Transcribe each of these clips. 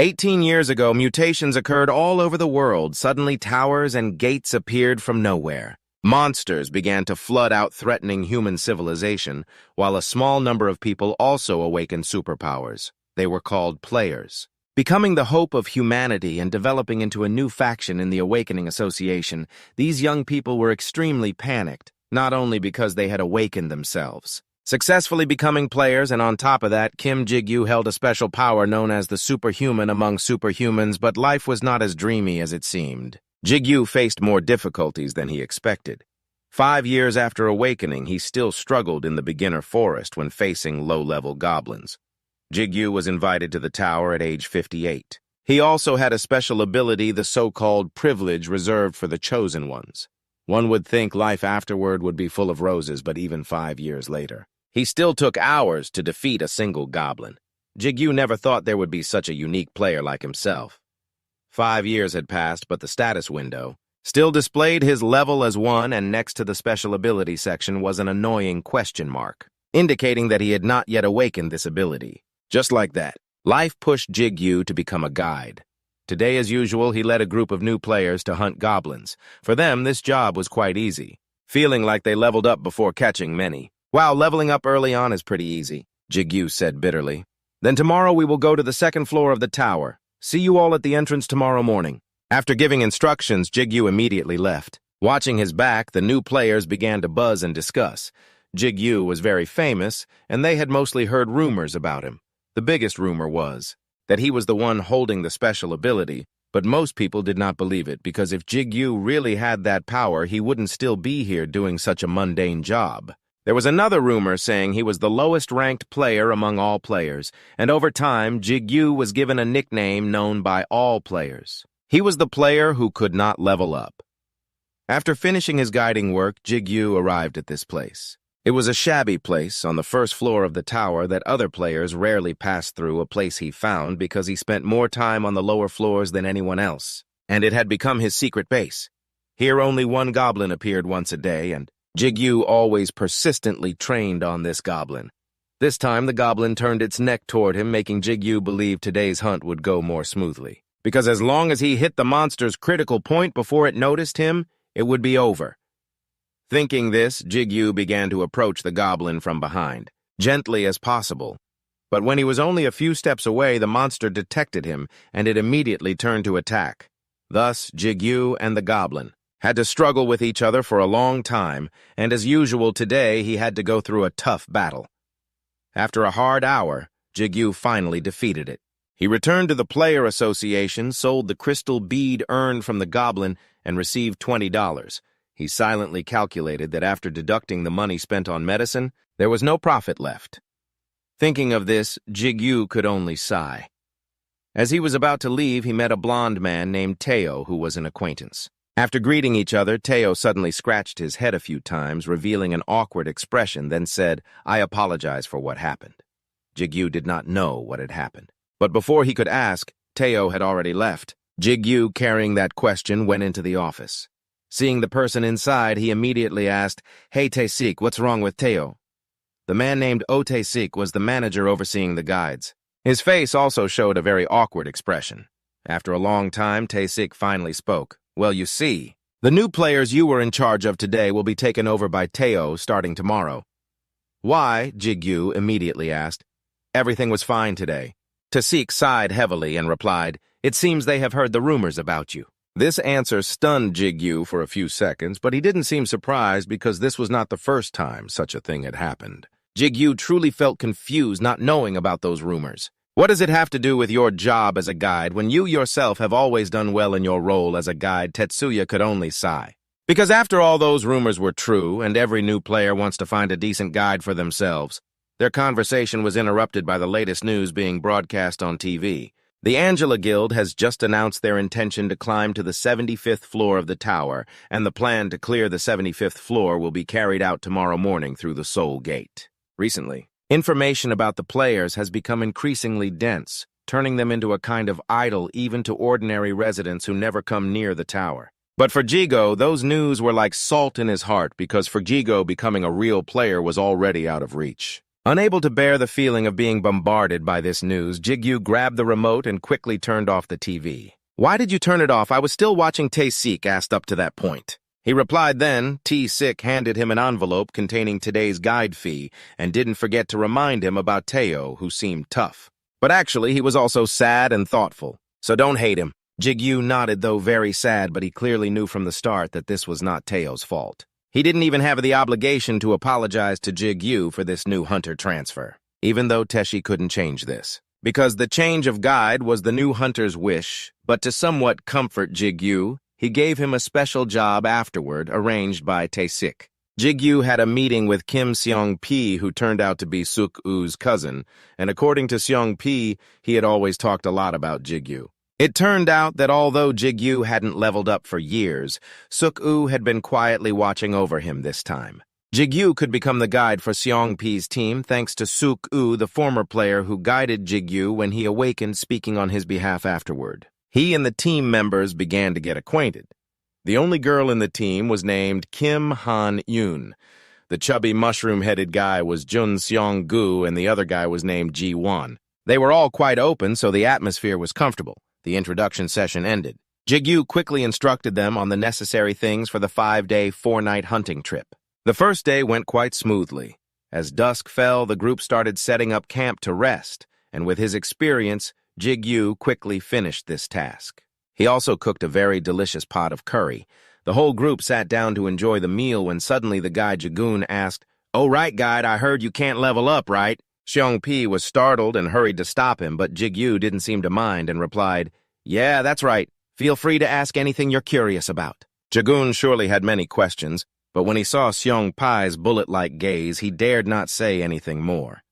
18 years ago, mutations occurred all over the world. Suddenly, towers and gates appeared from nowhere. Monsters began to flood out, threatening human civilization, while a small number of people also awakened superpowers. They were called players. Becoming the hope of humanity and developing into a new faction in the Awakening Association, these young people were extremely panicked, not only because they had awakened themselves, successfully becoming players, and on top of that, Kim Jigu held a special power known as the superhuman among superhumans, but life was not as dreamy as it seemed. Jigu faced more difficulties than he expected. 5 years after awakening, he still struggled in the beginner forest when facing low-level goblins. Jigu was invited to the tower at age 58. He also had a special ability, the so-called privilege reserved for the chosen ones. One would think life afterward would be full of roses, but even 5 years later, he still took hours to defeat a single goblin. Jigu never thought there would be such a unique player like himself. 5 years had passed, but the status window still displayed his level as 1, and next to the special ability section was an annoying question mark, indicating that he had not yet awakened this ability. Just like that, life pushed Jigu to become a guide. Today, as usual, he led a group of new players to hunt goblins. For them, this job was quite easy, feeling like they leveled up before catching many. Wow, leveling up early on is pretty easy, Jigu said bitterly. Then tomorrow we will go to the second floor of the tower. See you all at the entrance tomorrow morning. After giving instructions, Jigu immediately left. Watching his back, the new players began to buzz and discuss. Jigu was very famous, and they had mostly heard rumors about him. The biggest rumor was that he was the one holding the special ability, but most people did not believe it, because if Jigu really had that power, he wouldn't still be here doing such a mundane job. There was another rumor saying he was the lowest-ranked player among all players, and over time, Jigu was given a nickname known by all players. He was the player who could not level up. After finishing his guiding work, Jigu arrived at this place. It was a shabby place on the first floor of the tower that other players rarely passed through, a place he found because he spent more time on the lower floors than anyone else, and it had become his secret base. Here only one goblin appeared once a day, and Jigu always persistently trained on this goblin. This time, the goblin turned its neck toward him, making Jigu believe today's hunt would go more smoothly, because as long as he hit the monster's critical point before it noticed him, it would be over. Thinking this, Jigu began to approach the goblin from behind, gently as possible. But when he was only a few steps away, the monster detected him, and it immediately turned to attack. Thus, Jigu and the goblin had to struggle with each other for a long time, and as usual today, he had to go through a tough battle. After a hard hour, Jigu finally defeated it. He returned to the Player Association, sold the crystal bead earned from the goblin, and received $20. He silently calculated that after deducting the money spent on medicine, there was no profit left. Thinking of this, Jigu could only sigh. As he was about to leave, he met a blond man named Tayik, who was an acquaintance. After greeting each other, Tayik suddenly scratched his head a few times, revealing an awkward expression, then said, "I apologize for what happened." Jigu did not know what had happened. But before he could ask, Tayik had already left. Jigu, carrying that question, went into the office. Seeing the person inside, he immediately asked, "Hey Tayik, what's wrong with Tayik?" The man named Tayik was the manager overseeing the guides. His face also showed a very awkward expression. After a long time, Tayik finally spoke. "Well, you see, the new players you were in charge of today will be taken over by Tayik starting tomorrow." "Why?" Jigu immediately asked. "Everything was fine today." Tayik sighed heavily and replied, "It seems they have heard the rumors about you." This answer stunned Jigu for a few seconds, but he didn't seem surprised because this was not the first time such a thing had happened. Jigu truly felt confused not knowing about those rumors. What does it have to do with your job as a guide when you yourself have always done well in your role as a guide? Tetsuya could only sigh. Because after all those rumors were true, and every new player wants to find a decent guide for themselves, their conversation was interrupted by the latest news being broadcast on TV. The Angela Guild has just announced their intention to climb to the 75th floor of the tower, and the plan to clear the 75th floor will be carried out tomorrow morning through the Soul Gate. Recently, information about the players has become increasingly dense, turning them into a kind of idol even to ordinary residents who never come near the tower. But for Jigu, those news were like salt in his heart, because for Jigu, becoming a real player was already out of reach. Unable to bear the feeling of being bombarded by this news, Jigu grabbed the remote and quickly turned off the TV. "Why did you turn it off? I was still watching Tayik asked up to that point." He replied then. Tayik handed him an envelope containing today's guide fee and didn't forget to remind him about Teo, who seemed tough. But actually, he was also sad and thoughtful. "So don't hate him." Jigu nodded, though very sad, but he clearly knew from the start that this was not Teo's fault. He didn't even have the obligation to apologize to Jigu for this new hunter transfer, even though Teshi couldn't change this. Because the change of guide was the new hunter's wish, but to somewhat comfort Jigu, he gave him a special job afterward, arranged by Tayik. Jigu had a meeting with Kim Seong-pi, who turned out to be Suk-woo's cousin, and according to Seong-pi, he had always talked a lot about Jigu. It turned out that although Jigu hadn't leveled up for years, Suk-woo had been quietly watching over him this time. Jigu could become the guide for Seong-pi's team thanks to Suk-woo, the former player who guided Jigu when he awakened, speaking on his behalf afterward. He and the team members began to get acquainted. The only girl in the team was named Kim Han-yoon. The chubby mushroom-headed guy was Jun Seong-gu, and the other guy was named Ji-won. They were all quite open, so the atmosphere was comfortable. The introduction session ended. Jigu quickly instructed them on the necessary things for the 5-day, 4-night hunting trip. The first day went quite smoothly. As dusk fell, the group started setting up camp to rest, and with his experience, Jigu quickly finished this task. He also cooked a very delicious pot of curry. The whole group sat down to enjoy the meal when suddenly the guy Jigun asked, "Oh, right, guide, I heard you can't level up, right?" Seong-pi was startled and hurried to stop him, but Jigu didn't seem to mind and replied, "Yeah, that's right. Feel free to ask anything you're curious about." Jigun surely had many questions, but when he saw Seong-pi's bullet-like gaze, he dared not say anything more.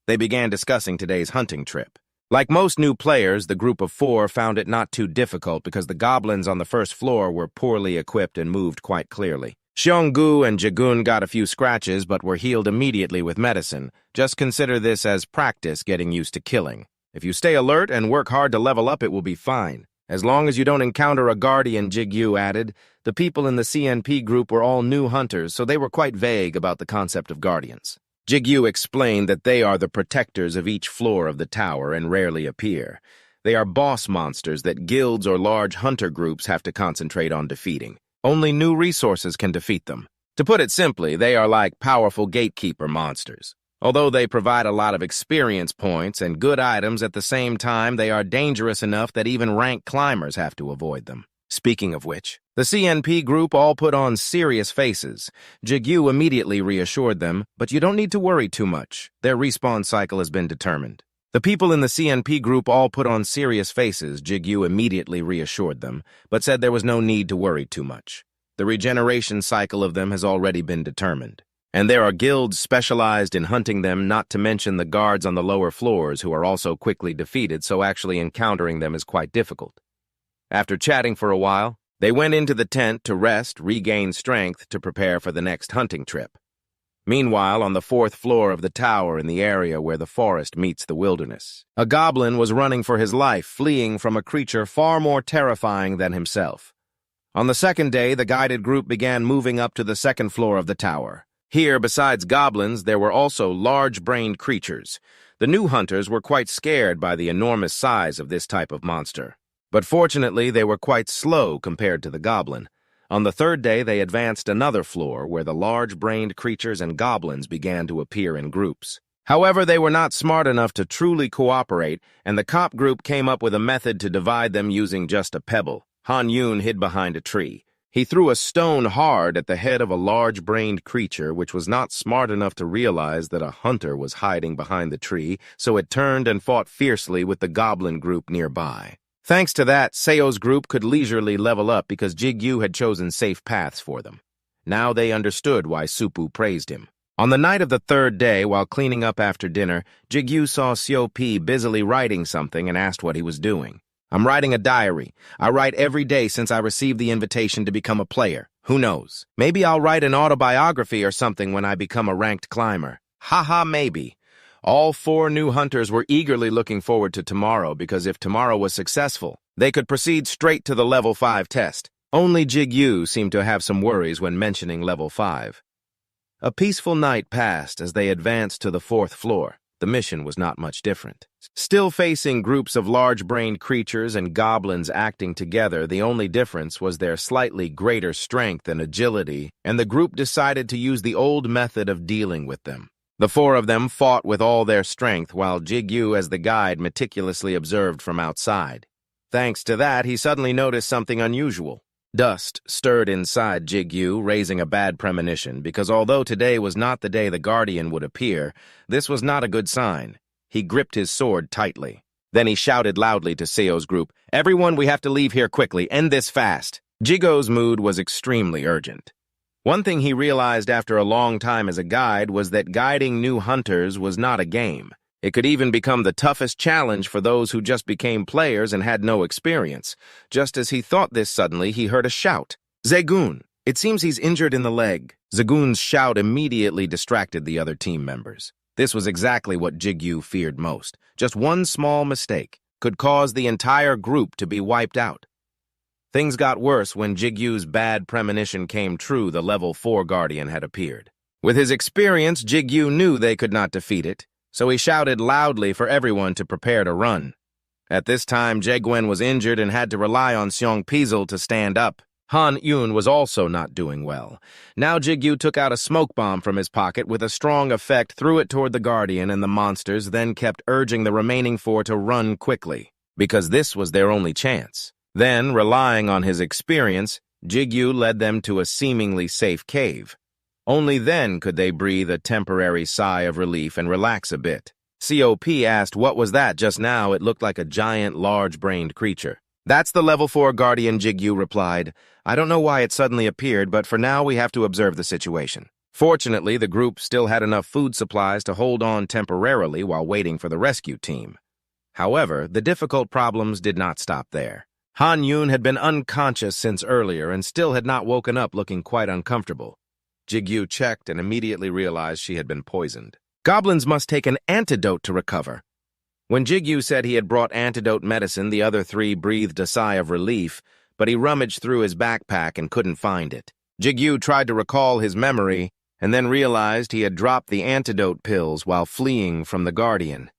They began discussing today's hunting trip. Like most new players, the group of 4 found it not too difficult because the goblins on the first floor were poorly equipped and moved quite clearly. Seong-gu and Jigun got a few scratches but were healed immediately with medicine. Just consider this as practice getting used to killing. If you stay alert and work hard to level up, it will be fine. As long as you don't encounter a guardian, Jigu added. The people in the CNP group were all new hunters, so they were quite vague about the concept of guardians. Jigu explained that they are the protectors of each floor of the tower and rarely appear. They are boss monsters that guilds or large hunter groups have to concentrate on defeating. Only new resources can defeat them. To put it simply, they are like powerful gatekeeper monsters. Although they provide a lot of experience points and good items, at the same time they are dangerous enough that even rank climbers have to avoid them. Speaking of which, the CNP group all put on serious faces. Jigu immediately reassured them, but you don't need to worry too much. Their respawn cycle has been determined. The people in the CNP group all put on serious faces. Jigu immediately reassured them, but said there was no need to worry too much. The regeneration cycle of them has already been determined. And there are guilds specialized in hunting them, not to mention the guards on the lower floors who are also quickly defeated, so actually encountering them is quite difficult. After chatting for a while, they went into the tent to rest, regain strength to prepare for the next hunting trip. Meanwhile, on the 4th floor of the tower in the area where the forest meets the wilderness, a goblin was running for his life, fleeing from a creature far more terrifying than himself. On the 2nd day, the guided group began moving up to the 2nd floor of the tower. Here, besides goblins, there were also large-brained creatures. The new hunters were quite scared by the enormous size of this type of monster. But fortunately, they were quite slow compared to the goblin. On the 3rd day, they advanced another floor where the large-brained creatures and goblins began to appear in groups. However, they were not smart enough to truly cooperate, and the cop group came up with a method to divide them using just a pebble. Han-yoon hid behind a tree. He threw a stone hard at the head of a large-brained creature which was not smart enough to realize that a hunter was hiding behind the tree, so it turned and fought fiercely with the goblin group nearby. Thanks to that, Seo's group could leisurely level up because Jigu had chosen safe paths for them. Now they understood why Supu praised him. On the night of the 3rd day, while cleaning up after dinner, Jigu saw Seo-pi busily writing something and asked what he was doing. "I'm writing a diary. I write every day since I received the invitation to become a player. Who knows? Maybe I'll write an autobiography or something when I become a ranked climber. Haha, maybe." All 4 new hunters were eagerly looking forward to tomorrow because if tomorrow was successful, they could proceed straight to the level 5 test. Only Jigu seemed to have some worries when mentioning level 5. A peaceful night passed as they advanced to the fourth floor. The mission was not much different. Still facing groups of large-brained creatures and goblins acting together, the only difference was their slightly greater strength and agility, and the group decided to use the old method of dealing with them. The four of them fought with all their strength, while Jigu, as the guide, meticulously observed from outside. Thanks to that, he suddenly noticed something unusual. Dust stirred inside Jigu, raising a bad premonition, because although today was not the day the Guardian would appear, this was not a good sign. He gripped his sword tightly. Then he shouted loudly to Seo's group, "Everyone, we have to leave here quickly. End this fast." Jigo's mood was extremely urgent. One thing he realized after a long time as a guide was that guiding new hunters was not a game. It could even become the toughest challenge for those who just became players and had no experience. Just as he thought this suddenly, he heard a shout. "Zegun! It seems he's injured in the leg." Zegun's shout immediately distracted the other team members. This was exactly what Jigu feared most. Just one small mistake could cause the entire group to be wiped out. Things got worse when Jigu's bad premonition came true. The level 4 Guardian had appeared. With his experience, Jigu knew they could not defeat it, so he shouted loudly for everyone to prepare to run. At this time, Jaegwen was injured and had to rely on Seong Pizel to stand up. Han Yun was also not doing well. Now Jigu took out a smoke bomb from his pocket with a strong effect, threw it toward the Guardian and the monsters, then kept urging the remaining four to run quickly, because this was their only chance. Then, relying on his experience, Jigu led them to a seemingly safe cave. Only then could they breathe a temporary sigh of relief and relax a bit. COP asked, "What was that just now?" It looked like a giant, large-brained creature. "That's the level 4 Guardian," Jigu replied. "I don't know why it suddenly appeared, but for now we have to observe the situation." Fortunately, the group still had enough food supplies to hold on temporarily while waiting for the rescue team. However, the difficult problems did not stop there. Han Yun had been unconscious since earlier and still had not woken up, looking quite uncomfortable. Jigu checked and immediately realized she had been poisoned. Goblins must take an antidote to recover. When Jigu said he had brought antidote medicine, the other three breathed a sigh of relief, but he rummaged through his backpack and couldn't find it. Jigu tried to recall his memory and then realized he had dropped the antidote pills while fleeing from the Guardian.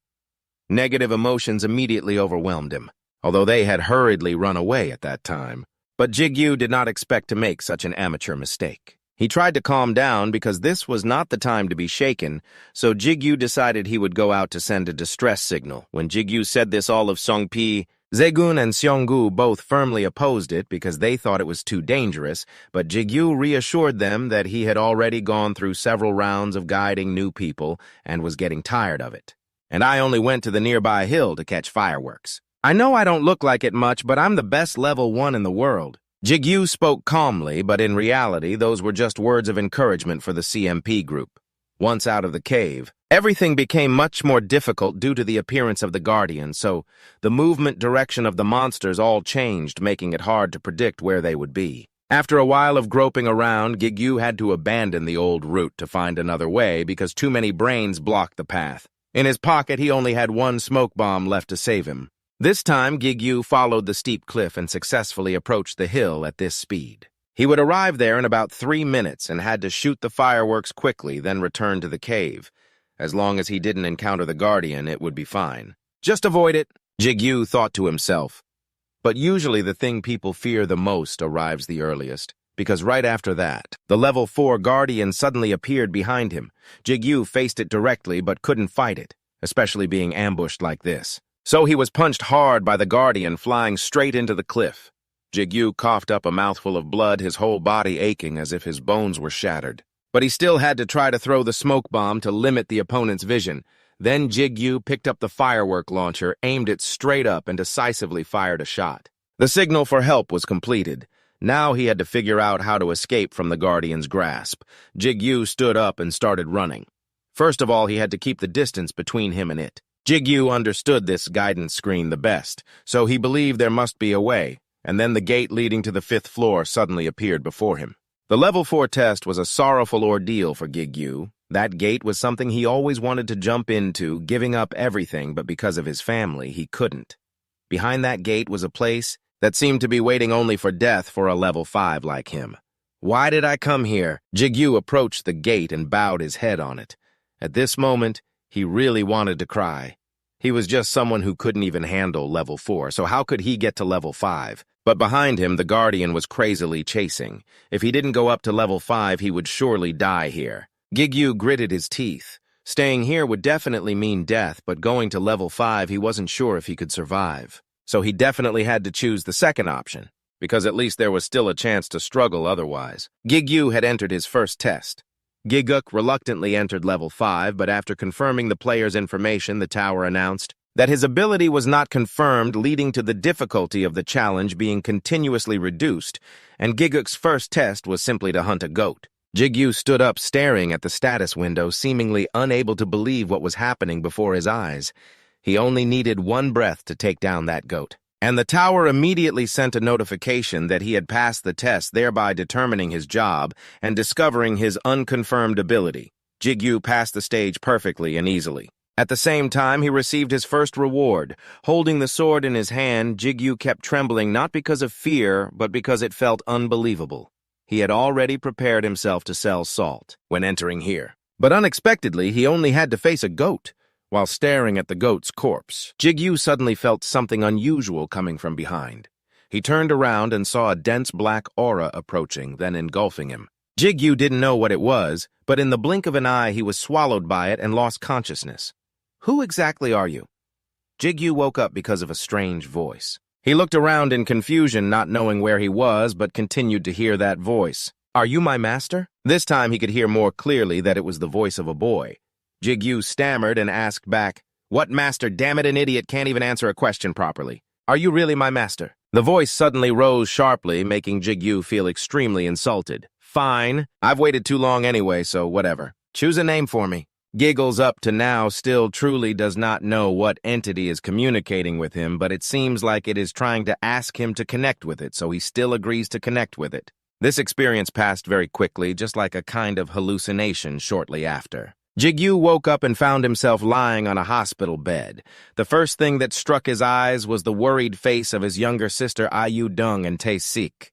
Negative emotions immediately overwhelmed him, although they had hurriedly run away at that time. But Jigu did not expect to make such an amateur mistake. He tried to calm down because this was not the time to be shaken, so Jigu decided he would go out to send a distress signal. When Jigu said this, all of Songpi, Zegun, and Seonggu both firmly opposed it because they thought it was too dangerous, but Jigu reassured them that he had already gone through several rounds of guiding new people and was getting tired of it. "And I only went to the nearby hill to catch fireworks. I know I don't look like it much, but I'm the best level 1 in the world." Jigu spoke calmly, but in reality, those were just words of encouragement for the CMP group. Once out of the cave, everything became much more difficult due to the appearance of the Guardian, so the movement direction of the monsters all changed, making it hard to predict where they would be. After a while of groping around, Jigu had to abandon the old route to find another way because too many brains blocked the path. In his pocket, he only had one smoke bomb left to save him. This time, Jigu followed the steep cliff and successfully approached the hill at this speed. He would arrive there in about 3 minutes and had to shoot the fireworks quickly, then return to the cave. As long as he didn't encounter the Guardian, it would be fine. Just avoid it, Jigu thought to himself. But usually the thing people fear the most arrives the earliest, because right after that, the level 4 Guardian suddenly appeared behind him. Jigu faced it directly but couldn't fight it, especially being ambushed like this. So he was punched hard by the Guardian, flying straight into the cliff. Jigu coughed up a mouthful of blood, his whole body aching as if his bones were shattered. But he still had to try to throw the smoke bomb to limit the opponent's vision. Then Jigu picked up the firework launcher, aimed it straight up, and decisively fired a shot. The signal for help was completed. Now he had to figure out how to escape from the Guardian's grasp. Jigu stood up and started running. First of all, he had to keep the distance between him and it. Jigu understood this guidance screen the best, so he believed there must be a way, and then the gate leading to the 5th floor suddenly appeared before him. The level 4 test was a sorrowful ordeal for Jigu. That gate was something he always wanted to jump into, giving up everything, but because of his family, he couldn't. Behind that gate was a place that seemed to be waiting only for death for a level 5 like him. Why did I come here? Jigu approached the gate and bowed his head on it. At this moment, he really wanted to cry. He was just someone who couldn't even handle level 4, so how could he get to level 5? But behind him, the Guardian was crazily chasing. If he didn't go up to level 5, he would surely die here. Jigu gritted his teeth. Staying here would definitely mean death, but going to level 5, he wasn't sure if he could survive. So he definitely had to choose the second option, because at least there was still a chance to struggle otherwise. Jigu had entered his first test. Giguk reluctantly entered level 5, but after confirming the player's information, the tower announced that his ability was not confirmed, leading to the difficulty of the challenge being continuously reduced, and Giguk's first test was simply to hunt a goat. Jigu stood up staring at the status window, seemingly unable to believe what was happening before his eyes. He only needed one breath to take down that goat. And the tower immediately sent a notification that he had passed the test, thereby determining his job and discovering his unconfirmed ability. Jigu passed the stage perfectly and easily. At the same time, he received his first reward. Holding the sword in his hand, Jigu kept trembling not because of fear, but because it felt unbelievable. He had already prepared himself to sell salt when entering here. But unexpectedly, he only had to face a goat. While staring at the goat's corpse, Jigu suddenly felt something unusual coming from behind. He turned around and saw a dense black aura approaching, then engulfing him. Jigu didn't know what it was, but in the blink of an eye he was swallowed by it and lost consciousness. Who exactly are you? Jigu woke up because of a strange voice. He looked around in confusion, not knowing where he was, but continued to hear that voice. Are you my master? This time he could hear more clearly that it was the voice of a boy. Jigu stammered and asked back, What master? Damn it, an idiot can't even answer a question properly. Are you really my master? The voice suddenly rose sharply, making Jigu feel extremely insulted. Fine. I've waited too long anyway, so whatever. Choose a name for me. Giggles up to now still truly does not know what entity is communicating with him, but it seems like it is trying to ask him to connect with it, so he still agrees to connect with it. This experience passed very quickly, just like a kind of hallucination shortly after. Jigu woke up and found himself lying on a hospital bed. The first thing that struck his eyes was the worried face of his younger sister Ayu Dung and Tayik.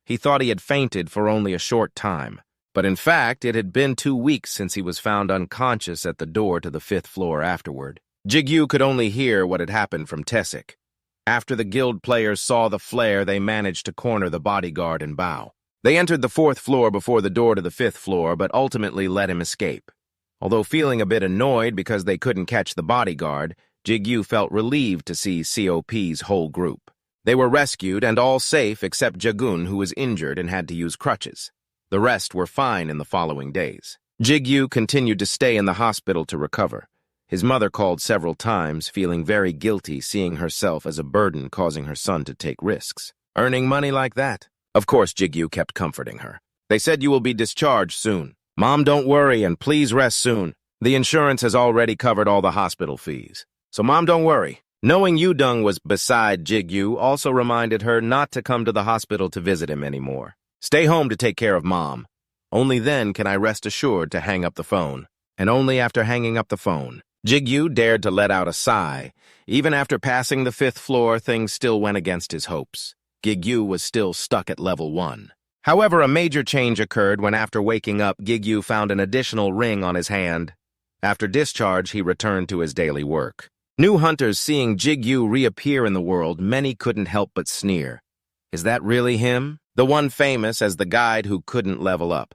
He thought he had fainted for only a short time, but in fact it had been 2 weeks since he was found unconscious at the door to the 5th floor afterward. Jigu could only hear what had happened from Tayik. After the guild players saw the flare, they managed to corner the bodyguard and bow. They entered the 4th floor before the door to the 5th floor, but ultimately let him escape. Although feeling a bit annoyed because they couldn't catch the bodyguard, Jigu felt relieved to see COP's whole group. They were rescued and all safe except Jagun, who was injured and had to use crutches. The rest were fine in the following days. Jigu continued to stay in the hospital to recover. His mother called several times, feeling very guilty seeing herself as a burden causing her son to take risks. Earning money like that? Of course, Jigu kept comforting her. They said you will be discharged soon. Mom, don't worry, and please rest soon. The insurance has already covered all the hospital fees. So Mom, don't worry. Knowing Yudung was beside Jigu also reminded her not to come to the hospital to visit him anymore. Stay home to take care of Mom. Only then can I rest assured to hang up the phone. And only after hanging up the phone. Jigu dared to let out a sigh. Even after passing the 5th floor, things still went against his hopes. Jigu was still stuck at level 1. However, a major change occurred when after waking up, Jigu found an additional ring on his hand. After discharge, he returned to his daily work. New hunters seeing Jigu reappear in the world, many couldn't help but sneer. Is that really him? The one famous as the guide who couldn't level up.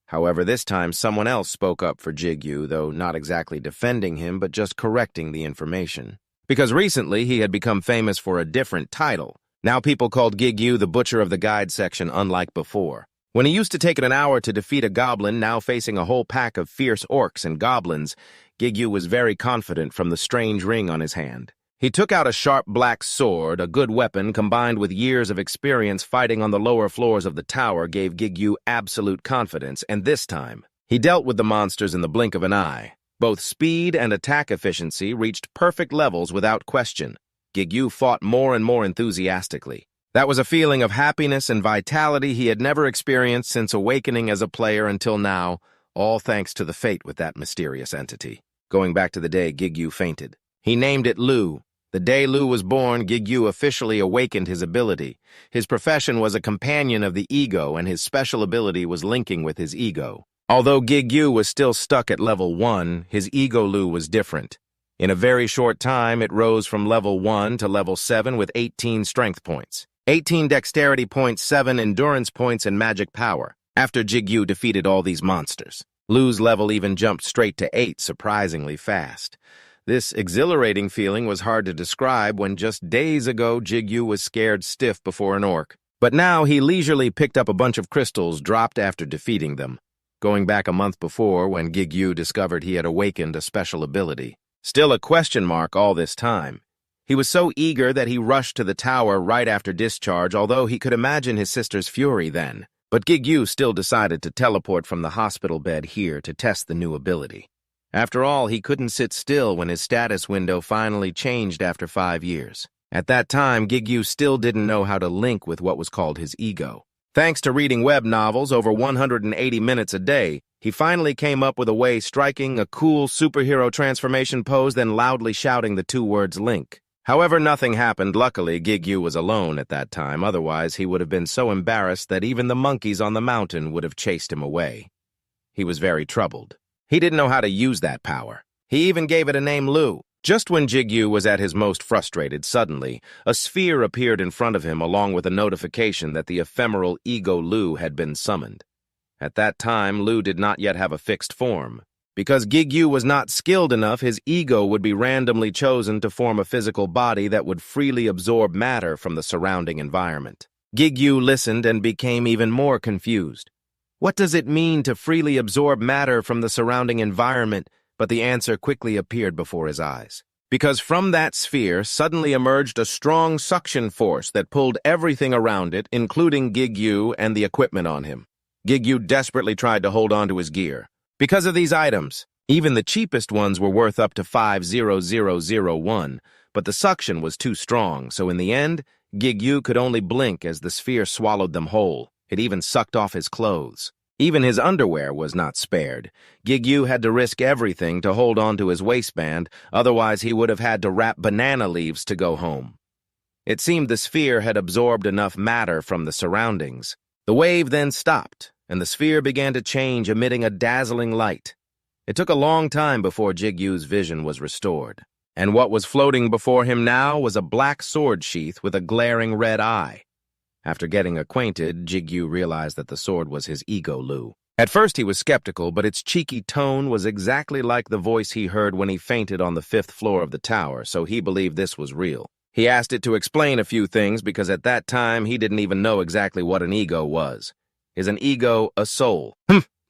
However, this time someone else spoke up for Jigu, though not exactly defending him, but just correcting the information. Because recently he had become famous for a different title. Now people called Jigu the butcher of the guide section, unlike before. When he used to take it an hour to defeat a goblin, now facing a whole pack of fierce orcs and goblins, Jigu was very confident from the strange ring on his hand. He took out a sharp black sword, a good weapon combined with years of experience fighting on the lower floors of the tower gave Jigu absolute confidence, and this time, he dealt with the monsters in the blink of an eye. Both speed and attack efficiency reached perfect levels without question. Jigu fought more and more enthusiastically. That was a feeling of happiness and vitality he had never experienced since awakening as a player until now, all thanks to the fate with that mysterious entity. Going back to the day Jigu fainted. He named it Lu. The day Lu was born, Jigu officially awakened his ability. His profession was a companion of the ego, and his special ability was linking with his ego. Although Jigu was still stuck at level 1, his ego Lu was different. In a very short time, it rose from level 1 to level 7 with 18 strength points, 18 dexterity points, 7 endurance points, and magic power. After Jigu defeated all these monsters, Lu's level even jumped straight to 8 surprisingly fast. This exhilarating feeling was hard to describe when just days ago Jigu was scared stiff before an orc. But now he leisurely picked up a bunch of crystals dropped after defeating them, going back a month before when Jigu discovered he had awakened a special ability. Still a question mark all this time. He was so eager that he rushed to the tower right after discharge, although he could imagine his sister's fury then. But Jigu still decided to teleport from the hospital bed here to test the new ability. After all, he couldn't sit still when his status window finally changed after 5 years. At that time, Jigu still didn't know how to link with what was called his ego. Thanks to reading web novels over 180 minutes a day, he finally came up with a way striking a cool superhero transformation pose, then loudly shouting the 2 words link. However, nothing happened. Luckily, Jigu was alone at that time, otherwise he would have been so embarrassed that even the monkeys on the mountain would have chased him away. He was very troubled. He didn't know how to use that power. He even gave it a name, Lu. Just when Jigu was at his most frustrated, suddenly, a sphere appeared in front of him along with a notification that the ephemeral ego Lu had been summoned. At that time, Lu did not yet have a fixed form. Because Jigu was not skilled enough, his ego would be randomly chosen to form a physical body that would freely absorb matter from the surrounding environment. Jigu listened and became even more confused. What does it mean to freely absorb matter from the surrounding environment? But the answer quickly appeared before his eyes. Because from that sphere suddenly emerged a strong suction force that pulled everything around it, including Jigu and the equipment on him. Jigu desperately tried to hold on to his gear. Because of these items, even the cheapest ones were worth up to 50001, but the suction was too strong, so in the end, Jigu could only blink as the sphere swallowed them whole. It even sucked off his clothes. Even his underwear was not spared. Jigu had to risk everything to hold on to his waistband, otherwise he would have had to wrap banana leaves to go home. It seemed the sphere had absorbed enough matter from the surroundings. The wave then stopped, and the sphere began to change, emitting a dazzling light. It took a long time before Jigu's vision was restored, and what was floating before him now was a black sword sheath with a glaring red eye. After getting acquainted, Jigu realized that the sword was his ego Lu. At first he was skeptical, but its cheeky tone was exactly like the voice he heard when he fainted on the 5th floor of the tower, so he believed this was real. He asked it to explain a few things because at that time he didn't even know exactly what an ego was. Is an ego a soul?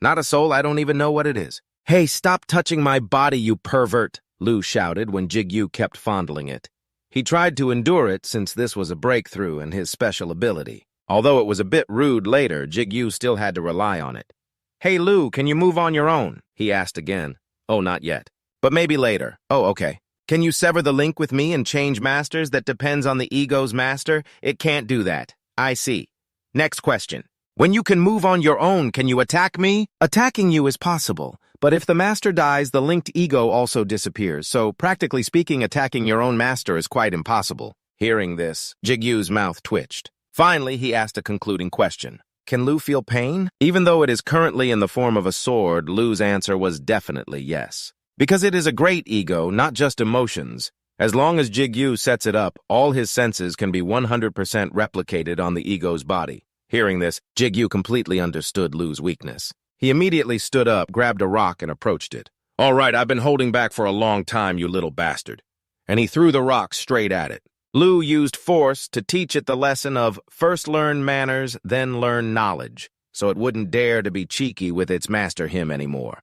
Not a soul, I don't even know what it is. Hey, stop touching my body, you pervert, Lu shouted when Jigu kept fondling it. He tried to endure it since this was a breakthrough in his special ability. Although it was a bit rude later, Jigu still had to rely on it. Hey Lu, can you move on your own? He asked again. Oh, not yet. But maybe later. Oh, okay. Can you sever the link with me and change masters? That depends on the ego's master. It can't do that. I see. Next question. When you can move on your own, can you attack me? Attacking you is possible, but if the master dies, the linked ego also disappears, so practically speaking, attacking your own master is quite impossible. Hearing this, Jigu's mouth twitched. Finally, he asked a concluding question. Can Lu feel pain? Even though it is currently in the form of a sword, Lu's answer was definitely yes. Because it is a great ego, not just emotions. As long as Jigu sets it up, all his senses can be 100% replicated on the ego's body. Hearing this, Jigu completely understood Lu's weakness. He immediately stood up, grabbed a rock, and approached it. All right, I've been holding back for a long time, you little bastard. And he threw the rock straight at it. Lu used force to teach it the lesson of first learn manners, then learn knowledge, so it wouldn't dare to be cheeky with its master him anymore.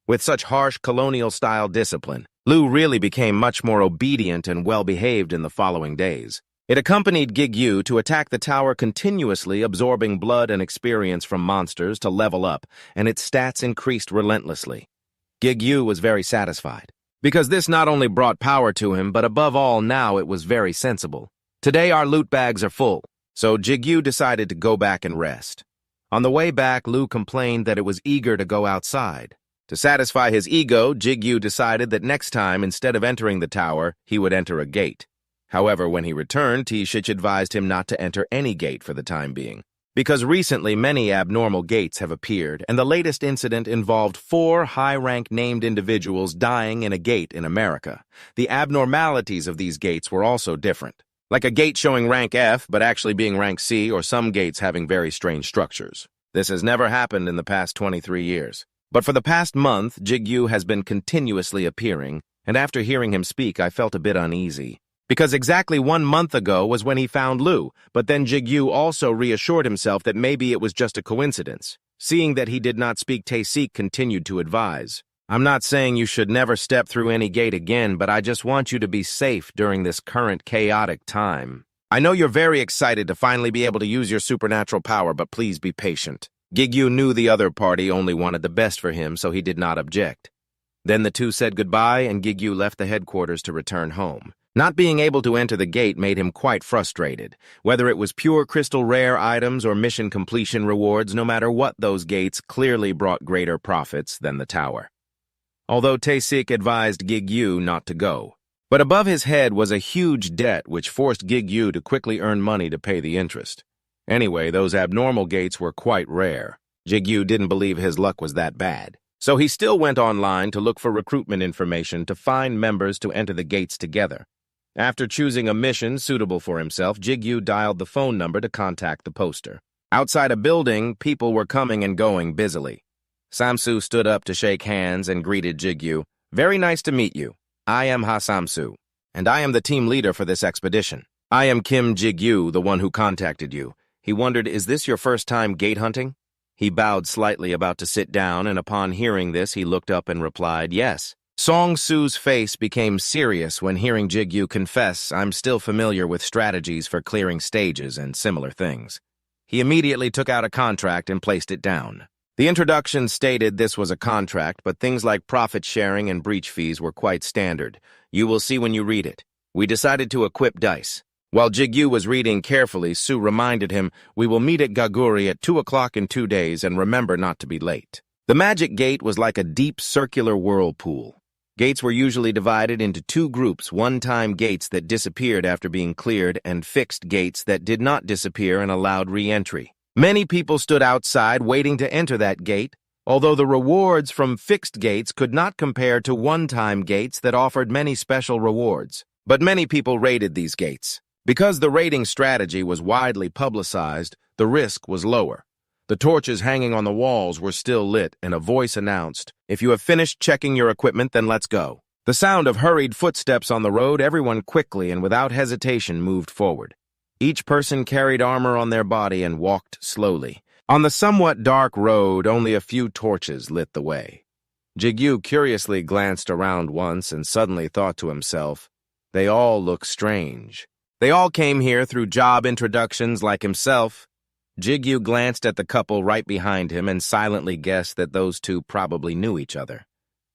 With such harsh colonial-style discipline, Lu really became much more obedient and well-behaved in the following days. It accompanied Jigu to attack the tower continuously, absorbing blood and experience from monsters to level up, and its stats increased relentlessly. Jigu was very satisfied, because this not only brought power to him, but above all now it was very sensible. Today our loot bags are full, so Jigu decided to go back and rest. On the way back, Lu complained that it was eager to go outside. To satisfy his ego, Jigu decided that next time, instead of entering the tower, he would enter a gate. However, when he returned, Tayik advised him not to enter any gate for the time being, because recently many abnormal gates have appeared, and the latest incident involved 4 high-rank named individuals dying in a gate in America. The abnormalities of these gates were also different, like a gate showing rank F but actually being rank C, or some gates having very strange structures. This has never happened in the past 23 years. But for the past month, Jigu has been continuously appearing, and after hearing him speak, I felt a bit uneasy. Because exactly 1 month ago was when he found Lu, but then Jigu also reassured himself that maybe it was just a coincidence. Seeing that he did not speak, Tayik continued to advise. I'm not saying you should never step through any gate again, but I just want you to be safe during this current chaotic time. I know you're very excited to finally be able to use your supernatural power, but please be patient. Jigu knew the other party only wanted the best for him, so he did not object. Then the two said goodbye, and Jigu left the headquarters to return home. Not being able to enter the gate made him quite frustrated. Whether it was pure crystal rare items or mission completion rewards, no matter what, those gates clearly brought greater profits than the tower. Although Tayik advised Jigu not to go. But above his head was a huge debt which forced Jigu to quickly earn money to pay the interest. Anyway, those abnormal gates were quite rare. Jigu didn't believe his luck was that bad. So he still went online to look for recruitment information to find members to enter the gates together. After choosing a mission suitable for himself, Jigu dialed the phone number to contact the poster. Outside a building, people were coming and going busily. Samsu stood up to shake hands and greeted Jigu. Very nice to meet you. I am Samsu, and I am the team leader for this expedition. I am Kim Jigu, the one who contacted you. He wondered, is this your first time gate hunting? He bowed slightly, about to sit down, and upon hearing this, he looked up and replied, yes. Song Su's face became serious when hearing Jigu confess, I'm still familiar with strategies for clearing stages and similar things. He immediately took out a contract and placed it down. The introduction stated this was a contract, but things like profit sharing and breach fees were quite standard. You will see when you read it. We decided to equip dice. While Jigu was reading carefully, Su reminded him, we will meet at Gaguri at 2 o'clock in 2 days, and remember not to be late. The magic gate was like a deep circular whirlpool. Gates were usually divided into 2 groups, one-time gates that disappeared after being cleared and fixed gates that did not disappear and allowed re-entry. Many people stood outside waiting to enter that gate, although the rewards from fixed gates could not compare to one-time gates that offered many special rewards. But many people raided these gates. Because the raiding strategy was widely publicized, the risk was lower. The torches hanging on the walls were still lit, and a voice announced, if you have finished checking your equipment, then let's go. The sound of hurried footsteps on the road, everyone quickly and without hesitation moved forward. Each person carried armor on their body and walked slowly. On the somewhat dark road, only a few torches lit the way. Jigu curiously glanced around once and suddenly thought to himself, they all look strange. They all came here through job introductions like himself. Jigu glanced at the couple right behind him and silently guessed that those two probably knew each other.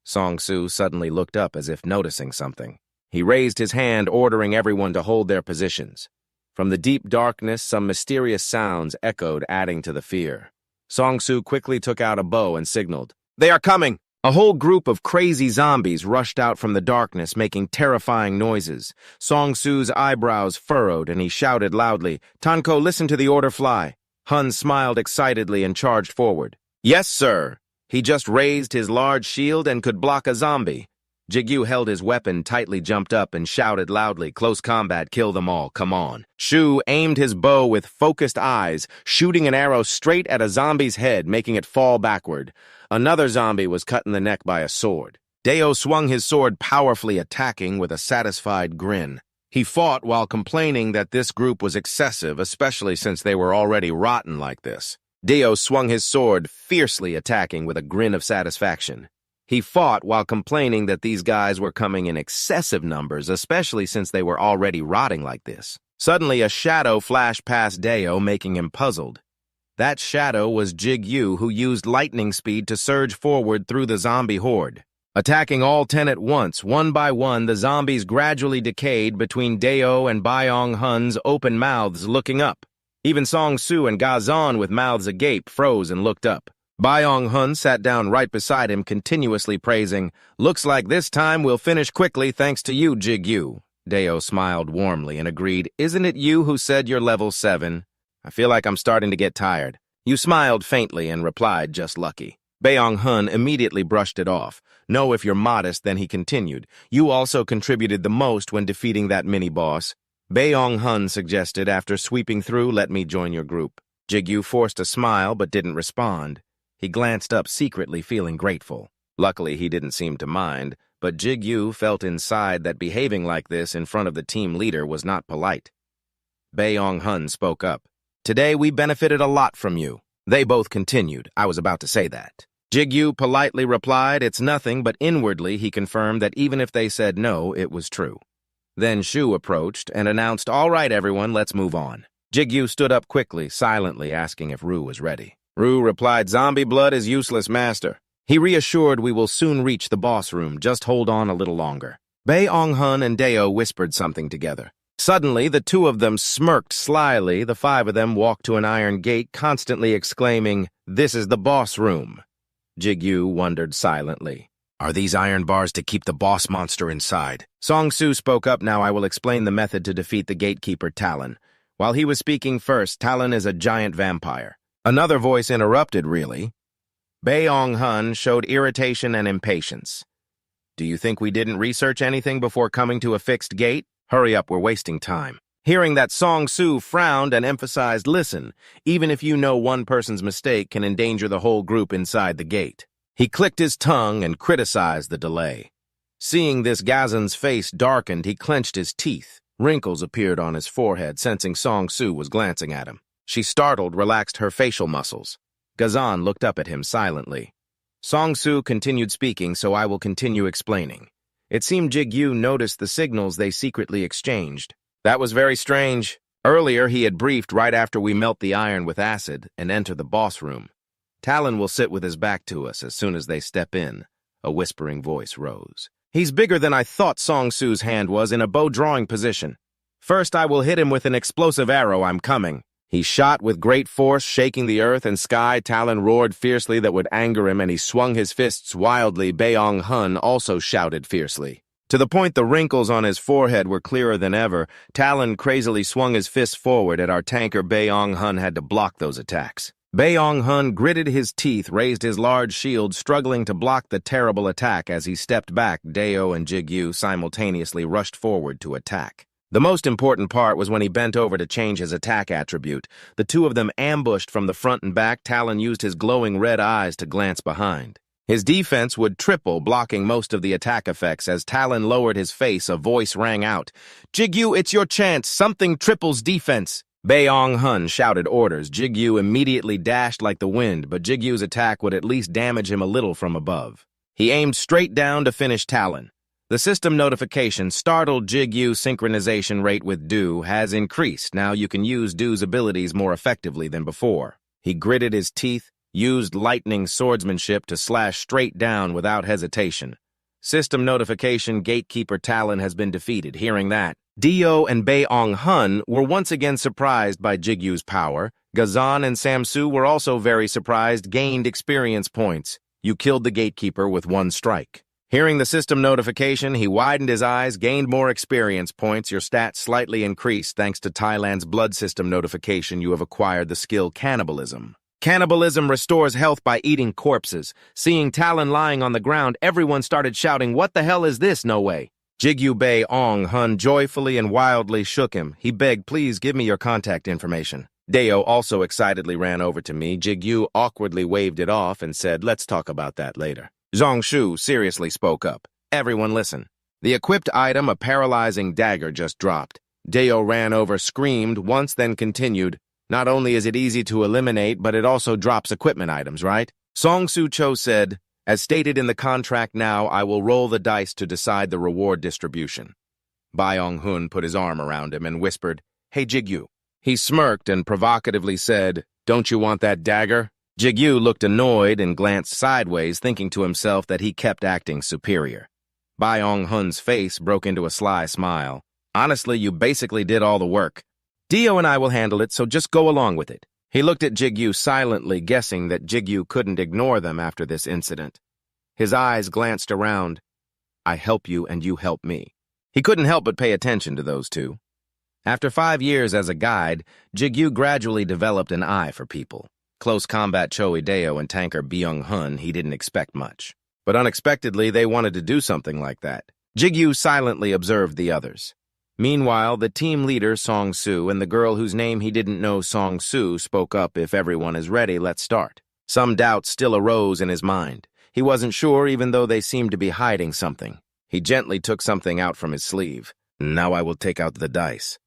Song Su suddenly looked up as if noticing something. He raised his hand, ordering everyone to hold their positions. From the deep darkness, some mysterious sounds echoed, adding to the fear. Song Su quickly took out a bow and signaled, they are coming! A whole group of crazy zombies rushed out from the darkness, making terrifying noises. Song Su's eyebrows furrowed, and he shouted loudly, Tanko, listen to the order, fly. Hun smiled excitedly and charged forward. Yes, sir. He just raised his large shield and could block a zombie. Jigu held his weapon, tightly jumped up, and shouted loudly, close combat, kill them all, come on. Shu aimed his bow with focused eyes, shooting an arrow straight at a zombie's head, making it fall backward. Another zombie was cut in the neck by a sword. Deo swung his sword powerfully, attacking with a satisfied grin. He fought while complaining that this group was excessive, especially since they were already rotten like this. Deo swung his sword, fiercely attacking with a grin of satisfaction. He fought while complaining that these guys were coming in excessive numbers, especially since they were already rotting like this. Suddenly, a shadow flashed past Deo, making him puzzled. That shadow was Jigu, who used lightning speed to surge forward through the zombie horde. Attacking all 10 at once, one by one, the zombies gradually decayed between Deo and Byong Hun's open mouths looking up. Even Song Su and Gazan, with mouths agape, froze and looked up. Byong Hun sat down right beside him, continuously praising, looks like this time we'll finish quickly thanks to you, Jigu. Deo smiled warmly and agreed, "Isn't it you who said you're level 7? I feel like I'm starting to get tired." You smiled faintly and replied, "Just lucky." Baeong-hun immediately brushed it off. "No, if you're modest," then he continued, "You also contributed the most when defeating that mini-boss." Baeong-hun suggested, after sweeping through, "Let me join your group." Jigu forced a smile but didn't respond. He glanced up secretly, feeling grateful. Luckily, he didn't seem to mind, but Jigu felt inside that behaving like this in front of the team leader was not polite. Baeong-hun spoke up. "Today we benefited a lot from you." They both continued, "I was about to say that." Jigu politely replied, "It's nothing," but inwardly he confirmed that even if they said no, it was true. Then Shu approached and announced, "All right, everyone, let's move on." Jigu stood up quickly, silently asking if Ru was ready. Ru replied, "Zombie blood is useless, master." He reassured, "We will soon reach the boss room, just hold on a little longer." Baeong-hun and Deo whispered something together. Suddenly, the two of them smirked slyly. The five of them walked to an iron gate, constantly exclaiming, "This is the boss room." Jigu wondered silently, "Are these iron bars to keep the boss monster inside?" Song-Su spoke up. "Now I will explain the method to defeat the gatekeeper Talon." While he was speaking first, "Talon is a giant vampire." Another voice interrupted, "Really?" Baeong-hun showed irritation and impatience. "Do you think we didn't research anything before coming to a fixed gate? Hurry up, we're wasting time." Hearing that, Song-Su frowned and emphasized, "Listen, even if you know one person's mistake can endanger the whole group inside the gate." He clicked his tongue and criticized the delay. Seeing this, Gazan's face darkened. He clenched his teeth. Wrinkles appeared on his forehead, sensing Song-Su was glancing at him. She, startled, relaxed her facial muscles. Gazan looked up at him silently. Song-Su continued speaking, so I will continue explaining. It seemed Jigu noticed the signals they secretly exchanged. That was very strange. Earlier, he had briefed right after we melt the iron with acid and enter the boss room. "Talon will sit with his back to us as soon as they step in." A whispering voice rose. "He's bigger than I thought." Song-Su's hand was in a bow-drawing position. "First, I will hit him with an explosive arrow. I'm coming." He shot with great force, shaking the earth and sky. Talon roared fiercely that would anger him, and he swung his fists wildly. Baeong-hun also shouted fiercely. To the point the wrinkles on his forehead were clearer than ever, Talon crazily swung his fists forward at our tanker. Baeong-hun had to block those attacks. Baeong-hun gritted his teeth, raised his large shield, struggling to block the terrible attack. As he stepped back, Deo and Jigu simultaneously rushed forward to attack. The most important part was when he bent over to change his attack attribute. The two of them ambushed from the front and back. Talon used his glowing red eyes to glance behind. His defense would triple, blocking most of the attack effects. As Talon lowered his face, a voice rang out, "Jigu, it's your chance. Something triples defense." Baeong-hun shouted orders. Jigu immediately dashed like the wind, but Jigu's attack would at least damage him a little from above. He aimed straight down to finish Talon. The system notification startled. Jigu's synchronization rate with Du has increased. Now you can use Du's abilities more effectively than before. He gritted his teeth, used lightning swordsmanship to slash straight down without hesitation. System notification: gatekeeper Talon has been defeated. Hearing that, Deo and Baeong-hun were once again surprised by Jigu's power. Gazan and Samsu were also very surprised, gained experience points. You killed the gatekeeper with one strike. Hearing the system notification, he widened his eyes, gained more experience points. Your stats slightly increased thanks to Thailand's blood system notification. You have acquired the skill Cannibalism. Cannibalism restores health by eating corpses. Seeing Talon lying on the ground, everyone started shouting, "What the hell is this? No way." Jigu Baeong-hun joyfully and wildly shook him. He begged, "Please give me your contact information." Deo also excitedly ran over to me. Jigu awkwardly waved it off and said, "Let's talk about that later." Zhongshu seriously spoke up. "Everyone listen. The equipped item, a paralyzing dagger, just dropped." Deo ran over, screamed once, then continued, "Not only is it easy to eliminate, but it also drops equipment items, right?" Song-Su Cho said, "As stated in the contract now, I will roll the dice to decide the reward distribution." Baeong-hun put his arm around him and whispered, "Hey, Jigu." He smirked and provocatively said, "Don't you want that dagger?" Jigu looked annoyed and glanced sideways, thinking to himself that he kept acting superior. Baeong-hun's face broke into a sly smile. "Honestly, you basically did all the work. Deo and I will handle it, so just go along with it." He looked at Jigu silently, guessing that Jigu couldn't ignore them after this incident. His eyes glanced around. "I help you and you help me. He couldn't help but pay attention to those two. After 5 years as a guide, Jigu gradually developed an eye for people. Close combat Choi Deo and tanker Byung-hun, he didn't expect much. But unexpectedly, they wanted to do something like that. Jigu silently observed the others. Meanwhile, the team leader, Song-soo, and the girl whose name he didn't know, Song-soo, spoke up. If everyone is ready, let's start. Some doubt still arose in his mind. He wasn't sure, even though they seemed to be hiding something. He gently took something out from his sleeve. Now I will take out the dice.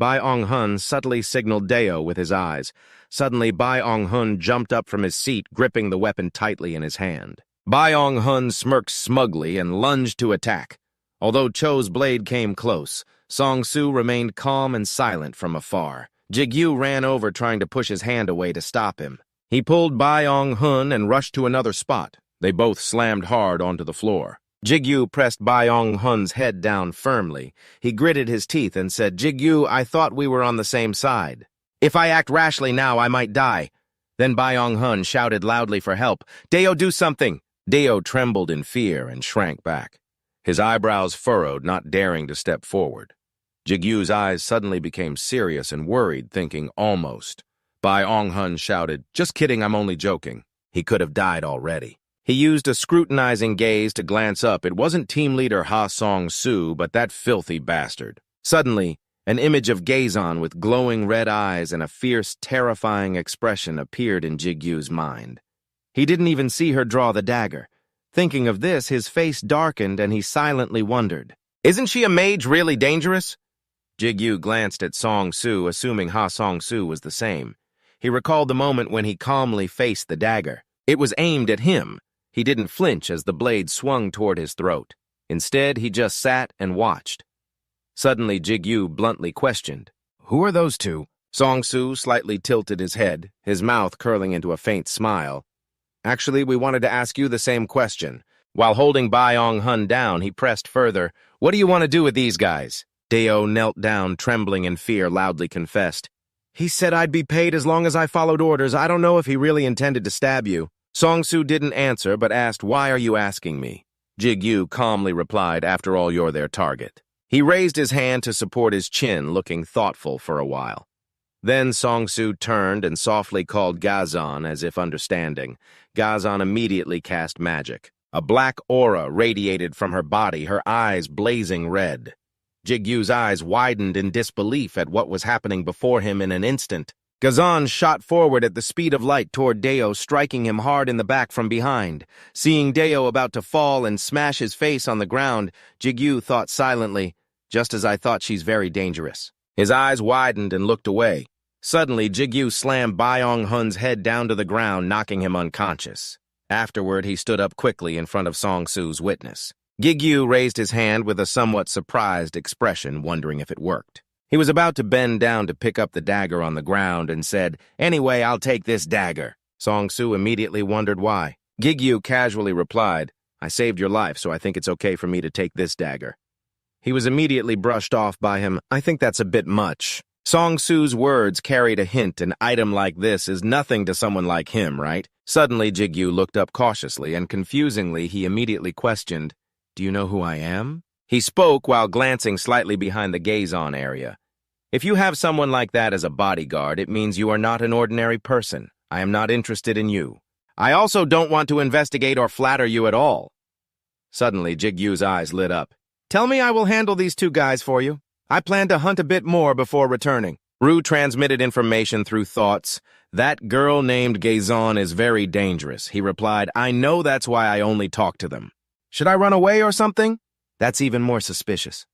Byung-hun subtly signaled Deo with his eyes. Suddenly, Byung-hun jumped up from his seat, gripping the weapon tightly in his hand. Byung-hun smirked smugly and lunged to attack. Although Cho's blade came close, Song-soo remained calm and silent from afar. Jigu ran over, trying to push his hand away to stop him. He pulled Byung-hun and rushed to another spot. They both slammed hard onto the floor. Jigu pressed Byung-hun's head down firmly. He gritted his teeth and said, "Jigu, I thought we were on the same side. If I act rashly now, I might die." Then Byung-hun shouted loudly for help. "Deo, do something!" Deo trembled in fear and shrank back. His eyebrows furrowed, not daring to step forward. Jigu's eyes suddenly became serious and worried, thinking, almost. Byung-hun shouted, "Just kidding, I'm only joking." He could have died already. He used a scrutinizing gaze to glance up. It wasn't team leader Ha Song-soo, but that filthy bastard. Suddenly, an image of Gazon with glowing red eyes and a fierce, terrifying expression appeared in Jigu's mind. He didn't even see her draw the dagger. Thinking of this, his face darkened and he silently wondered, "Isn't she a mage really dangerous?" Jigu glanced at Song-soo, assuming Ha Song-soo was the same. He recalled the moment when he calmly faced the dagger. It was aimed at him. He didn't flinch as the blade swung toward his throat. Instead, he just sat and watched. Suddenly, Jigu bluntly questioned, "Who are those two?" Song-soo slightly tilted his head, his mouth curling into a faint smile. "Actually, we wanted to ask you the same question." While holding Byung-hun down, he pressed further. "What do you want to do with these guys?" Deo knelt down, trembling in fear, loudly confessed, "He said I'd be paid as long as I followed orders. I don't know if he really intended to stab you." Song-soo didn't answer, but asked, "Why are you asking me?" Jigu calmly replied, "After all, you're their target." He raised his hand to support his chin, looking thoughtful for a while. Then Song-soo turned and softly called Gazon, as if understanding. Gazon immediately cast magic. A black aura radiated from her body, her eyes blazing red. Jigu's eyes widened in disbelief at what was happening before him in an instant. Gazon shot forward at the speed of light toward Deo, striking him hard in the back from behind. Seeing Deo about to fall and smash his face on the ground, Jigu thought silently, "Just as I thought, she's very dangerous." His eyes widened and looked away. Suddenly, Jigu slammed Byung-hun's head down to the ground, knocking him unconscious. Afterward, he stood up quickly in front of Song-soo's witness. Jigu raised his hand with a somewhat surprised expression, wondering if it worked. He was about to bend down to pick up the dagger on the ground and said, "Anyway, I'll take this dagger." Song-soo immediately wondered why. Jigu casually replied, "I saved your life, so I think it's okay for me to take this dagger." He was immediately brushed off by him. "I think that's a bit much." Song-soo's words carried a hint. An item like this is nothing to someone like him, right? Suddenly, Jigu looked up cautiously, and confusingly, he immediately questioned, "Do you know who I am?" He spoke while glancing slightly behind the gaze-on area. "If you have someone like that as a bodyguard, it means you are not an ordinary person. I am not interested in you. I also don't want to investigate or flatter you at all." Suddenly, Jigu's eyes lit up. "Tell me I will handle these two guys for you. I plan to hunt a bit more before returning." Rue transmitted information through thoughts. "That girl named Gazon is very dangerous," he replied. "I know, that's why I only talk to them. Should I run away or something?" "That's even more suspicious."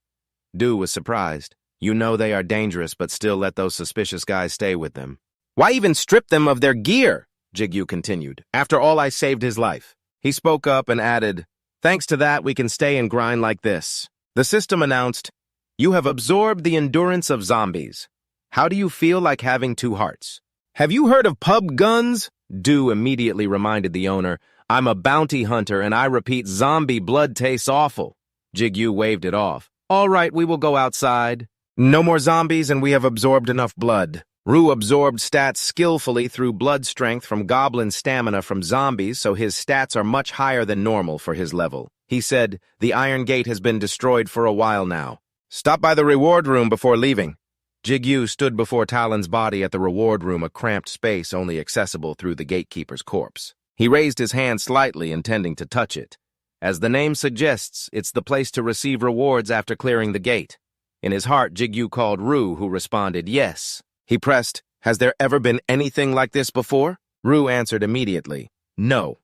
Du was surprised. "You know they are dangerous, but still let those suspicious guys stay with them." "Why even strip them of their gear?" Jigu continued. "After all, I saved his life." He spoke up and added, "Thanks to that, we can stay and grind like this." The system announced, "You have absorbed the endurance of zombies. How do you feel like having two hearts?" "Have you heard of pub guns?" Du immediately reminded the owner. "I'm a bounty hunter, and I repeat, zombie blood tastes awful." Jigu waved it off. "All right, we will go outside. No more zombies, and we have absorbed enough blood." Rue absorbed stats skillfully through blood strength from goblin stamina from zombies, so his stats are much higher than normal for his level. He said, "The iron gate has been destroyed for a while now. Stop by the reward room before leaving." Jigu stood before Talon's body at the reward room, a cramped space only accessible through the gatekeeper's corpse. He raised his hand slightly, intending to touch it. As the name suggests, it's the place to receive rewards after clearing the gate. In his heart, Jigu called Ru, who responded, "Yes." He pressed, "Has there ever been anything like this before?" Ru answered immediately, "No."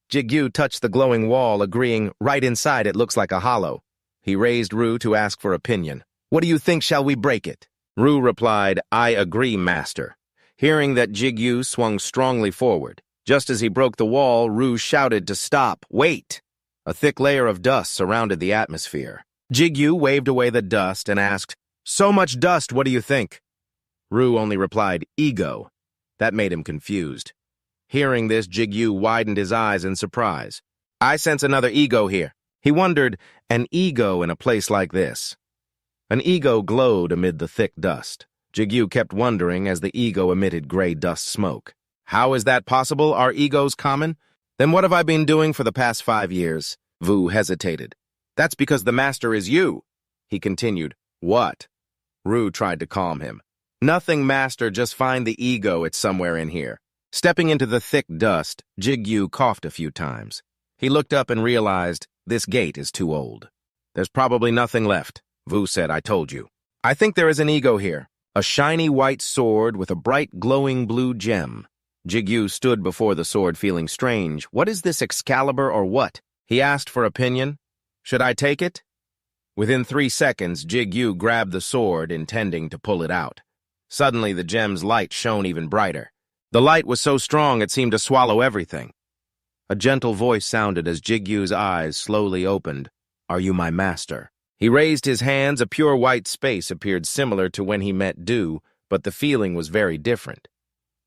Jigu touched the glowing wall, agreeing, "Right inside it looks like a hollow." He raised Ru to ask for opinion. "What do you think, shall we break it?" Ru replied, "I agree, master." Hearing that, Jigu swung strongly forward. Just as he broke the wall, Ru shouted to stop. "Wait!" A thick layer of dust surrounded the atmosphere. Jigu waved away the dust and asked, "So much dust, what do you think?" Ru only replied, "Ego." That made him confused. Hearing this, Jigu widened his eyes in surprise. "I sense another ego here." He wondered, an ego in a place like this. An ego glowed amid the thick dust. Jigu kept wondering as the ego emitted gray dust smoke. How is that possible? Are egos common? Then what have I been doing for the past 5 years? Vu hesitated. "That's because the master is you." He continued, "What?" Ru tried to calm him. "Nothing, master, just find the ego, it's somewhere in here." Stepping into the thick dust, Jigu coughed a few times. He looked up and realized, this gate is too old. "There's probably nothing left." Vu said, "I told you." "I think there is an ego here." A shiny white sword with a bright glowing blue gem. Jigu stood before the sword feeling strange. "What is this, Excalibur or what?" He asked for opinion. "Should I take it?" Within 3 seconds, Jigu grabbed the sword, intending to pull it out. Suddenly, the gem's light shone even brighter. The light was so strong it seemed to swallow everything. A gentle voice sounded as Jigu's eyes slowly opened. "Are you my master?" He raised his hands. A pure white space appeared similar to when he met Du, but the feeling was very different.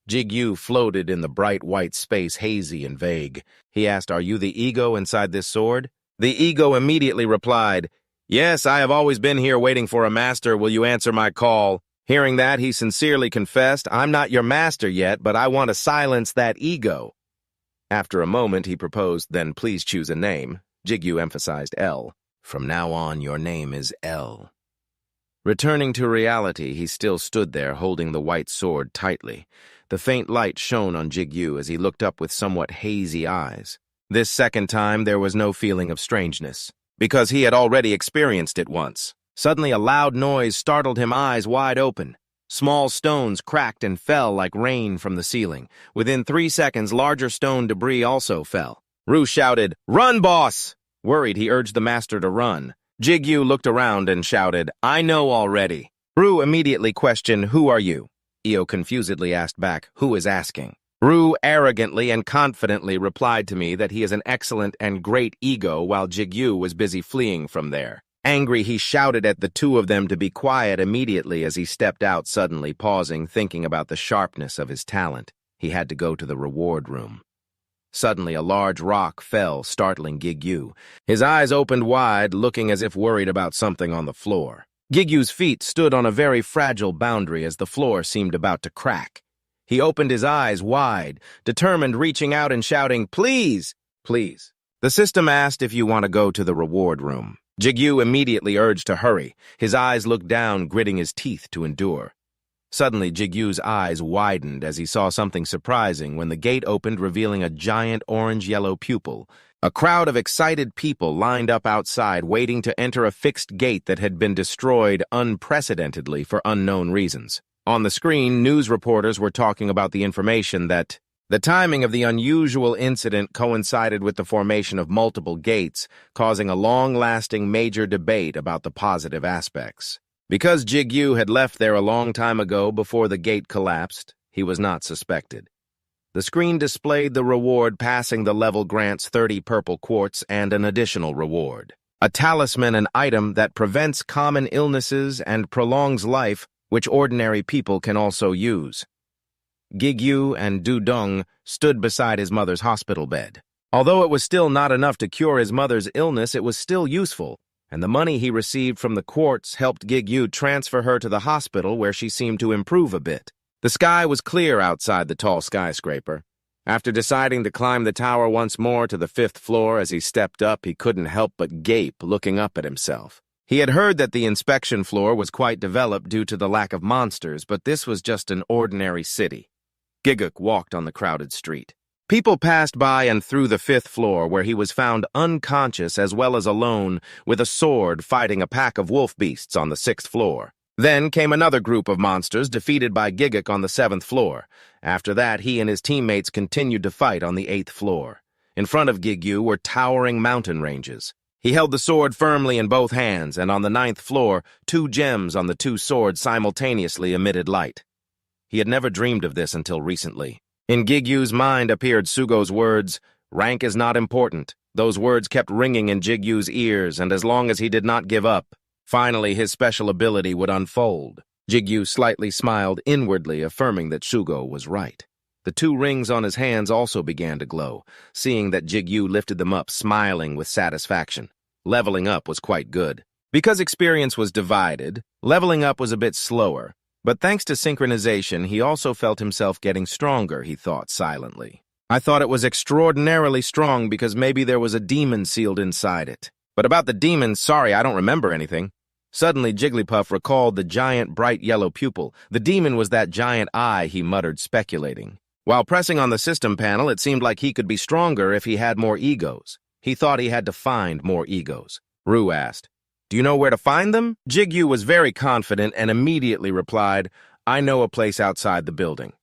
Jigu floated in the bright white space, hazy and vague. He asked, "Are you the ego inside this sword?" The ego immediately replied, "Yes, I have always been here waiting for a master. Will you answer my call?" Hearing that, he sincerely confessed, "I'm not your master yet, but I want to silence that ego." After a moment, he proposed, "Then please choose a name." Jigu emphasized L. "From now on, your name is L." Returning to reality, he still stood there, holding the white sword tightly. The faint light shone on Jigu as he looked up with somewhat hazy eyes. This second time, there was no feeling of strangeness, because he had already experienced it once. Suddenly, a loud noise startled him, eyes wide open. Small stones cracked and fell like rain from the ceiling. Within 3 seconds, larger stone debris also fell. Ru shouted, "Run, boss!" Worried, he urged the master to run. Jigu looked around and shouted, "I know already." Ru immediately questioned, "Who are you?" Io confusedly asked back, "Who is asking?" Ru arrogantly and confidently replied to me that he is an excellent and great ego while Jigu was busy fleeing from there. Angry, he shouted at the two of them to be quiet immediately as he stepped out, suddenly pausing, thinking about the sharpness of his talent. He had to go to the reward room. Suddenly, a large rock fell, startling Jigu. His eyes opened wide, looking as if worried about something on the floor. Gigu's feet stood on a very fragile boundary as the floor seemed about to crack. He opened his eyes wide, determined, reaching out and shouting, "Please, please." The system asked if you want to go to the reward room. Jigu immediately urged to hurry. His eyes looked down, gritting his teeth to endure. Suddenly, Jigu's eyes widened as he saw something surprising when the gate opened, revealing a giant orange-yellow pupil. A crowd of excited people lined up outside, waiting to enter a fixed gate that had been destroyed unprecedentedly for unknown reasons. On the screen, news reporters were talking about the information that the timing of the unusual incident coincided with the formation of multiple gates, causing a long-lasting major debate about the positive aspects. Because Jigu had left there a long time ago before the gate collapsed, he was not suspected. The screen displayed the reward passing the level grants 30 purple quartz and an additional reward. A talisman, an item that prevents common illnesses and prolongs life, which ordinary people can also use. Jigu and Dudong stood beside his mother's hospital bed. Although it was still not enough to cure his mother's illness, it was still useful, and the money he received from the quartz helped Jigu transfer her to the hospital where she seemed to improve a bit. The sky was clear outside the tall skyscraper. After deciding to climb the tower once more to the 5th floor, as he stepped up, he couldn't help but gape, looking up at himself. He had heard that the inspection floor was quite developed due to the lack of monsters, but this was just an ordinary city. Jigu walked on the crowded street. People passed by and through the 5th floor, where he was found unconscious as well as alone, with a sword fighting a pack of wolf beasts on the 6th floor. Then came another group of monsters defeated by Jigu on the 7th floor. After that, he and his teammates continued to fight on the 8th floor. In front of Jigu were towering mountain ranges. He held the sword firmly in both hands, and on the 9th floor, 2 gems on the 2 swords simultaneously emitted light. He had never dreamed of this until recently. In Jigu's mind appeared Sugo's words, "Rank is not important." Those words kept ringing in Jigu's ears, and as long as he did not give up, finally his special ability would unfold. Jigu slightly smiled inwardly, affirming that Sugo was right. The 2 rings on his hands also began to glow, seeing that Jigu lifted them up, smiling with satisfaction. Leveling up was quite good. Because experience was divided, leveling up was a bit slower, but thanks to synchronization, he also felt himself getting stronger, he thought silently. I thought it was extraordinarily strong because maybe there was a demon sealed inside it. But about the demon, sorry, I don't remember anything. Suddenly, Jigglypuff recalled the giant bright yellow pupil. The demon was that giant eye, he muttered, speculating. While pressing on the system panel, it seemed like he could be stronger if he had more egos. He thought he had to find more egos. Rue asked, "Do you know where to find them?" Jigu was very confident and immediately replied, "I know a place outside the building."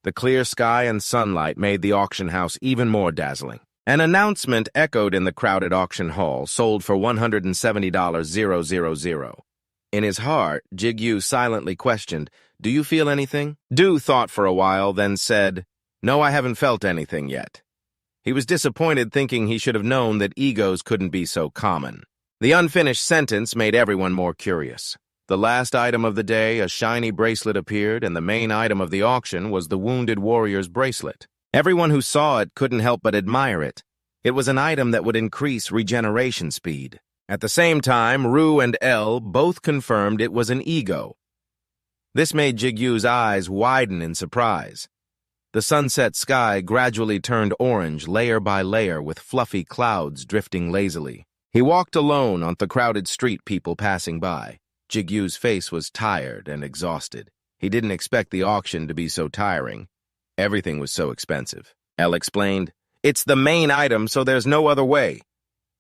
The clear sky and sunlight made the auction house even more dazzling. An announcement echoed in the crowded auction hall, sold for $170,000. In his heart, Jigu silently questioned, "Do you feel anything?" Du thought for a while, then said, "No, I haven't felt anything yet." He was disappointed, thinking he should have known that egos couldn't be so common. The unfinished sentence made everyone more curious. The last item of the day, a shiny bracelet appeared, and the main item of the auction was the wounded warrior's bracelet. Everyone who saw it couldn't help but admire it. It was an item that would increase regeneration speed. At the same time, Rue and Elle both confirmed it was an ego. This made Jigu's eyes widen in surprise. The sunset sky gradually turned orange, layer by layer, with fluffy clouds drifting lazily. He walked alone on the crowded street, people passing by. Jigu's face was tired and exhausted. He didn't expect the auction to be so tiring. Everything was so expensive. Elle explained, "It's the main item, so there's no other way."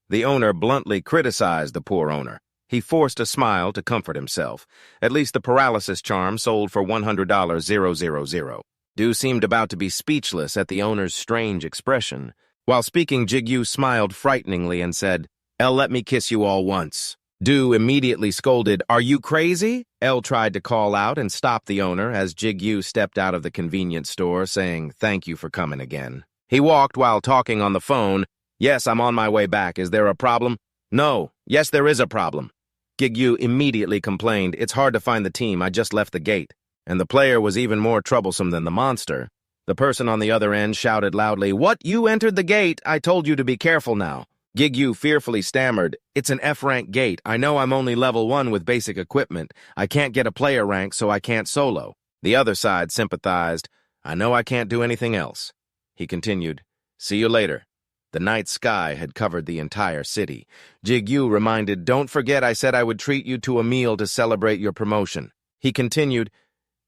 The owner bluntly criticized the poor owner. He forced a smile to comfort himself. At least the paralysis charm sold for $100,000. Du seemed about to be speechless at the owner's strange expression. While speaking, Jigu smiled frighteningly and said, "Elle, let me kiss you all once." Du immediately scolded, "Are you crazy?" Elle tried to call out and stop the owner as Jigu stepped out of the convenience store, saying, "Thank you for coming again." He walked while talking on the phone. "Yes, I'm on my way back. Is there a problem?" "No. Yes, there is a problem." Jigu immediately complained, "It's hard to find the team. I just left the gate." And the player was even more troublesome than the monster. The person on the other end shouted loudly, "What? You entered the gate? I told you to be careful now." Jigu fearfully stammered, "It's an F-rank gate. I know I'm only level 1 with basic equipment. I can't get a player rank, so I can't solo." The other side sympathized, "I know I can't do anything else." He continued, "See you later." The night sky had covered the entire city. Jigu reminded, "Don't forget I said I would treat you to a meal to celebrate your promotion." He continued,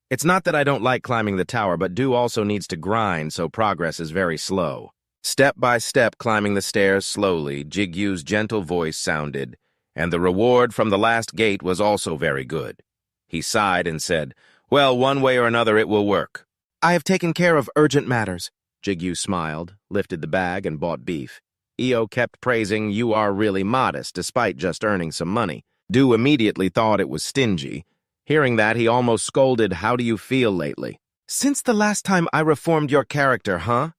"It's not that I don't like climbing the tower, but Du also needs to grind, so progress is very slow." Step by step climbing the stairs slowly, Jigu's gentle voice sounded, "And the reward from the last gate was also very good." He sighed and said, "Well, one way or another it will work." "I have taken care of urgent matters." Jigu smiled, lifted the bag, and bought beef. Io kept praising, "You are really modest, despite just earning some money." Du immediately thought it was stingy. Hearing that, he almost scolded, "How do you feel lately?" "Since the last time I reformed your character, huh?"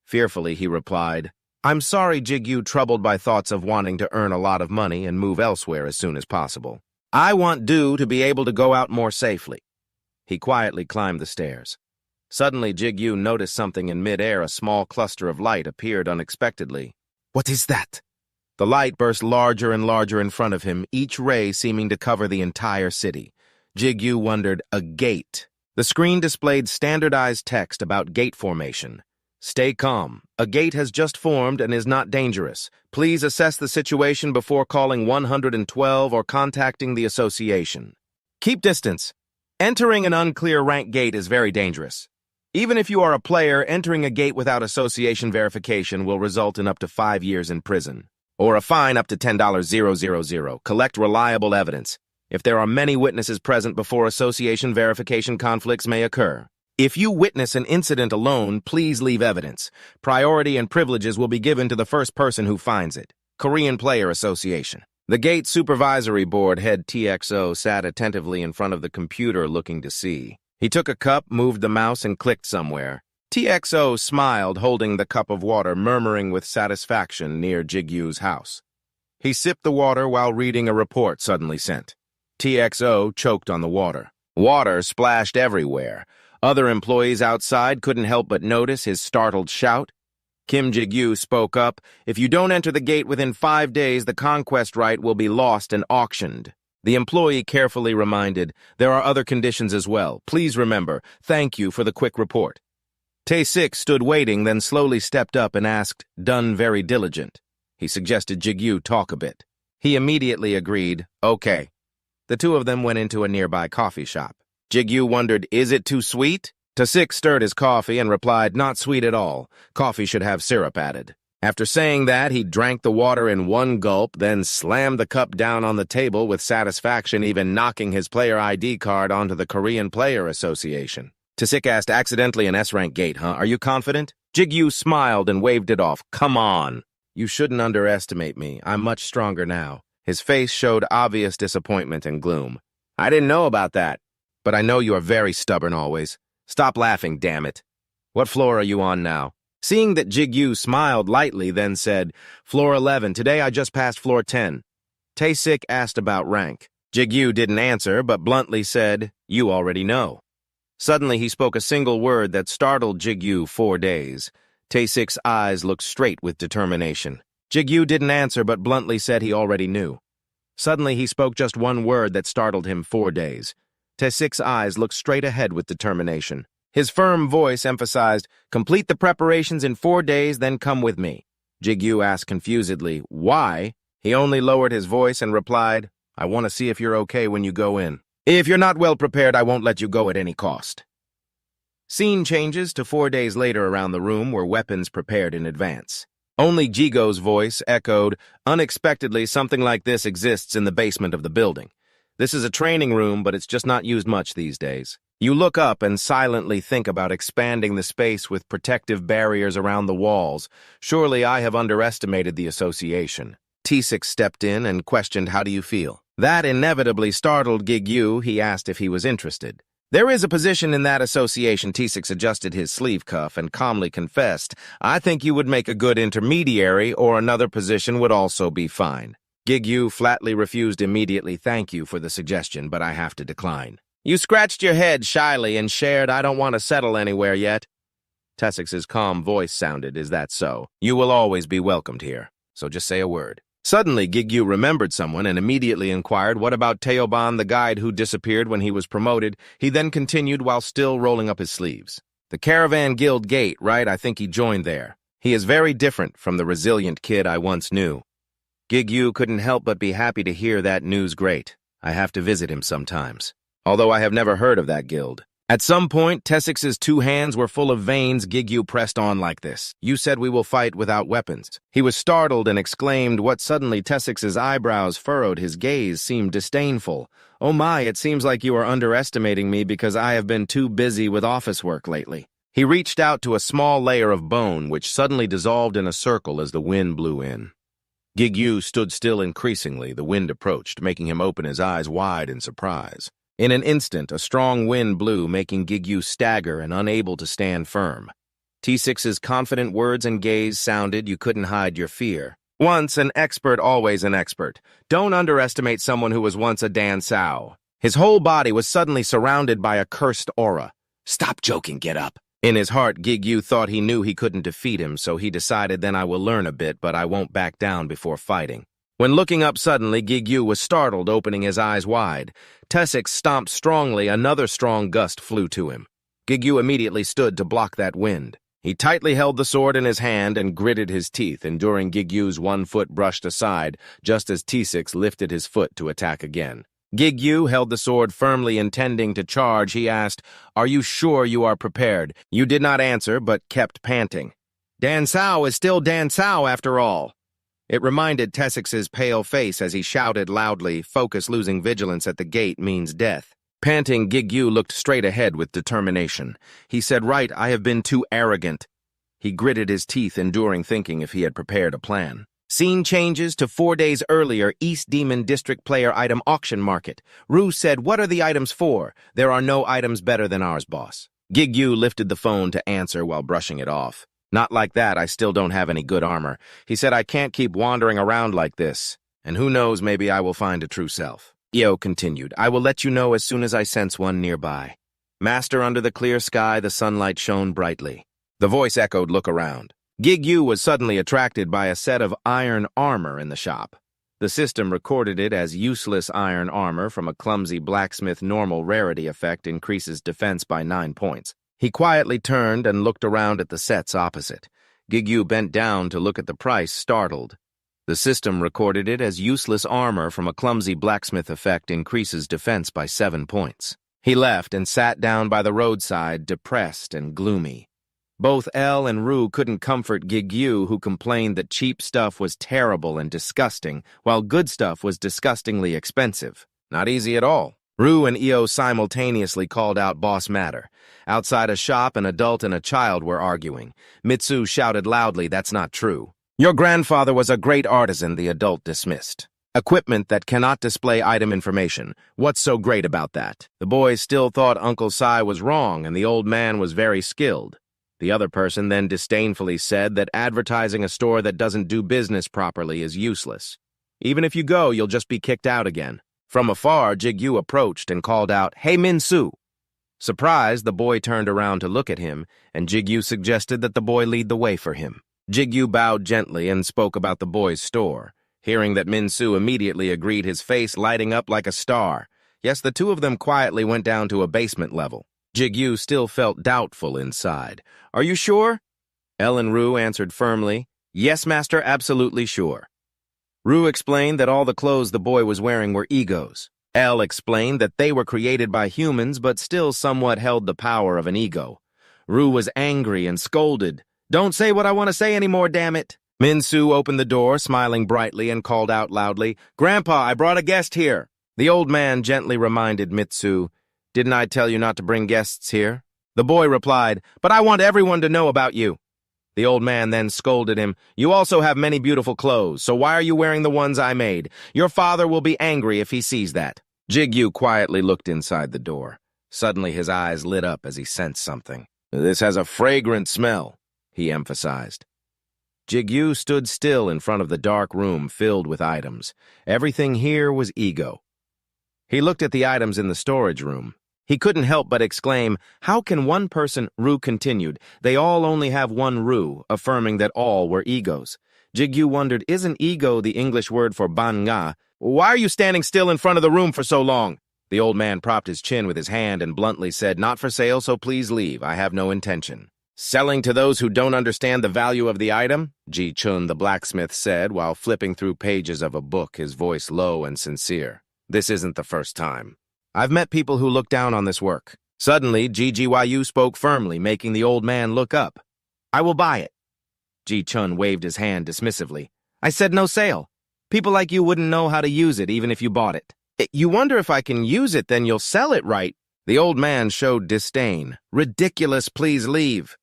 Fearfully, he replied, "I'm sorry, Jigu, troubled by thoughts of wanting to earn a lot of money and move elsewhere as soon as possible. I want Du to be able to go out more safely." He quietly climbed the stairs. Suddenly, Jigu noticed something in midair. A small cluster of light appeared unexpectedly. "What is that?" The light burst larger and larger in front of him, each ray seeming to cover the entire city. Jigu wondered, a gate. The screen displayed standardized text about gate formation. Stay calm. A gate has just formed and is not dangerous. Please assess the situation before calling 112 or contacting the association. Keep distance. Entering an unclear rank gate is very dangerous. Even if you are a player, entering a gate without association verification will result in up to 5 years in prison, or a fine up to $10,000. Collect reliable evidence. If there are many witnesses present before association verification, conflicts may occur. If you witness an incident alone, please leave evidence. Priority and privileges will be given to the first person who finds it. Korean Player Association. The Gate Supervisory Board head TXO sat attentively in front of the computer looking to see. He took a cup, moved the mouse, and clicked somewhere. TXO smiled, holding the cup of water, murmuring with satisfaction near Jigu's house. He sipped the water while reading a report suddenly sent. TXO choked on the water. Water splashed everywhere. Other employees outside couldn't help but notice his startled shout. Kim Jigu spoke up, "If you don't enter the gate within 5 days, the conquest right will be lost and auctioned." The employee carefully reminded, "There are other conditions as well. Please remember. Thank you for the quick report." Tayik stood waiting, then slowly stepped up and asked, "Done very diligent." He suggested Jigu talk a bit. He immediately agreed, "Okay." The two of them went into a nearby coffee shop. Jigu wondered, "Is it too sweet?" Tayik stirred his coffee and replied, "Not sweet at all. Coffee should have syrup added." After saying that, he drank the water in one gulp, then slammed the cup down on the table with satisfaction, even knocking his player ID card onto the Korean Player Association. Tayik asked, "Accidentally an S-Rank gate, huh? Are you confident?" Jigu smiled and waved it off. "Come on. You shouldn't underestimate me. I'm much stronger now." His face showed obvious disappointment and gloom. "I didn't know about that. But I know you are very stubborn always. Stop laughing, damn it. What floor are you on now?" Seeing that Jigu smiled lightly, then said, "Floor 11. Today I just passed floor 10. Tayik asked about rank. Jigu didn't answer, but bluntly said, "You already know." Suddenly he spoke a single word that startled Jigu 4 days. Tayik's eyes looked straight with determination. Jigu didn't answer, but bluntly said he already knew. Suddenly he spoke just one word that startled him 4 days. Tayik's eyes looked straight ahead with determination. His firm voice emphasized, "Complete the preparations in 4 days, then come with me." Jigu asked confusedly, "Why?" He only lowered his voice and replied, "I want to see if you're okay when you go in. If you're not well prepared, I won't let you go at any cost." Scene changes to 4 days later. Around the room were weapons prepared in advance. Only Jigu's voice echoed, "Unexpectedly, something like this exists in the basement of the building. This is a training room, but it's just not used much these days." You look up and silently think about expanding the space with protective barriers around the walls. Surely I have underestimated the association. Tayik stepped in and questioned, "How do you feel?" That inevitably startled Jigu. He asked if he was interested. "There is a position in that association." Tayik adjusted his sleeve cuff and calmly confessed, "I think you would make a good intermediary, or another position would also be fine." Jigu flatly refused immediately. "Thank you for the suggestion, but I have to decline." You scratched your head shyly and shared, "I don't want to settle anywhere yet." Tayik's calm voice sounded, "Is that so? You will always be welcomed here, so just say a word." Suddenly, Jigu remembered someone and immediately inquired, "What about Teoban, the guide who disappeared when he was promoted?" He then continued while still rolling up his sleeves. "The Caravan Guild Gate, right? I think he joined there. He is very different from the resilient kid I once knew." Jigu couldn't help but be happy to hear that news. "Great. I have to visit him sometimes. Although I have never heard of that guild." At some point, Tayik's 2 hands were full of veins. Jigu pressed on like this. "You said we will fight without weapons." He was startled and exclaimed, "What?" Suddenly Tayik's eyebrows furrowed. His gaze seemed disdainful. "Oh my, it seems like you are underestimating me because I have been too busy with office work lately." He reached out to a small layer of bone, which suddenly dissolved in a circle as the wind blew in. Jigu stood still increasingly. The wind approached, making him open his eyes wide in surprise. In an instant, a strong wind blew, making Jigu stagger and unable to stand firm. Tayik's confident words and gaze sounded, "You couldn't hide your fear. Once an expert, always an expert. Don't underestimate someone who was once a Dan Sao." His whole body was suddenly surrounded by a cursed aura. "Stop joking, get up." In his heart, Jigu thought he knew he couldn't defeat him, so he decided, "Then I will learn a bit, but I won't back down before fighting." When looking up suddenly, Jigu was startled, opening his eyes wide. Tayik stomped strongly. Another strong gust flew to him. Jigu immediately stood to block that wind. He tightly held the sword in his hand and gritted his teeth, enduring Gigu's one foot brushed aside just as T6 lifted his foot to attack again. Jigu held the sword firmly, intending to charge. He asked, "Are you sure you are prepared?" You did not answer, but kept panting. Dan Sao is still Dan Sao, after all. It reminded T6's pale face as he shouted loudly, "Focus losing vigilance at the gate means death." Panting, Jigu looked straight ahead with determination. He said, "Right, I have been too arrogant." He gritted his teeth, enduring thinking if he had prepared a plan. Scene changes to 4 days earlier, East Demon District player item auction market. Rue said, "What are the items for? There are no items better than ours, boss." Jigu lifted the phone to answer while brushing it off. "Not like that, I still don't have any good armor." He said, "I can't keep wandering around like this. And who knows, maybe I will find a true self." Io continued, "I will let you know as soon as I sense one nearby." Master, under the clear sky, the sunlight shone brightly. The voice echoed, "Look around." Jigu was suddenly attracted by a set of iron armor in the shop. The system recorded it as useless iron armor from a clumsy blacksmith. Normal rarity effect increases defense by 9 points. He quietly turned and looked around at the sets opposite. Jigu bent down to look at the price, startled. The system recorded it as useless armor from a clumsy blacksmith effect increases defense by 7 points. He left and sat down by the roadside, depressed and gloomy. Both Elle and Rue couldn't comfort Jigu, who complained that cheap stuff was terrible and disgusting, while good stuff was disgustingly expensive. Not easy at all. Rue and Io simultaneously called out boss matter. Outside a shop, an adult and a child were arguing. Mitsu shouted loudly, "That's not true." "Your grandfather was a great artisan," the adult dismissed. "Equipment that cannot display item information. What's so great about that?" The boys still thought Uncle Sai was wrong and the old man was very skilled. The other person then disdainfully said that advertising a store that doesn't do business properly is useless. Even if you go, you'll just be kicked out again. From afar, Jigu approached and called out, "Hey, Minsu!" Surprised, the boy turned around to look at him, and Jigu suggested that the boy lead the way for him. Jigu bowed gently and spoke about the boy's store. Hearing that Minsu immediately agreed, his face lighting up like a star. Yes, the two of them quietly went down to a basement level. Jigu still felt doubtful inside. "Are you sure?" Elle and Rue answered firmly, "Yes, master, absolutely sure." Rue explained that all the clothes the boy was wearing were egos. Elle explained that they were created by humans but still somewhat held the power of an ego. Rue was angry and scolded. "Don't say what I want to say anymore, damn it." Minsu opened the door, smiling brightly, and called out loudly, "Grandpa, I brought a guest here." The old man gently reminded Mitsu, "Didn't I tell you not to bring guests here?" The boy replied, "But I want everyone to know about you." The old man then scolded him, "You also have many beautiful clothes, so why are you wearing the ones I made? Your father will be angry if he sees that." Jigu quietly looked inside the door. Suddenly his eyes lit up as he sensed something. "This has a fragrant smell," he emphasized. Jigu stood still in front of the dark room filled with items. Everything here was ego. He looked at the items in the storage room. He couldn't help but exclaim, "How can one person—" Rue continued, "They all only have one Rue," affirming that all were egos. Jigu wondered, isn't ego the English word for banga? "Why are you standing still in front of the room for so long?" The old man propped his chin with his hand and bluntly said, "Not for sale, so please leave. I have no intention." "Selling to those who don't understand the value of the item?" Ji Chun, the blacksmith, said while flipping through pages of a book, his voice low and sincere. "This isn't the first time. I've met people who look down on this work." Suddenly, GGYU spoke firmly, making the old man look up. "I will buy it." Ji Chun waved his hand dismissively. "I said no sale. People like you wouldn't know how to use it even if you bought it." "You wonder if I can use it, then you'll sell it, right?" The old man showed disdain. "Ridiculous, please leave."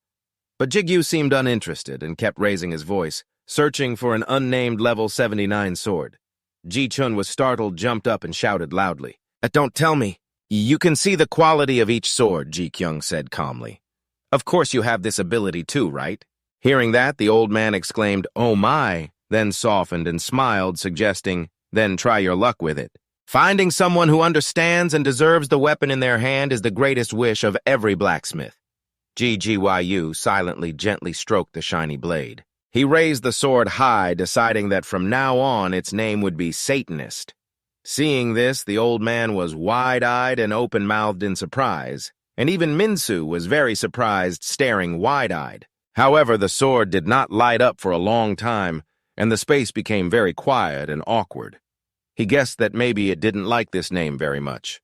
But Jigu seemed uninterested and kept raising his voice, searching for an unnamed level 79 sword. Ji Chun was startled, jumped up, and shouted loudly, "Don't tell me." "You can see the quality of each sword," Ji Kyung said calmly. "Of course you have this ability too, right?" Hearing that, the old man exclaimed, "Oh my," then softened and smiled, suggesting, "Then try your luck with it." Finding someone who understands and deserves the weapon in their hand is the greatest wish of every blacksmith. GGYU silently, gently stroked the shiny blade. He raised the sword high, deciding that from now on its name would be Satanist. Seeing this, the old man was wide-eyed and open-mouthed in surprise, and even Minsu was very surprised, staring wide-eyed. However, the sword did not light up for a long time, and the space became very quiet and awkward. He guessed that maybe it didn't like this name very much.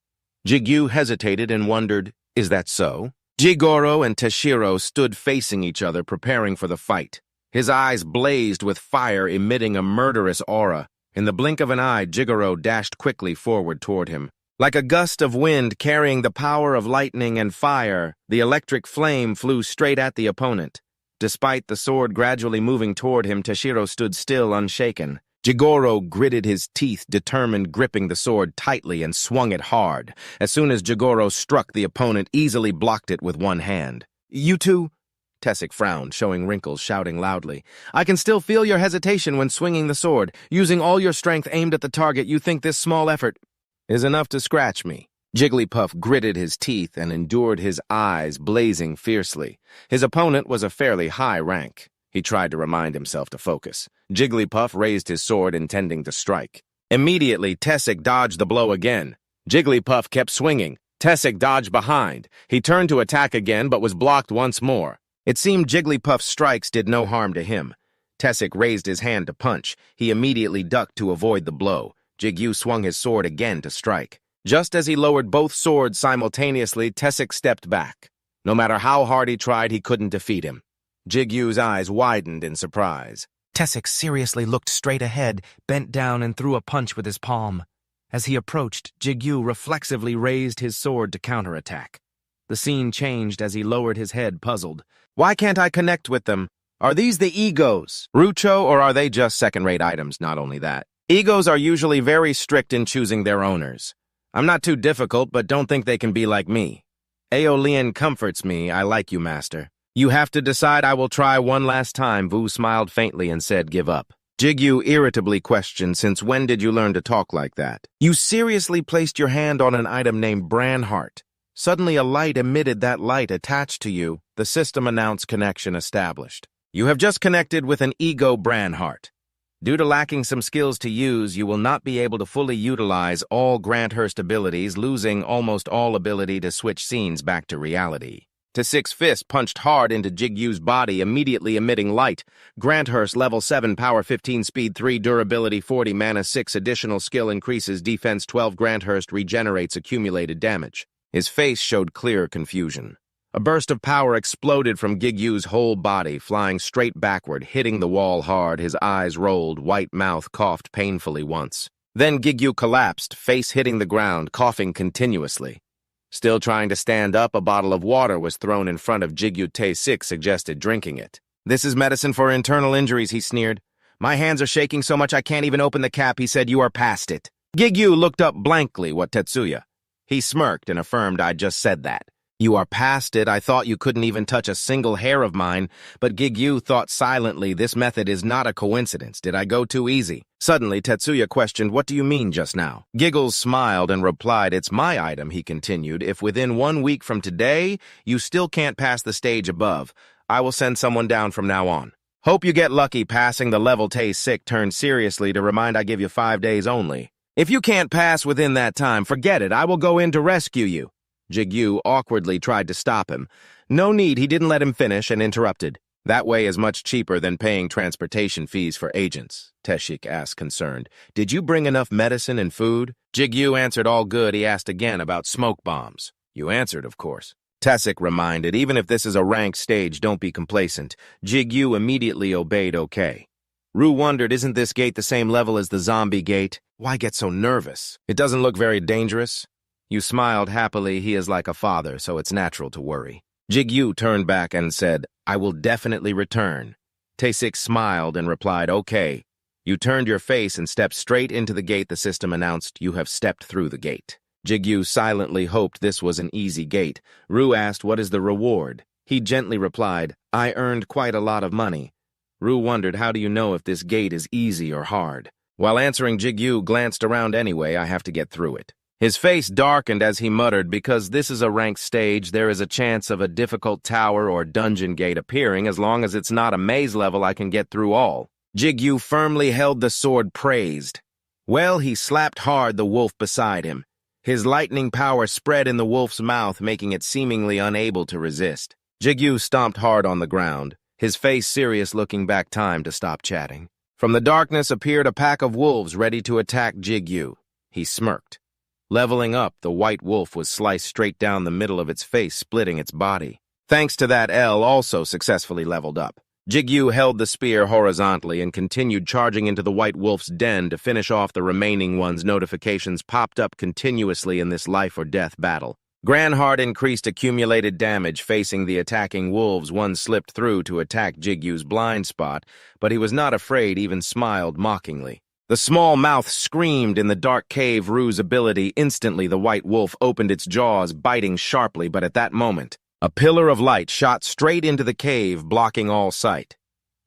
Jigu hesitated and wondered, is that so? Jigoro and Tashiro stood facing each other, preparing for the fight. His eyes blazed with fire, emitting a murderous aura. In the blink of an eye, Jigoro dashed quickly forward toward him. Like a gust of wind carrying the power of lightning and fire, the electric flame flew straight at the opponent. Despite the sword gradually moving toward him, Tashiro stood still, unshaken. Jigoro gritted his teeth, determined, gripping the sword tightly, and swung it hard. As soon as Jigoro struck, the opponent easily blocked it with one hand. "You two?" Tayik frowned, showing wrinkles, shouting loudly. "I can still feel your hesitation when swinging the sword. Using all your strength aimed at the target, you think this small effort is enough to scratch me." Jigglypuff gritted his teeth and endured, his eyes blazing fiercely. His opponent was a fairly high rank. He tried to remind himself to focus. Jigglypuff raised his sword, intending to strike. Immediately, Tayik dodged the blow again. Jigglypuff kept swinging. Tayik dodged behind. He turned to attack again, but was blocked once more. It seemed Jigglypuff's strikes did no harm to him. Tayik raised his hand to punch. He immediately ducked to avoid the blow. Jigu swung his sword again to strike. Just as he lowered both swords simultaneously, Tayik stepped back. No matter how hard he tried, he couldn't defeat him. Jigu's eyes widened in surprise. Tayik seriously looked straight ahead, bent down, and threw a punch with his palm. As he approached, Jigu reflexively raised his sword to counterattack. The scene changed as he lowered his head, puzzled. "Why can't I connect with them? Are these the egos, Rucho, or are they just second-rate items? Not only that, egos are usually very strict in choosing their owners. I'm not too difficult, but don't think they can be like me. Aeolian comforts me. I like you, master. You have to decide. I will try one last time." Vu smiled faintly and said, "Give up." Jigu irritably questioned, "Since when did you learn to talk like that?" "You seriously placed your hand on an item named Branheart. Suddenly a light emitted. That light attached to you. The system announced connection established. You have just connected with an ego Branheart. Due to lacking some skills to use, you will not be able to fully utilize all Granthurst abilities, losing almost all ability to switch scenes back to reality." Tayik's fist punched hard into Jigu's body, immediately emitting light. Granthurst, level 7, power 15, speed 3, durability 40, mana 6, additional skill increases, defense 12, Granthurst regenerates accumulated damage. His face showed clear confusion. A burst of power exploded from Jigu's whole body, flying straight backward, hitting the wall hard. His eyes rolled, white mouth coughed painfully once. Then Jigu collapsed, face hitting the ground, coughing continuously. Still trying to stand up, a bottle of water was thrown in front of Jigu. Tayik suggested drinking it. "This is medicine for internal injuries," he sneered. "My hands are shaking so much I can't even open the cap." He said, "You are past it." Jigu looked up blankly. "What, Tetsuya?" He smirked and affirmed, "I just said that." "You are past it. I thought you couldn't even touch a single hair of mine." But Jigu thought silently, "This method is not a coincidence. Did I go too easy?" Suddenly, Tetsuya questioned, "What do you mean just now?" Giggles smiled and replied, "It's my item," he continued. "If within 1 week from today, you still can't pass the stage above, I will send someone down from now on. Hope you get lucky passing the level." Tayik turned seriously to remind, "I give you 5 days only. If you can't pass within that time, forget it. I will go in to rescue you." Jigu awkwardly tried to stop him. "No need," he didn't let him finish and interrupted. "That way is much cheaper than paying transportation fees for agents," Tayik asked, concerned. "Did you bring enough medicine and food?" Jigu answered, "All good." He asked again about smoke bombs. "You answered, of course." Tayik reminded, "Even if this is a ranked stage, don't be complacent." Jigu immediately obeyed, "Okay." Ru wondered, "Isn't this gate the same level as the zombie gate? Why get so nervous? It doesn't look very dangerous." You smiled happily. "He is like a father, so it's natural to worry." Jigu turned back and said, "I will definitely return." Tayik smiled and replied, "Okay." You turned your face and stepped straight into the gate. The system announced, "You have stepped through the gate." Jigu silently hoped this was an easy gate. Ru asked, "What is the reward?" He gently replied, "I earned quite a lot of money." Ru wondered, "How do you know if this gate is easy or hard?" While answering, Jigu glanced around anyway. "I have to get through it." His face darkened as he muttered, "Because this is a ranked stage, there is a chance of a difficult tower or dungeon gate appearing. As long as it's not a maze level, I can get through all." Jigu firmly held the sword, praised. Well, he slapped hard the wolf beside him. His lightning power spread in the wolf's mouth, making it seemingly unable to resist. Jigu stomped hard on the ground. his face serious, looking back time to stop chatting. From the darkness appeared a pack of wolves ready to attack Jigu. He smirked. Leveling up, the white wolf was sliced straight down the middle of its face, splitting its body. Thanks to that, L also successfully leveled up. Jigu held the spear horizontally and continued charging into the white wolf's den to finish off the remaining ones. Notifications popped up continuously in this life-or-death battle. Granhard increased accumulated damage facing the attacking wolves. One slipped through to attack Jigu's blind spot, but he was not afraid, even smiled mockingly. The small mouth screamed in the dark cave. Rue's ability. Instantly, the white wolf opened its jaws, biting sharply, but at that moment, a pillar of light shot straight into the cave, blocking all sight.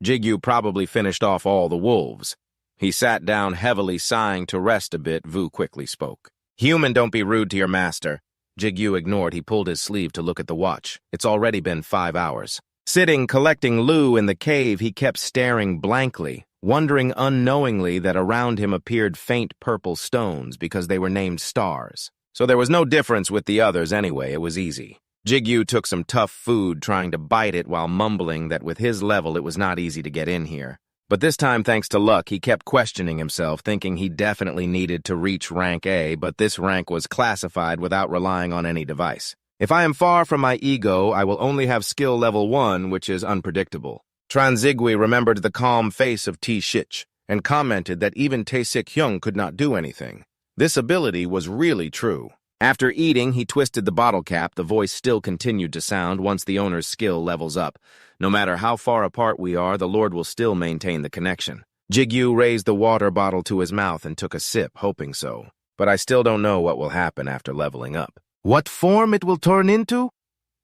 Jigu probably finished off all the wolves. He sat down heavily, sighing to rest a bit. Vu quickly spoke. "Human, don't be rude to your master." Jigu ignored. He pulled his sleeve to look at the watch. It's already been 5 hours. Sitting, collecting loo in the cave, he kept staring blankly, wondering unknowingly that around him appeared faint purple stones because they were named stars. So there was no difference with the others anyway. It was easy. Jigu took some tough food, trying to bite it while mumbling that with his level it was not easy to get in here. But this time, thanks to luck, he kept questioning himself, thinking he definitely needed to reach rank A, but this rank was classified without relying on any device. If I am far from my ego, I will only have skill level 1, which is unpredictable. Transigui remembered the calm face of T-Shich and commented that even Tae-Sik-hyung could not do anything. This ability was really true. After eating, he twisted the bottle cap. The voice still continued to sound once the owner's skill levels up. No matter how far apart we are, the Lord will still maintain the connection. Jigu raised the water bottle to his mouth and took a sip, hoping so. But I still don't know what will happen after leveling up. What form it will turn into?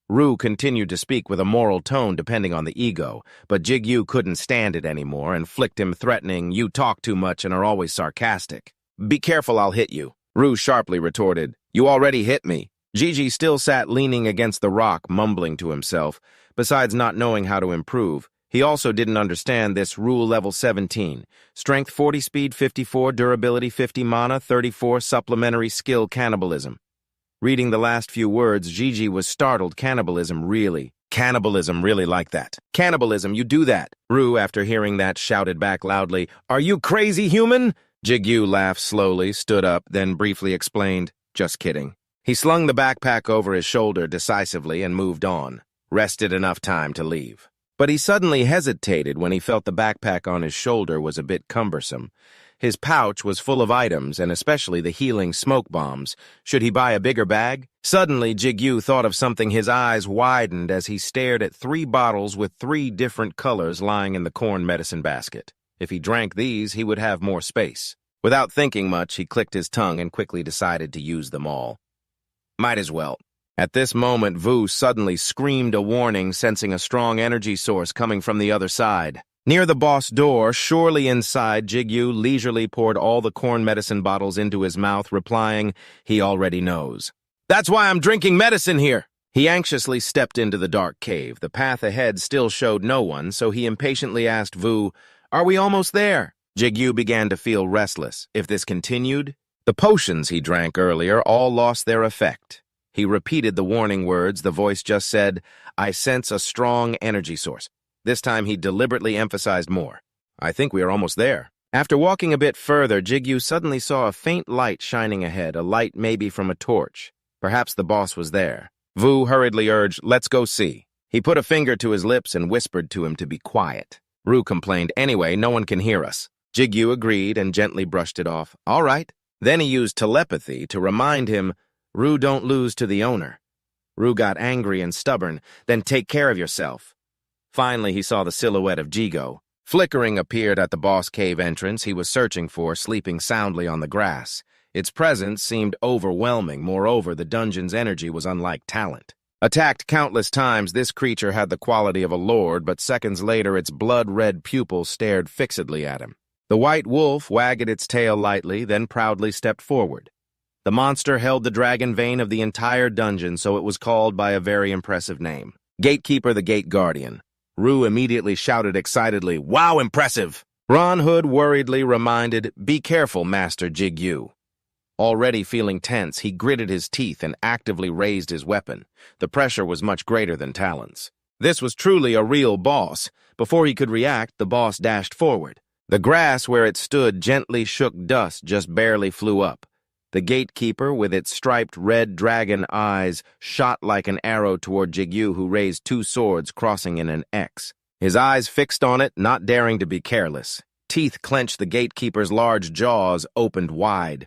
Rue continued to speak with a moral tone depending on the ego, but Jigu couldn't stand it anymore and flicked him, threatening, "You talk too much and are always sarcastic." "Be careful, I'll hit you." Rue sharply retorted, "You already hit me." Gigi still sat leaning against the rock, mumbling to himself. Besides not knowing how to improve, he also didn't understand this rule level 17. Strength 40, speed 54, durability 50, mana 34, supplementary skill cannibalism. Reading the last few words, Gigi was startled. Cannibalism, really? Cannibalism, really like that? Cannibalism, you do that? Rue, after hearing that, shouted back loudly, "Are you crazy, human?" Jigu laughed slowly, stood up, then briefly explained, "Just kidding." He slung the backpack over his shoulder decisively and moved on. Rested enough time to leave. But he suddenly hesitated when he felt the backpack on his shoulder was a bit cumbersome. His pouch was full of items, and especially the healing smoke bombs. Should he buy a bigger bag? Suddenly, Jigu thought of something. His eyes widened as he stared at 3 bottles with 3 different colors lying in the corn medicine basket. If he drank these, he would have more space. Without thinking much, he clicked his tongue and quickly decided to use them all. Might as well. At this moment, Vu suddenly screamed a warning, sensing a strong energy source coming from the other side. Near the boss door, surely inside, Jigu leisurely poured all the corn medicine bottles into his mouth, replying, "He already knows." "That's why I'm drinking medicine here." He anxiously stepped into the dark cave. The path ahead still showed no one, so he impatiently asked Vu, "Are we almost there?" Jigu began to feel restless. If this continued, the potions he drank earlier all lost their effect. He repeated the warning words. The voice just said, "I sense a strong energy source." This time he deliberately emphasized more. "I think we are almost there." After walking a bit further, Jigu suddenly saw a faint light shining ahead, a light maybe from a torch. Perhaps the boss was there. Vu hurriedly urged, "Let's go see." He put a finger to his lips and whispered to him to be quiet. Rue complained, "Anyway, no one can hear us." Jigu agreed and gently brushed it off. "All right." Then he used telepathy to remind him, "Rue, don't lose to the owner." Rue got angry and stubborn. "Then take care of yourself." Finally, he saw the silhouette of Jigu. Flickering appeared at the boss cave entrance he was searching for, sleeping soundly on the grass. Its presence seemed overwhelming. Moreover, the dungeon's energy was unlike talent. Attacked countless times, this creature had the quality of a lord, but seconds later its blood-red pupils stared fixedly at him. The white wolf wagged its tail lightly, then proudly stepped forward. The monster held the dragon vein of the entire dungeon, so it was called by a very impressive name. Gatekeeper, the Gate Guardian. Rue immediately shouted excitedly, "Wow, impressive!" Ron Hood worriedly reminded, "Be careful, Master Jigu." Already feeling tense, he gritted his teeth and actively raised his weapon. The pressure was much greater than Talon's. This was truly a real boss. Before he could react, the boss dashed forward. The grass where it stood gently shook, dust just barely flew up. The gatekeeper, with its striped red dragon eyes, shot like an arrow toward Jigu, who raised two swords crossing in an X. His eyes fixed on it, not daring to be careless. Teeth clenched, the gatekeeper's large jaws opened wide.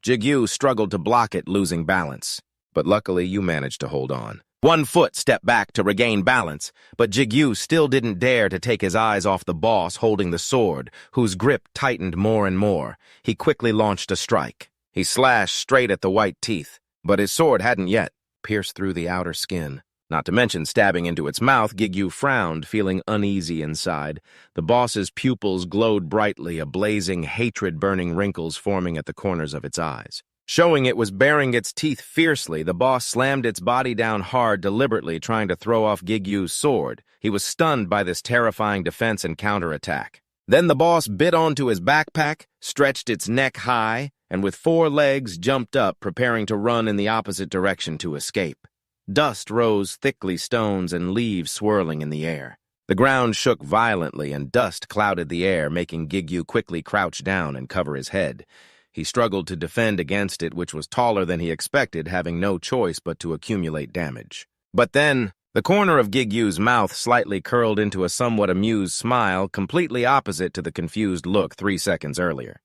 Jigu struggled to block it, losing balance. But luckily, you managed to hold on. One foot stepped back to regain balance, but Jigu still didn't dare to take his eyes off the boss holding the sword, whose grip tightened more and more. He quickly launched a strike. He slashed straight at the white teeth, but his sword hadn't yet pierced through the outer skin. Not to mention stabbing into its mouth, Jigu frowned, feeling uneasy inside. The boss's pupils glowed brightly, a blazing hatred burning wrinkles forming at the corners of its eyes. Showing it was baring its teeth fiercely, the boss slammed its body down hard, deliberately trying to throw off Jigu's sword. He was stunned by this terrifying defense and counterattack. Then the boss bit onto his backpack, stretched its neck high, and with four legs jumped up, preparing to run in the opposite direction to escape. Dust rose thickly, stones and leaves swirling in the air. The ground shook violently and dust clouded the air, making Jigu quickly crouch down and cover his head. He struggled to defend against it, which was taller than he expected, having no choice but to accumulate damage. But then, the corner of Jigu's mouth slightly curled into a somewhat amused smile, completely opposite to the confused look 3 seconds earlier.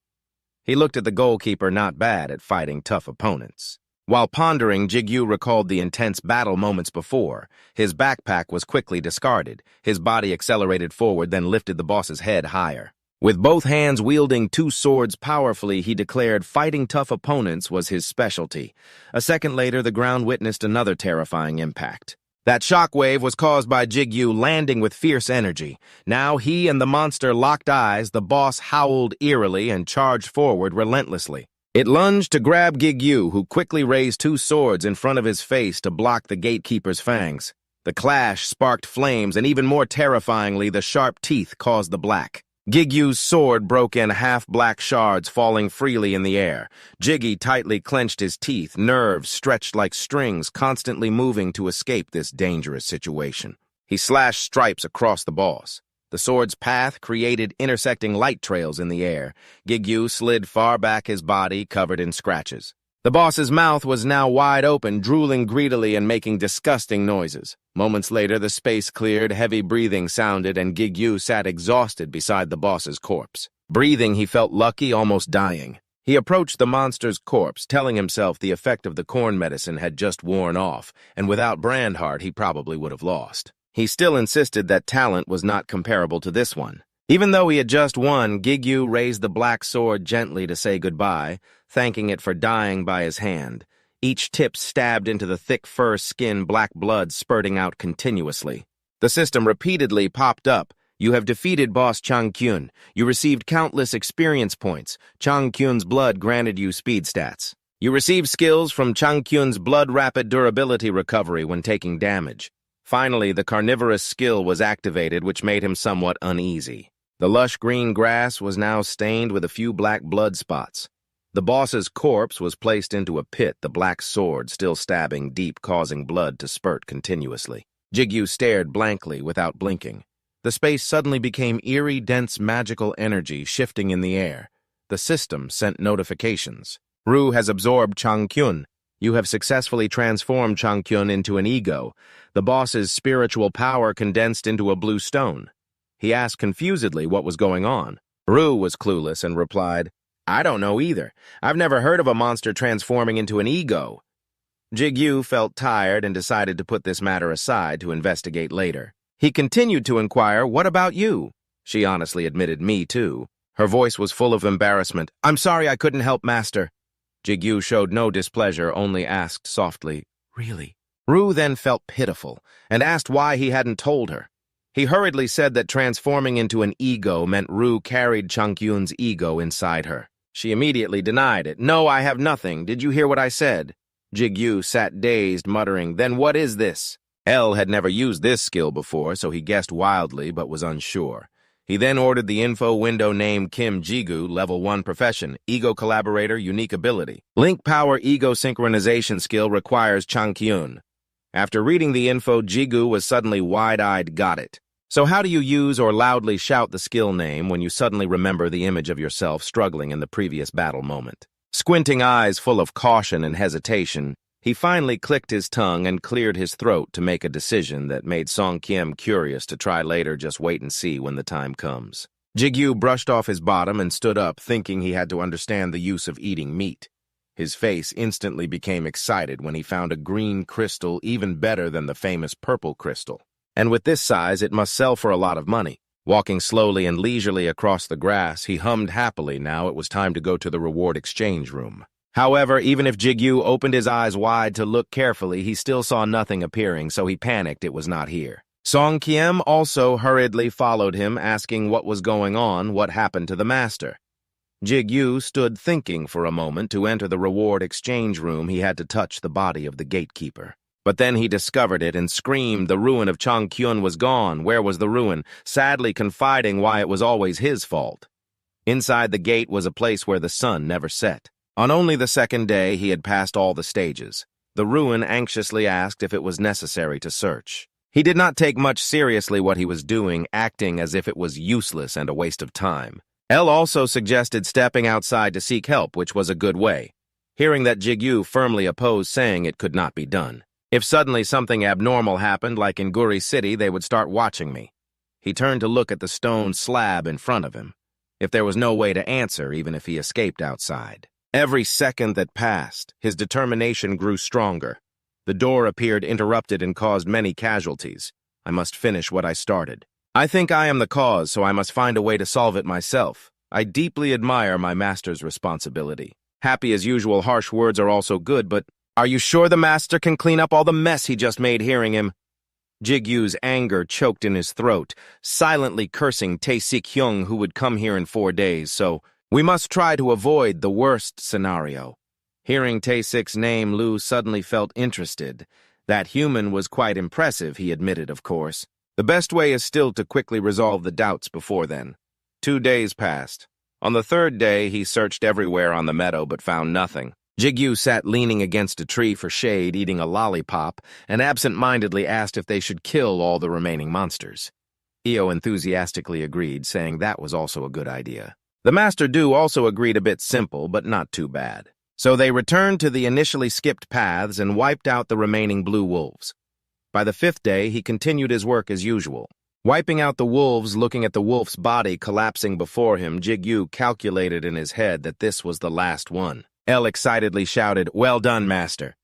He looked at the goalkeeper, not bad at fighting tough opponents. While pondering, Jigu recalled the intense battle moments before. His backpack was quickly discarded. His body accelerated forward, then lifted the boss's head higher. With both hands wielding two swords powerfully, he declared fighting tough opponents was his specialty. A second later, the ground witnessed another terrifying impact. That shockwave was caused by Jigu landing with fierce energy. Now he and the monster locked eyes, the boss howled eerily and charged forward relentlessly. It lunged to grab Jigu, who quickly raised two swords in front of his face to block the gatekeeper's fangs. The clash sparked flames, and even more terrifyingly, the sharp teeth caused the black. Jigu's sword broke in half-black shards, falling freely in the air. Jigu tightly clenched his teeth, nerves stretched like strings, constantly moving to escape this dangerous situation. He slashed stripes across the boss. The sword's path created intersecting light trails in the air. Jigu slid far back his body, covered in scratches. The boss's mouth was now wide open, drooling greedily and making disgusting noises. Moments later, the space cleared, heavy breathing sounded, and Jigu sat exhausted beside the boss's corpse. Breathing, he felt lucky, almost dying. He approached the monster's corpse, telling himself the effect of the corn medicine had just worn off, and without Brandheart, he probably would have lost. He still insisted that talent was not comparable to this one. Even though he had just won, Jigu raised the black sword gently to say goodbye, thanking it for dying by his hand. Each tip stabbed into the thick fur skin, black blood spurting out continuously. The system repeatedly popped up. You have defeated Boss Changkyun. You received countless experience points. Changkyun's blood granted you speed stats. You received skills from Changkyun's blood rapid durability recovery when taking damage. Finally, the carnivorous skill was activated, which made him somewhat uneasy. The lush green grass was now stained with a few black blood spots. The boss's corpse was placed into a pit, the black sword still stabbing deep, causing blood to spurt continuously. Jigu stared blankly without blinking. The space suddenly became eerie, dense, magical energy shifting in the air. The system sent notifications. Ru has absorbed Changkyun. You have successfully transformed Changkyun into an ego. The boss's spiritual power condensed into a blue stone. He asked confusedly what was going on. Ru was clueless and replied, I don't know either. I've never heard of a monster transforming into an ego. Jigu felt tired and decided to put this matter aside to investigate later. He continued to inquire, what about you? She honestly admitted, me too. Her voice was full of embarrassment. I'm sorry I couldn't help, Master. Jigu showed no displeasure, only asked softly, really? Ru then felt pitiful and asked why he hadn't told her. He hurriedly said that transforming into an ego meant Ru carried Changkyun's ego inside her. She immediately denied it. No, I have nothing. Did you hear what I said? Jigu sat dazed, muttering, then what is this? El had never used this skill before, so he guessed wildly but was unsure. He then ordered the info window name Kim Jigu, level 1 profession, ego collaborator, unique ability. Link power ego synchronization skill requires Changkyun. After reading the info, Jigu was suddenly wide-eyed. Got it. So how do you use or loudly shout the skill name when you suddenly remember the image of yourself struggling in the previous battle moment? Squinting eyes full of caution and hesitation, he finally clicked his tongue and cleared his throat to make a decision that made Song Kiem curious to try later. Just wait and see when the time comes. Jigu brushed off his bottom and stood up, thinking he had to understand the use of eating meat. His face instantly became excited when he found a green crystal even better than the famous purple crystal. And with this size, it must sell for a lot of money. Walking slowly and leisurely across the grass, he hummed happily. Now it was time to go to the reward exchange room. However, even if Jigu opened his eyes wide to look carefully, he still saw nothing appearing, so he panicked it was not here. Song Kiem also hurriedly followed him, asking what was going on, what happened to the master. Jigu stood thinking for a moment. To enter the reward exchange room, he had to touch the body of the gatekeeper. But then he discovered it and screamed the ruin of Changkyun was gone. Where was the ruin? Sadly confiding why it was always his fault. Inside the gate was a place where the sun never set. On only the second day, he had passed all the stages. The ruin anxiously asked if it was necessary to search. He did not take much seriously what he was doing, acting as if it was useless and a waste of time. El also suggested stepping outside to seek help, which was a good way, hearing that Jigu firmly opposed, saying it could not be done. If suddenly something abnormal happened, like in Guri City, they would start watching me. He turned to look at the stone slab in front of him. If there was no way to answer, even if he escaped outside. Every second that passed, his determination grew stronger. The door appeared interrupted and caused many casualties. I must finish what I started. I think I am the cause, so I must find a way to solve it myself. I deeply admire my master's responsibility. Happy as usual, harsh words are also good, but are you sure the master can clean up all the mess he just made hearing him? Jigu's anger choked in his throat, silently cursing Tayik, who would come here in 4 days, so we must try to avoid the worst scenario. Hearing Tayik's name, Lu suddenly felt interested. That human was quite impressive, he admitted, of course. The best way is still to quickly resolve the doubts before then. 2 days passed. On the 3rd day, he searched everywhere on the meadow but found nothing. Jigu sat leaning against a tree for shade, eating a lollipop, and absent-mindedly asked if they should kill all the remaining monsters. Io enthusiastically agreed, saying that was also a good idea. The Master Du also agreed, a bit simple, but not too bad. So they returned to the initially skipped paths and wiped out the remaining blue wolves. By the 5th day, he continued his work as usual. Wiping out the wolves, looking at the wolf's body collapsing before him, Jigu calculated in his head that this was the last one. El excitedly shouted, "Well done, master."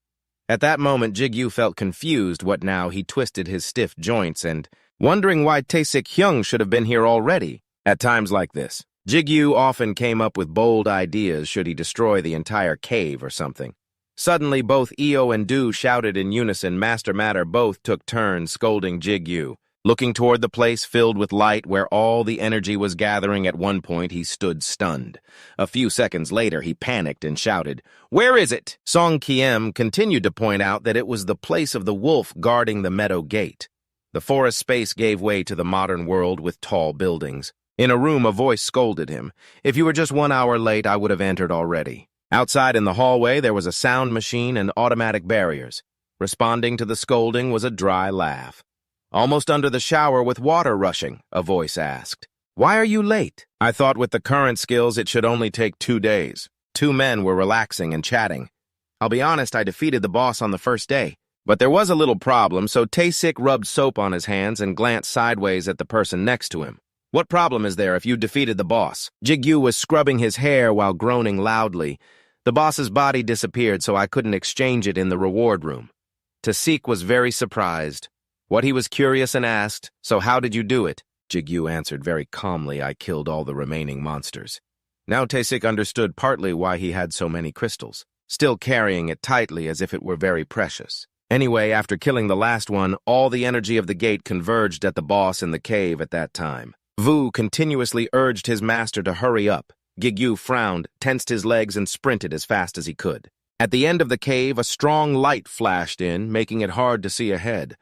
At that moment, Jigu felt confused. What now? He twisted his stiff joints and, wondering why Tayik should have been here already. At times like this, Jigu often came up with bold ideas. Should he destroy the entire cave or something? Suddenly, both Io and Du shouted in unison. Master Matter both took turns scolding Jigu. Looking toward the place filled with light where all the energy was gathering, at one point he stood stunned. A few seconds later, he panicked and shouted, "Where is it?" Song Kiem continued to point out that it was the place of the wolf guarding the meadow gate. The forest space gave way to the modern world with tall buildings. In a room, a voice scolded him. "If you were just 1 hour late, I would have entered already." Outside in the hallway, there was a sound machine and automatic barriers. Responding to the scolding was a dry laugh. "Almost under the shower with water rushing," a voice asked. "Why are you late?" "I thought with the current skills it should only take 2 days. 2 men were relaxing and chatting. I'll be honest, I defeated the boss on the 1st day. But there was a little problem, so Tayik rubbed soap on his hands and glanced sideways at the person next to him. "What problem is there if you defeated the boss?" Jigu was scrubbing his hair while groaning loudly. "The boss's body disappeared, so I couldn't exchange it in the reward room." Tayik was very surprised. What he was curious and asked, "So how did you do it?" Jigu answered very calmly, "I killed all the remaining monsters." Now Tayik understood partly why he had so many crystals, still carrying it tightly as if it were very precious. Anyway, after killing the last one, all the energy of the gate converged at the boss in the cave at that time. Vu continuously urged his master to hurry up. Jigu frowned, tensed his legs, and sprinted as fast as he could. At the end of the cave, a strong light flashed in, making it hard to see ahead.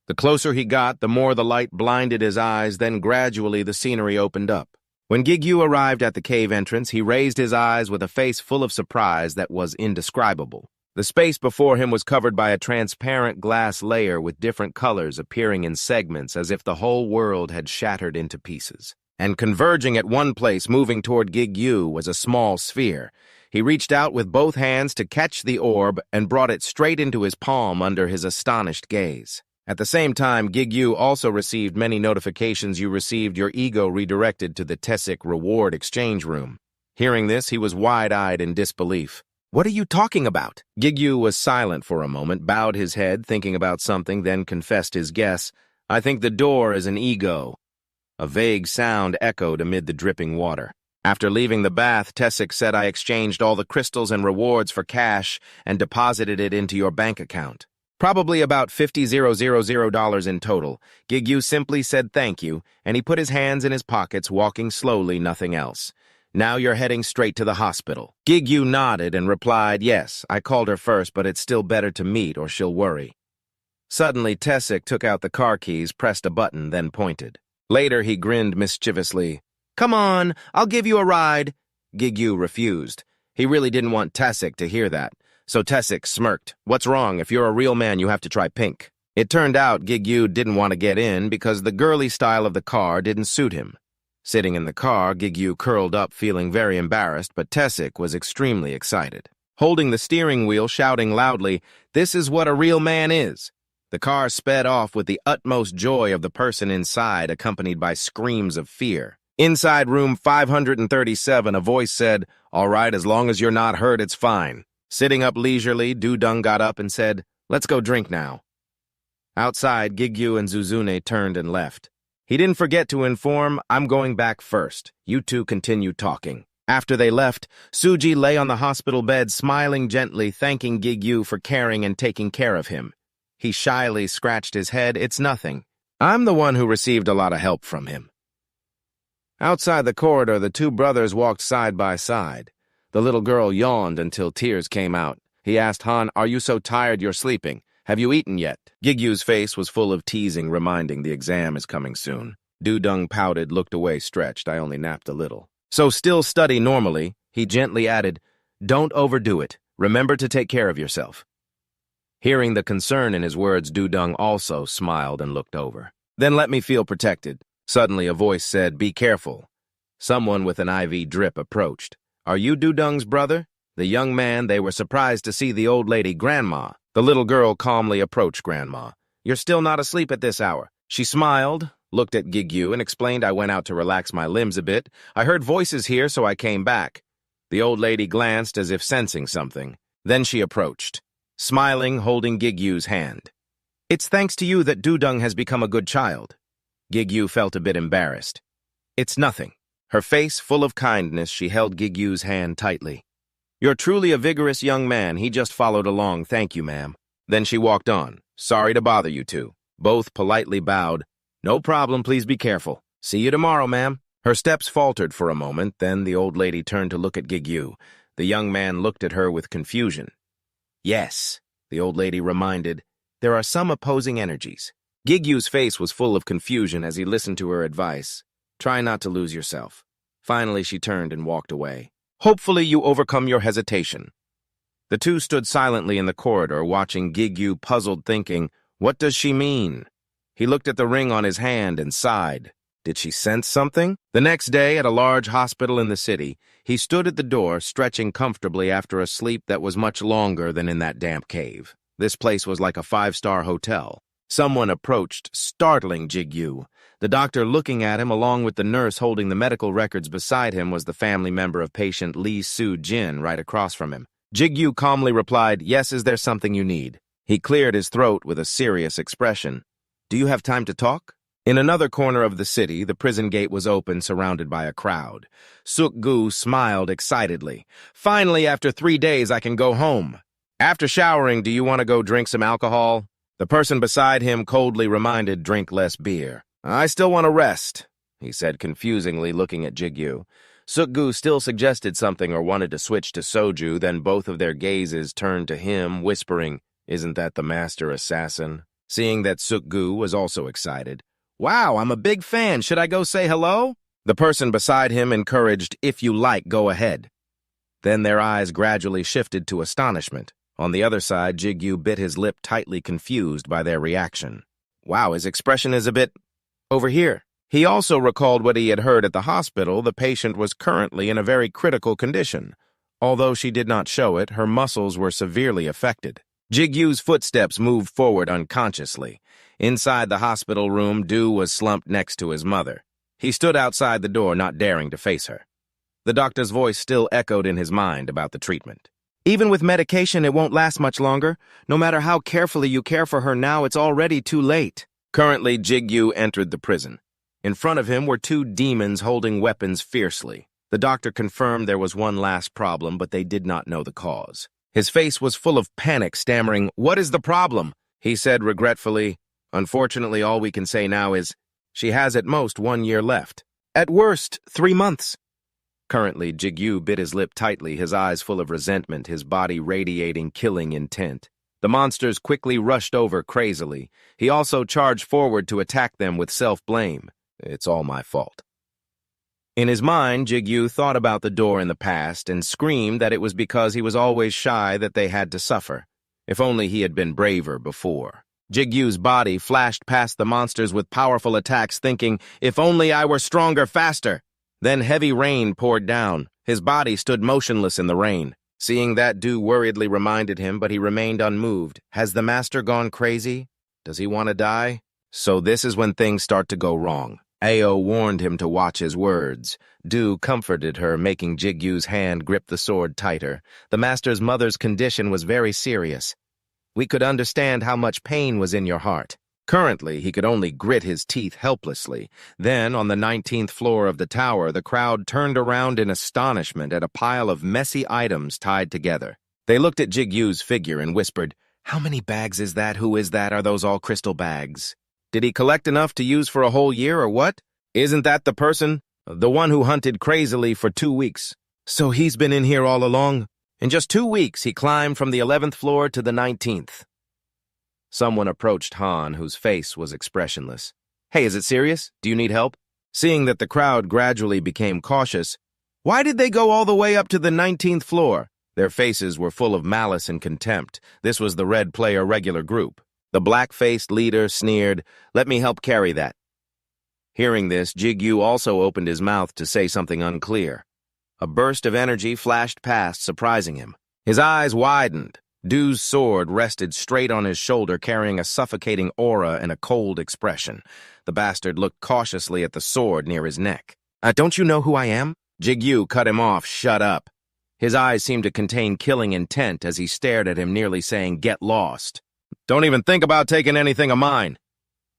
The closer he got, the more the light blinded his eyes, then gradually the scenery opened up. When Jigu arrived at the cave entrance, he raised his eyes with a face full of surprise that was indescribable. The space before him was covered by a transparent glass layer with different colors appearing in segments as if the whole world had shattered into pieces. And converging at one place, moving toward Jigu, was a small sphere. He reached out with both hands to catch the orb and brought it straight into his palm under his astonished gaze. At the same time, Jigu also received many notifications you received your ego redirected to the Tayik reward exchange room. Hearing this, he was wide-eyed in disbelief. "What are you talking about?" Jigu was silent for a moment, bowed his head, thinking about something, then confessed his guess. "I think the door is an ego." A vague sound echoed amid the dripping water. After leaving the bath, Tayik said, "I exchanged all the crystals and rewards for cash and deposited it into your bank account. Probably about $50,000 in total." Jigu simply said thank you, and he put his hands in his pockets, walking slowly, nothing else. "Now you're heading straight to the hospital." Jigu nodded and replied, "Yes, I called her first, but it's still better to meet or she'll worry." Suddenly, Tayik took out the car keys, pressed a button, then pointed. Later, he grinned mischievously. "Come on, I'll give you a ride." Jigu refused. He really didn't want Tayik to hear that. So Tayik smirked. "What's wrong? If you're a real man, you have to try pink." It turned out Jigu didn't want to get in because the girly style of the car didn't suit him. Sitting in the car, Jigu curled up, feeling very embarrassed, but Tayik was extremely excited. Holding the steering wheel, shouting loudly, "This is what a real man is." The car sped off with the utmost joy of the person inside, accompanied by screams of fear. Inside room 537, a voice said, "All right, as long as you're not hurt, it's fine." Sitting up leisurely, Dueling got up and said, "Let's go drink now." Outside, Jigu and Suzune turned and left. He didn't forget to inform, "I'm going back first. You two continue talking." After they left, Suji lay on the hospital bed, smiling gently, thanking Jigu for caring and taking care of him. He shyly scratched his head. "It's nothing. I'm the one who received a lot of help from him." Outside the corridor, the two brothers walked side by side. The little girl yawned until tears came out. He asked Han, "Are you so tired you're sleeping? Have you eaten yet?" Gigu's face was full of teasing, reminding the exam is coming soon. Dueling pouted, looked away, stretched. "I only napped a little." "So still study normally," he gently added. "Don't overdo it. Remember to take care of yourself." Hearing the concern in his words, Dueling also smiled and looked over. "Then let me feel protected." Suddenly a voice said, "Be careful." Someone with an IV drip approached. "Are you Dueling's brother?" The young man, they were surprised to see the old lady, Grandma. The little girl calmly approached Grandma. "You're still not asleep at this hour." She smiled, looked at Jigu, and explained, "I went out to relax my limbs a bit. I heard voices here, so I came back." The old lady glanced as if sensing something. Then she approached, smiling, holding Gigu's hand. "It's thanks to you that Dueling has become a good child." Jigu felt a bit embarrassed. "It's nothing." Her face full of kindness, she held Gigu's hand tightly. "You're truly a vigorous young man. He just followed along. Thank you, ma'am." Then she walked on. "Sorry to bother you two." Both politely bowed. "No problem, please be careful. See you tomorrow, ma'am." Her steps faltered for a moment, then the old lady turned to look at Jigu. The young man looked at her with confusion. "Yes," the old lady reminded, "there are some opposing energies." Gigu's face was full of confusion as he listened to her advice. "Try not to lose yourself." Finally, she turned and walked away. "Hopefully you overcome your hesitation." The two stood silently in the corridor, watching Jigu, puzzled, thinking, "What does she mean?" He looked at the ring on his hand and sighed. Did she sense something? The next day, at a large hospital in the city, he stood at the door, stretching comfortably after a sleep that was much longer than in that damp cave. This place was like a five-star hotel. Someone approached, startling Jigu. The doctor looking at him, along with the nurse holding the medical records beside him, was the family member of patient Lee Soo-jin right across from him. Jigu calmly replied, "Yes, is there something you need?" He cleared his throat with a serious expression. "Do you have time to talk?" In another corner of the city, the prison gate was open, surrounded by a crowd. Suk-gu smiled excitedly. "Finally, after 3 days, I can go home." "After showering, do you want to go drink some alcohol?" The person beside him coldly reminded, "Drink less beer." "I still want to rest," he said confusingly, looking at Jigu. Suk-gu still suggested something or wanted to switch to soju, then both of their gazes turned to him, whispering, "Isn't that the master assassin?" Seeing that Suk-gu was also excited. "Wow, I'm a big fan. Should I go say hello?" The person beside him encouraged, "If you like, go ahead." Then their eyes gradually shifted to astonishment. On the other side, Jigu bit his lip tightly, confused by their reaction. Wow, his expression is a bit over here. He also recalled what he had heard at the hospital. The patient was currently in a very critical condition. Although she did not show it, her muscles were severely affected. Jigu's footsteps moved forward unconsciously. Inside the hospital room, Du was slumped next to his mother. He stood outside the door, not daring to face her. The doctor's voice still echoed in his mind about the treatment. Even with medication, it won't last much longer. No matter how carefully you care for her now, it's already too late. Currently, Jigu entered the prison. In front of him were two demons holding weapons fiercely. The doctor confirmed there was one last problem, but they did not know the cause. His face was full of panic, stammering, "What is the problem?" He said regretfully, "Unfortunately, all we can say now is, she has at most 1 year left. At worst, 3 months. Currently, Jigu bit his lip tightly, his eyes full of resentment, his body radiating killing intent. The monsters quickly rushed over crazily. He also charged forward to attack them with self-blame. It's all my fault. In his mind, Jigu thought about the door in the past and screamed that it was because he was always shy that they had to suffer. If only he had been braver before. Jigu's body flashed past the monsters with powerful attacks, thinking, if only I were stronger faster. Then heavy rain poured down. His body stood motionless in the rain. Seeing that, Du worriedly reminded him, but he remained unmoved. Has the master gone crazy? Does he want to die? So this is when things start to go wrong. Ao warned him to watch his words. Du comforted her, making Jigu's hand grip the sword tighter. The master's mother's condition was very serious. We could understand how much pain was in your heart. Currently, he could only grit his teeth helplessly. Then, on the 19th floor of the tower, the crowd turned around in astonishment at a pile of messy items tied together. They looked at Jigu's figure and whispered, "How many bags is that? Who is that? Are those all crystal bags? Did he collect enough to use for a whole year or what? Isn't that the person? The one who hunted crazily for 2 weeks. So he's been in here all along? In just 2 weeks, he climbed from the 11th floor to the 19th. Someone approached Han, whose face was expressionless. Hey, is it serious? Do you need help? Seeing that the crowd gradually became cautious, why did they go all the way up to the 19th floor? Their faces were full of malice and contempt. This was the Red Player regular group. The black-faced leader sneered, "Let me help carry that." Hearing this, Jigu also opened his mouth to say something unclear. A burst of energy flashed past, surprising him. His eyes widened. Du's sword rested straight on his shoulder, carrying a suffocating aura and a cold expression. The bastard looked cautiously at the sword near his neck. Don't you know who I am?" Jigu cut him off. "Shut up." His eyes seemed to contain killing intent as he stared at him, nearly saying, "Get lost. Don't even think about taking anything of mine."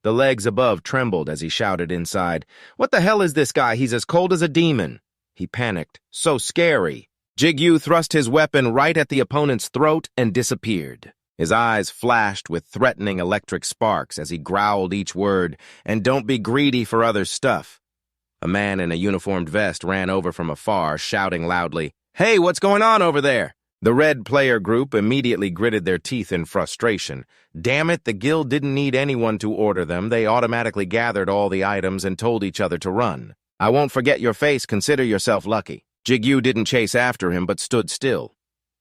The legs above trembled as he shouted inside, "What the hell is this guy? He's as cold as a demon." He panicked. So scary. Jigu thrust his weapon right at the opponent's throat and disappeared. His eyes flashed with threatening electric sparks as he growled each word, "And don't be greedy for other stuff." A man in a uniformed vest ran over from afar, shouting loudly, "Hey, what's going on over there?" The Red Player group immediately gritted their teeth in frustration. Damn it, the guild didn't need anyone to order them. They automatically gathered all the items and told each other to run. "I won't forget your face. Consider yourself lucky." Jigu didn't chase after him, but stood still.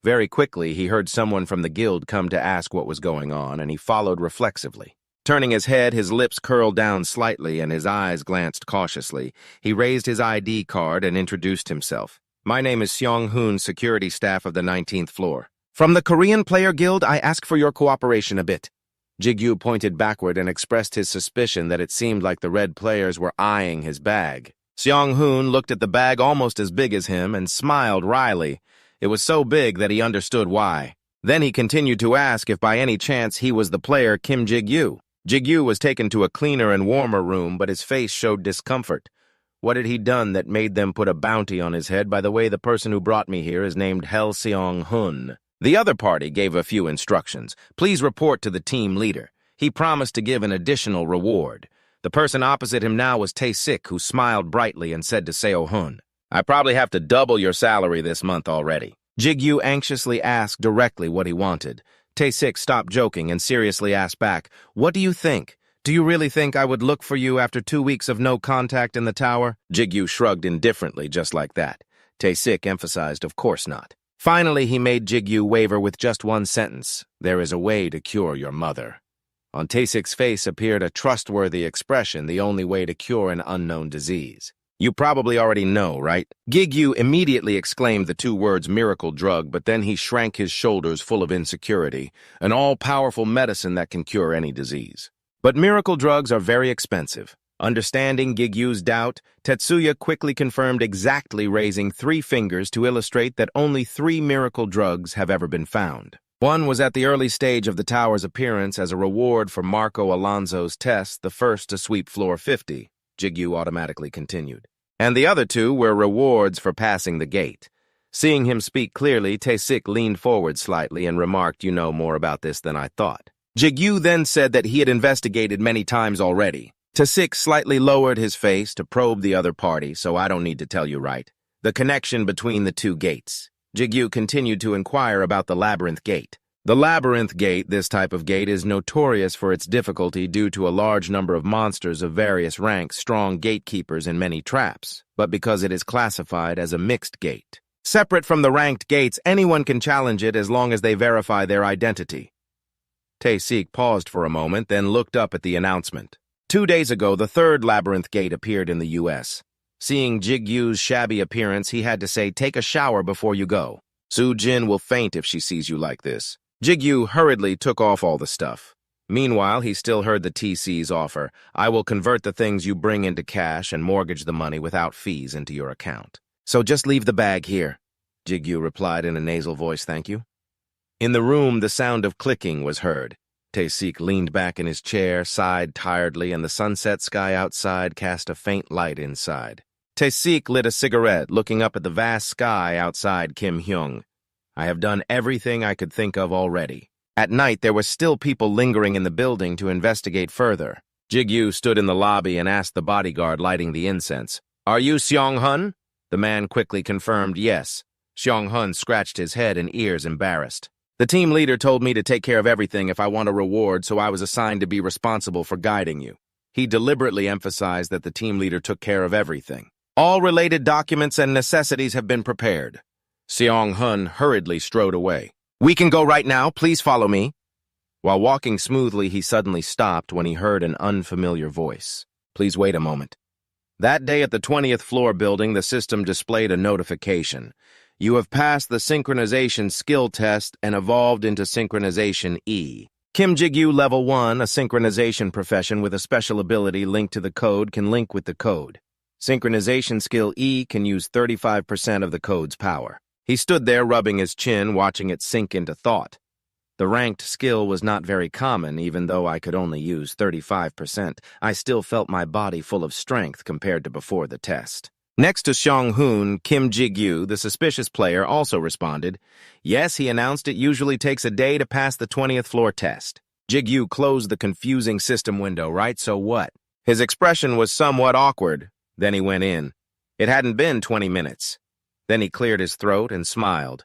Very quickly, he heard someone from the guild come to ask what was going on, and he followed reflexively. Turning his head, his lips curled down slightly, and his eyes glanced cautiously. He raised his ID card and introduced himself. "My name is Seong-hoon, security staff of the 19th floor. From the Korean Player Guild, I ask for your cooperation a bit." Jigu pointed backward and expressed his suspicion that it seemed like the Red Players were eyeing his bag. Seong-hoon looked at the bag almost as big as him and smiled wryly. It was so big that he understood why. Then he continued to ask if by any chance he was the player Kim Jigu. Jigu was taken to a cleaner and warmer room, but his face showed discomfort. What had he done that made them put a bounty on his head? By the way, the person who brought me here is named Hel Seong-hoon. The other party gave a few instructions. Please report to the team leader. He promised to give an additional reward. The person opposite him now was Tayik, who smiled brightly and said to Seo-hoon, "I probably have to double your salary this month already." Jigu anxiously asked directly what he wanted. Tayik stopped joking and seriously asked back, "What do you think? Do you really think I would look for you after 2 weeks of no contact in the tower?" Jigu shrugged indifferently just like that. Tayik emphasized, "Of course not." Finally, he made Jigu waver with just one sentence. "There is a way to cure your mother." On Tayik's face appeared a trustworthy expression, the only way to cure an unknown disease. "You probably already know, right?" Jigu immediately exclaimed the two words miracle drug, but then he shrank his shoulders full of insecurity, an all-powerful medicine that can cure any disease. But miracle drugs are very expensive. Understanding Gigu's doubt, Tetsuya quickly confirmed, exactly raising 3 fingers to illustrate that only 3 miracle drugs have ever been found. One was at the early stage of the tower's appearance as a reward for Marco Alonso's test, the first to sweep floor 50, Jigu automatically continued. And the other 2 were rewards for passing the gate. Seeing him speak clearly, Tayik leaned forward slightly and remarked, "You know more about this than I thought." Jigu then said that he had investigated many times already. Tayik slightly lowered his face to probe the other party, "So I don't need to tell you, right? The connection between the 2 gates." Jigu continued to inquire about the labyrinth gate. The labyrinth gate, this type of gate, is notorious for its difficulty due to a large number of monsters of various ranks, strong gatekeepers, and many traps, but because it is classified as a mixed gate. Separate from the ranked gates, anyone can challenge it as long as they verify their identity. Tayik paused for a moment, then looked up at the announcement. 2 days ago, the 3rd labyrinth gate appeared in the U.S. Seeing Jigu's shabby appearance, he had to say, "Take a shower before you go. Su-jin will faint if she sees you like this." Jigu hurriedly took off all the stuff. Meanwhile, he still heard the TC's offer, "I will convert the things you bring into cash and mortgage the money without fees into your account. So just leave the bag here." Jigu replied in a nasal voice, "Thank you." In the room, the sound of clicking was heard. Tayik leaned back in his chair, sighed tiredly, and the sunset sky outside cast a faint light inside. Tayik lit a cigarette, looking up at the vast sky outside Kim Hyung. "I have done everything I could think of already." At night, there were still people lingering in the building to investigate further. Jigu stood in the lobby and asked the bodyguard lighting the incense, "Are you Seong-hun?" The man quickly confirmed yes. Seong-hun scratched his head and ears, embarrassed. "The team leader told me to take care of everything if I want a reward, so I was assigned to be responsible for guiding you." He deliberately emphasized that the team leader took care of everything. "All related documents and necessities have been prepared." Seong-hun hurriedly strode away. "We can go right now, please follow me." While walking smoothly, he suddenly stopped when he heard an unfamiliar voice. "Please wait a moment." That day at the 20th floor building, the system displayed a notification. "You have passed the synchronization skill test and evolved into synchronization E. Kim Jigu level 1, a synchronization profession with a special ability linked to the code, can link with the code. Synchronization skill E can use 35% of the code's power." He stood there rubbing his chin, watching it sink into thought. The ranked skill was not very common, even though I could only use 35%. I still felt my body full of strength compared to before the test. Next to Seong-hun, Kim Jigu, the suspicious player, also responded. Yes, he announced it usually takes a day to pass the 20th floor test. Jigu closed the confusing system window, right? So what? His expression was somewhat awkward. Then he went in. It hadn't been 20 minutes. Then he cleared his throat and smiled.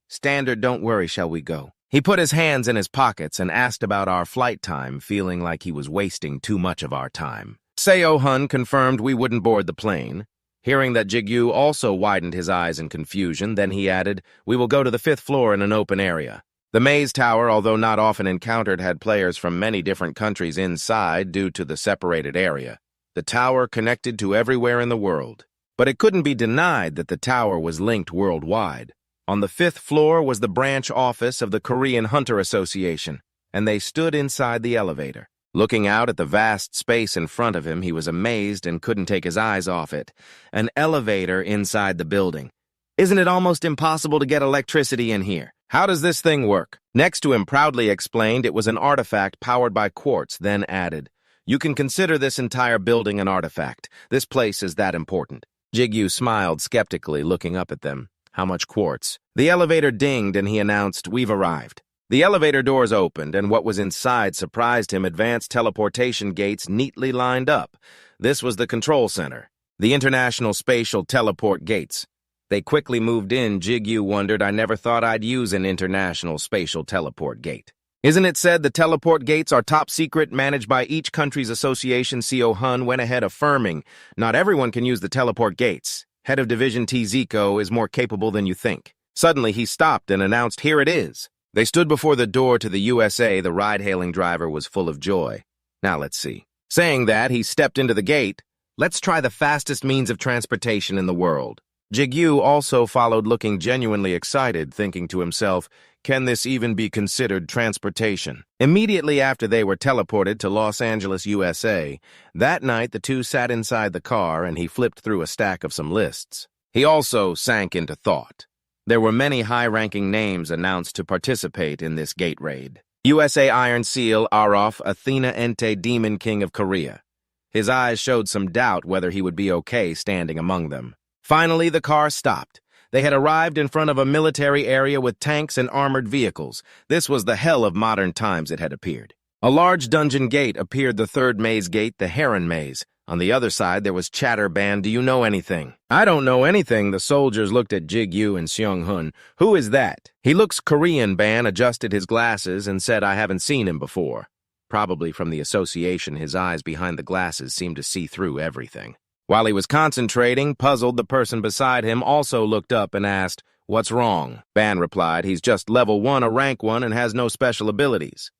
Standard, don't worry, shall we go? He put his hands in his pockets and asked about our flight time, feeling like he was wasting too much of our time. Seo-hun confirmed we wouldn't board the plane. Hearing that, Jigu also widened his eyes in confusion. Then he added, we will go to the 5th floor in an open area. The maze tower, although not often encountered, had players from many different countries inside due to the separated area. The tower connected to everywhere in the world. But it couldn't be denied that the tower was linked worldwide. On the 5th floor was the branch office of the Korean Hunter Association, and they stood inside the elevator. Looking out at the vast space in front of him, he was amazed and couldn't take his eyes off it. An elevator inside the building. Isn't it almost impossible to get electricity in here? How does this thing work? Next to him proudly explained it was an artifact powered by quartz, then added, you can consider this entire building an artifact. This place is that important. Jigu smiled skeptically, looking up at them. How much quartz? The elevator dinged and he announced, we've arrived. The elevator doors opened, and what was inside surprised him. Advanced teleportation gates neatly lined up. This was the control center, the International Spatial Teleport Gates. They quickly moved in. Jigu wondered, I never thought I'd use an International Spatial Teleport Gate. Isn't it said the teleport gates are top secret, managed by each country's association? Seo-hun went ahead affirming, not everyone can use the teleport gates. Head of Division T. Zico is more capable than you think. Suddenly, he stopped and announced, "Here it is." They stood before the door to the USA. The ride-hailing driver was full of joy. "Now let's see." Saying that, he stepped into the gate. "Let's try the fastest means of transportation in the world." Jigu also followed, looking genuinely excited, thinking to himself, "Can this even be considered transportation?" Immediately after they were teleported to Los Angeles, USA, that night the two sat inside the car and he flipped through a stack of some lists. He also sank into thought. There were many high-ranking names announced to participate in this gate raid. USA Iron Seal Arof Athena Ente Demon King of Korea. His eyes showed some doubt whether he would be okay standing among them. Finally, the car stopped. They had arrived in front of a military area with tanks and armored vehicles. This was the hell of modern times, it had appeared. A large dungeon gate appeared, the third maze gate, the Haron maze. On the other side, there was chatter band, "Do you know anything?" "I don't know anything." The soldiers looked at Jigu and Seong-hun. "Who is that?" "He looks Korean." Ban adjusted his glasses and said, "I haven't seen him before." Probably from the association, his eyes behind the glasses seemed to see through everything. While he was concentrating, puzzled, the person beside him also looked up and asked, "What's wrong?" Ban replied, "He's just level 1, a rank 1, and has no special abilities."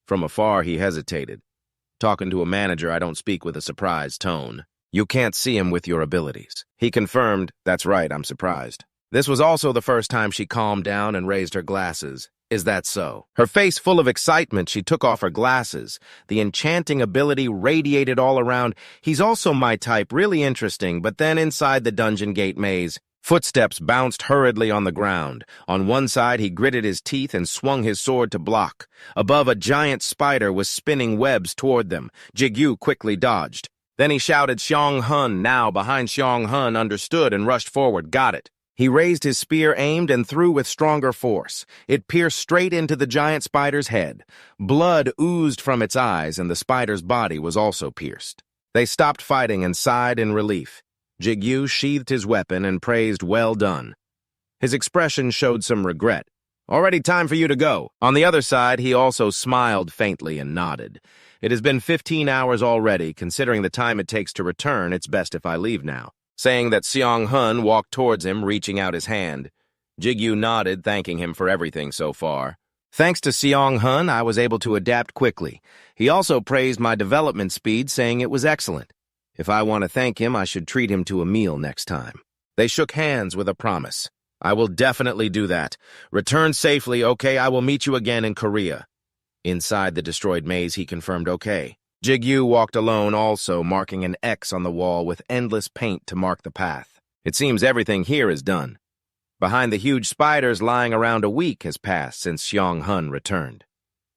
From afar, he hesitated. "Talking to a manager, I don't speak with a surprised tone. You can't see him with your abilities." He confirmed, "That's right, I'm surprised." This was also the first time she calmed down and raised her glasses. "Is that so?" Her face full of excitement, she took off her glasses. The enchanting ability radiated all around. "He's also my type, really interesting." But then inside the dungeon gate maze, footsteps bounced hurriedly on the ground. On one side, he gritted his teeth and swung his sword to block. Above, a giant spider was spinning webs toward them. Jigu quickly dodged. Then he shouted, "Seong-hun!" Now, behind Seong-hun, understood and rushed forward. "Got it." He raised his spear, aimed, and threw with stronger force. It pierced straight into the giant spider's head. Blood oozed from its eyes, and the spider's body was also pierced. They stopped fighting and sighed in relief. Jigu sheathed his weapon and praised, "Well done." His expression showed some regret. "Already time for you to go." On the other side, he also smiled faintly and nodded. "It has been 15 hours already. Considering the time it takes to return, it's best if I leave now." Saying that, Seong-hun walked towards him, reaching out his hand. Jigu nodded, thanking him for everything so far. "Thanks to Seong-hun, I was able to adapt quickly. He also praised my development speed, saying it was excellent. If I want to thank him, I should treat him to a meal next time." They shook hands with a promise. "I will definitely do that. Return safely, okay? I will meet you again in Korea." Inside the destroyed maze, he confirmed, "Okay." Jigu walked alone also, marking an X on the wall with endless paint to mark the path. "It seems everything here is done. Behind the huge spiders lying around, a week has passed since Seong-hun returned.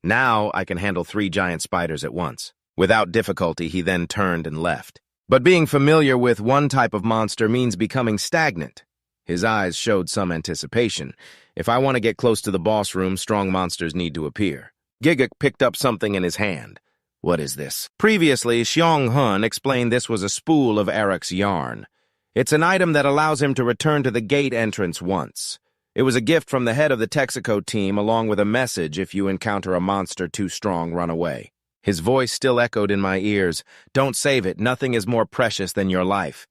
Now I can handle 3 giant spiders at once." Without difficulty, he then turned and left. But being familiar with one type of monster means becoming stagnant. His eyes showed some anticipation. "If I want to get close to the boss room, strong monsters need to appear." Giguk picked up something in his hand. "What is this?" Previously, Seong-hun explained this was a spool of Eric's yarn. It's an item that allows him to return to the gate entrance once. It was a gift from the head of the Texaco team, along with a message: "If you encounter a monster too strong, run away." His voice still echoed in my ears. "Don't save it. Nothing is more precious than your life."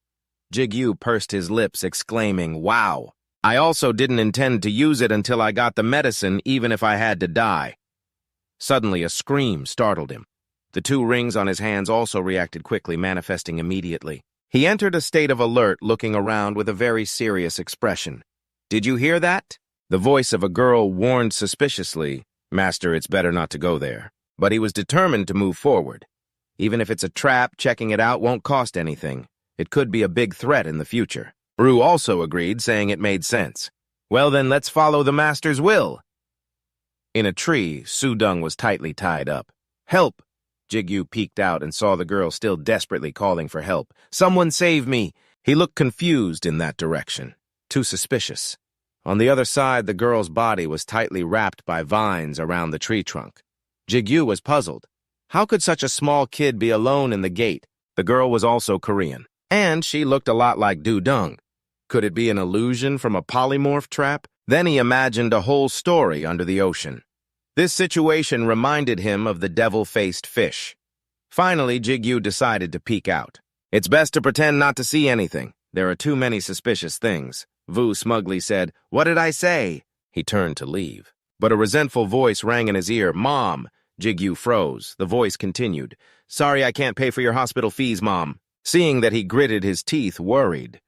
Jigu pursed his lips, exclaiming, "Wow! I also didn't intend to use it until I got the medicine, even if I had to die." Suddenly, a scream startled him. The 2 rings on his hands also reacted quickly, manifesting immediately. He entered a state of alert, looking around with a very serious expression. "Did you hear that?" The voice of a girl warned suspiciously, "Master, it's better not to go there." But he was determined to move forward. Even if it's a trap, checking it out won't cost anything. It could be a big threat in the future. Ru also agreed, saying it made sense. "Well then, let's follow the Master's will." In a tree, Sudung was tightly tied up. "Help!" Jigu peeked out and saw the girl still desperately calling for help. "Someone save me!" He looked confused in that direction. Too suspicious. On the other side, the girl's body was tightly wrapped by vines around the tree trunk. Jigu was puzzled. How could such a small kid be alone in the gate? The girl was also Korean, and she looked a lot like Dudung. Could it be an illusion from a polymorph trap? Then he imagined a whole story under the ocean. This situation reminded him of the devil-faced fish. Finally, Jigu decided to peek out. "It's best to pretend not to see anything. There are too many suspicious things." Vu smugly said, "What did I say?" He turned to leave. But a resentful voice rang in his ear. "Mom!" Jigu froze. The voice continued. "Sorry I can't pay for your hospital fees, Mom." Seeing that he gritted his teeth, worried.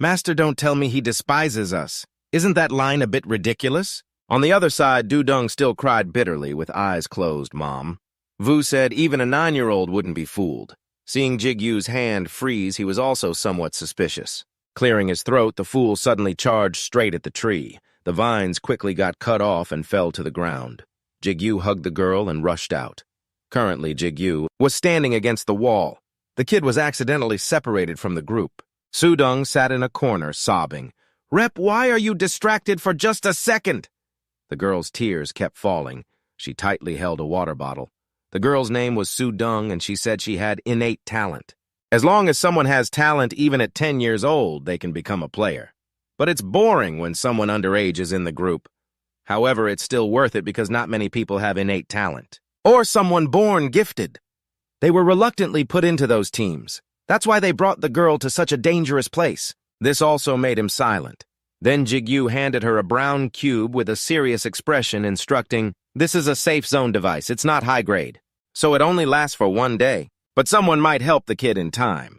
"Master, don't tell me he despises us. Isn't that line a bit ridiculous?" On the other side, Dudong still cried bitterly, with eyes closed. "Mom." Vu said even a 9-year-old wouldn't be fooled. Seeing Jigyu's hand freeze, he was also somewhat suspicious. Clearing his throat, the fool suddenly charged straight at the tree. The vines quickly got cut off and fell to the ground. Jigyu hugged the girl and rushed out. Currently, Jigyu was standing against the wall. The kid was accidentally separated from the group. Sudong sat in a corner, sobbing. "Rep, why are you distracted for just a second?" The girl's tears kept falling. She tightly held a water bottle. The girl's name was Sudong, and she said she had innate talent. As long as someone has talent even at 10 years old, they can become a player. But it's boring when someone underage is in the group. However, it's still worth it because not many people have innate talent. Or someone born gifted. They were reluctantly put into those teams. That's why they brought the girl to such a dangerous place. This also made him silent. Then Jigyu handed her a brown cube with a serious expression, instructing, "This is a safe zone device. It's not high grade. So it only lasts for 1 day. But someone might help the kid in time."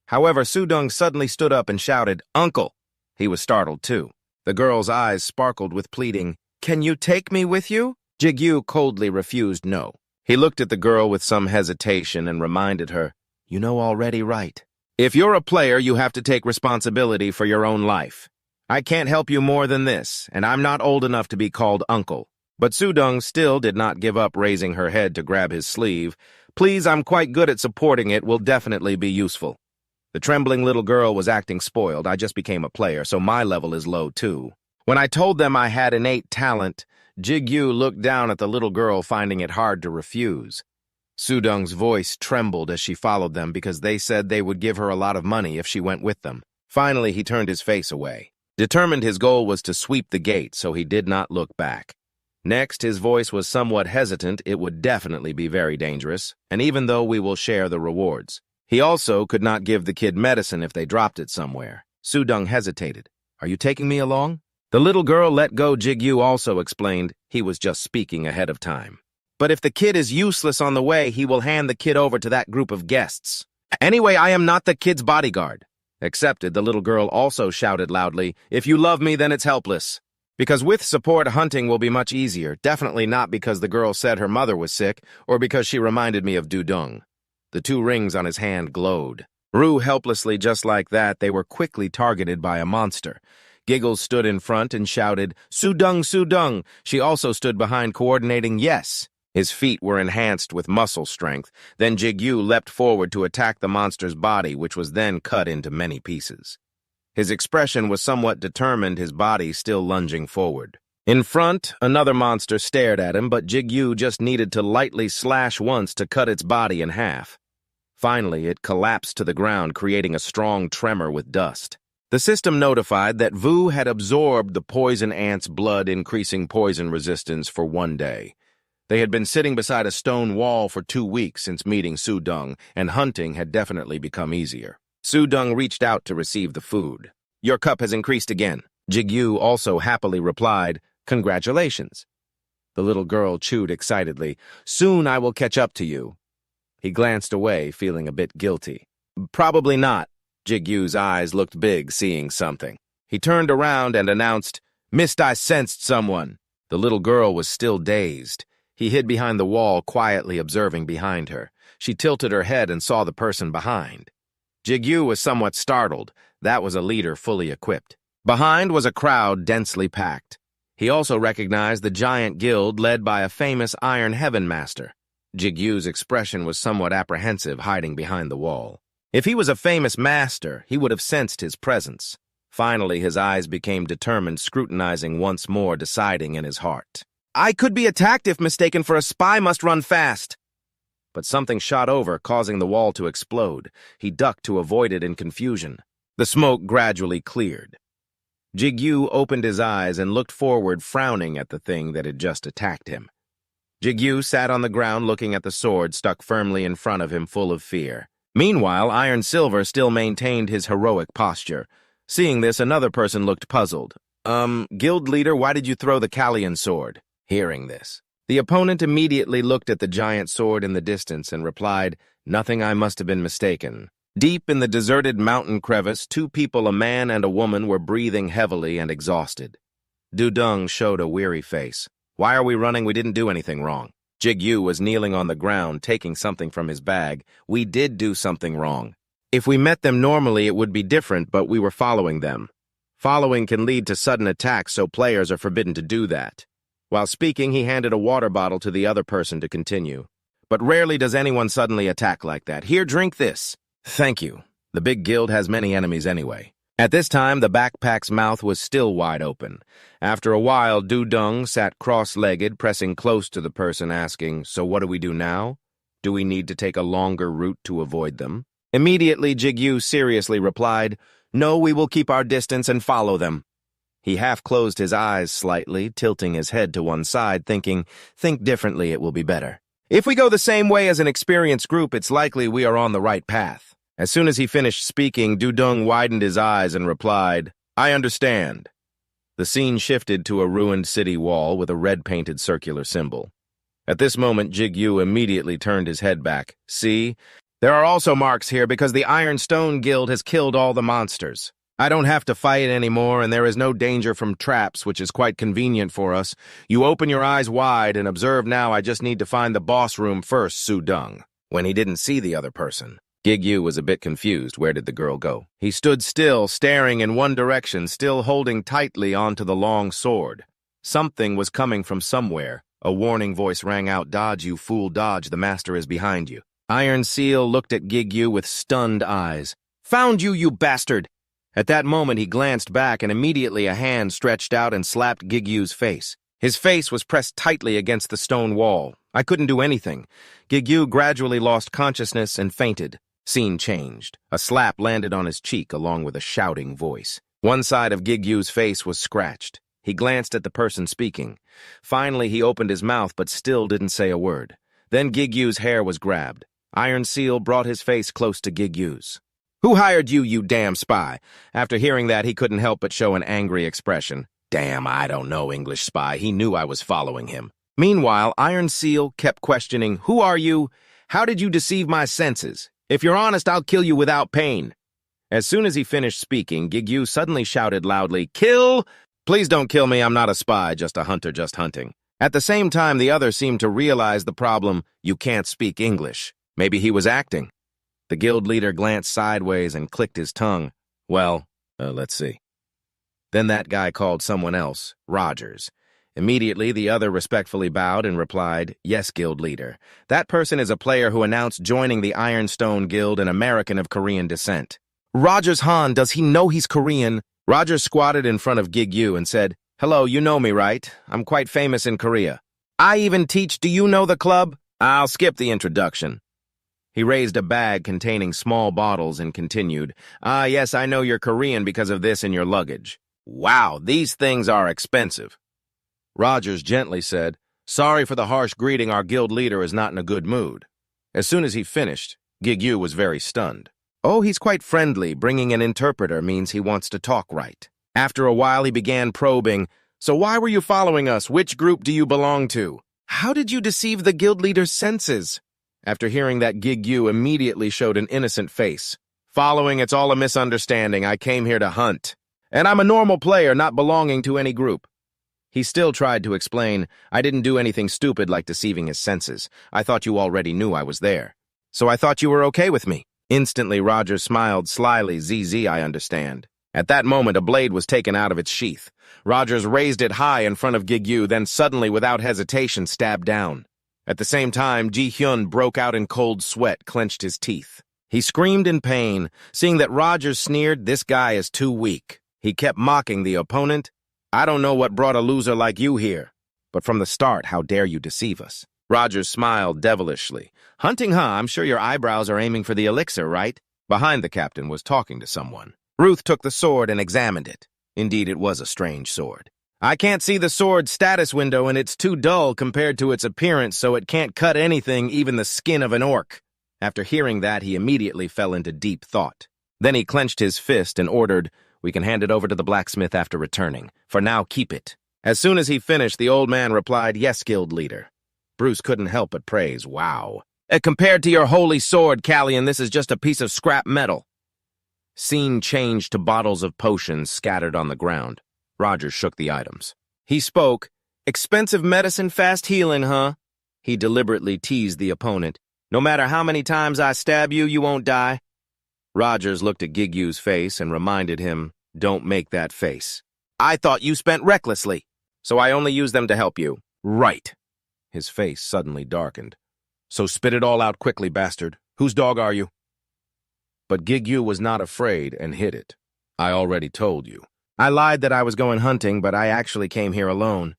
However, Sudong suddenly stood up and shouted, "Uncle!" He was startled too. The girl's eyes sparkled with pleading, "Can you take me with you?" Jigyu coldly refused no. He looked at the girl with some hesitation and reminded her, "You know already, right? If you're a player, you have to take responsibility for your own life. I can't help you more than this, and I'm not old enough to be called uncle." But Sudong still did not give up, raising her head to grab his sleeve. "Please, I'm quite good at supporting it. Will definitely be useful." The trembling little girl was acting spoiled. "I just became a player, so my level is low too." When I told them I had innate talent, Jigyu looked down at the little girl, finding it hard to refuse. Sudong's voice trembled as she followed them because they said they would give her a lot of money if she went with them. Finally, he turned his face away. Determined his goal was to sweep the gate, so he did not look back. Next, his voice was somewhat hesitant. "It would definitely be very dangerous, and even though we will share the rewards." He also could not give the kid medicine if they dropped it somewhere. Sudong hesitated. "Are you taking me along?" The little girl let go. Jigyu also explained he was just speaking ahead of time. "But if the kid is useless on the way, he will hand the kid over to that group of guests. Anyway, I am not the kid's bodyguard." Accepted, the little girl also shouted loudly, "If you love me, then it's helpless." Because with support, hunting will be much easier. Definitely not because the girl said her mother was sick, or because she reminded me of Dudong. The 2 rings on his hand glowed. Rue helplessly just like that, they were quickly targeted by a monster. Giggles stood in front and shouted, "Sudong, Sudong!" She also stood behind, coordinating, "Yes." His feet were enhanced with muscle strength. Then Jigyu leapt forward to attack the monster's body, which was then cut into many pieces. His expression was somewhat determined, his body still lunging forward. In front, another monster stared at him, but Jigyu just needed to lightly slash once to cut its body in half. Finally, it collapsed to the ground, creating a strong tremor with dust. The system notified that Vu had absorbed the poison ant's blood, increasing poison resistance for 1 day. They had been sitting beside a stone wall for 2 weeks since meeting Sudong, and hunting had definitely become easier. Sudong reached out to receive the food. "Your cup has increased again." Jigyu also happily replied, "Congratulations." The little girl chewed excitedly. "Soon I will catch up to you." He glanced away, feeling a bit guilty. "Probably not." Jigyu's eyes looked big, seeing something. He turned around and announced, "Missed, I sensed someone." The little girl was still dazed. He hid behind the wall, quietly observing behind her. She tilted her head and saw the person behind. Jigyu was somewhat startled. That was a leader fully equipped. Behind was a crowd densely packed. He also recognized the giant guild led by a famous Iron Heaven Master. Jigyu's expression was somewhat apprehensive, hiding behind the wall. If he was a famous master, he would have sensed his presence. Finally, his eyes became determined, scrutinizing once more, deciding in his heart. "I could be attacked if mistaken for a spy, must run fast." But something shot over, causing the wall to explode. He ducked to avoid it in confusion. The smoke gradually cleared. Jigyu opened his eyes and looked forward, frowning at the thing that had just attacked him. Jigyu sat on the ground looking at the sword stuck firmly in front of him, full of fear. Meanwhile, Iron Silver still maintained his heroic posture. Seeing this, another person looked puzzled. Guild leader, why did you throw the Kallian sword? Hearing this, the opponent immediately looked at the giant sword in the distance and replied, nothing, I must have been mistaken. Deep in the deserted mountain crevice, two people, a man and a woman, were breathing heavily and exhausted. Dueling showed a weary face. Why are we running? We didn't do anything wrong. Jigu was kneeling on the ground, taking something from his bag. We did do something wrong. If we met them normally, it would be different, but we were following them. Following can lead to sudden attacks, so players are forbidden to do that. While speaking, he handed a water bottle to the other person to continue. But rarely does anyone suddenly attack like that. Here, drink this. Thank you. The big guild has many enemies anyway. At this time, the backpack's mouth was still wide open. After a while, Dueling sat cross-legged, pressing close to the person, asking, so what do we do now? Do we need to take a longer route to avoid them? Immediately, Jigu seriously replied, no, we will keep our distance and follow them. He half closed his eyes slightly, tilting his head to one side, thinking, think differently, it will be better. If we go the same way as an experienced group, it's likely we are on the right path. As soon as he finished speaking, Dueling widened his eyes and replied, I understand. The scene shifted to a ruined city wall with a red-painted circular symbol. At this moment, Jigu immediately turned his head back. See? There are also marks here because the Ironstone Guild has killed all the monsters. I don't have to fight anymore, and there is no danger from traps, which is quite convenient for us. You open your eyes wide and observe now. I just need to find the boss room first, Dueling. When he didn't see the other person, Jigu was a bit confused. Where did the girl go? He stood still, staring in one direction, still holding tightly onto the long sword. Something was coming from somewhere. A warning voice rang out, dodge, you fool, dodge, the master is behind you. Iron Seal looked at Jigu with stunned eyes. Found you, you bastard! At that moment, he glanced back, and immediately a hand stretched out and slapped Gigu's face. His face was pressed tightly against the stone wall. I couldn't do anything. Jigu gradually lost consciousness and fainted. Scene changed. A slap landed on his cheek along with a shouting voice. One side of Gigu's face was scratched. He glanced at the person speaking. Finally, he opened his mouth but still didn't say a word. Then Gigu's hair was grabbed. Iron Seal brought his face close to Gigu's. Who hired you, you damn spy? After hearing that, he couldn't help but show an angry expression. Damn, I don't know, English spy. He knew I was following him. Meanwhile, Iron Seal kept questioning, who are you? How did you deceive my senses? If you're honest, I'll kill you without pain. As soon as he finished speaking, Jigu suddenly shouted loudly, kill! Please don't kill me, I'm not a spy, just a hunter just hunting. At the same time, the other seemed to realize the problem, you can't speak English. Maybe he was acting. The guild leader glanced sideways and clicked his tongue. Well, let's see. Then that guy called someone else, Rogers. Immediately, the other respectfully bowed and replied, yes, guild leader. That person is a player who announced joining the Ironstone Guild, an American of Korean descent. Rogers Han, does he know he's Korean? Rogers squatted in front of Jigu and said, hello, you know me, right? I'm quite famous in Korea. I even teach, do you know the club? I'll skip the introduction. He raised a bag containing small bottles and continued, yes, I know you're Korean because of this in your luggage. Wow, these things are expensive. Rogers gently said, sorry for the harsh greeting, our guild leader is not in a good mood. As soon as he finished, Jigu was very stunned. Oh, he's quite friendly. Bringing an interpreter means he wants to talk right. After a while, he began probing, so why were you following us? Which group do you belong to? How did you deceive the guild leader's senses? After hearing that, Jigu immediately showed an innocent face. Following, it's all a misunderstanding. I came here to hunt. And I'm a normal player, not belonging to any group. He still tried to explain, I didn't do anything stupid like deceiving his senses. I thought you already knew I was there. So I thought you were okay with me. Instantly, Roger smiled slyly, ZZ, I understand. At that moment, a blade was taken out of its sheath. Rogers raised it high in front of Jigu, then suddenly, without hesitation, stabbed down. At the same time, Ji-hyun broke out in cold sweat, clenched his teeth. He screamed in pain, seeing that Rogers sneered, this guy is too weak. He kept mocking the opponent. I don't know what brought a loser like you here. But from the start, how dare you deceive us? Rogers smiled devilishly. Hunting, huh? I'm sure your eyebrows are aiming for the elixir, right? Behind the captain was talking to someone. Ruth took the sword and examined it. Indeed, it was a strange sword. I can't see the sword's status window, and it's too dull compared to its appearance, so it can't cut anything, even the skin of an orc. After hearing that, he immediately fell into deep thought. Then he clenched his fist and ordered, We can hand it over to the blacksmith after returning. For now, keep it." As soon as he finished, the old man replied, "Yes, guild leader." Bruce couldn't help but praise, "Wow. Compared to your holy sword, Callian, this is just a piece of scrap metal." Scene changed to bottles of potions scattered on the ground. Rogers shook the items. He spoke, "Expensive medicine, fast healing, huh?" He deliberately teased the opponent. "No matter how many times I stab you, you won't die." Rogers looked at Gigu's face and reminded him, "Don't make that face. I thought you spent recklessly, so I only used them to help you." "Right." His face suddenly darkened. "So spit it all out quickly, bastard. Whose dog are you?" But Jigu was not afraid and hid it. "I already told you. I lied that I was going hunting, but I actually came here alone."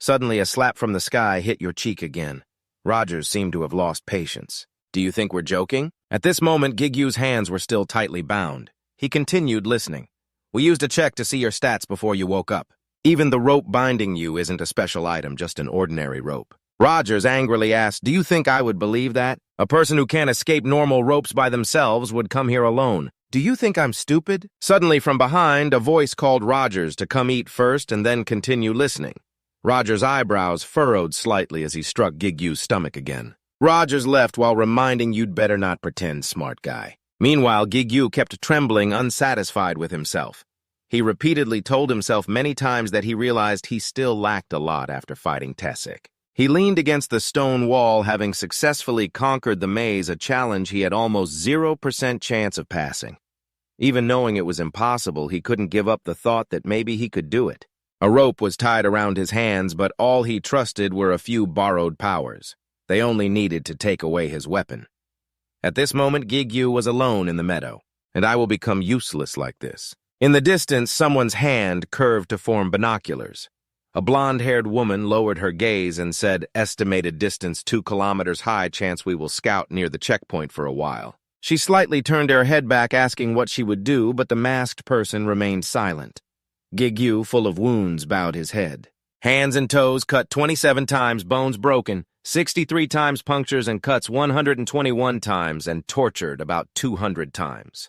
Suddenly, a slap from the sky hit your cheek again. Rogers seemed to have lost patience. "Do you think we're joking?" At this moment, Gigu's hands were still tightly bound. He continued listening. "We used a check to see your stats before you woke up. Even the rope binding you isn't a special item, just an ordinary rope." Rogers angrily asked, "Do you think I would believe that? A person who can't escape normal ropes by themselves would come here alone. Do you think I'm stupid?" Suddenly from behind, a voice called Rogers to come eat first and then continue listening. Rogers' eyebrows furrowed slightly as he struck Gigu's stomach again. Rogers left while reminding, "You'd better not pretend, smart guy." Meanwhile, Jigu kept trembling, unsatisfied with himself. He repeatedly told himself many times that he realized he still lacked a lot after fighting Tayik. He leaned against the stone wall, having successfully conquered the maze, a challenge he had almost 0% chance of passing. Even knowing it was impossible, he couldn't give up the thought that maybe he could do it. A rope was tied around his hands, but all he trusted were a few borrowed powers. They only needed to take away his weapon. At this moment, Jigu was alone in the meadow, and I will become useless like this. In the distance, someone's hand curved to form binoculars. A blonde-haired woman lowered her gaze and said, "Estimated distance 2 kilometers high, chance we will scout near the checkpoint for a while." She slightly turned her head back, asking what she would do, but the masked person remained silent. Jigu, full of wounds, bowed his head. "Hands and toes cut 27 times, bones broken, 63 times punctures and cuts 121 times, and tortured about 200 times.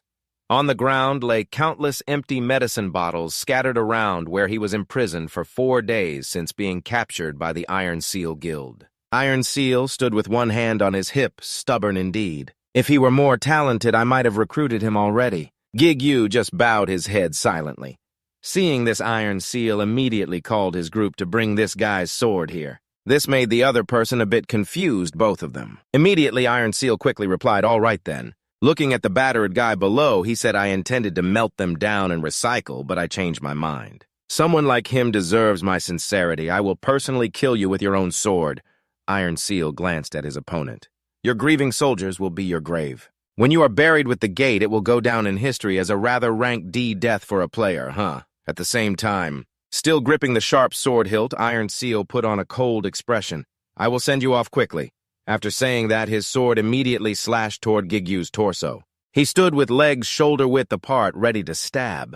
On the ground lay countless empty medicine bottles scattered around where he was imprisoned for 4 days since being captured by the Iron Seal Guild. Iron Seal stood with one hand on his hip, stubborn indeed. If he were more talented, I might have recruited him already. Jigu just bowed his head silently. Seeing this, Iron Seal immediately called his group to bring this guy's sword here. This made the other person a bit confused, both of them. Immediately, Iron Seal quickly replied, "All right then." Looking at the battered guy below, he said, "I intended to melt them down and recycle, but I changed my mind. Someone like him deserves my sincerity. I will personally kill you with your own sword." Iron Seal glanced at his opponent. "Your grieving soldiers will be your grave. When you are buried with the gate, it will go down in history as a rather rank D death for a player, huh?" At the same time, still gripping the sharp sword hilt, Iron Seal put on a cold expression. "I will send you off quickly." After saying that, his sword immediately slashed toward Gigu's torso. He stood with legs shoulder-width apart, ready to stab.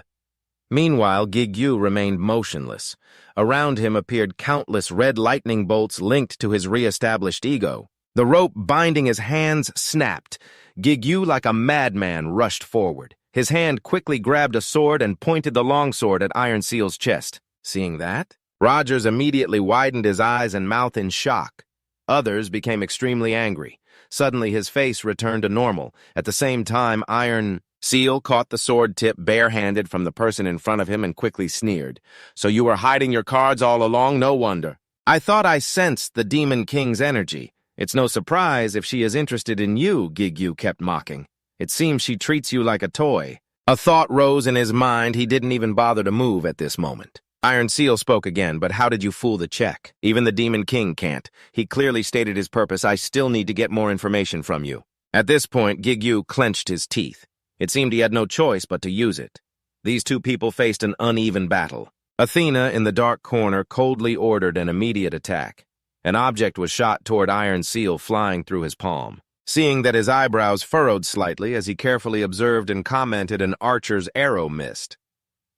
Meanwhile, Jigu remained motionless. Around him appeared countless red lightning bolts linked to his re-established ego. The rope binding his hands snapped. Jigu, like a madman, rushed forward. His hand quickly grabbed a sword and pointed the longsword at Iron Seal's chest. Seeing that, Rogers immediately widened his eyes and mouth in shock. Others became extremely angry. Suddenly, his face returned to normal. At the same time, Iron Seal caught the sword tip barehanded from the person in front of him and quickly sneered. "So you were hiding your cards all along? No wonder. I thought I sensed the Demon King's energy. It's no surprise if she is interested in you," Jigu kept mocking. "It seems she treats you like a toy." A thought rose in his mind. He didn't even bother to move at this moment. Iron Seal spoke again, "But how did you fool the check? Even the Demon King can't. He clearly stated his purpose. I still need to get more information from you." At this point, Jigu clenched his teeth. It seemed he had no choice but to use it. These two people faced an uneven battle. Athena, in the dark corner, coldly ordered an immediate attack. An object was shot toward Iron Seal, flying through his palm. Seeing that his eyebrows furrowed slightly as he carefully observed and commented, an archer's arrow missed.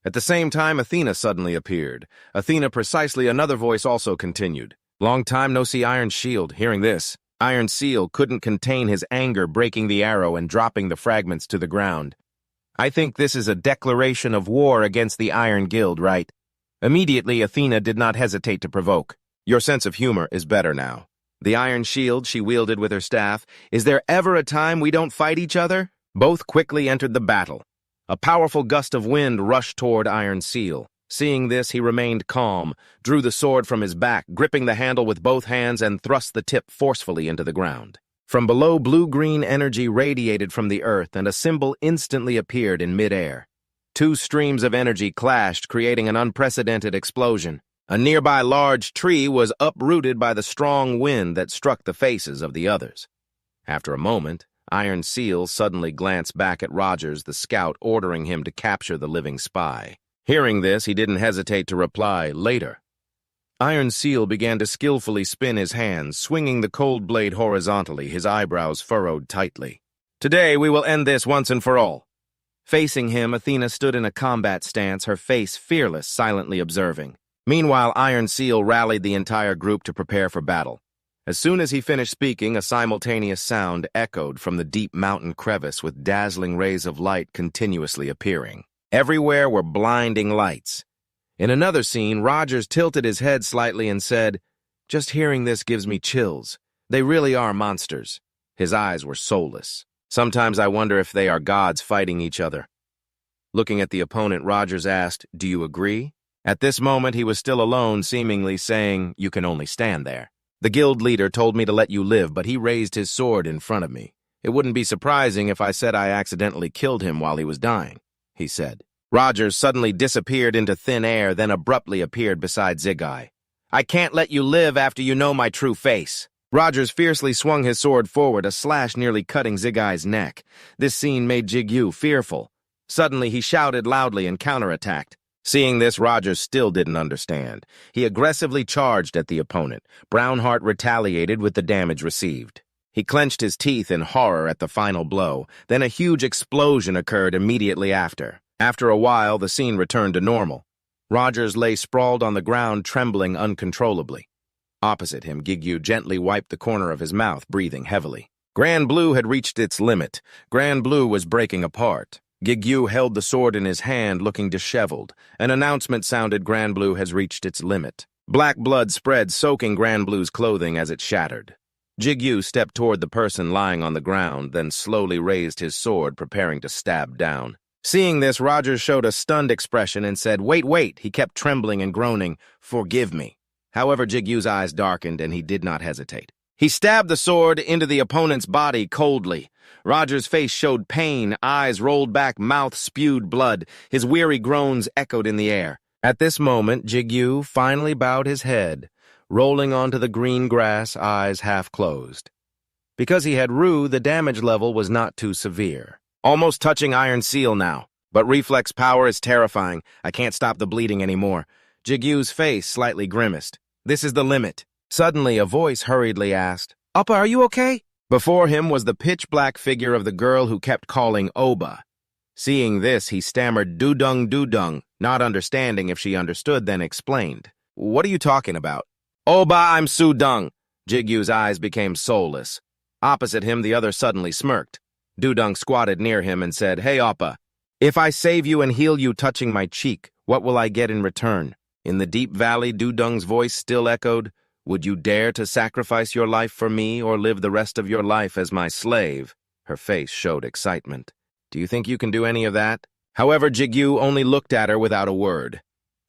At the same time, Athena suddenly appeared. Athena precisely, another voice also continued. "Long time no see, Iron Shield." Hearing this, Iron Seal couldn't contain his anger, breaking the arrow and dropping the fragments to the ground. I think this is a declaration of war against the Iron Guild, right? Immediately, Athena did not hesitate to provoke. Your sense of humor is better now. The iron shield she wielded with her staff. Is there ever a time we don't fight each other? Both quickly entered the battle. A powerful gust of wind rushed toward Iron Seal. Seeing this, he remained calm, drew the sword from his back, gripping the handle with both hands and thrust the tip forcefully into the ground. From below, blue-green energy radiated from the earth, and a symbol instantly appeared in midair. Two streams of energy clashed, creating an unprecedented explosion. A nearby large tree was uprooted by the strong wind that struck the faces of the others. After a moment, Iron Seal suddenly glanced back at Rogers, the scout, ordering him to capture the living spy. Hearing this, he didn't hesitate to reply, "Later." Iron Seal began to skillfully spin his hands, swinging the cold blade horizontally, his eyebrows furrowed tightly. "Today we will end this once and for all." Facing him, Athena stood in a combat stance, her face fearless, silently observing. Meanwhile, Iron Seal rallied the entire group to prepare for battle. As soon as he finished speaking, a simultaneous sound echoed from the deep mountain crevice with dazzling rays of light continuously appearing. Everywhere were blinding lights. In another scene, Rogers tilted his head slightly and said, "Just hearing this gives me chills. They really are monsters." His eyes were soulless. "Sometimes I wonder if they are gods fighting each other." Looking at the opponent, Rogers asked, "Do you agree?" At this moment, he was still alone, seemingly saying, "You can only stand there. The guild leader told me to let you live, but he raised his sword in front of me. It wouldn't be surprising if I said I accidentally killed him while he was dying," he said. Rogers suddenly disappeared into thin air, then abruptly appeared beside Zigai. "I can't let you live after you know my true face." Rogers fiercely swung his sword forward, a slash nearly cutting Zigai's neck. This scene made Jigu fearful. Suddenly, he shouted loudly and counterattacked. Seeing this, Rogers still didn't understand. He aggressively charged at the opponent. Brownheart retaliated with the damage received. He clenched his teeth in horror at the final blow. Then a huge explosion occurred immediately after. After a while, the scene returned to normal. Rogers lay sprawled on the ground, trembling uncontrollably. Opposite him, Jigu gently wiped the corner of his mouth, breathing heavily. Grand Blue had reached its limit. Grand Blue was breaking apart. Jigu held the sword in his hand, looking disheveled. An announcement sounded, "Grand Blue has reached its limit." Black blood spread, soaking Grand Blue's clothing as it shattered. Jigu stepped toward the person lying on the ground, then slowly raised his sword, preparing to stab down. Seeing this, Rogers showed a stunned expression and said, Wait. He kept trembling and groaning, "Forgive me." However, Jigu's eyes darkened, and he did not hesitate. He stabbed the sword into the opponent's body coldly. Rogers' face showed pain, eyes rolled back, mouth spewed blood. His weary groans echoed in the air. At this moment, Jigu finally bowed his head, rolling onto the green grass, eyes half closed. Because he had Ru, the damage level was not too severe. Almost touching Iron Seal now, but reflex power is terrifying. I can't stop the bleeding anymore. Jigu's face slightly grimaced. This is the limit. Suddenly, a voice hurriedly asked, "Appa, are you okay?" Before him was the pitch-black figure of the girl who kept calling Oba. Seeing this, he stammered, Dudung, not understanding if she understood, then explained. "What are you talking about?" "Oba, I'm Sudung." Jigu's eyes became soulless. Opposite him, the other suddenly smirked. Dudung squatted near him and said, "Hey, Appa, if I save you and heal you touching my cheek, what will I get in return?" In the deep valley, Dudung's voice still echoed, "Would you dare to sacrifice your life for me or live the rest of your life as my slave?" Her face showed excitement. "Do you think you can do any of that?" However, Jigu only looked at her without a word.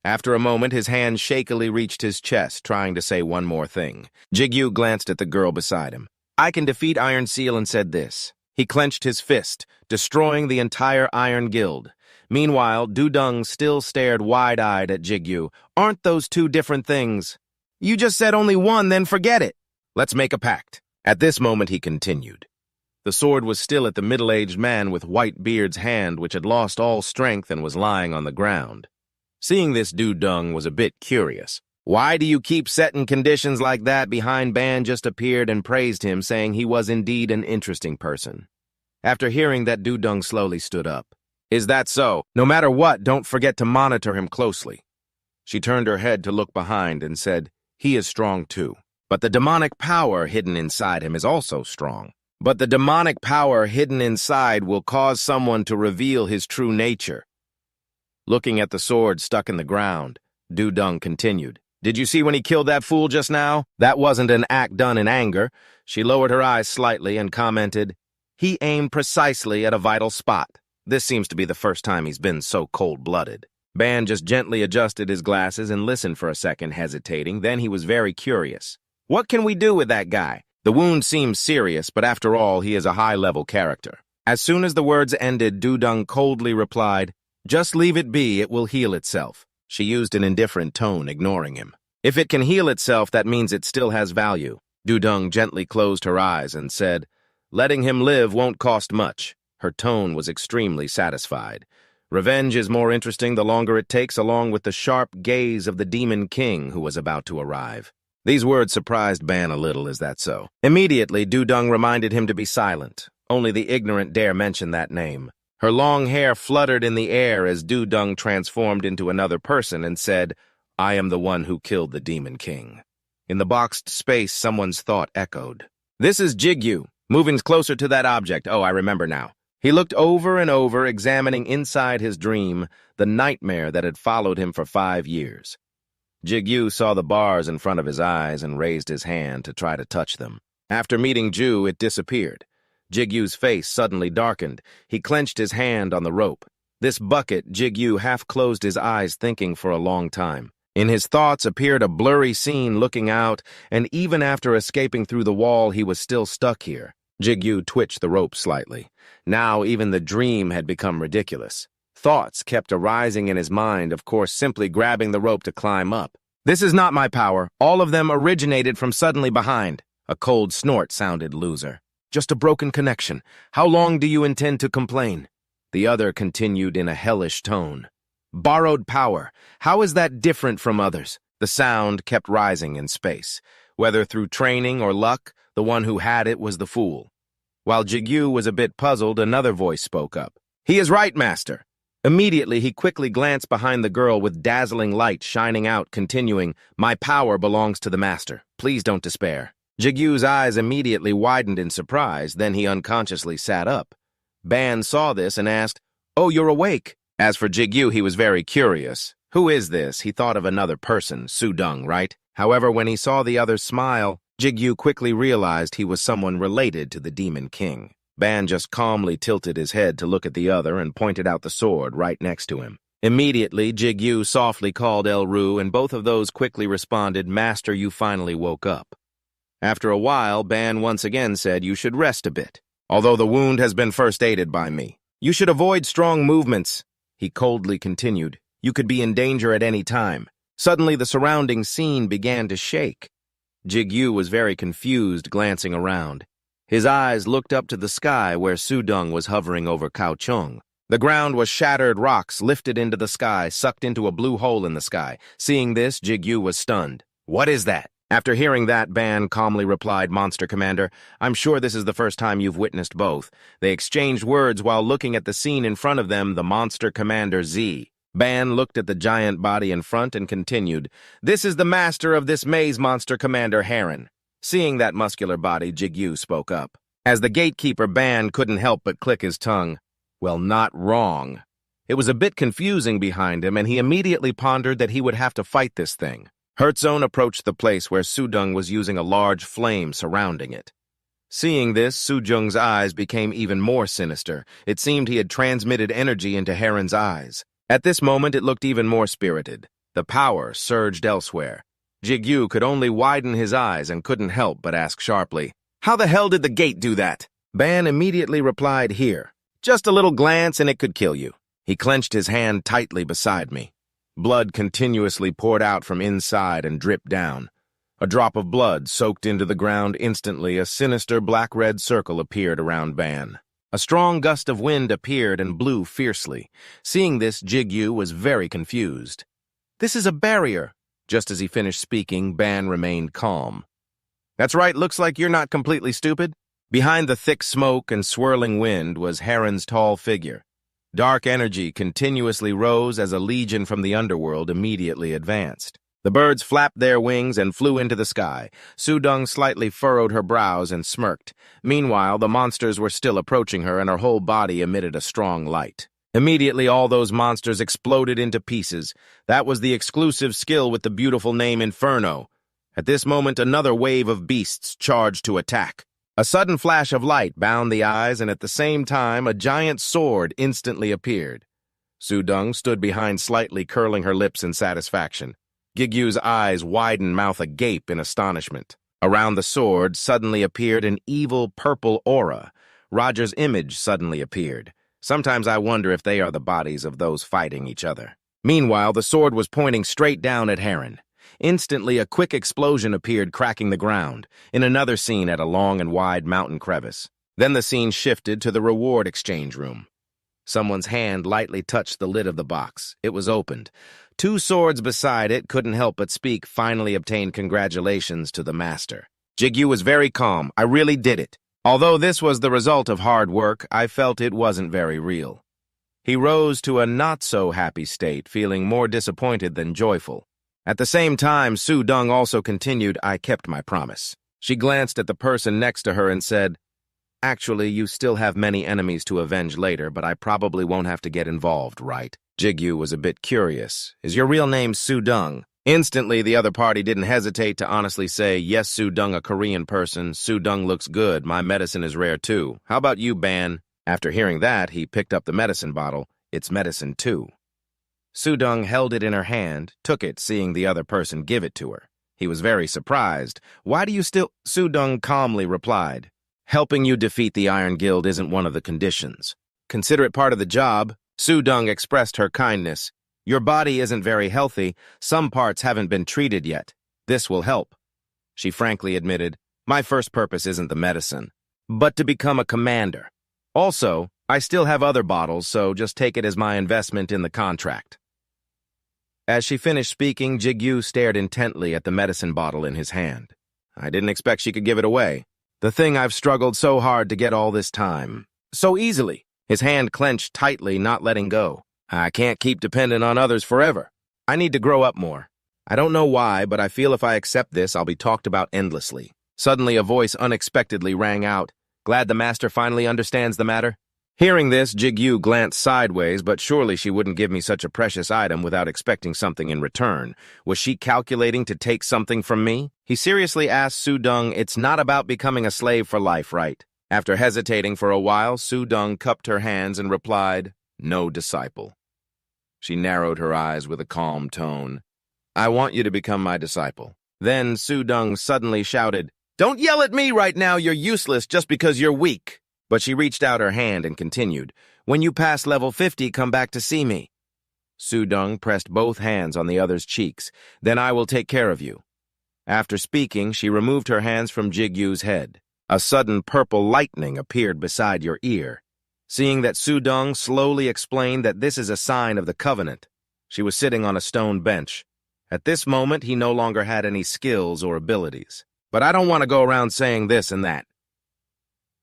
After a moment, his hand shakily reached his chest, trying to say one more thing. Jigu glanced at the girl beside him. "I can defeat Iron Seal," and said this. He clenched his fist, destroying the entire Iron Guild. Meanwhile, Dudung still stared wide-eyed at Jigu. "Aren't those two different things?" "You just said only one, then forget it." "Let's make a pact." At this moment, he continued. The sword was still at the middle-aged man with Whitebeard's hand, which had lost all strength and was lying on the ground. Seeing this, Dudung was a bit curious. "Why do you keep setting conditions like that?" Behind Ban just appeared and praised him, saying he was indeed an interesting person. After hearing that, Dudung slowly stood up. "Is that so? No matter what, don't forget to monitor him closely." She turned her head to look behind and said, "He is strong too. But the demonic power hidden inside him is also strong. but the demonic power hidden inside will cause someone to reveal his true nature. Looking at the sword stuck in the ground, Dueling continued. Did you see when he killed that fool just now? That wasn't an act done in anger. She lowered her eyes slightly and commented, he aimed precisely at a vital spot. This seems to be the first time he's been so cold-blooded. Ban just gently adjusted his glasses and listened for a second, hesitating. Then he was very curious. What can we do with that guy? The wound seems serious, but after all, he is a high-level character. As soon as the words ended, Dueling coldly replied, just leave it be, it will heal itself. She used an indifferent tone, ignoring him. If it can heal itself, that means it still has value. Dueling gently closed her eyes and said, letting him live won't cost much. Her tone was extremely satisfied. Revenge is more interesting the longer it takes, along with the sharp gaze of the Demon King who was about to arrive. These words surprised Ban a little, is that so? Immediately, Dueling reminded him to be silent. Only the ignorant dare mention that name. Her long hair fluttered in the air as Dueling transformed into another person and said, I am the one who killed the Demon King. In the boxed space, someone's thought echoed. This is Jigu, moving closer to that object. Oh, I remember now. He looked over and over, examining inside his dream, the nightmare that had followed him for 5 years. Jigu saw the bars in front of his eyes and raised his hand to try to touch them. After meeting Ju, it disappeared. Jigu's face suddenly darkened. He clenched his hand on the rope. This bucket, Jigu half closed his eyes, thinking for a long time. In his thoughts appeared a blurry scene looking out, and even after escaping through the wall, he was still stuck here. Jigu twitched the rope slightly. Now even the dream had become ridiculous. Thoughts kept arising in his mind, of course simply grabbing the rope to climb up. This is not my power. All of them originated from suddenly behind. A cold snort sounded loser. Just a broken connection. How long do you intend to complain? The other continued in a hellish tone. Borrowed power. How is that different from others? The sound kept rising in space. Whether through training or luck, the one who had it was the fool. While Jigu was a bit puzzled, another voice spoke up. He is right, master. Immediately, he quickly glanced behind the girl with dazzling light shining out, continuing, my power belongs to the master. Please don't despair. Jigu's eyes immediately widened in surprise, then he unconsciously sat up. Ban saw this and asked, oh, you're awake. As for Jigu, he was very curious. Who is this? He thought of another person, Dueling, right? However, when he saw the other smile, Jigu quickly realized he was someone related to the Demon King. Ban just calmly tilted his head to look at the other and pointed out the sword right next to him. Immediately, Jigu softly called Elru, and both of those quickly responded, Master, you finally woke up. After a while, Ban once again said, you should rest a bit. Although the wound has been first aided by me. You should avoid strong movements. He coldly continued, you could be in danger at any time. Suddenly, the surrounding scene began to shake. Jigu was very confused, glancing around. His eyes looked up to the sky where Dueling was hovering over Kaohsiung. The ground was shattered rocks lifted into the sky, sucked into a blue hole in the sky. Seeing this, Jigu was stunned. What is that? After hearing that, Ban calmly replied, Monster Commander, I'm sure this is the first time you've witnessed both. They exchanged words while looking at the scene in front of them, the Monster Commander Z. Ban looked at the giant body in front and continued, this is the master of this maze, Monster Commander Haron. Seeing that muscular body, Jigu spoke up. As the gatekeeper, Ban couldn't help but click his tongue. Well, not wrong. It was a bit confusing behind him, and he immediately pondered that he would have to fight this thing. Hertzone approached the place where Dueling was using a large flame surrounding it. Seeing this, Sujung's eyes became even more sinister. It seemed he had transmitted energy into Haron's eyes. At this moment, it looked even more spirited. The power surged elsewhere. Jigu could only widen his eyes and couldn't help but ask sharply, how the hell did the gate do that? Ban immediately replied, here. Just a little glance and it could kill you. He clenched his hand tightly beside me. Blood continuously poured out from inside and dripped down. A drop of blood soaked into the ground instantly. A sinister black-red circle appeared around Ban. A strong gust of wind appeared and blew fiercely. Seeing this, Jigu was very confused. This is a barrier. Just as he finished speaking, Ban remained calm. That's right, looks like you're not completely stupid. Behind the thick smoke and swirling wind was Haron's tall figure. Dark energy continuously rose as a legion from the underworld immediately advanced. The birds flapped their wings and flew into the sky. Sudong slightly furrowed her brows and smirked. Meanwhile, the monsters were still approaching her and her whole body emitted a strong light. Immediately, all those monsters exploded into pieces. That was the exclusive skill with the beautiful name Inferno. At this moment, another wave of beasts charged to attack. A sudden flash of light bound the eyes, and at the same time, a giant sword instantly appeared. Sudong stood behind, slightly curling her lips in satisfaction. Jigu's eyes widened, mouth agape in astonishment. Around the sword suddenly appeared an evil purple aura. Roger's image suddenly appeared. Sometimes I wonder if they are the bodies of those fighting each other. Meanwhile, the sword was pointing straight down at Haron. Instantly, a quick explosion appeared, cracking the ground, in another scene at a long and wide mountain crevice. Then the scene shifted to the reward exchange room. Someone's hand lightly touched the lid of the box. It was opened. 2 swords beside it couldn't help but speak, finally obtained congratulations to the master. Jigu was very calm. I really did it. Although this was the result of hard work, I felt it wasn't very real. He rose to a not-so-happy state, feeling more disappointed than joyful. At the same time, Sudong also continued, I kept my promise. She glanced at the person next to her and said, Actually, you still have many enemies to avenge later, but I probably won't have to get involved, right? Jigu was a bit curious. Is your real name Sudong? Instantly, the other party didn't hesitate to honestly say, Yes, Sudong, a Korean person. Sudong looks good. My medicine is rare, too. How about you, Ban? After hearing that, he picked up the medicine bottle. It's medicine, too. Sudong held it in her hand, took it, seeing the other person give it to her. He was very surprised. Why do you still... Sudong calmly replied, Helping you defeat the Iron Guild isn't one of the conditions. Consider it part of the job. Sudong expressed her kindness. Your body isn't very healthy. Some parts haven't been treated yet. This will help. She frankly admitted, My first purpose isn't the medicine, but to become a commander. Also, I still have other bottles, so just take it as my investment in the contract. As she finished speaking, Jigu stared intently at the medicine bottle in his hand. I didn't expect she could give it away. The thing I've struggled so hard to get all this time. So easily. His hand clenched tightly, not letting go. I can't keep dependent on others forever. I need to grow up more. I don't know why, but I feel if I accept this, I'll be talked about endlessly. Suddenly, a voice unexpectedly rang out. Glad the master finally understands the matter? Hearing this, Jigu glanced sideways, but surely she wouldn't give me such a precious item without expecting something in return. Was she calculating to take something from me? He seriously asked Sudong, It's not about becoming a slave for life, right? After hesitating for a while, Sudong cupped her hands and replied, No, disciple. She narrowed her eyes with a calm tone. I want you to become my disciple. Then Sudong suddenly shouted, Don't yell at me right now, you're useless just because you're weak. But she reached out her hand and continued, When you pass level 50, come back to see me. Sudong pressed both hands on the other's cheeks. Then I will take care of you. After speaking, she removed her hands from Jigu's head. A sudden purple lightning appeared beside your ear. Seeing that, Sudong slowly explained that this is a sign of the covenant. She was sitting on a stone bench. At this moment, he no longer had any skills or abilities. But I don't want to go around saying this and that.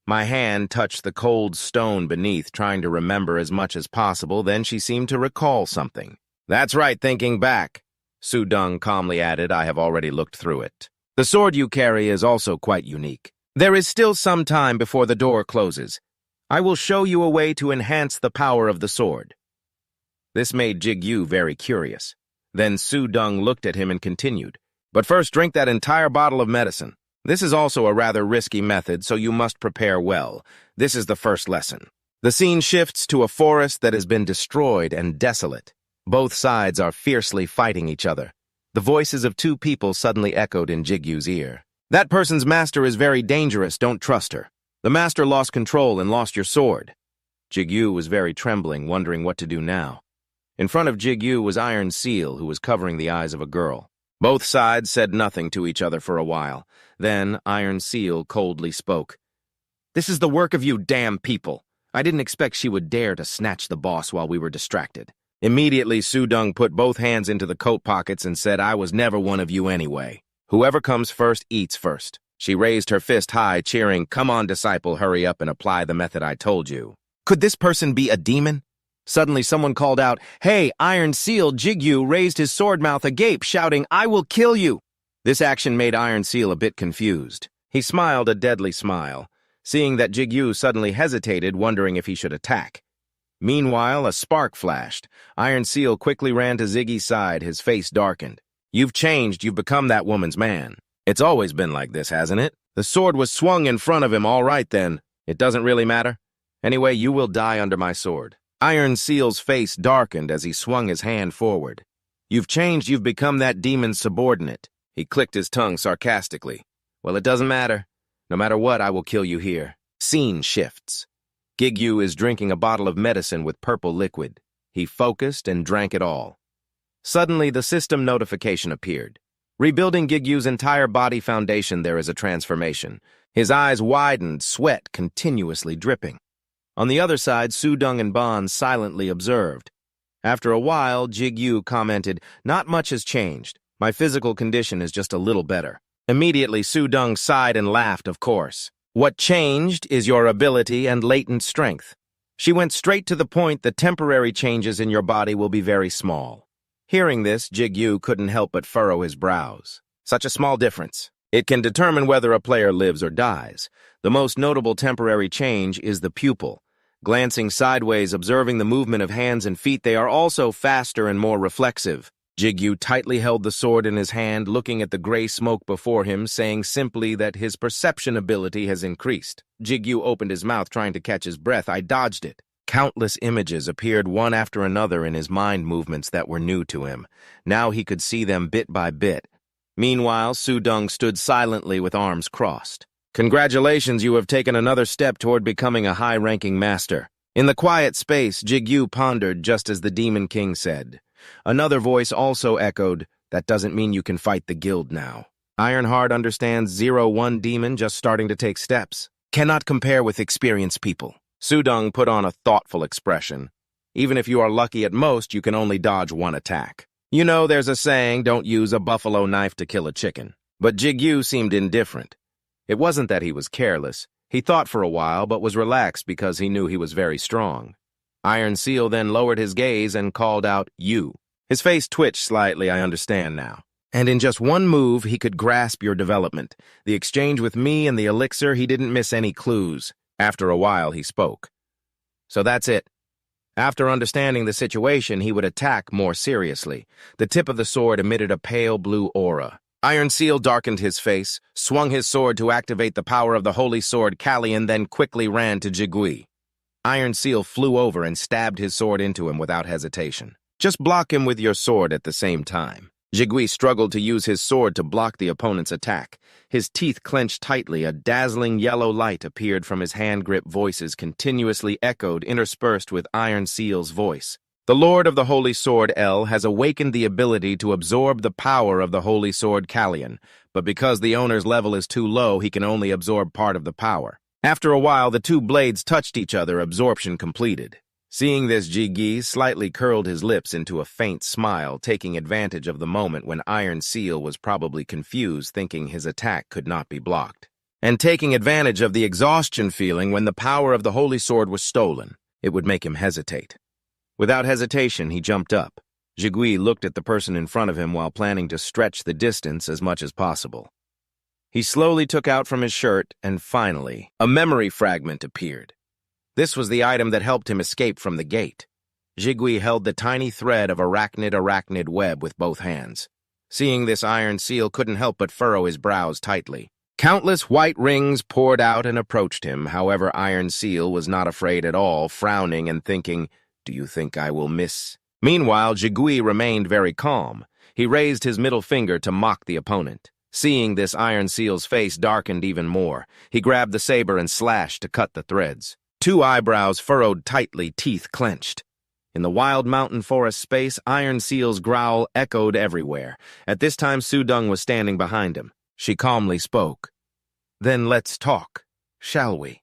My hand touched the cold stone beneath, trying to remember as much as possible. Then she seemed to recall something. That's right, thinking back. Sudong calmly added, I have already looked through it. The sword you carry is also quite unique. There is still some time before the door closes. I will show you a way to enhance the power of the sword. This made Jigu very curious. Then Sudong looked at him and continued, But first drink that entire bottle of medicine. This is also a rather risky method, so you must prepare well. This is the first lesson. The scene shifts to a forest that has been destroyed and desolate. Both sides are fiercely fighting each other. The voices of 2 people suddenly echoed in Jigu's ear. That person's master is very dangerous, don't trust her. The master lost control and lost your sword. Jigu was very trembling, wondering what to do now. In front of Jigu was Iron Seal, who was covering the eyes of a girl. Both sides said nothing to each other for a while. Then Iron Seal coldly spoke. This is the work of you damn people. I didn't expect she would dare to snatch the boss while we were distracted. Immediately, Sudong put both hands into the coat pockets and said, I was never one of you anyway. Whoever comes first eats first. She raised her fist high, cheering, Come on, disciple, hurry up and apply the method I told you. Could this person be a demon? Suddenly someone called out, "Hey, Iron Seal!" Jigu raised his sword mouth agape, shouting, "I will kill you!" This action made Iron Seal a bit confused. He smiled a deadly smile, seeing that Jigu suddenly hesitated, wondering if he should attack. Meanwhile, a spark flashed. Iron Seal quickly ran to Ziggy's side, his face darkened. "You've changed, you've become that woman's man. It's always been like this, hasn't it?" The sword was swung in front of him. "All right, then. It doesn't really matter. Anyway, you will die under my sword." Iron Seal's face darkened as he swung his hand forward. "You've changed, you've become that demon's subordinate." He clicked his tongue sarcastically. "Well, it doesn't matter. No matter what, I will kill you here." Scene shifts. Jigu is drinking a bottle of medicine with purple liquid. He focused and drank it all. Suddenly, the system notification appeared. Rebuilding Gigu's entire body foundation, there is a transformation. His eyes widened, sweat continuously dripping. On the other side, Sudong and Bon silently observed. After a while, Jigu commented, "Not much has changed. My physical condition is just a little better." Immediately, Sudong sighed and laughed, of course. "What changed is your ability and latent strength." She went straight to the point. "The temporary changes in your body will be very small." Hearing this, Jigu couldn't help but furrow his brows. Such a small difference. It can determine whether a player lives or dies. The most notable temporary change is the pupil. Glancing sideways, observing the movement of hands and feet, they are also faster and more reflexive. Jigu tightly held the sword in his hand, looking at the gray smoke before him, saying simply that his perception ability has increased. Jigu opened his mouth, trying to catch his breath. I dodged it. Countless images appeared one after another in his mind movements that were new to him. Now he could see them bit by bit. Meanwhile, Sudong stood silently with arms crossed. "Congratulations, you have taken another step toward becoming a high-ranking master." In the quiet space, Jigu pondered just as the Demon King said. Another voice also echoed, "That doesn't mean you can fight the guild now." Ironheart understands 0-1 demon just starting to take steps. Cannot compare with experienced people. Sudong put on a thoughtful expression. "Even if you are lucky at most, you can only dodge one attack. You know, there's a saying, don't use a buffalo knife to kill a chicken." But Jigu seemed indifferent. It wasn't that he was careless. He thought for a while, but was relaxed because he knew he was very strong. Iron Seal then lowered his gaze and called out, "You." His face twitched slightly. "I understand now. And in just one move, he could grasp your development. The exchange with me and the elixir, he didn't miss any clues." After a while, he spoke. "So that's it. After understanding the situation, he would attack more seriously." The tip of the sword emitted a pale blue aura. Iron Seal darkened his face, swung his sword to activate the power of the holy sword Kallian, then quickly ran to Jigu. Iron Seal flew over and stabbed his sword into him without hesitation. "Just block him with your sword at the same time." Jigu struggled to use his sword to block the opponent's attack. His teeth clenched tightly. A dazzling yellow light appeared from his hand grip. Voices continuously echoed, interspersed with Iron Seal's voice. "The Lord of the Holy Sword, El, has awakened the ability to absorb the power of the Holy Sword Kallian, but because the owner's level is too low, he can only absorb part of the power." After a while, the two blades touched each other, absorption completed. Seeing this, Jigu slightly curled his lips into a faint smile, taking advantage of the moment when Iron Seal was probably confused, thinking his attack could not be blocked. And taking advantage of the exhaustion feeling when the power of the Holy Sword was stolen, it would make him hesitate. Without hesitation, he jumped up. Jigu looked at the person in front of him while planning to stretch the distance as much as possible. He slowly took out from his shirt, and finally, a memory fragment appeared. This was the item that helped him escape from the gate. Jigu held the tiny thread of arachnid web with both hands. Seeing this, Iron Seal couldn't help but furrow his brows tightly. Countless white rings poured out and approached him. However, Iron Seal was not afraid at all, frowning and thinking, "Do you think I will miss?" Meanwhile, Jigu remained very calm. He raised his middle finger to mock the opponent. Seeing this, Iron Seal's face darkened even more. He grabbed the saber and slashed to cut the threads. Two eyebrows furrowed tightly, teeth clenched. In the wild mountain forest space, Iron Seal's growl echoed everywhere. At this time, Sudong was standing behind him. She calmly spoke. "Then let's talk, shall we?"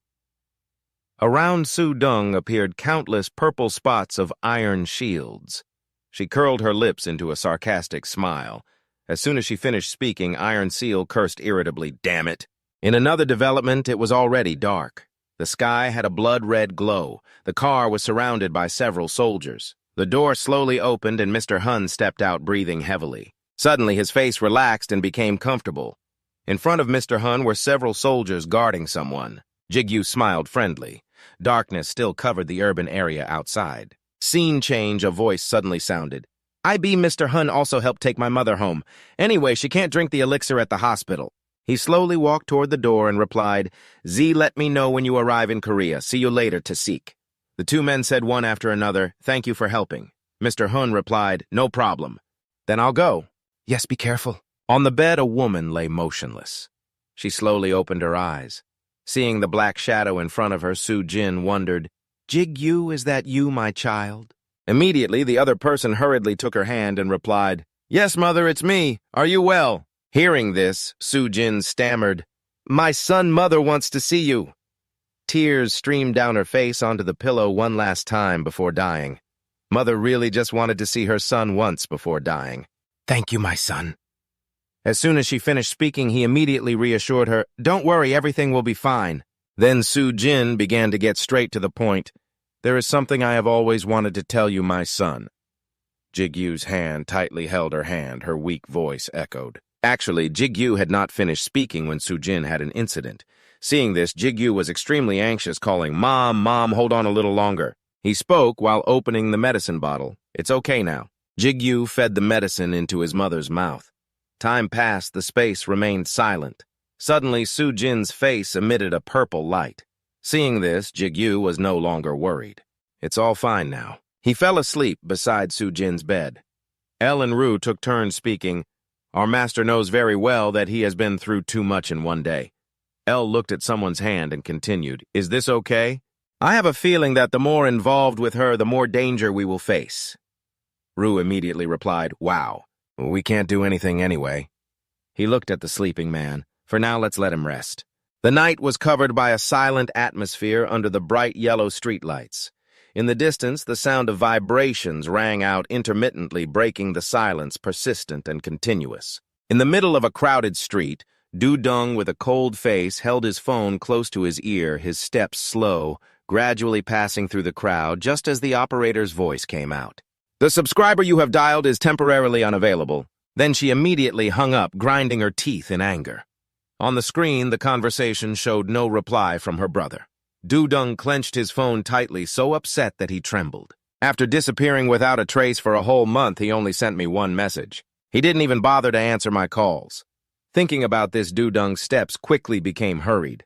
Around Sudong appeared countless purple spots of iron shields. She curled her lips into a sarcastic smile. As soon as she finished speaking, Iron Seal cursed irritably, "Damn it." In another development, it was already dark. The sky had a blood-red glow. The car was surrounded by several soldiers. The door slowly opened and Mr. Hun stepped out, breathing heavily. Suddenly, his face relaxed and became comfortable. In front of Mr. Hun were several soldiers guarding someone. Jigu smiled friendly. Darkness still covered the urban area outside. Scene change, a voice suddenly sounded. "I be Mr. Hun also helped take my mother home. Anyway, she can't drink the elixir at the hospital." He slowly walked toward the door and replied, "Z, let me know when you arrive in Korea. See you later, Tayik." The two men said one after another, "Thank you for helping." Mr. Hun replied, "No problem." "Then I'll go." "Yes, be careful." On the bed, a woman lay motionless. She slowly opened her eyes. Seeing the black shadow in front of her, Soo-jin wondered, "Jigu, is that you, my child?" Immediately, the other person hurriedly took her hand and replied, "Yes, mother, it's me. Are you well?" Hearing this, Soo-jin stammered, "My son, mother wants to see you." Tears streamed down her face onto the pillow one last time before dying. Mother really just wanted to see her son once before dying. "Thank you, my son." As soon as she finished speaking, he immediately reassured her, "Don't worry, everything will be fine." Then Soo-jin began to get straight to the point. "There is something I have always wanted to tell you, my son." Jigu's hand tightly held her hand, her weak voice echoed. Actually, Jigu had not finished speaking when Soo-jin had an incident. Seeing this, Jigu was extremely anxious, calling, "Mom, Mom, hold on a little longer." He spoke while opening the medicine bottle. "It's okay now." Jigu fed the medicine into his mother's mouth. Time passed, the space remained silent. Suddenly, Soo-jin's face emitted a purple light. Seeing this, Jigu was no longer worried. "It's all fine now." He fell asleep beside Soo-jin's bed. El and Ru took turns speaking. "Our master knows very well that he has been through too much in one day." El looked at someone's hand and continued, "Is this okay? I have a feeling that the more involved with her, the more danger we will face." Ru immediately replied, "Wow. We can't do anything anyway." He looked at the sleeping man. "For now, let's let him rest." The night was covered by a silent atmosphere under the bright yellow streetlights. In the distance, the sound of vibrations rang out intermittently, breaking the silence, persistent and continuous. In the middle of a crowded street, Du-dung, with a cold face, held his phone close to his ear, his steps slow, gradually passing through the crowd just as the operator's voice came out. "The subscriber you have dialed is temporarily unavailable." Then she immediately hung up, grinding her teeth in anger. On the screen, the conversation showed no reply from her brother. Du-dung clenched his phone tightly, so upset that he trembled. "After disappearing without a trace for a whole month, he only sent me one message. He didn't even bother to answer my calls." Thinking about this, Du-dung's steps quickly became hurried.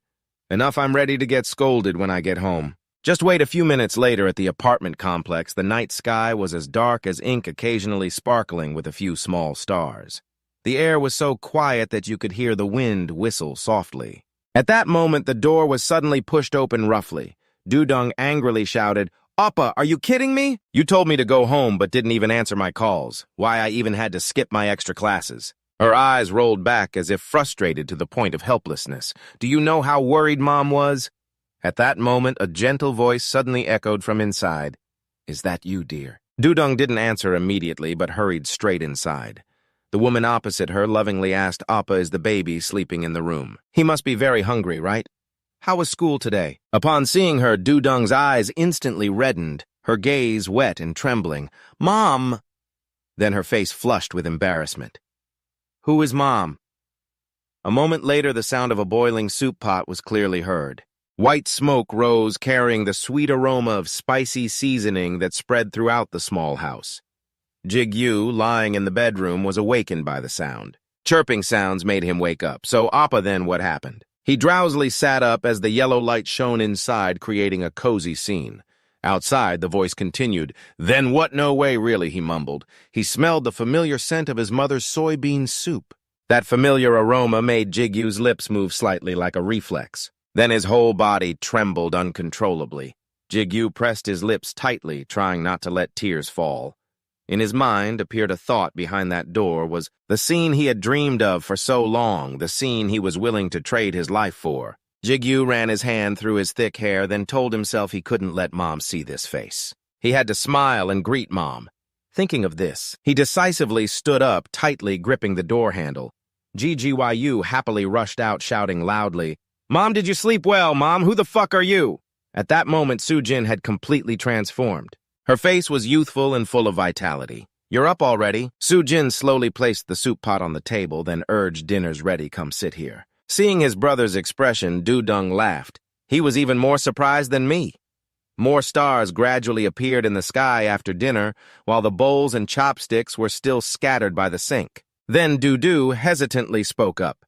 "Enough, I'm ready to get scolded when I get home." Just wait a few minutes later at the apartment complex, the night sky was as dark as ink, occasionally sparkling with a few small stars. The air was so quiet that you could hear the wind whistle softly. At that moment, the door was suddenly pushed open roughly. Du-dung angrily shouted, "Oppa, are you kidding me? You told me to go home but didn't even answer my calls. Why I even had to skip my extra classes." Her eyes rolled back as if frustrated to the point of helplessness. "Do you know how worried Mom was?" At that moment, a gentle voice suddenly echoed from inside. "Is that you, dear?" Du-dung didn't answer immediately, but hurried straight inside. The woman opposite her lovingly asked, "Appa, is the baby sleeping in the room? He must be very hungry, right? How was school today?" Upon seeing her, Du-dung's eyes instantly reddened, her gaze wet and trembling. "Mom!" Then her face flushed with embarrassment. "Who is Mom?" A moment later, the sound of a boiling soup pot was clearly heard. White smoke rose, carrying the sweet aroma of spicy seasoning that spread throughout the small house. Jigu, lying in the bedroom, was awakened by the sound. Chirping sounds made him wake up. "So, Appa, then what happened?" He drowsily sat up as the yellow light shone inside, creating a cozy scene. Outside, the voice continued. "Then what? No way, really," he mumbled. He smelled the familiar scent of his mother's soybean soup. That familiar aroma made Jigu's lips move slightly like a reflex. Then his whole body trembled uncontrollably. Jigu pressed his lips tightly, trying not to let tears fall. In his mind appeared a thought behind that door was the scene he had dreamed of for so long, the scene he was willing to trade his life for. Jigu ran his hand through his thick hair, then told himself he couldn't let Mom see this face. He had to smile and greet Mom. Thinking of this, he decisively stood up, tightly gripping the door handle. Ggu happily rushed out, shouting loudly, Mom, did you sleep well, Mom? Who the fuck are you? At that moment, Sujin had completely transformed. Her face was youthful and full of vitality. You're up already? Sujin slowly placed the soup pot on the table, then urged, dinner's ready, come sit here. Seeing his brother's expression, Dueling laughed. He was even more surprised than me. More stars gradually appeared in the sky after dinner, while the bowls and chopsticks were still scattered by the sink. Then Dudu hesitantly spoke up.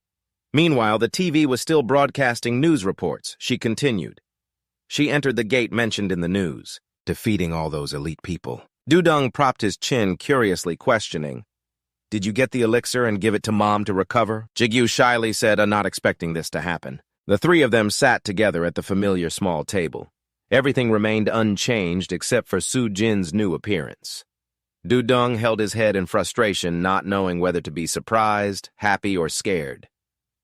Meanwhile, the TV was still broadcasting news reports. She continued. She entered the gate mentioned in the news, defeating all those elite people. Dueling propped his chin, curiously questioning. Did you get the elixir and give it to Mom to recover? Jigu shyly said, not expecting this to happen. The three of them sat together at the familiar small table. Everything remained unchanged except for Sujin's new appearance. Dueling held his head in frustration, not knowing whether to be surprised, happy, or scared.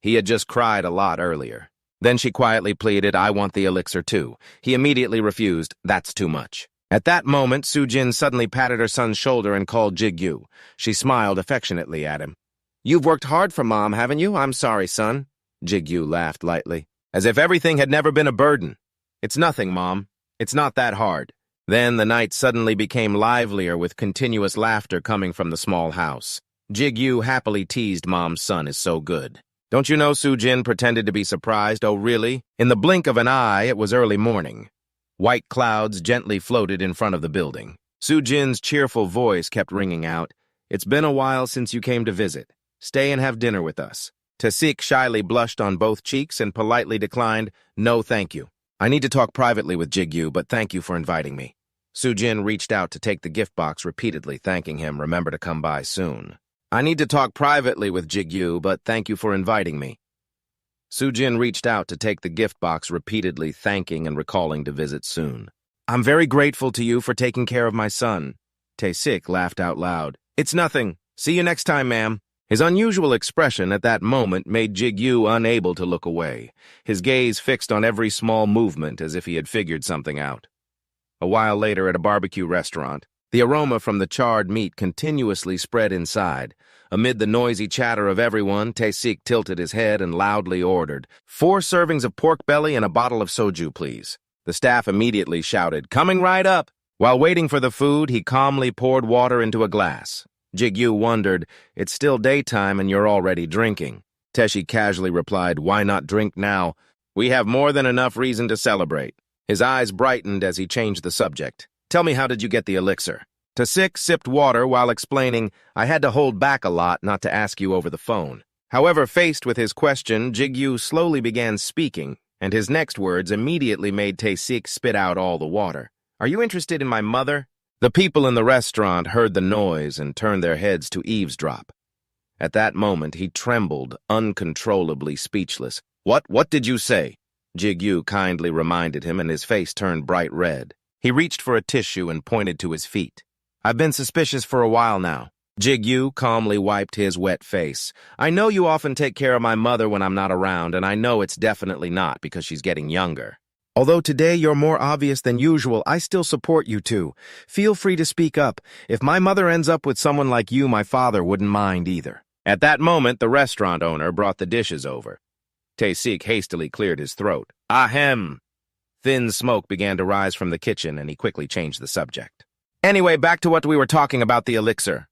He had just cried a lot earlier. Then she quietly pleaded, I want the elixir too. He immediately refused, that's too much. At that moment, Sujin suddenly patted her son's shoulder and called Jigu. She smiled affectionately at him. You've worked hard for Mom, haven't you? I'm sorry, son. Jigu laughed lightly, as if everything had never been a burden. It's nothing, Mom. It's not that hard. Then the night suddenly became livelier with continuous laughter coming from the small house. Jigu happily teased Mom's son is so good. Don't you know Sujin pretended to be surprised? Oh, really? In the blink of an eye, it was early morning. White clouds gently floated in front of the building. Sujin's cheerful voice kept ringing out. It's been a while since you came to visit. Stay and have dinner with us. Tayik shyly blushed on both cheeks and politely declined, no thank you. I need to talk privately with Jigu, but thank you for inviting me. Sujin reached out to take the gift box, repeatedly thanking him, remember to come by soon. I need to talk privately with Jigu, but thank you for inviting me. Sujin reached out to take the gift box, repeatedly thanking and recalling to visit soon. I'm very grateful to you for taking care of my son. Tayik laughed out loud. It's nothing. See you next time, ma'am. His unusual expression at that moment made Jigu unable to look away, his gaze fixed on every small movement as if he had figured something out. A while later at a barbecue restaurant, the aroma from the charred meat continuously spread inside. Amid the noisy chatter of everyone, Tayik tilted his head and loudly ordered, 4 servings of pork belly and a bottle of soju, please. The staff immediately shouted, coming right up. While waiting for the food, he calmly poured water into a glass. Jigu wondered, it's still daytime and you're already drinking. Teshi casually replied, why not drink now? We have more than enough reason to celebrate. His eyes brightened as he changed the subject. Tell me, how did you get the elixir? Tayik sipped water while explaining, I had to hold back a lot not to ask you over the phone. However, faced with his question, Jigu slowly began speaking, and his next words immediately made Tayik spit out all the water. Are you interested in my mother? The people in the restaurant heard the noise and turned their heads to eavesdrop. At that moment, he trembled, uncontrollably speechless. What did you say? Jigu kindly reminded him, and his face turned bright red. He reached for a tissue and pointed to his feet. I've been suspicious for a while now. Jigu calmly wiped his wet face. I know you often take care of my mother when I'm not around, and I know it's definitely not because she's getting younger. Although today you're more obvious than usual, I still support you two. Feel free to speak up. If my mother ends up with someone like you, my father wouldn't mind either. At that moment, the restaurant owner brought the dishes over. Tayik hastily cleared his throat. Ahem. Thin smoke began to rise from the kitchen, and he quickly changed the subject. Anyway, back to what we were talking about, the elixir.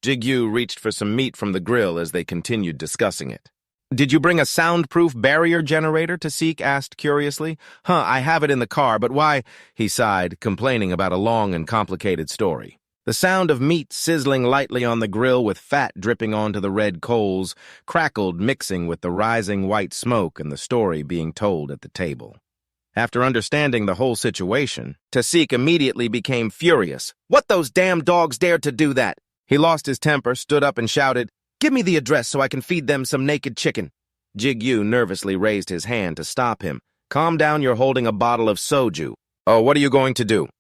Jigu reached for some meat from the grill as they continued discussing it. Did you bring a soundproof barrier generator? Tayik asked curiously. I have it in the car, but why? He sighed, complaining about a long and complicated story. The sound of meat sizzling lightly on the grill with fat dripping onto the red coals crackled, mixing with the rising white smoke and the story being told at the table. After understanding the whole situation, Tayik immediately became furious. What, those damn dogs dared to do that? He lost his temper, stood up and shouted, give me the address so I can feed them some naked chicken. Jigu nervously raised his hand to stop him. Calm down, you're holding a bottle of soju. Oh, what are you going to do?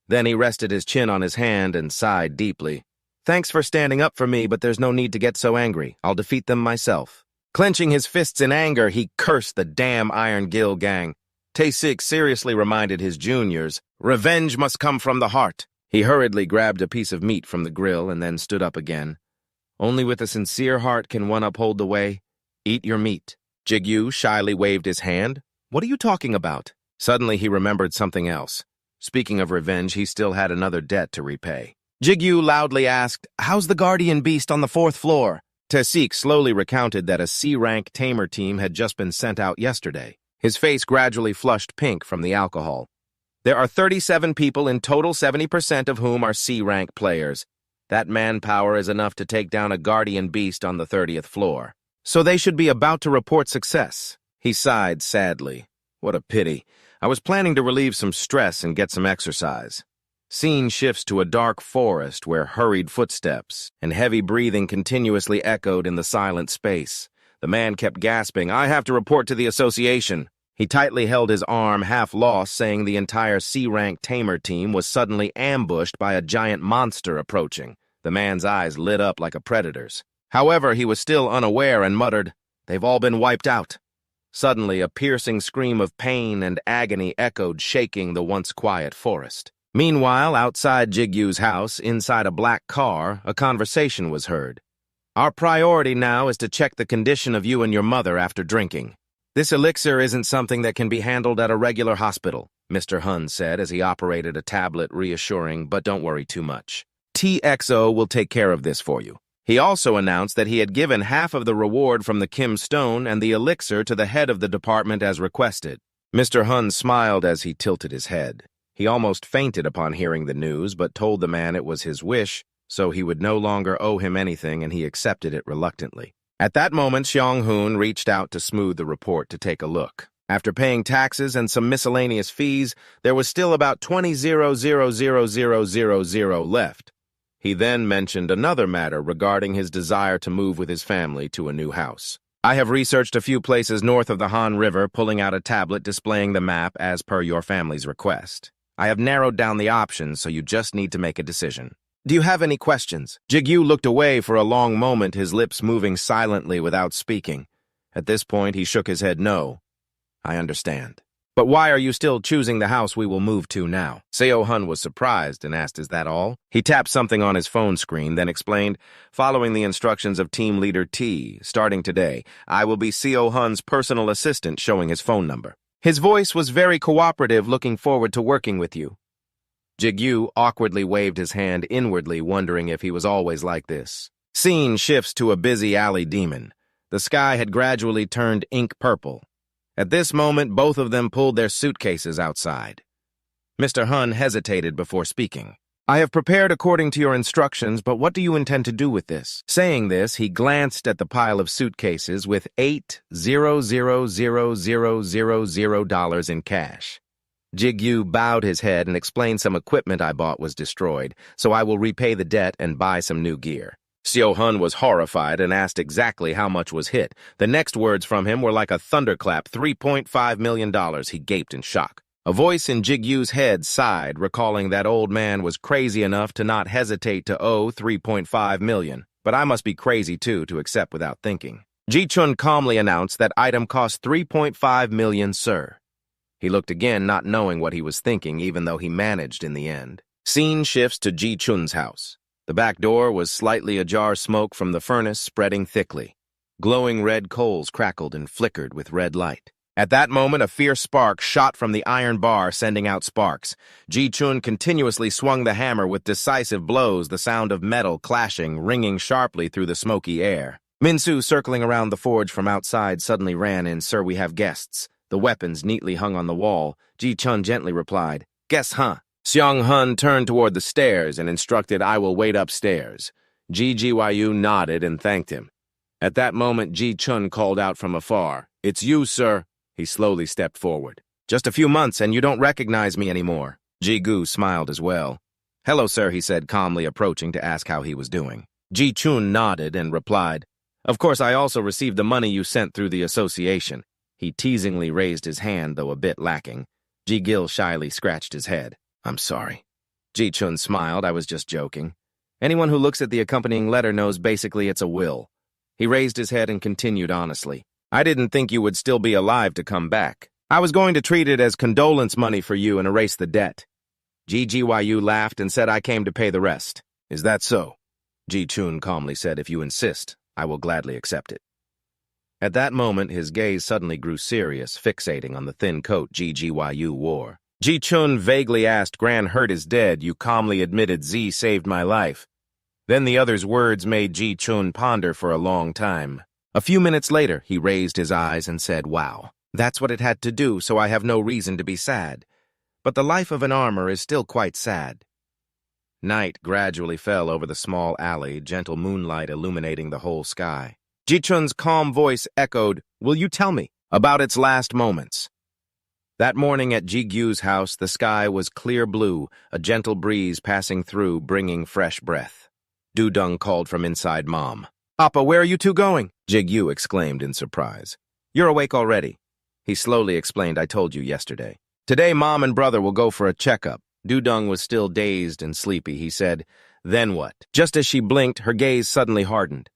Then he rested his chin on his hand and sighed deeply. Thanks for standing up for me, but there's no need to get so angry. I'll defeat them myself. Clenching his fists in anger, he cursed the damn Iron Gill gang. Tayik seriously reminded his juniors, revenge must come from the heart. He hurriedly grabbed a piece of meat from the grill and then stood up again. Only with a sincere heart can one uphold the way. Eat your meat. Jigu shyly waved his hand. What are you talking about? Suddenly he remembered something else. Speaking of revenge, he still had another debt to repay. Jigu loudly asked, "How's the guardian beast on the 4th floor?" Tayik slowly recounted that a C-rank tamer team had just been sent out yesterday. His face gradually flushed pink from the alcohol. There are 37 people in total, 70% of whom are C-rank players. That manpower is enough to take down a guardian beast on the 30th floor. So they should be about to report success. He sighed sadly. What a pity. I was planning to relieve some stress and get some exercise. Scene shifts to a dark forest where hurried footsteps and heavy breathing continuously echoed in the silent space. The man kept gasping, "I have to report to the association." He tightly held his arm, half lost, saying the entire C-rank tamer team was suddenly ambushed by a giant monster approaching. The man's eyes lit up like a predator's. However, he was still unaware and muttered, "They've all been wiped out." Suddenly, a piercing scream of pain and agony echoed, shaking the once quiet forest. Meanwhile, outside Jigu's house, inside a black car, a conversation was heard. "Our priority now is to check the condition of you and your mother after drinking. This elixir isn't something that can be handled at a regular hospital," Mr. Hun said as he operated a tablet, reassuring, "But don't worry too much. TXO will take care of this for you." He also announced that he had given half of the reward from the Kim Stone and the elixir to the head of the department as requested. Mr. Hun smiled as he tilted his head. He almost fainted upon hearing the news, but told the man it was his wish, so he would no longer owe him anything, and he accepted it reluctantly. At that moment, Xiong-hoon reached out to smooth the report to take a look. After paying taxes and some miscellaneous fees, there was still about 20,000,000 left. He then mentioned another matter regarding his desire to move with his family to a new house. "I have researched a few places north of the Han River, pulling out a tablet displaying the map as per your family's request. I have narrowed down the options, so you just need to make a decision. Do you have any questions?" Jigu looked away for a long moment, his lips moving silently without speaking. At this point, he shook his head no. "I understand. But why are you still choosing the house we will move to now?" Seo Hun was surprised and asked, "Is that all?" He tapped something on his phone screen, then explained, "Following the instructions of Team Leader T, starting today, I will be Seo Hun's personal assistant," showing his phone number. His voice was very cooperative, looking forward to working with you. Jigu awkwardly waved his hand inwardly, wondering if he was always like this. Scene shifts to a busy alley demon. The sky had gradually turned ink purple. At this moment, both of them pulled their suitcases outside. Mr. Hun hesitated before speaking. "I have prepared according to your instructions, but what do you intend to do with this?" Saying this, he glanced at the pile of suitcases with $8,000,000 in cash. Jigu bowed his head and explained some equipment I bought was destroyed, so I will repay the debt and buy some new gear. Seo Hun was horrified and asked exactly how much was hit. The next words from him were like a thunderclap. $3.5 million, he gaped in shock. A voice in Jigu's head sighed, recalling that old man was crazy enough to not hesitate to owe $3.5 million. But I must be crazy too to accept without thinking. Ji-chun calmly announced that item cost $3.5 million, sir. He looked again, not knowing what he was thinking, even though he managed in the end. Scene shifts to Ji-chun's house. The back door was slightly ajar, smoke from the furnace spreading thickly. Glowing red coals crackled and flickered with red light. At that moment, a fierce spark shot from the iron bar, sending out sparks. Ji-chun continuously swung the hammer with decisive blows, the sound of metal clashing, ringing sharply through the smoky air. Min-soo, circling around the forge from outside, suddenly ran in. "Sir, we have guests." The weapons neatly hung on the wall. Ji-chun gently replied, "Guess, huh?" Xiong-hun turned toward the stairs and instructed, "I will wait upstairs." Ji-Yu nodded and thanked him. At that moment, Ji-chun called out from afar, "It's you, sir." He slowly stepped forward. "Just a few months and you don't recognize me anymore." Jigu smiled as well. "Hello, sir," he said, calmly approaching to ask how he was doing. Ji-chun nodded and replied, "Of course, I also received the money you sent through the association." He teasingly raised his hand, though a bit lacking. Ji-gil shyly scratched his head. "I'm sorry." Ji-chun smiled. "I was just joking. Anyone who looks at the accompanying letter knows basically it's a will." He raised his head and continued honestly. "I didn't think you would still be alive to come back. I was going to treat it as condolence money for you and erase the debt." Ji-Yu laughed and said, "I came to pay the rest." "Is that so?" Ji-chun calmly said, "If you insist, I will gladly accept it." At that moment, his gaze suddenly grew serious, fixating on the thin coat Gyu wore. Ji-chun vaguely asked, "Gran Hurt is dead. You calmly admitted Z saved my life." Then the other's words made Ji-chun ponder for a long time. A few minutes later, he raised his eyes and said, "Wow, that's what it had to do, so I have no reason to be sad. But the life of an armor is still quite sad." Night gradually fell over the small alley, gentle moonlight illuminating the whole sky. Ji-chun's calm voice echoed, "Will you tell me about its last moments?" That morning at Jigu's house, the sky was clear blue, a gentle breeze passing through, bringing fresh breath. Dueling called from inside Mom. "Appa, where are you two going?" Jigu exclaimed in surprise. "You're awake already." He slowly explained, "I told you yesterday. Today, Mom and brother will go for a checkup." Dueling was still dazed and sleepy. He said, "Then what?" Just as she blinked, her gaze suddenly hardened.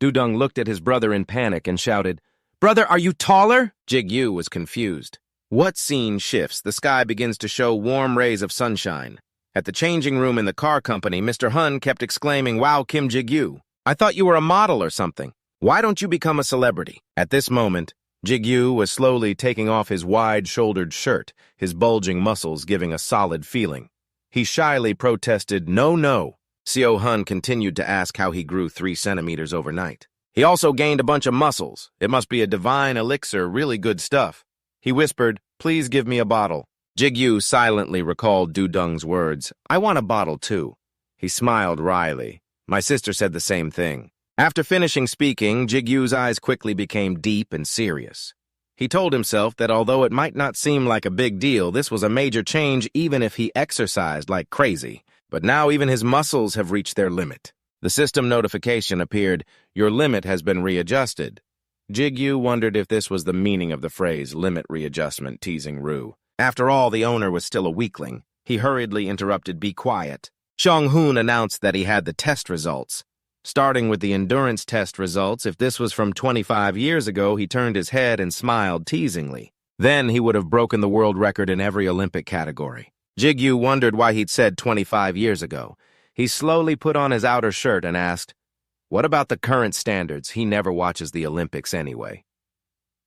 Dueling looked at his brother in panic and shouted, "Brother, are you taller?" Jigu was confused. What scene shifts? The sky begins to show warm rays of sunshine. At the changing room in the car company, Mr. Hun kept exclaiming, "Wow, Kim Jigu, I thought you were a model or something. Why don't you become a celebrity?" At this moment, Jigu was slowly taking off his wide-shouldered shirt, his bulging muscles giving a solid feeling. He shyly protested, "No, no." Seo Hun continued to ask how he grew 3 centimeters overnight. "He also gained a bunch of muscles. It must be a divine elixir, really good stuff." He whispered, "Please give me a bottle." Jigu silently recalled Dueling's words, "I want a bottle too." He smiled wryly. "My sister said the same thing." After finishing speaking, Jigu's eyes quickly became deep and serious. He told himself that although it might not seem like a big deal, this was a major change even if he exercised like crazy. But now even his muscles have reached their limit. The system notification appeared, "Your limit has been readjusted." Jigu wondered if this was the meaning of the phrase limit readjustment, teasing Rue. After all, the owner was still a weakling. He hurriedly interrupted, "Be quiet." Xiong-hoon announced that he had the test results. Starting with the endurance test results, if this was from 25 years ago, he turned his head and smiled teasingly. Then he would have broken the world record in every Olympic category. Jigu wondered why he'd said 25 years ago. He slowly put on his outer shirt and asked, "What about the current standards? He never watches the Olympics anyway."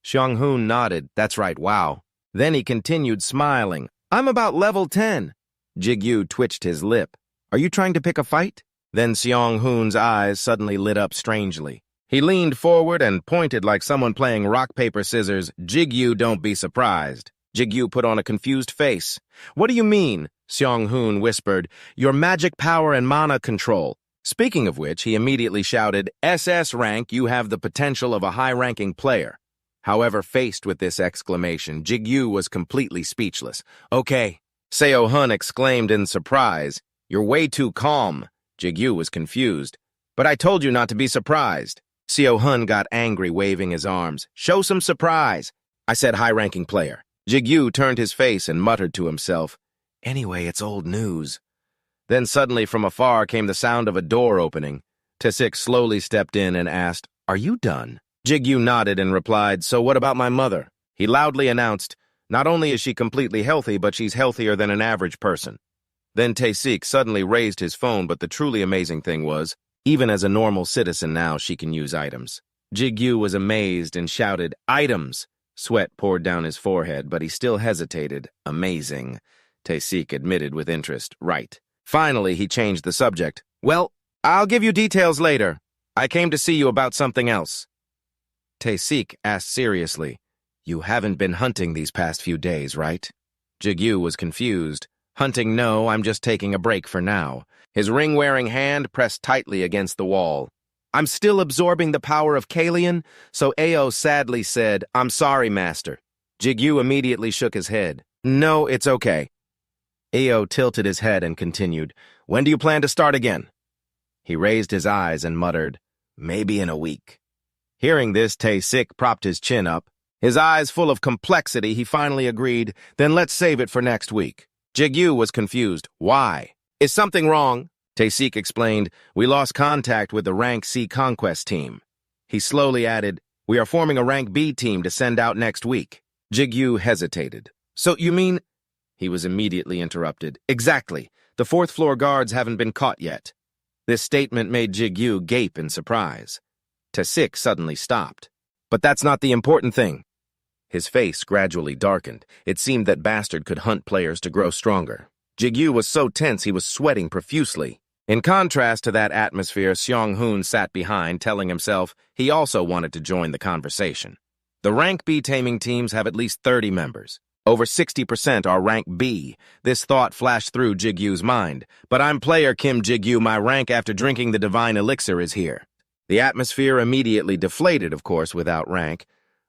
Xiong-hoon nodded, "That's right, wow." Then he continued smiling, "I'm about level 10. Jigu twitched his lip. "Are you trying to pick a fight?" Then Xiong-hoon's eyes suddenly lit up strangely. He leaned forward and pointed like someone playing rock, paper, scissors. "Jigu, don't be surprised." Jigu put on a confused face. "What do you mean?" Xiong-hoon whispered. "Your magic power and mana control." Speaking of which, he immediately shouted, "SS-Rank, you have the potential of a high-ranking player." However, faced with this exclamation, Jigu was completely speechless. "Okay." Seo Hun exclaimed in surprise, "You're way too calm." Jigu was confused. "But I told you not to be surprised." Seo Hun got angry, waving his arms. "Show some surprise." "I said high-ranking player." Jigu turned his face and muttered to himself, "Anyway, it's old news." Then suddenly from afar came the sound of a door opening. Tayik slowly stepped in and asked, "Are you done?" Jigu nodded and replied, "So what about my mother?" He loudly announced, "Not only is she completely healthy, but she's healthier than an average person." Then Tayik suddenly raised his phone, but the truly amazing thing was, even as a normal citizen now, she can use items. Jigu was amazed and shouted, "Items!" Sweat poured down his forehead, but he still hesitated. "Amazing," Tayik admitted with interest. "Right." Finally, he changed the subject. "Well, I'll give you details later. I came to see you about something else." Tayik asked seriously, "You haven't been hunting these past few days, right?" Jigu was confused. "Hunting, no, I'm just taking a break for now." His ring-wearing hand pressed tightly against the wall. "I'm still absorbing the power of Kalian," so Ao sadly said, "I'm sorry, Master." Jigu immediately shook his head. "No, it's okay." Ao tilted his head and continued, "When do you plan to start again?" He raised his eyes and muttered, "Maybe in a week." Hearing this, Tayik propped his chin up. His eyes full of complexity, he finally agreed, "Then let's save it for next week." Jigu was confused. "Why?" "Is something wrong?" Tayik explained, "We lost contact with the Rank C Conquest team." He slowly added, "We are forming a Rank B team to send out next week." Jigu hesitated. "So you mean—" He was immediately interrupted. "Exactly. The fourth-floor guards haven't been caught yet." This statement made Jigu gape in surprise. Tayik suddenly stopped. But that's not the important thing. His face gradually darkened. It seemed that Bastard could hunt players to grow stronger. Jigu was so tense he was sweating profusely. In contrast to that atmosphere, Seong-hoon sat behind, telling himself he also wanted to join the conversation. The Rank B taming teams have at least 30 members. Over 60% are Rank B. This thought flashed through Jigu's mind. But I'm player Kim Jigu. My rank after drinking the divine elixir is here. The atmosphere immediately deflated, of course, without rank.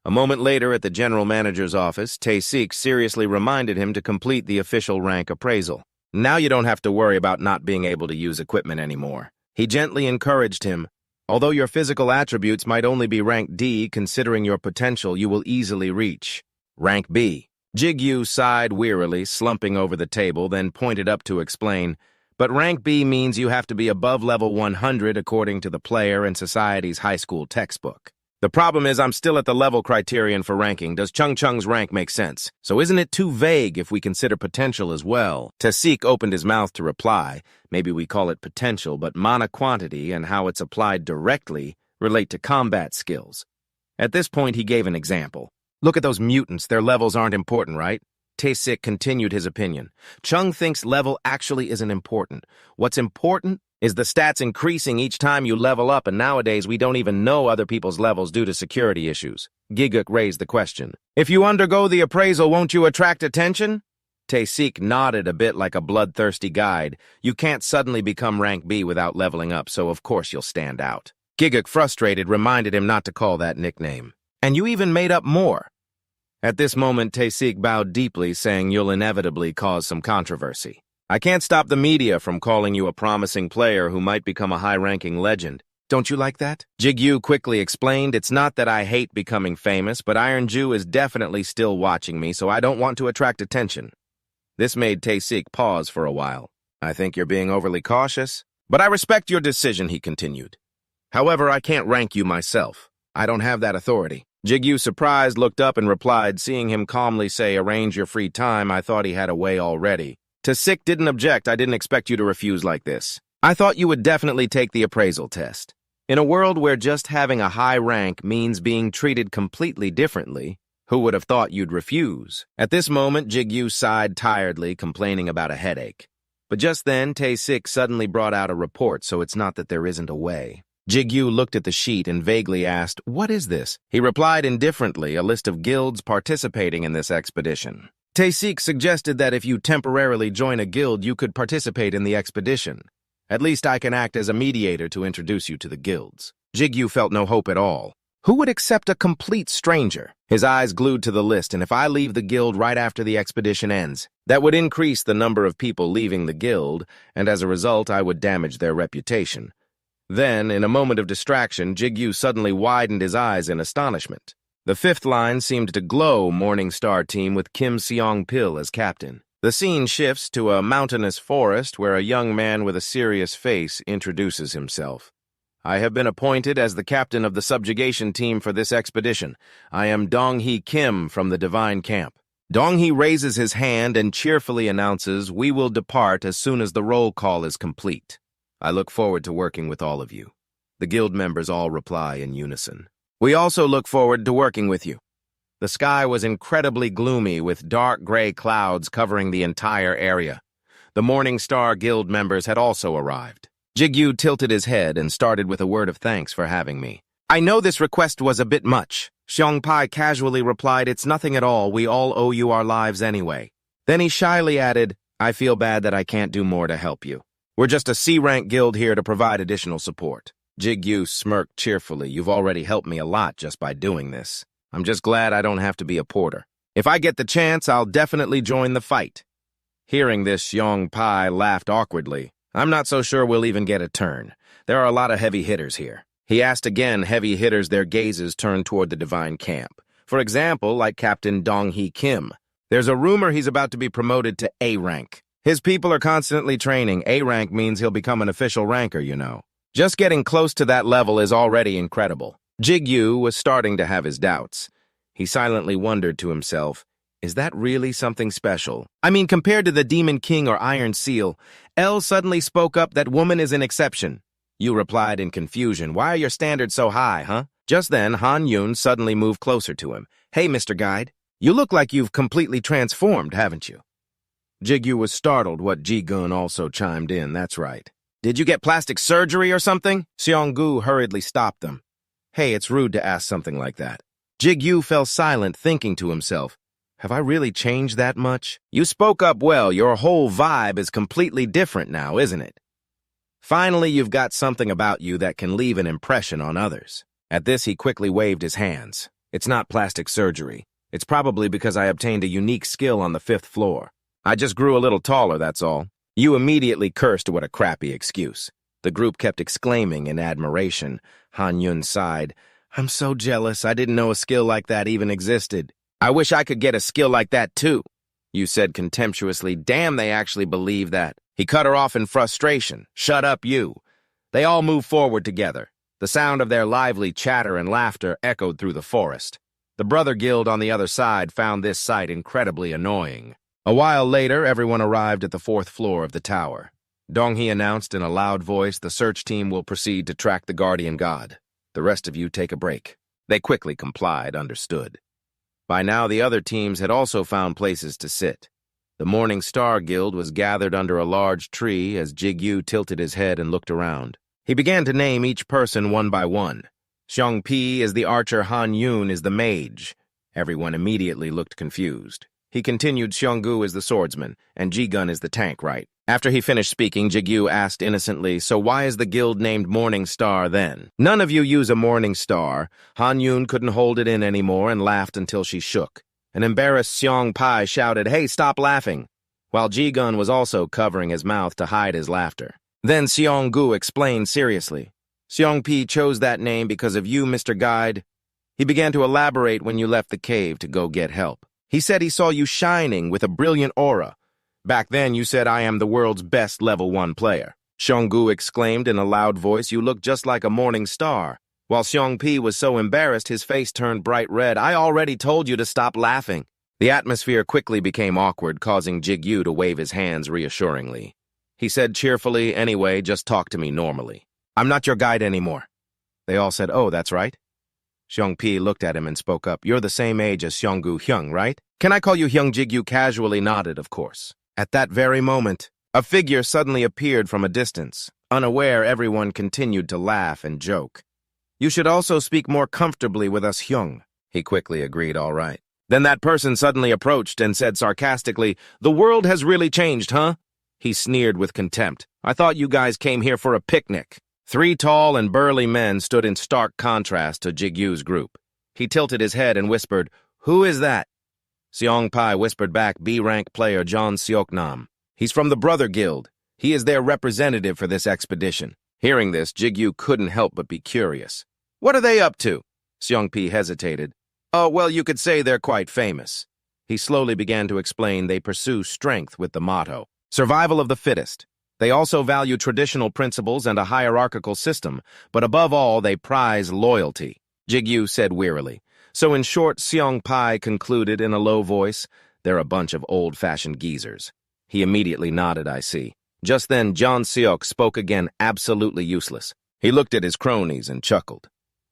A moment later, at the general manager's office, Tayik seriously reminded him to complete the official rank appraisal. Now you don't have to worry about not being able to use equipment anymore. He gently encouraged him. Although your physical attributes might only be rank D, considering your potential, you will easily reach rank B. Jigu sighed wearily, slumping over the table, then pointed up to explain, but rank B means you have to be above level 100 according to the player and society's high school textbook. The problem is I'm still at the level criterion for ranking. Does Chung-Chung's rank make sense? So isn't it too vague if we consider potential as well? Tayik opened his mouth to reply. Maybe we call it potential, but mana quantity and how it's applied directly relate to combat skills. At this point, he gave an example. Look at those mutants. Their levels aren't important, right? Tayik continued his opinion. Chung thinks level actually isn't important. What's important is the stats increasing each time you level up, and nowadays we don't even know other people's levels due to security issues. Giguk raised the question. If you undergo the appraisal, won't you attract attention? Tayik nodded a bit like a bloodthirsty guide. You can't suddenly become rank B without leveling up, so of course you'll stand out. Giguk, frustrated, reminded him not to call that nickname. And you even made up more. At this moment, Tayik bowed deeply, saying you'll inevitably cause some controversy. I can't stop the media from calling you a promising player who might become a high-ranking legend. Don't you like that? Jigu quickly explained, it's not that I hate becoming famous, but Iron Jew is definitely still watching me, so I don't want to attract attention. This made Tayik pause for a while. I think you're being overly cautious. But I respect your decision, he continued. However, I can't rank you myself. I don't have that authority. Jigu, surprised, looked up and replied, seeing him calmly say, arrange your free time, I thought he had a way already. Tayik didn't object. I didn't expect you to refuse like this. I thought you would definitely take the appraisal test. In a world where just having a high rank means being treated completely differently, who would have thought you'd refuse? At this moment, Jigu sighed tiredly, complaining about a headache. But just then, Tayik suddenly brought out a report, so it's not that there isn't a way. Jigu looked at the sheet and vaguely asked, what is this? He replied indifferently, a list of guilds participating in this expedition. Tayik suggested that if you temporarily join a guild, you could participate in the expedition. At least I can act as a mediator to introduce you to the guilds. Jigu felt no hope at all. Who would accept a complete stranger? His eyes glued to the list, and if I leave the guild right after the expedition ends, that would increase the number of people leaving the guild, and as a result, I would damage their reputation. Then, in a moment of distraction, Jigu suddenly widened his eyes in astonishment. The fifth line seemed to glow Morning Star team with Kim Seong-pil as captain. The scene shifts to a mountainous forest where a young man with a serious face introduces himself. I have been appointed as the captain of the subjugation team for this expedition. I am Dong-hee Kim from the Divine Camp. Dong-hee raises his hand and cheerfully announces, we will depart as soon as the roll call is complete. I look forward to working with all of you. The guild members all reply in unison. We also look forward to working with you. The sky was incredibly gloomy with dark gray clouds covering the entire area. The Morning Star Guild members had also arrived. Jigu tilted his head and started with a word of thanks for having me. I know this request was a bit much. Xiongpai casually replied, it's nothing at all. We all owe you our lives anyway. Then he shyly added, I feel bad that I can't do more to help you. We're just a C-rank guild here to provide additional support. Jigu smirked cheerfully. You've already helped me a lot just by doing this. I'm just glad I don't have to be a porter. If I get the chance, I'll definitely join the fight. Hearing this, Xiongpai laughed awkwardly. I'm not so sure we'll even get a turn. There are a lot of heavy hitters here. He asked again, heavy hitters, their gazes turned toward the Divine Camp. For example, like Captain Dong-hee Kim. There's a rumor he's about to be promoted to A rank. His people are constantly training. A rank means he'll become an official ranker, you know. Just getting close to that level is already incredible. Jigu was starting to have his doubts. He silently wondered to himself, is that really something special? I mean, compared to the Demon King or Iron Seal, El suddenly spoke up that woman is an exception. You replied in confusion, why are your standards so high, huh? Just then, Han Yun suddenly moved closer to him. "Hey, Mr. Guide, you look like you've completely transformed, haven't you?" Jigu was startled what Jigun also chimed in, "That's right. Did you get plastic surgery or something?" Seonggu hurriedly stopped them. "Hey, it's rude to ask something like that." Jigu fell silent, thinking to himself, "Have I really changed that much?" "You spoke up well. Your whole vibe is completely different now, isn't it? Finally, you've got something about you that can leave an impression on others." At this, he quickly waved his hands. "It's not plastic surgery. It's probably because I obtained a unique skill on the 5th floor. I just grew a little taller, that's all." You immediately cursed. "What a crappy excuse." The group kept exclaiming in admiration. Han Yun sighed. "I'm so jealous. I didn't know a skill like that even existed." "I wish I could get a skill like that too," you said contemptuously. "Damn, they actually believe that." He cut her off in frustration. "Shut up, you." They all moved forward together. The sound of their lively chatter and laughter echoed through the forest. The Brother Guild on the other side found this sight incredibly annoying. A while later, everyone arrived at the 4th floor of the tower. Donghi announced in a loud voice, "The search team will proceed to track the guardian god. The rest of you take a break." They quickly complied, understood. By now, the other teams had also found places to sit. The Morning Star Guild was gathered under a large tree as Jigu tilted his head and looked around. He began to name each person one by one. Xiong Pi is the archer, Han Yun is the mage. Everyone immediately looked confused. He continued, "Xionggu is the swordsman, and Jigun is the tank, right?" After he finished speaking, Jigu asked innocently, "So why is the guild named Morning Star then?" "None of you use a Morning Star." Han Yun couldn't hold it in anymore and laughed until she shook. An embarrassed Xiong Pai shouted, "Hey, stop laughing," while Jigun was also covering his mouth to hide his laughter. Then Xionggu explained seriously, "Xiong Pi chose that name because of you, Mr. Guide. He began to elaborate when you left the cave to go get help. He said he saw you shining with a brilliant aura. Back then, you said, 'I am the world's best level 1 player.'" Xionggu exclaimed in a loud voice, "You look just like a morning star." While Xiong Pi was so embarrassed, his face turned bright red. "I already told you to stop laughing." The atmosphere quickly became awkward, causing Jigu to wave his hands reassuringly. He said cheerfully, "Anyway, just talk to me normally. I'm not your guide anymore." They all said, "Oh, that's right." Xiong Pi looked at him and spoke up. "You're the same age as Xionggu Hyung, right?" "Can I call you Hyung?" Jigu casually nodded, "Of course." At that very moment, a figure suddenly appeared from a distance. Unaware, everyone continued to laugh and joke. "You should also speak more comfortably with us, Hyung." He quickly agreed, "All right." Then that person suddenly approached and said sarcastically, "The world has really changed, huh?" He sneered with contempt. "I thought you guys came here for a picnic." 3 tall and burly men stood in stark contrast to Jigu's group. He tilted his head and whispered, "Who is that?" Seong Pai whispered back, "B-rank player John Seoknam. He's from the Brother Guild. He is their representative for this expedition." Hearing this, Jigu couldn't help but be curious. "What are they up to?" Seong Pi hesitated. "Oh, well, you could say they're quite famous." He slowly began to explain they pursue strength with the motto, "Survival of the fittest." They also value traditional principles and a hierarchical system, but above all, they prize loyalty, Jigu said wearily. So in short, Seong Pai concluded in a low voice, "They're a bunch of old-fashioned geezers." He immediately nodded, "I see." Just then, John Seok spoke again, absolutely useless. He looked at his cronies and chuckled.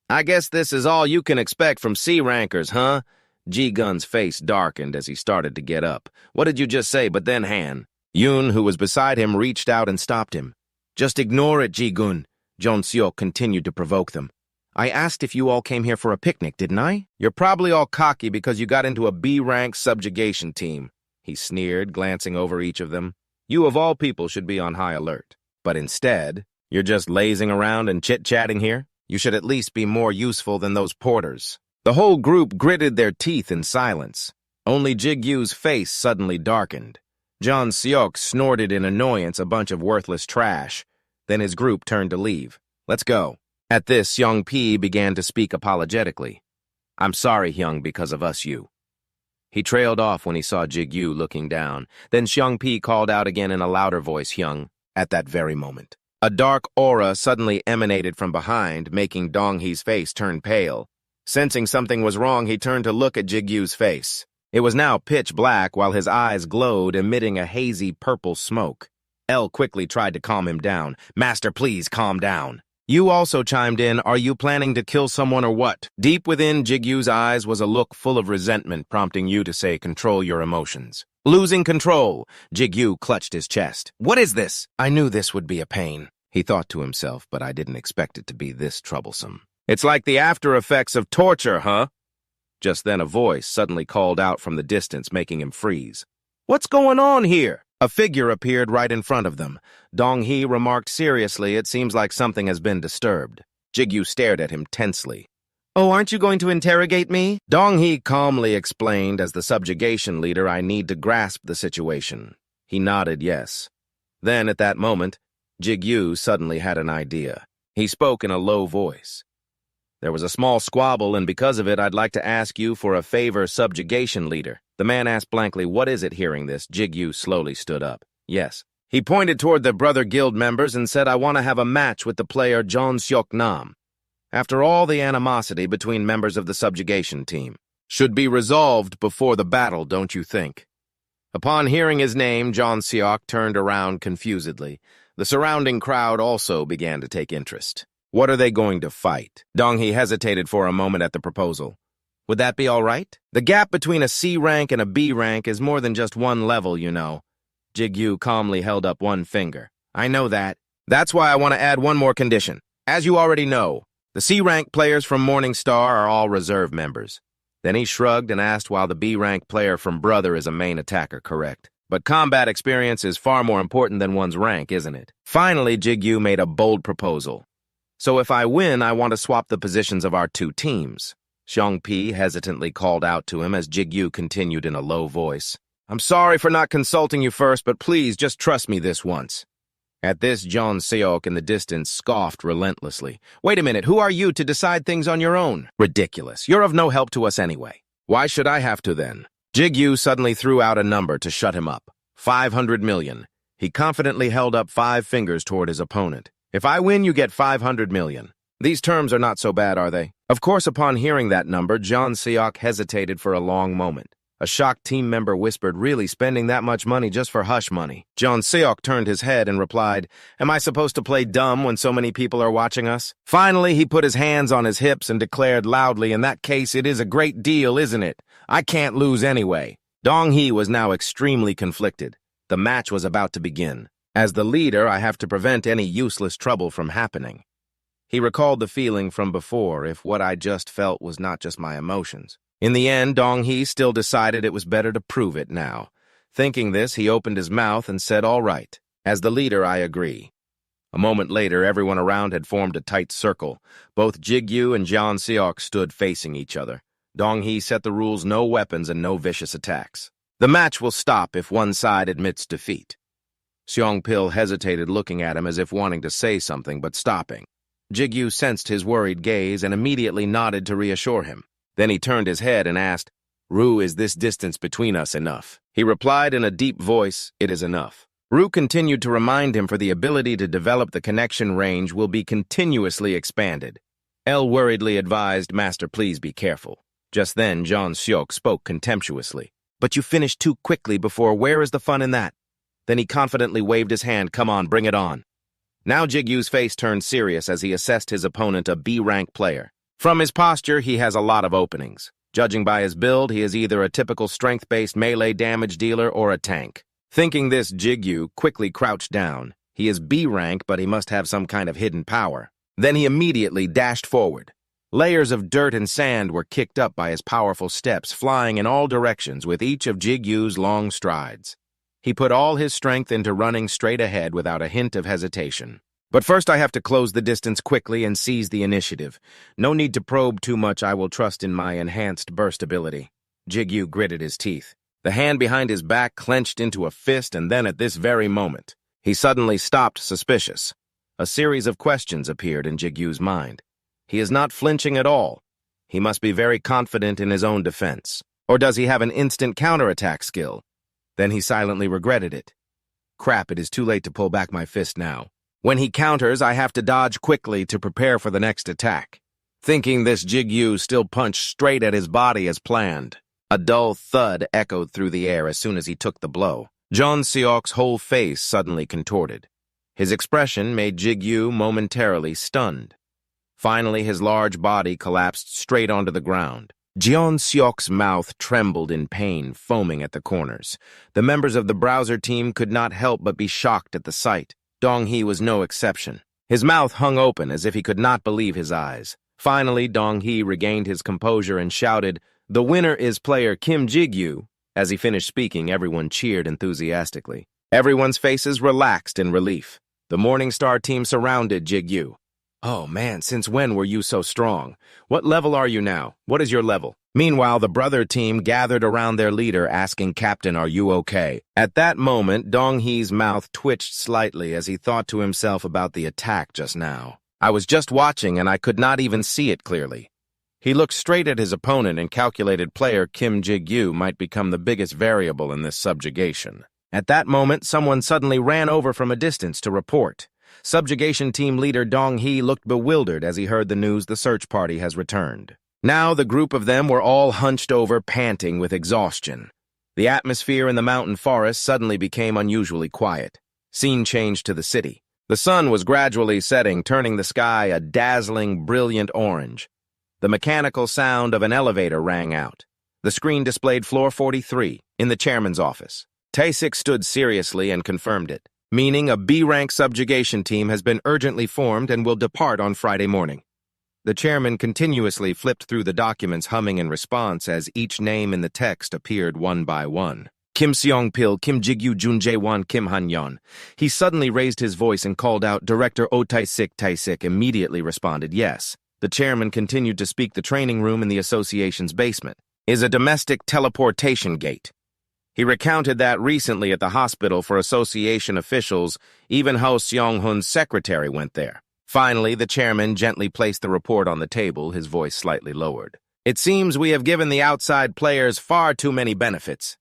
"I guess this is all you can expect from C-rankers, huh?" Ji-Gun's face darkened as he started to get up. "What did you just say?" But then Han Yun, who was beside him, reached out and stopped him. "Just ignore it, Ji-Gun." John Seok continued to provoke them. "I asked if you all came here for a picnic, didn't I? You're probably all cocky because you got into a B-rank subjugation team," he sneered, glancing over each of them. "You of all people should be on high alert. But instead, you're just lazing around and chit-chatting here? You should at least be more useful than those porters." The whole group gritted their teeth in silence. Only Jigu's face suddenly darkened. John Seok snorted in annoyance, "A bunch of worthless trash." Then his group turned to leave. "Let's go." At this, Xiong Pi began to speak apologetically. "I'm sorry, Hyung, because of us, you." He trailed off when he saw Jigu looking down. Then Xiong Pi called out again in a louder voice, "Hyung." At that very moment, a dark aura suddenly emanated from behind, making Donghee's face turn pale. Sensing something was wrong, he turned to look at Jigu's face. It was now pitch black while his eyes glowed, emitting a hazy purple smoke. El quickly tried to calm him down. "Master, please calm down." Yu also chimed in, "Are you planning to kill someone or what?" Deep within Jigu's eyes was a look full of resentment, prompting Yu to say, "Control your emotions." Losing control, Jigu clutched his chest. "What is this?" "I knew this would be a pain," he thought to himself, but I didn't expect it to be this troublesome. "It's like the after effects of torture, huh?" Just then a voice suddenly called out from the distance, making him freeze. "What's going on here?" A figure appeared right in front of them. Dong-hee remarked seriously, "It seems like something has been disturbed." Jigu stared at him tensely. "Oh, aren't you going to interrogate me?" Dong-hee calmly explained, "As the subjugation leader, I need to grasp the situation." He nodded yes. Then, at that moment, Jigu suddenly had an idea. He spoke in a low voice. "There was a small squabble, and because of it, I'd like to ask you for a favor, subjugation leader." The man asked blankly, "What is it?" Hearing this, Jigu slowly stood up. "Yes." He pointed toward the Brother Guild members and said, "I want to have a match with the player John Seok-nam. After all, the animosity between members of the subjugation team should be resolved before the battle, don't you think?" Upon hearing his name, John Seok turned around confusedly. The surrounding crowd also began to take interest. "What are they going to fight?" Dong-hee hesitated for a moment at the proposal. "Would that be all right? The gap between a C rank and a B rank is more than just one level, you know." Jigu calmly held up one finger. "I know that. That's why I want to add one more condition. As you already know, the C rank players from Morning Star are all reserve members." Then he shrugged and asked, "While the B rank player from Brother is a main attacker, correct? But combat experience is far more important than one's rank, isn't it?" Finally, Jigu made a bold proposal. "So if I win, I want to swap the positions of our two teams." Xiongpi hesitantly called out to him as Jigu continued in a low voice, "I'm sorry for not consulting you first, but please just trust me this once." At this, John Seok in the distance scoffed relentlessly. "Wait a minute, who are you to decide things on your own? Ridiculous. You're of no help to us anyway. Why should I have to then?" Jigu suddenly threw out a number to shut him up. 500 million. He confidently held up 5 fingers toward his opponent. "If I win, you get 500 million. These terms are not so bad, are they?" Of course, upon hearing that number, John Seok hesitated for a long moment. A shocked team member whispered, "Really spending that much money just for hush money?" John Seok turned his head and replied, "Am I supposed to play dumb when so many people are watching us?" Finally, he put his hands on his hips and declared loudly, "In that case, it is a great deal, isn't it? I can't lose anyway." Dong-hee was now extremely conflicted. The match was about to begin. As the leader, I have to prevent any useless trouble from happening. He recalled the feeling from before, if what I just felt was not just my emotions. In the end, Dong-hee still decided it was better to prove it now. Thinking this, he opened his mouth and said, "All right. As the leader, I agree." A moment later, everyone around had formed a tight circle. Both Jigu and John Seok stood facing each other. Dong-hee set the rules: no weapons and no vicious attacks. The match will stop if one side admits defeat. Seong-pil hesitated, looking at him as if wanting to say something, but stopping. Jigu sensed his worried gaze and immediately nodded to reassure him. Then he turned his head and asked, "Ru, is this distance between us enough?" He replied in a deep voice, "It is enough." Ru continued to remind him for the ability to develop the connection range will be continuously expanded. El worriedly advised, "Master, please be careful." Just then, John Seok spoke contemptuously. "But you finished too quickly before. Where is the fun in that?" Then he confidently waved his hand. "Come on, bring it on." Now Jigu's face turned serious as he assessed his opponent, a B-rank player. From his posture, he has a lot of openings. Judging by his build, he is either a typical strength-based melee damage dealer or a tank. Thinking this, Jigu quickly crouched down. He is B-rank, but he must have some kind of hidden power. Then he immediately dashed forward. Layers of dirt and sand were kicked up by his powerful steps, flying in all directions with each of Jigu's long strides. He put all his strength into running straight ahead without a hint of hesitation. But first I have to close the distance quickly and seize the initiative. No need to probe too much. I will trust in my enhanced burst ability. Jigu gritted his teeth. The hand behind his back clenched into a fist, and then at this very moment, he suddenly stopped, suspicious. A series of questions appeared in Jigu's mind. He is not flinching at all. He must be very confident in his own defense. Or does he have an instant counterattack skill? Then he silently regretted it. Crap, it is too late to pull back my fist now. When he counters, I have to dodge quickly to prepare for the next attack. Thinking this, Jigu still punched straight at his body as planned. A dull thud echoed through the air as soon as he took the blow. John Seok's whole face suddenly contorted. His expression made Jigu momentarily stunned. Finally, his large body collapsed straight onto the ground. Jeon Seok's mouth trembled in pain, foaming at the corners. The members of the browser team could not help but be shocked at the sight. Dong-hee was no exception. His mouth hung open as if he could not believe his eyes. Finally, Dong-hee regained his composure and shouted, "The winner is player Kim Jigu." As he finished speaking, everyone cheered enthusiastically. Everyone's faces relaxed in relief. The Morningstar team surrounded Jigu. "Oh man, since when were you so strong? What level are you now? What is your level?" Meanwhile, the brother team gathered around their leader, asking, "Captain, are you okay?" At that moment, Dong-hee's mouth twitched slightly as he thought to himself about the attack just now. "I was just watching and I could not even see it clearly." He looked straight at his opponent and calculated player Kim Jigu might become the biggest variable in this subjugation. At that moment, someone suddenly ran over from a distance to report. Subjugation team leader Dong-hee looked bewildered as he heard the news the search party has returned. Now the group of them were all hunched over, panting with exhaustion. The atmosphere in the mountain forest suddenly became unusually quiet. Scene changed to the city. The sun was gradually setting, turning the sky a dazzling, brilliant orange. The mechanical sound of an elevator rang out. The screen displayed floor 43, in the chairman's office. Tayik stood seriously and confirmed it, meaning a B-rank subjugation team has been urgently formed and will depart on Friday morning. The chairman continuously flipped through the documents, humming in response as each name in the text appeared one by one. Kim Seong-pil, Kim Jigu, Jun Jae-won, Kim Han-yeon. He suddenly raised his voice and called out, "Director Oh Tayik." Tayik immediately responded yes. The chairman continued to speak. The training room in the association's basement is a domestic teleportation gate. He recounted that recently at the hospital for association officials, even Ho Seong-hun's secretary went there. Finally, the chairman gently placed the report on the table, his voice slightly lowered. "It seems we have given the outside players far too many benefits."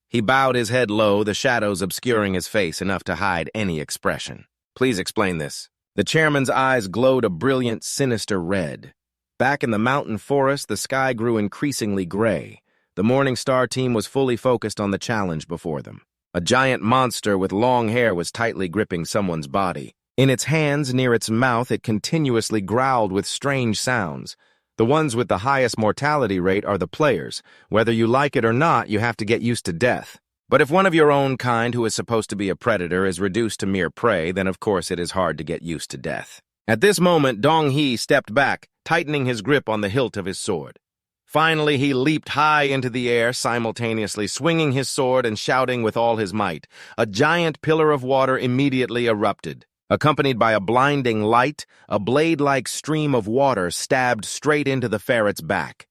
He bowed his head low, the shadows obscuring his face enough to hide any expression. "Please explain this." The chairman's eyes glowed a brilliant, sinister red. Back in the mountain forest, the sky grew increasingly gray. The Morningstar team was fully focused on the challenge before them. A giant monster with long hair was tightly gripping someone's body. In its hands, near its mouth, it continuously growled with strange sounds. The ones with the highest mortality rate are the players. Whether you like it or not, you have to get used to death. But if one of your own kind who is supposed to be a predator is reduced to mere prey, then of course it is hard to get used to death. At this moment, Dong-hee stepped back, tightening his grip on the hilt of his sword. Finally, he leaped high into the air, simultaneously swinging his sword and shouting with all his might. A giant pillar of water immediately erupted. Accompanied by a blinding light, a blade-like stream of water stabbed straight into the ferret's back.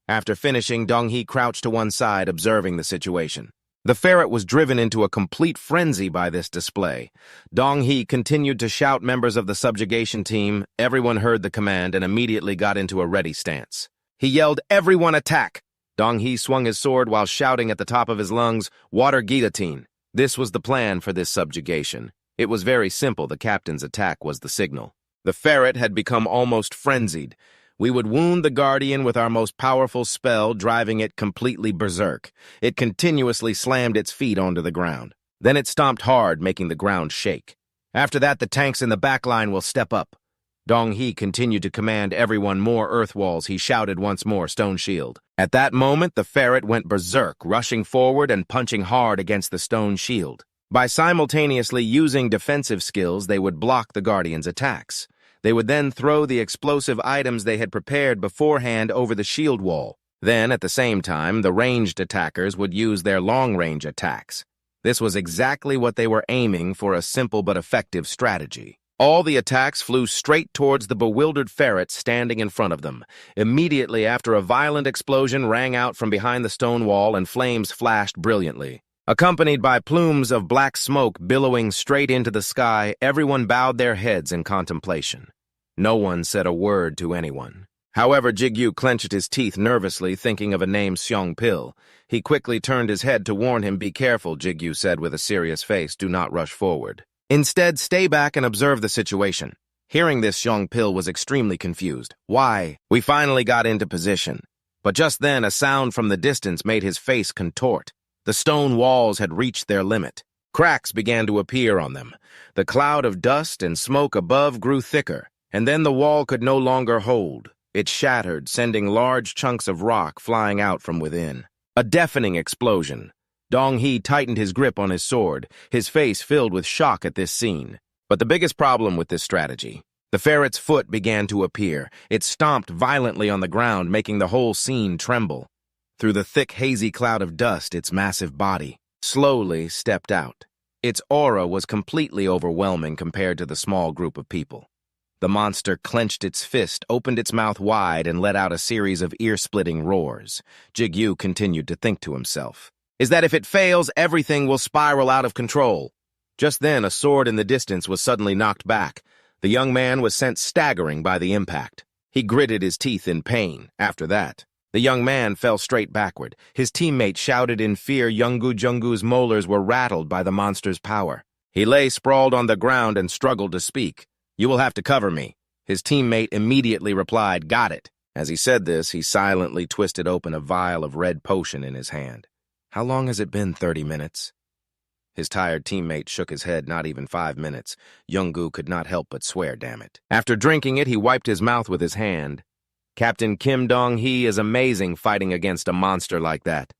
After finishing, Dong-hee crouched to one side, observing the situation. The ferret was driven into a complete frenzy by this display. Dong-hee continued to shout members of the subjugation team. Everyone heard the command and immediately got into a ready stance. He yelled, "Everyone attack!" Dong-hee swung his sword while shouting at the top of his lungs, "Water guillotine." This was the plan for this subjugation. It was very simple. The captain's attack was the signal. The ferret had become almost frenzied. We would wound the guardian with our most powerful spell, driving it completely berserk. It continuously slammed its feet onto the ground. Then it stomped hard, making the ground shake. After that, the tanks in the back line will step up. Dong-hee continued to command everyone more earth walls. He shouted once more, "Stone shield." At that moment, the ferret went berserk, rushing forward and punching hard against the stone shield. By simultaneously using defensive skills, they would block the guardian's attacks. They would then throw the explosive items they had prepared beforehand over the shield wall. Then, at the same time, the ranged attackers would use their long-range attacks. This was exactly what they were aiming for, a simple but effective strategy. All the attacks flew straight towards the bewildered ferret standing in front of them. Immediately after, a violent explosion rang out from behind the stone wall and flames flashed brilliantly. Accompanied by plumes of black smoke billowing straight into the sky, everyone bowed their heads in contemplation. No one said a word to anyone. However, Jigu clenched his teeth nervously, thinking of a name, Seong-pil. He quickly turned his head to warn him. "Be careful," Jigu said with a serious face. "Do not rush forward. Instead, stay back and observe the situation." Hearing this, Seong-pil was extremely confused. "Why?" "We finally got into position." But just then, a sound from the distance made his face contort. The stone walls had reached their limit. Cracks began to appear on them. The cloud of dust and smoke above grew thicker, and then the wall could no longer hold. It shattered, sending large chunks of rock flying out from within. A deafening explosion. Dong-hee tightened his grip on his sword, his face filled with shock at this scene. But the biggest problem with this strategy, the ferret's foot began to appear. It stomped violently on the ground, making the whole scene tremble. Through the thick, hazy cloud of dust, its massive body slowly stepped out. Its aura was completely overwhelming compared to the small group of people. The monster clenched its fist, opened its mouth wide, and let out a series of ear-splitting roars. Jigu continued to think to himself, "Is that if it fails, everything will spiral out of control." Just then, a sword in the distance was suddenly knocked back. The young man was sent staggering by the impact. He gritted his teeth in pain. After that, the young man fell straight backward. His teammate shouted in fear. Junggu's molars were rattled by the monster's power. He lay sprawled on the ground and struggled to speak. "You will have to cover me." His teammate immediately replied, "Got it." As he said this, he silently twisted open a vial of red potion in his hand. "How long has it been? 30 minutes?" His tired teammate shook his head. "Not even 5 minutes. Junggu could not help but swear, damn it. After drinking it, he wiped his mouth with his hand. Captain Kim Dong-hee is amazing fighting against a monster like that.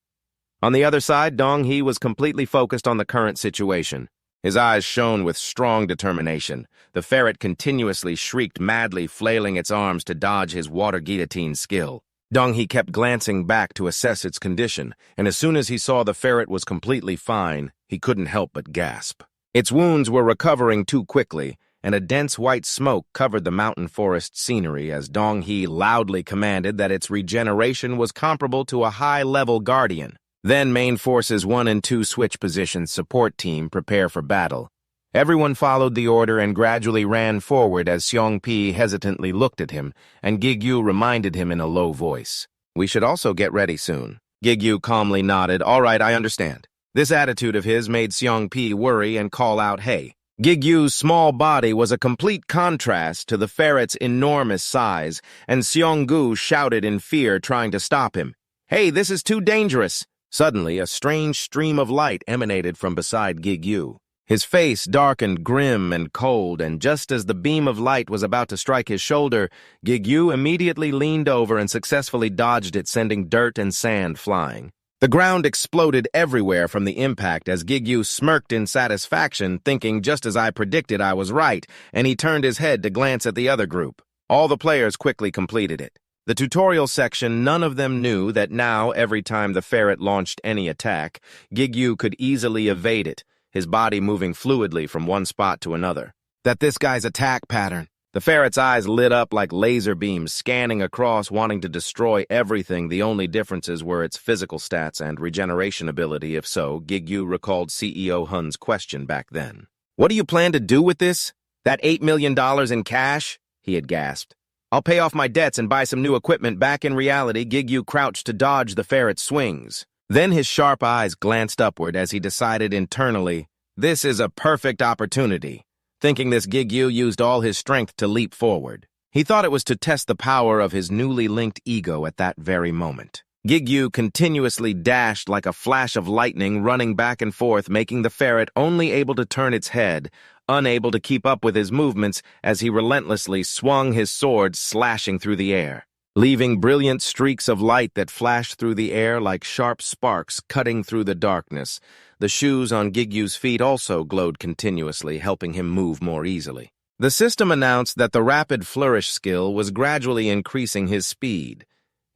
On the other side, Dong-hee was completely focused on the current situation. His eyes shone with strong determination. The ferret continuously shrieked madly, flailing its arms to dodge his water guillotine skill. Dong-hee kept glancing back to assess its condition, and as soon as he saw the ferret was completely fine, he couldn't help but gasp. Its wounds were recovering too quickly, and a dense white smoke covered the mountain forest scenery as Dong-hee loudly commanded that its regeneration was comparable to a high-level guardian. Then Main Forces 1 and 2 switch positions support team prepare for battle. Everyone followed the order and gradually ran forward as Seong-pi hesitantly looked at him, and Gig-yu reminded him in a low voice, "We should also get ready soon." Gig-yu calmly nodded. "All right, I understand." This attitude of his made Seong-pi worry and call out, "Hey." Gig-yu's small body was a complete contrast to the ferret's enormous size, and Seong-gu shouted in fear, trying to stop him. "Hey, this is too dangerous." Suddenly, a strange stream of light emanated from beside Gig-yu. His face darkened grim and cold, and just as the beam of light was about to strike his shoulder, Gig-yu immediately leaned over and successfully dodged it, sending dirt and sand flying. The ground exploded everywhere from the impact as Gig-yu smirked in satisfaction, thinking, "Just as I predicted, I was right," and he turned his head to glance at the other group. All the players quickly completed it. The tutorial section, none of them knew that now, every time the ferret launched any attack, Gig-yu could easily evade it, his body moving fluidly from one spot to another. That this guy's attack pattern. The ferret's eyes lit up like laser beams, scanning across, wanting to destroy everything. The only differences were its physical stats and regeneration ability. If so, Gig-yu recalled CEO Hun's question back then. "What do you plan to do with this? That $8 million in cash?" he had gasped. "I'll pay off my debts and buy some new equipment." Back in reality, Gig-yu crouched to dodge the ferret's swings. Then his sharp eyes glanced upward as he decided internally, "This is a perfect opportunity." Thinking this, Gig-yu used all his strength to leap forward. He thought it was to test the power of his newly linked ego at that very moment. Gig-yu continuously dashed like a flash of lightning, running back and forth, making the ferret only able to turn its head, unable to keep up with his movements as he relentlessly swung his sword, slashing through the air, leaving brilliant streaks of light that flashed through the air like sharp sparks cutting through the darkness. The shoes on Gig-yu's feet also glowed continuously, helping him move more easily. The system announced that the rapid flourish skill was gradually increasing his speed.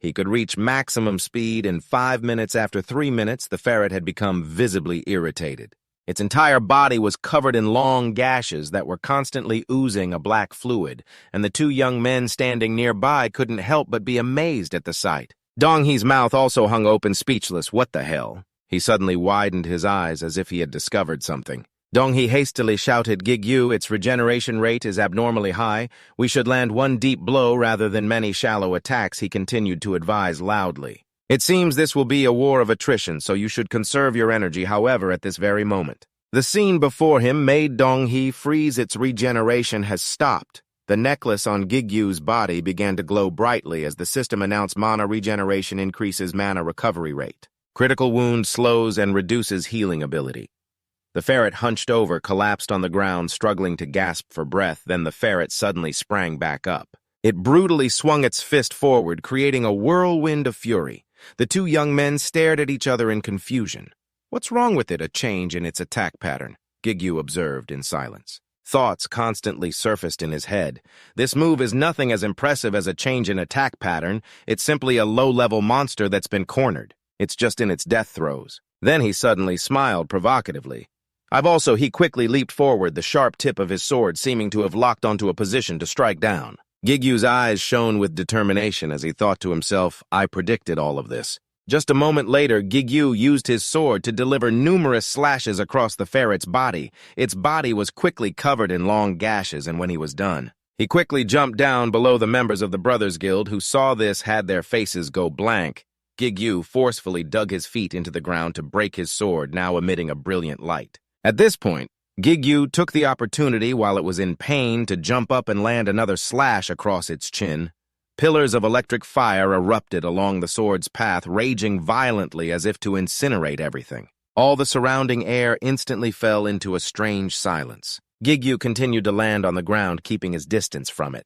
He could reach maximum speed in 5 minutes. After 3 minutes, the ferret had become visibly irritated. Its entire body was covered in long gashes that were constantly oozing a black fluid, and the two young men standing nearby couldn't help but be amazed at the sight. Dong-hee's mouth also hung open, speechless. What the hell? He suddenly widened his eyes as if he had discovered something. Dong-hee hastily shouted, "Gig-yu, its regeneration rate is abnormally high. We should land one deep blow rather than many shallow attacks," he continued to advise loudly. "It seems this will be a war of attrition, so you should conserve your energy, however, at this very moment." The scene before him made Dong-hee freeze. Its regeneration has stopped. The necklace on Gig-yu's body began to glow brightly as the system announced mana regeneration increases mana recovery rate. Critical wound slows and reduces healing ability. The ferret hunched over, collapsed on the ground, struggling to gasp for breath. Then the ferret suddenly sprang back up. It brutally swung its fist forward, creating a whirlwind of fury. The two young men stared at each other in confusion. "What's wrong with it, a change in its attack pattern?" Jigu observed in silence. Thoughts constantly surfaced in his head. This move is nothing as impressive as a change in attack pattern. It's simply a low-level monster that's been cornered. It's just in its death throes. Then he suddenly smiled provocatively. He quickly leaped forward, the sharp tip of his sword seeming to have locked onto a position to strike down. Gigu's eyes shone with determination as he thought to himself, "I predicted all of this." Just a moment later, Jigu used his sword to deliver numerous slashes across the ferret's body. Its body was quickly covered in long gashes, and when he was done, he quickly jumped down below the members of the Brothers Guild, who saw this had their faces go blank. Jigu forcefully dug his feet into the ground to break his sword, now emitting a brilliant light. At this point, Jigu took the opportunity while it was in pain to jump up and land another slash across its chin. Pillars of electric fire erupted along the sword's path, raging violently as if to incinerate everything. All the surrounding air instantly fell into a strange silence. Jigu continued to land on the ground, keeping his distance from it.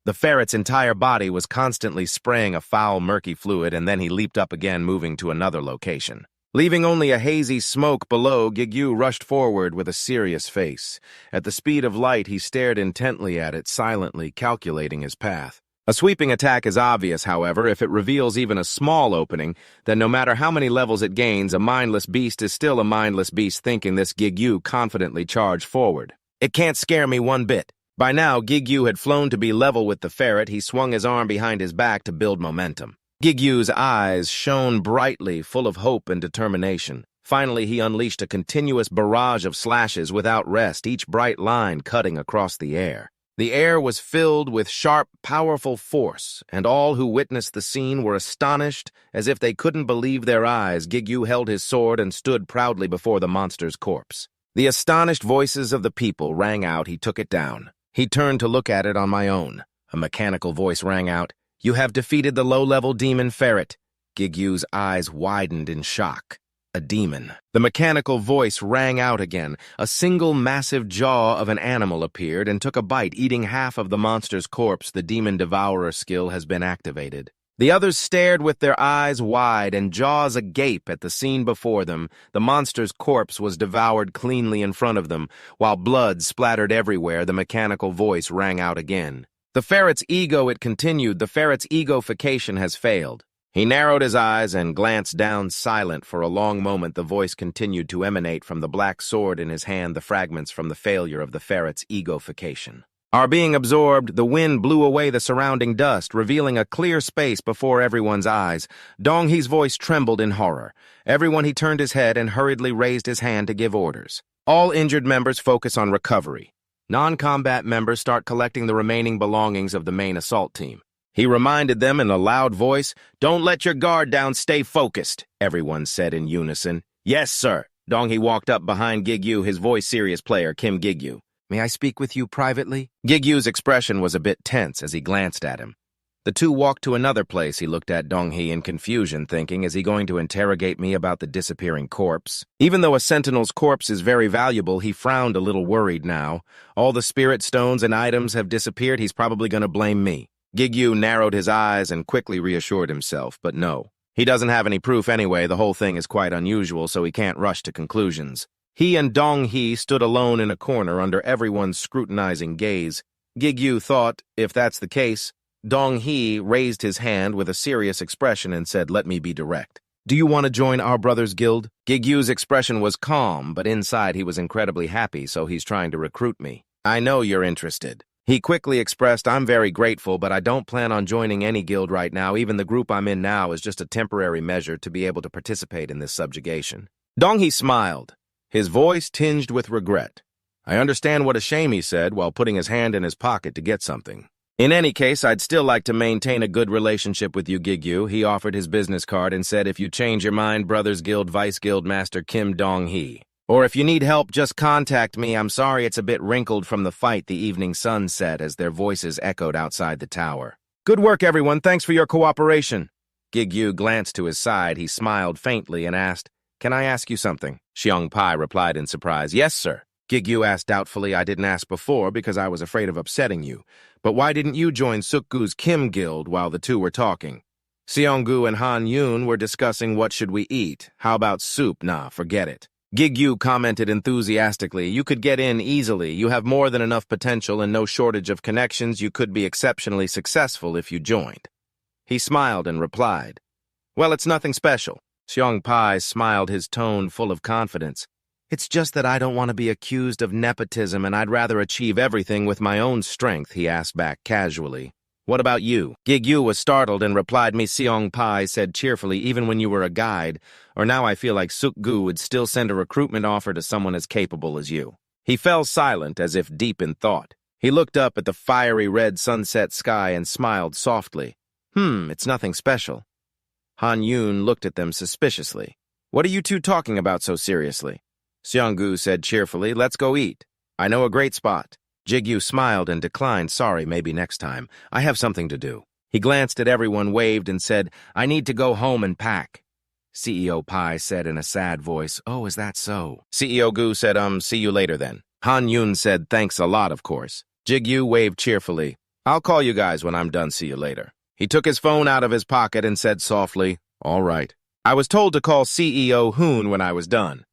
The ferret's entire body was constantly spraying a foul, murky fluid, and then he leaped up again, moving to another location. Leaving only a hazy smoke below, Jigu rushed forward with a serious face. At the speed of light, he stared intently at it, silently calculating his path. A sweeping attack is obvious, however. If it reveals even a small opening, then no matter how many levels it gains, a mindless beast is still a mindless beast. Thinking this, Jigu confidently charged forward. "It can't scare me one bit." By now, Jigu had flown to be level with the ferret. He swung his arm behind his back to build momentum. Gigu's eyes shone brightly, full of hope and determination. Finally, he unleashed a continuous barrage of slashes without rest, each bright line cutting across the air. The air was filled with sharp, powerful force, and all who witnessed the scene were astonished as if they couldn't believe their eyes. Jigu held his sword and stood proudly before the monster's corpse. The astonished voices of the people rang out. He took it down. He turned to look at it on my own. A mechanical voice rang out, "You have defeated the low-level demon ferret." Gigu's eyes widened in shock. A demon. The mechanical voice rang out again. A single massive jaw of an animal appeared and took a bite, eating half of the monster's corpse. The demon devourer skill has been activated. The others stared with their eyes wide and jaws agape at the scene before them. The monster's corpse was devoured cleanly in front of them. While blood splattered everywhere, the mechanical voice rang out again. "The ferret's ego," it continued, "the ferret's egofication has failed." He narrowed his eyes and glanced down, silent. For a long moment, the voice continued to emanate from the black sword in his hand, the fragments from the failure of the ferret's egofication. Are being absorbed, the wind blew away the surrounding dust, revealing a clear space before everyone's eyes. Donghee's voice trembled in horror. Everyone, he turned his head and hurriedly raised his hand to give orders. "All injured members focus on recovery. Non-combat members start collecting the remaining belongings of the main assault team." He reminded them in a loud voice, "Don't let your guard down, stay focused," everyone said in unison. "Yes, sir." Donghee walked up behind Jigu, his voice serious player, Kim Jigu. "May I speak with you privately?" Gigu's expression was a bit tense as he glanced at him. The two walked to another place. He looked at Donghee in confusion, thinking, is he going to interrogate me about the disappearing corpse? Even though a sentinel's corpse is very valuable, he frowned a little worried now. All the spirit stones and items have disappeared. He's probably going to blame me. Jigu narrowed his eyes and quickly reassured himself, but no. He doesn't have any proof anyway. The whole thing is quite unusual, so he can't rush to conclusions. He and Donghee stood alone in a corner under everyone's scrutinizing gaze. Jigu thought, if that's the case, Donghee raised his hand with a serious expression and said, "Let me be direct. Do you want to join our Brothers Guild?" Gigu's expression was calm, but inside he was incredibly happy, so he's trying to recruit me. "I know you're interested." He quickly expressed, "I'm very grateful, but I don't plan on joining any guild right now. Even the group I'm in now is just a temporary measure to be able to participate in this subjugation." Donghee smiled, his voice tinged with regret. "I understand what a shame," he said, while putting his hand in his pocket to get something. "In any case, I'd still like to maintain a good relationship with you, Jigu." He offered his business card and said, "If you change your mind, Brothers Guild Vice Guild Master Kim Donghee. Or if you need help, just contact me. I'm sorry it's a bit wrinkled from the fight." The evening sun set as their voices echoed outside the tower. "Good work, everyone. Thanks for your cooperation." Jigu glanced to his side. He smiled faintly and asked, Can I ask you something? Xiong Pai replied in surprise. Yes, sir. Jigu asked doubtfully. I didn't ask before because I was afraid of upsetting you. But why didn't you join Sukgu's Kim Guild while the two were talking? Seonggu and Han Yun were discussing what should we eat. How about soup? Nah, forget it. Jigu commented enthusiastically. You could get in easily. You have more than enough potential and no shortage of connections. You could be exceptionally successful if you joined. He smiled and replied, Well, it's nothing special. Xiong Pai smiled, his tone full of confidence. It's just that I don't want to be accused of nepotism and I'd rather achieve everything with my own strength, he asked back casually. What about you? Jigu was startled and replied, Me Xiong Pai said cheerfully, even when you were a guide, or now I feel like Sukgu would still send a recruitment offer to someone as capable as you. He fell silent as if deep in thought. He looked up at the fiery red sunset sky and smiled softly. It's nothing special. Han Yun looked at them suspiciously. What are you two talking about so seriously? Seonggu said cheerfully, Let's go eat. I know a great spot. Jigu smiled and declined, Sorry, maybe next time. I have something to do. He glanced at everyone, waved, and said, I need to go home and pack. CEO Pai said in a sad voice, Oh, is that so? CEO Gu said, See you later then. Han Yun said, Thanks a lot, of course. Jigu waved cheerfully, I'll call you guys when I'm done, see you later. He took his phone out of his pocket and said softly, All right. I was told to call CEO Hoon when I was done.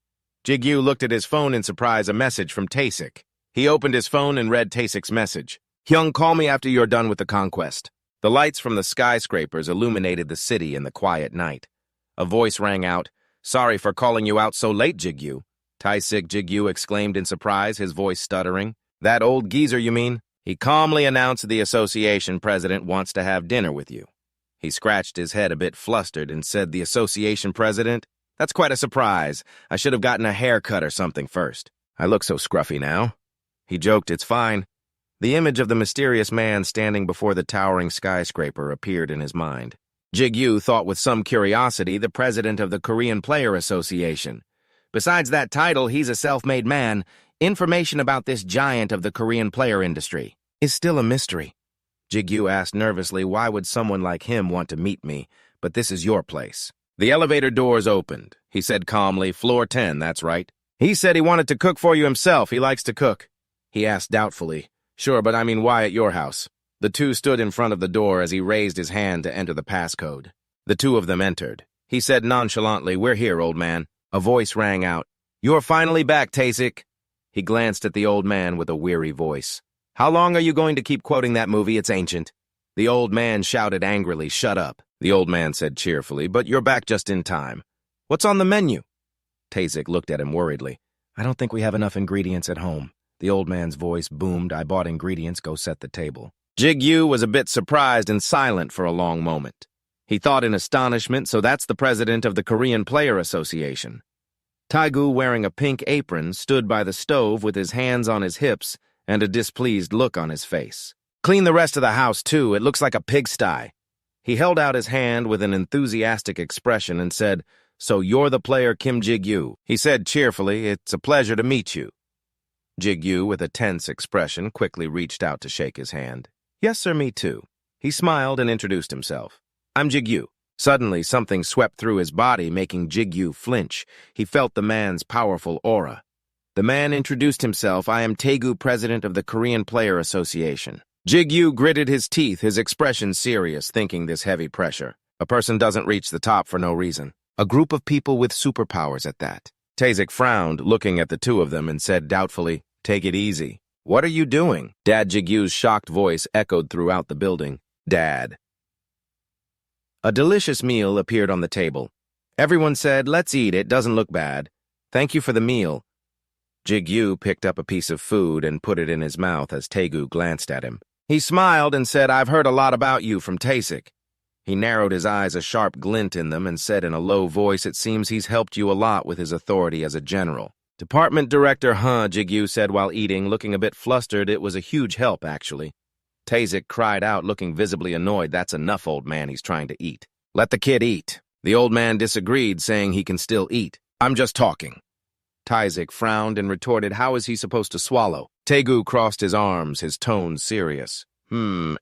Jigu looked at his phone in surprise, a message from Tayik. He opened his phone and read Tayik's message. Hyung, call me after you're done with the conquest. The lights from the skyscrapers illuminated the city in the quiet night. A voice rang out, Sorry for calling you out so late, Jigu. Tayik, Jigu exclaimed in surprise, his voice stuttering. That old geezer, you mean? He calmly announced the association president wants to have dinner with you. He scratched his head a bit flustered and said, The association president? That's quite a surprise. I should have gotten a haircut or something first. I look so scruffy now. He joked, It's fine. The image of the mysterious man standing before the towering skyscraper appeared in his mind. Jigu thought with some curiosity, the president of the Korean Player Association. Besides that title, he's a self-made man. Information about this giant of the Korean player industry is still a mystery. Jigu asked nervously, Why would someone like him want to meet me? But this is your place. The elevator doors opened. He said calmly, Floor 10, that's right. He said he wanted to cook for you himself. He likes to cook. He asked doubtfully, Sure, but I mean, why at your house? The two stood in front of the door as he raised his hand to enter the passcode. The two of them entered. He said nonchalantly, We're here, old man. A voice rang out, You're finally back, Tayik. He glanced at the old man with a weary voice. How long are you going to keep quoting that movie? It's ancient. The old man shouted angrily, Shut up. The old man said cheerfully, But you're back just in time. What's on the menu? Tayik looked at him worriedly. I don't think we have enough ingredients at home. The old man's voice boomed, I bought ingredients, go set the table. Jigu was a bit surprised and silent for a long moment. He thought in astonishment, so that's the president of the Korean Player Association. Taigu, wearing a pink apron, stood by the stove with his hands on his hips and a displeased look on his face. Clean the rest of the house, too. It looks like a pigsty. He held out his hand with an enthusiastic expression and said, So you're the player Kim Jigu. He said cheerfully, It's a pleasure to meet you. Jigu, with a tense expression, quickly reached out to shake his hand. Yes, sir, me too. He smiled and introduced himself. I'm Jigu. Suddenly, something swept through his body, making Jigu flinch. He felt the man's powerful aura. The man introduced himself. I am Taegu, president of the Korean Player Association. Jigu gritted his teeth, his expression serious, thinking this heavy pressure. A person doesn't reach the top for no reason. A group of people with superpowers at that. Tayik frowned, looking at the two of them, and said doubtfully, Take it easy. What are you doing? Dad Jigu's shocked voice echoed throughout the building. Dad. A delicious meal appeared on the table. Everyone said, Let's eat, it doesn't look bad. Thank you for the meal. Jigu picked up a piece of food and put it in his mouth as Taegu glanced at him. He smiled and said, I've heard a lot about you from Tayik. He narrowed his eyes, a sharp glint in them, and said in a low voice, It seems he's helped you a lot with his authority as a general. Department Director, Jigu said while eating, looking a bit flustered. It was a huge help, actually. Tayik cried out, looking visibly annoyed. That's enough, old man, he's trying to eat. Let the kid eat. The old man disagreed, saying he can still eat. I'm just talking. Tayik frowned and retorted, How is he supposed to swallow? Taegu crossed his arms, his tone serious.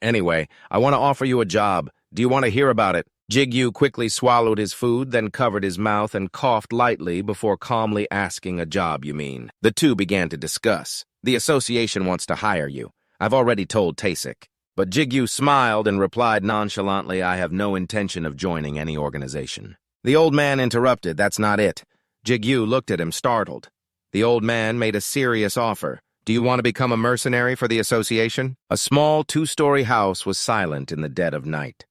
Anyway, I want to offer you a job. Do you want to hear about it? Jigu quickly swallowed his food, then covered his mouth and coughed lightly before calmly asking, "A job, you mean?" The two began to discuss. "The association wants to hire you. I've already told Tayik." But Jigu smiled and replied nonchalantly, "I have no intention of joining any organization." The old man interrupted, "That's not it." Jigu looked at him, startled. The old man made a serious offer. "Do you want to become a mercenary for the association?" A small two-story house was silent in the dead of night.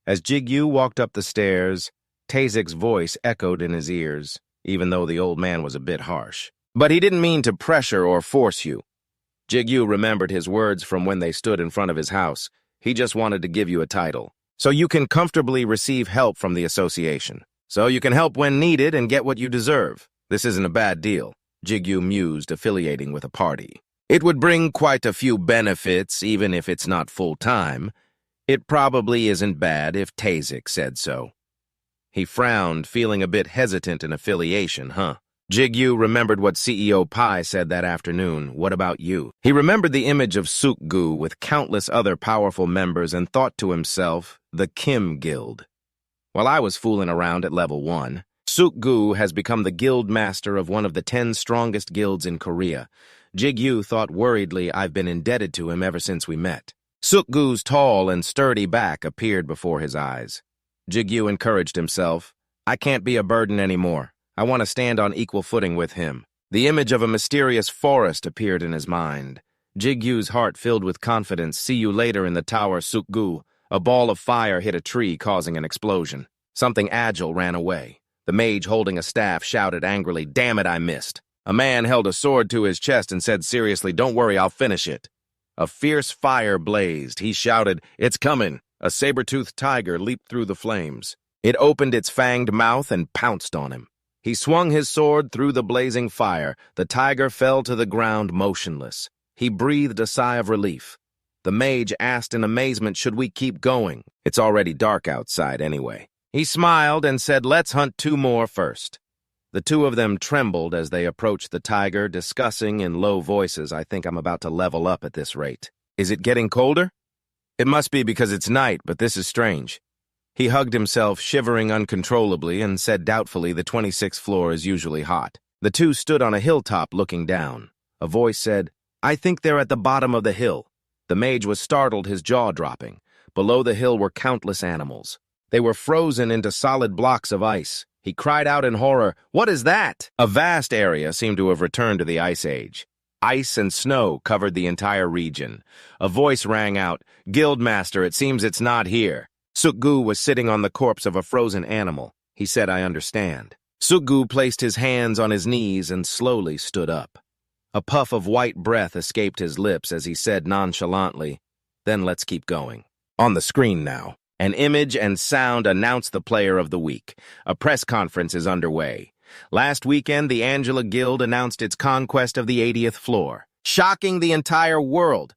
As Jigu walked up the stairs, Tayik's voice echoed in his ears, even though the old man was a bit harsh. "But he didn't mean to pressure or force you." Jigu remembered his words from when they stood in front of his house. "He just wanted to give you a title, so you can comfortably receive help from the association. So you can help when needed and get what you deserve. This isn't a bad deal," Jigu mused, affiliating with a party. "It would bring quite a few benefits, even if it's not full-time. It probably isn't bad if Tayik said so." He frowned, feeling a bit hesitant in affiliation, Jigu remembered what CEO Pai said that afternoon. "What about you?" He remembered the image of Sukgu with countless other powerful members and thought to himself, the Kim Guild. While I was fooling around at level 1, Sukgu has become the guild master of one of the 10 strongest guilds in Korea. Jigu thought worriedly, "I've been indebted to him ever since we met." Sukgu's tall and sturdy back appeared before his eyes. Jigu encouraged himself, "I can't be a burden anymore. I want to stand on equal footing with him." The image of a mysterious forest appeared in his mind. Jigu's heart filled with confidence. "See you later in the tower, Sukgu." A ball of fire hit a tree, causing an explosion. Something agile ran away. The mage holding a staff shouted angrily, "Damn it, I missed." A man held a sword to his chest and said seriously, "Don't worry, I'll finish it." A fierce fire blazed. He shouted, "It's coming." A saber-toothed tiger leaped through the flames. It opened its fanged mouth and pounced on him. He swung his sword through the blazing fire. The tiger fell to the ground motionless. He breathed a sigh of relief. The mage asked in amazement, "Should we keep going? It's already dark outside anyway." He smiled and said, "Let's hunt 2 more first." The two of them trembled as they approached the tiger, discussing in low voices, "I think I'm about to level up at this rate." "Is it getting colder?" "It must be because it's night, but this is strange." He hugged himself, shivering uncontrollably, and said doubtfully, "The 26th floor is usually hot." The two stood on a hilltop looking down. A voice said, "I think they're at the bottom of the hill." The mage was startled, his jaw dropping. Below the hill were countless animals. They were frozen into solid blocks of ice. He cried out in horror, "What is that?" A vast area seemed to have returned to the Ice Age. Ice and snow covered the entire region. A voice rang out, "Guildmaster, it seems it's not here." Sukgu was sitting on the corpse of a frozen animal. He said, "I understand." Sukgu placed his hands on his knees and slowly stood up. A puff of white breath escaped his lips as he said nonchalantly, "Then let's keep going." On the screen now, an image and sound announce the player of the week. A press conference is underway. Last weekend, the Angela Guild announced its conquest of the 80th floor, shocking the entire world.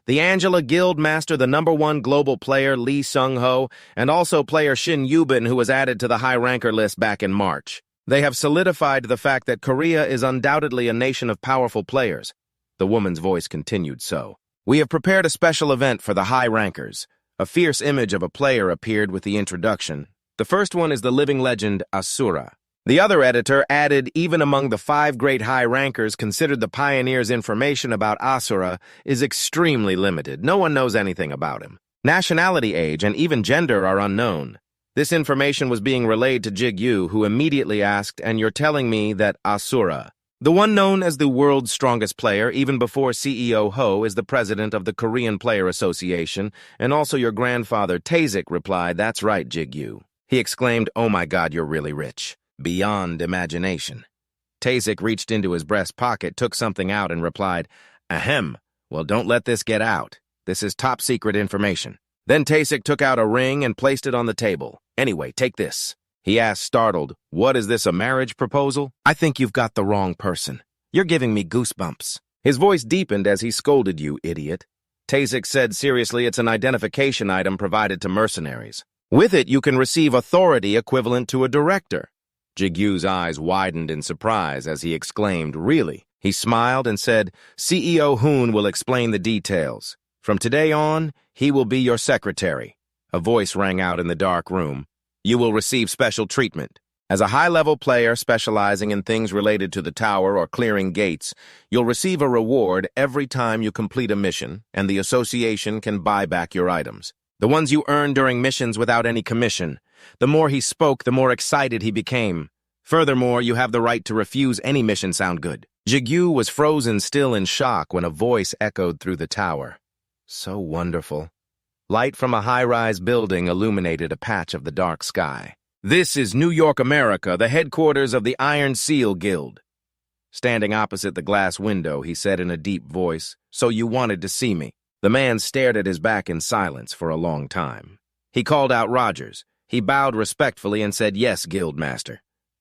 The Angela Guild master, the #1 global player Lee Sung-ho, and also player Shin Yubin, who was added to the high-ranker list back in March. They have solidified the fact that Korea is undoubtedly a nation of powerful players. The woman's voice continued so. "We have prepared a special event for the high-rankers." A fierce image of a player appeared with the introduction. The first one is the living legend Asura. The other editor added, "Even among the 5 great high-rankers considered the pioneer's information about Asura is extremely limited. No one knows anything about him. Nationality, age, and even gender are unknown." This information was being relayed to Jigu, who immediately asked, "And you're telling me that Asura, the one known as the world's strongest player, even before CEO Ho, is the president of the Korean Player Association, and also your grandfather," Tayik replied. "That's right, Jigu." He exclaimed, "Oh my God, you're really rich. Beyond imagination." Tayik reached into his breast pocket, took something out, and replied, "Ahem. Well, don't let this get out. This is top-secret information." Then Tayik took out a ring and placed it on the table. "Anyway, take this." He asked, startled, "What is this, a marriage proposal?" "I think you've got the wrong person. You're giving me goosebumps." His voice deepened as he scolded, "You idiot." Tayik said seriously, "It's an identification item provided to mercenaries. With it, you can receive authority equivalent to a director." Jigu's eyes widened in surprise as he exclaimed, "Really?" He smiled and said, "CEO Hoon will explain the details. From today on, he will be your secretary." A voice rang out in the dark room. You will receive special treatment. As a high-level player specializing in things related to the tower or clearing gates, you'll receive a reward every time you complete a mission, and the association can buy back your items. The ones you earn during missions without any commission. The more he spoke, the more excited he became. Furthermore, you have the right to refuse any mission sound good. Jigu was frozen still in shock when a voice echoed through the tower. So wonderful. Light from a high-rise building illuminated a patch of the dark sky. This is New York, America, the headquarters of the Iron Seal Guild. Standing opposite the glass window, he said in a deep voice, "So you wanted to see me." The man stared at his back in silence for a long time. He called out Rogers. He bowed respectfully and said, "Yes, Guildmaster."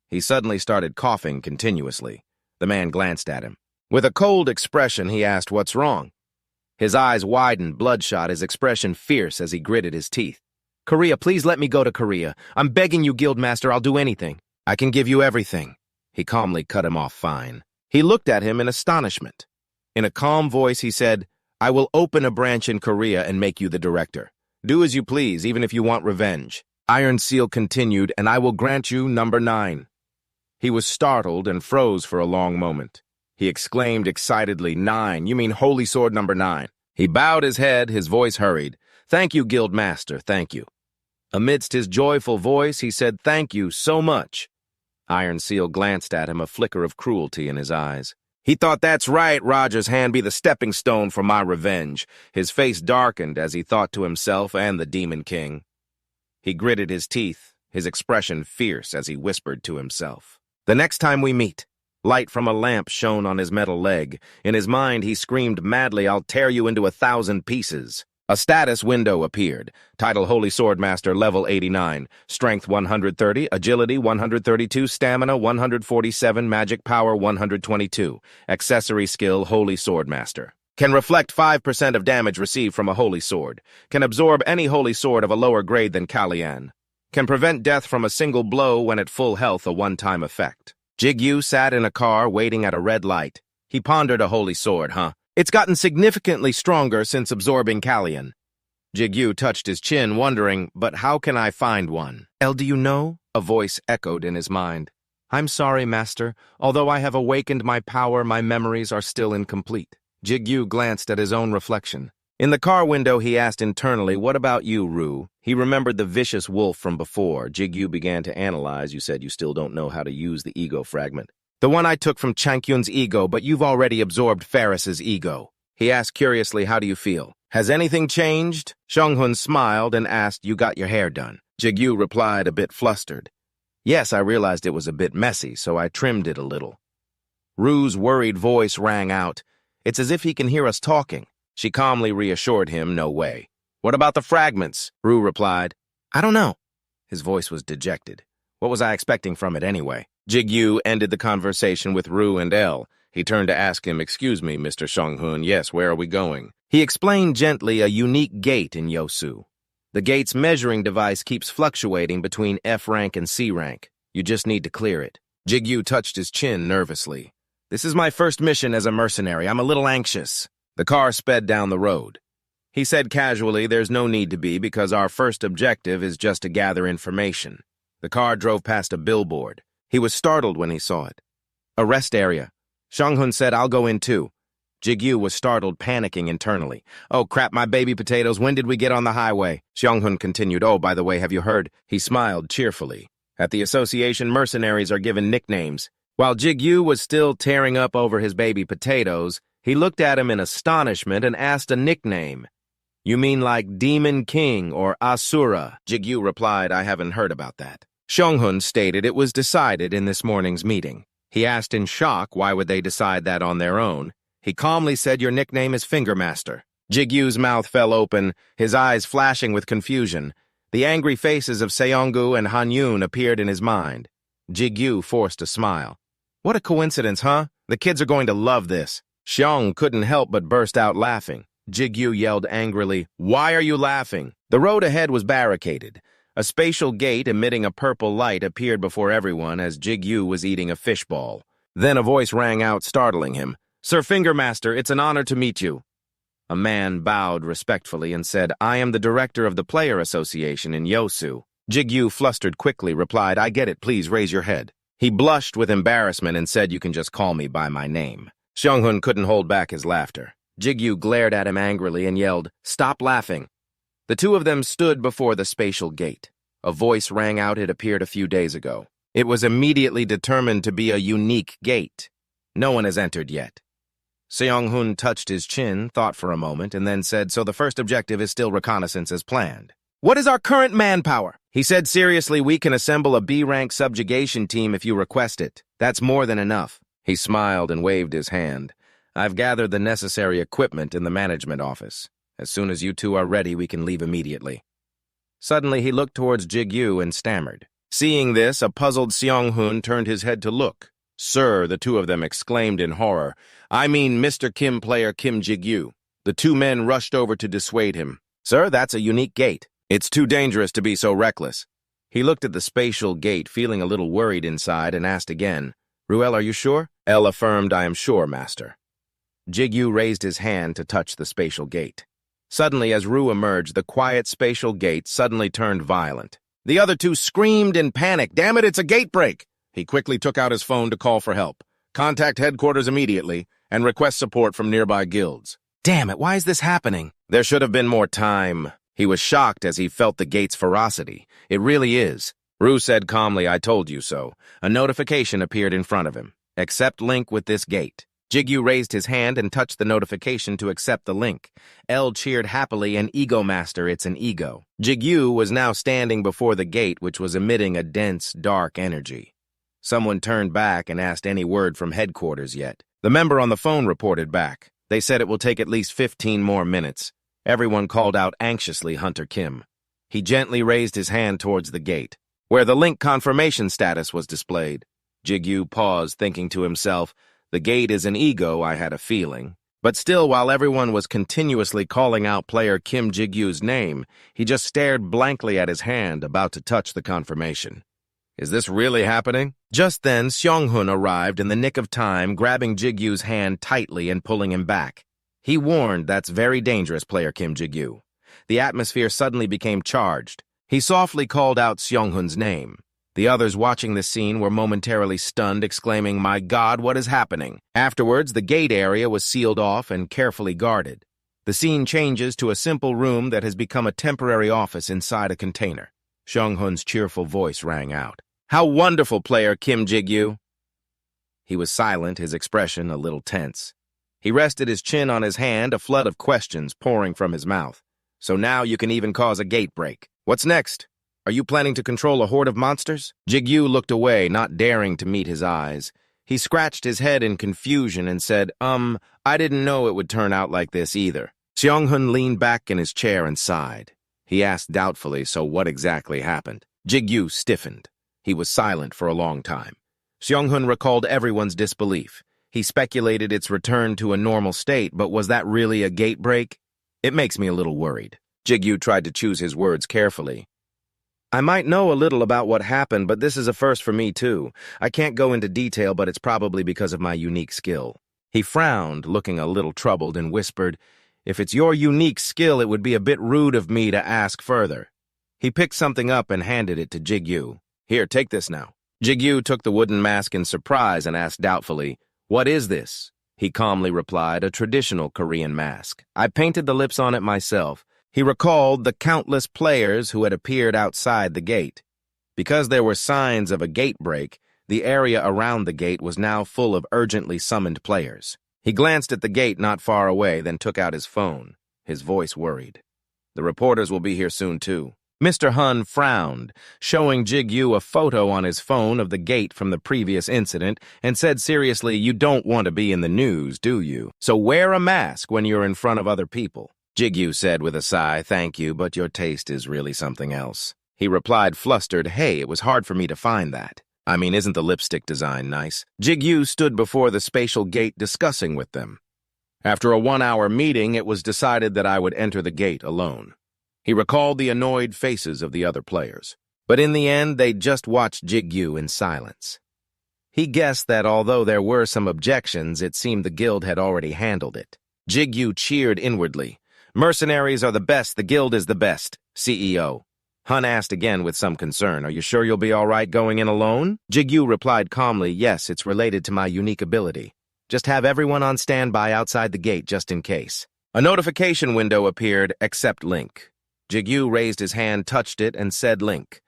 He suddenly started coughing continuously. The man glanced at him. With a cold expression, he asked, "What's wrong?" His eyes widened, bloodshot, his expression fierce as he gritted his teeth. "Korea, please let me go to Korea. I'm begging you, Guildmaster, I'll do anything." "I can give you everything." He calmly cut him off fine. He looked at him in astonishment. In a calm voice, he said, "I will open a branch in Korea and make you the director. Do as you please, even if you want revenge." Iron Seal continued, "And I will grant you number 9. He was startled and froze for a long moment. He exclaimed excitedly, "9? You mean Holy Sword number 9? He bowed his head, his voice hurried. "Thank you, Guildmaster, thank you." Amidst his joyful voice, he said, "Thank you so much." Iron Seal glanced at him, a flicker of cruelty in his eyes. He thought, "That's right, Roger's hand be the stepping stone for my revenge." His face darkened as he thought to himself and the Demon King. He gritted his teeth, his expression fierce as he whispered to himself. "The next time we meet." Light from a lamp shone on his metal leg. In his mind, he screamed madly, "I'll tear you into 1,000 pieces." A status window appeared. Title Holy Swordmaster, level 89. Strength 130, Agility 132, Stamina 147, Magic Power 122. Accessory skill Holy Swordmaster. Can reflect 5% of damage received from a holy sword. Can absorb any holy sword of a lower grade than Kalian. Can prevent death from a single blow when at full health, a one-time effect. Jigu sat in a car waiting at a red light. He pondered, a holy sword, huh? It's gotten significantly stronger since absorbing Kalian. Jigu touched his chin, wondering, but how can I find one? Do you know? A voice echoed in his mind. I'm sorry, Master. Although I have awakened my power, my memories are still incomplete. Jigu glanced at his own reflection. In the car window, he asked internally, what about you, Ru? He remembered the vicious wolf from before. Jigu began to analyze. You said you still don't know how to use the ego fragment. The one I took from Chankyun's ego, but you've already absorbed Ferris's ego. He asked curiously, how do you feel? Has anything changed? Xianghun smiled and asked, you got your hair done? Jigu replied, a bit flustered. Yes, I realized it was a bit messy, so I trimmed it a little. Ru's worried voice rang out. It's as if he can hear us talking. She calmly reassured him, no way. What about the fragments? Ru replied. I don't know. His voice was dejected. What was I expecting from it anyway? Jigu ended the conversation with Ru and El. He turned to ask him, excuse me, Mr. Xianghun, yes, where are we going? He explained gently a unique gate in Yosu. The gate's measuring device keeps fluctuating between F rank and C rank. You just need to clear it. Jigu touched his chin nervously. This is my first mission as a mercenary. I'm a little anxious. The car sped down the road. He said casually, there's no need to be because our first objective is just to gather information. The car drove past a billboard. He was startled when he saw it. A rest area. Xianghun said, I'll go in too. Jigu was startled, panicking internally. Oh, crap, my baby potatoes, when did we get on the highway? Xianghun continued, oh, by the way, have you heard? He smiled cheerfully. At the association, mercenaries are given nicknames. While Jigu was still tearing up over his baby potatoes, he looked at him in astonishment and asked a nickname. You mean like Demon King or Asura? Jigu replied, I haven't heard about that. Xianghun stated it was decided in this morning's meeting. He asked in shock, why would they decide that on their own? He calmly said, your nickname is Fingermaster. Jigu's mouth fell open, his eyes flashing with confusion. The angry faces of Seongu and Hanyun appeared in his mind. Jigu forced a smile. What a coincidence, huh? The kids are going to love this. Xiong couldn't help but burst out laughing. Jigu yelled angrily, why are you laughing? The road ahead was barricaded. A spatial gate emitting a purple light appeared before everyone as Jigu was eating a fishball. Then a voice rang out, startling him. Sir Fingermaster, it's an honor to meet you. A man bowed respectfully and said, I am the director of the Player Association in Yosu. Jigu, flustered quickly, replied, I get it, please raise your head. He blushed with embarrassment and said, you can just call me by my name. Xianghun couldn't hold back his laughter. Jigu glared at him angrily and yelled, stop laughing. The two of them stood before the spatial gate. A voice rang out it appeared a few days ago. It was immediately determined to be a unique gate. No one has entered yet. Xianghun touched his chin, thought for a moment, and then said, so the first objective is still reconnaissance as planned. What is our current manpower? He said seriously, we can assemble a B-rank subjugation team if you request it. That's more than enough. He smiled and waved his hand. I've gathered the necessary equipment in the management office. As soon as you two are ready, we can leave immediately. Suddenly, he looked towards Jigu and stammered. Seeing this, a puzzled Xianghun turned his head to look. Sir, the two of them exclaimed in horror. I mean Mr. Kim player Kim Jigu. The two men rushed over to dissuade him. Sir, that's a unique gate. It's too dangerous to be so reckless. He looked at the spatial gate, feeling a little worried inside, and asked again, Ruel, are you sure? El affirmed, I am sure, master. Jigu raised his hand to touch the spatial gate. Suddenly, as Ru emerged, the quiet spatial gate suddenly turned violent. The other two screamed in panic. Damn it, it's a gate break! He quickly took out his phone to call for help. Contact headquarters immediately and request support from nearby guilds. Damn it, why is this happening? There should have been more time. He was shocked as he felt the gate's ferocity. It really is. Ru said calmly, I told you so. A notification appeared in front of him. Accept link with this gate. Jigu raised his hand and touched the notification to accept the link. El cheered happily, an ego master, it's an ego. Jigu was now standing before the gate, which was emitting a dense, dark energy. Someone turned back and asked any word from headquarters yet. The member on the phone reported back. They said it will take at least 15 more minutes. Everyone called out anxiously Hunter Kim. He gently raised his hand towards the gate, where the link confirmation status was displayed. Jigu paused, thinking to himself, the gate is an ego, I had a feeling. But still, while everyone was continuously calling out player Kim Jigu's name, he just stared blankly at his hand, about to touch the confirmation. Is this really happening? Just then, Xianghun arrived in the nick of time, grabbing Jigu's hand tightly and pulling him back. He warned, that's very dangerous, player Kim Jigu. The atmosphere suddenly became charged. He softly called out Xianghun's name. The others watching the scene were momentarily stunned, exclaiming, my God, what is happening? Afterwards, the gate area was sealed off and carefully guarded. The scene changes to a simple room that has become a temporary office inside a container. Xianghun's cheerful voice rang out. How wonderful, player Kim Jigu! He was silent, his expression a little tense. He rested his chin on his hand, a flood of questions pouring from his mouth. So now you can even cause a gate break. What's next? Are you planning to control a horde of monsters? Jigu looked away, not daring to meet his eyes. He scratched his head in confusion and said, I didn't know it would turn out like this either. Xianghun leaned back in his chair and sighed. He asked doubtfully, so what exactly happened? Jigu stiffened. He was silent for a long time. Xianghun recalled everyone's disbelief. He speculated its return to a normal state, but was that really a gate break? It makes me a little worried. Jigu tried to choose his words carefully. I might know a little about what happened, but this is a first for me too. I can't go into detail, but it's probably because of my unique skill. He frowned, looking a little troubled, and whispered, if it's your unique skill, it would be a bit rude of me to ask further. He picked something up and handed it to Jigu. Here, take this now. Jigu took the wooden mask in surprise and asked doubtfully, what is this? He calmly replied, a traditional Korean mask. I painted the lips on it myself. He recalled the countless players who had appeared outside the gate. Because there were signs of a gate break, the area around the gate was now full of urgently summoned players. He glanced at the gate not far away, then took out his phone. His voice worried. The reporters will be here soon, too. Mr. Hun frowned, showing Jigu a photo on his phone of the gate from the previous incident, and said seriously, you don't want to be in the news, do you? So wear a mask when you're in front of other people. Jigu said with a sigh, thank you, but your taste is really something else. He replied flustered, hey, it was hard for me to find that. I mean, isn't the lipstick design nice? Jigu stood before the spatial gate discussing with them. After a 1-hour meeting, it was decided that I would enter the gate alone. He recalled the annoyed faces of the other players. But in the end, they just watched Jigu in silence. He guessed that although there were some objections, it seemed the guild had already handled it. Jigu cheered inwardly. Mercenaries are the best, the guild is the best, CEO. Hun asked again with some concern, "Are you sure you'll be all right going in alone?" Jigu replied calmly, "Yes, it's related to my unique ability. Just have everyone on standby outside the gate just in case." A notification window appeared, "Accept link." Jigu raised his hand, touched it, and said link.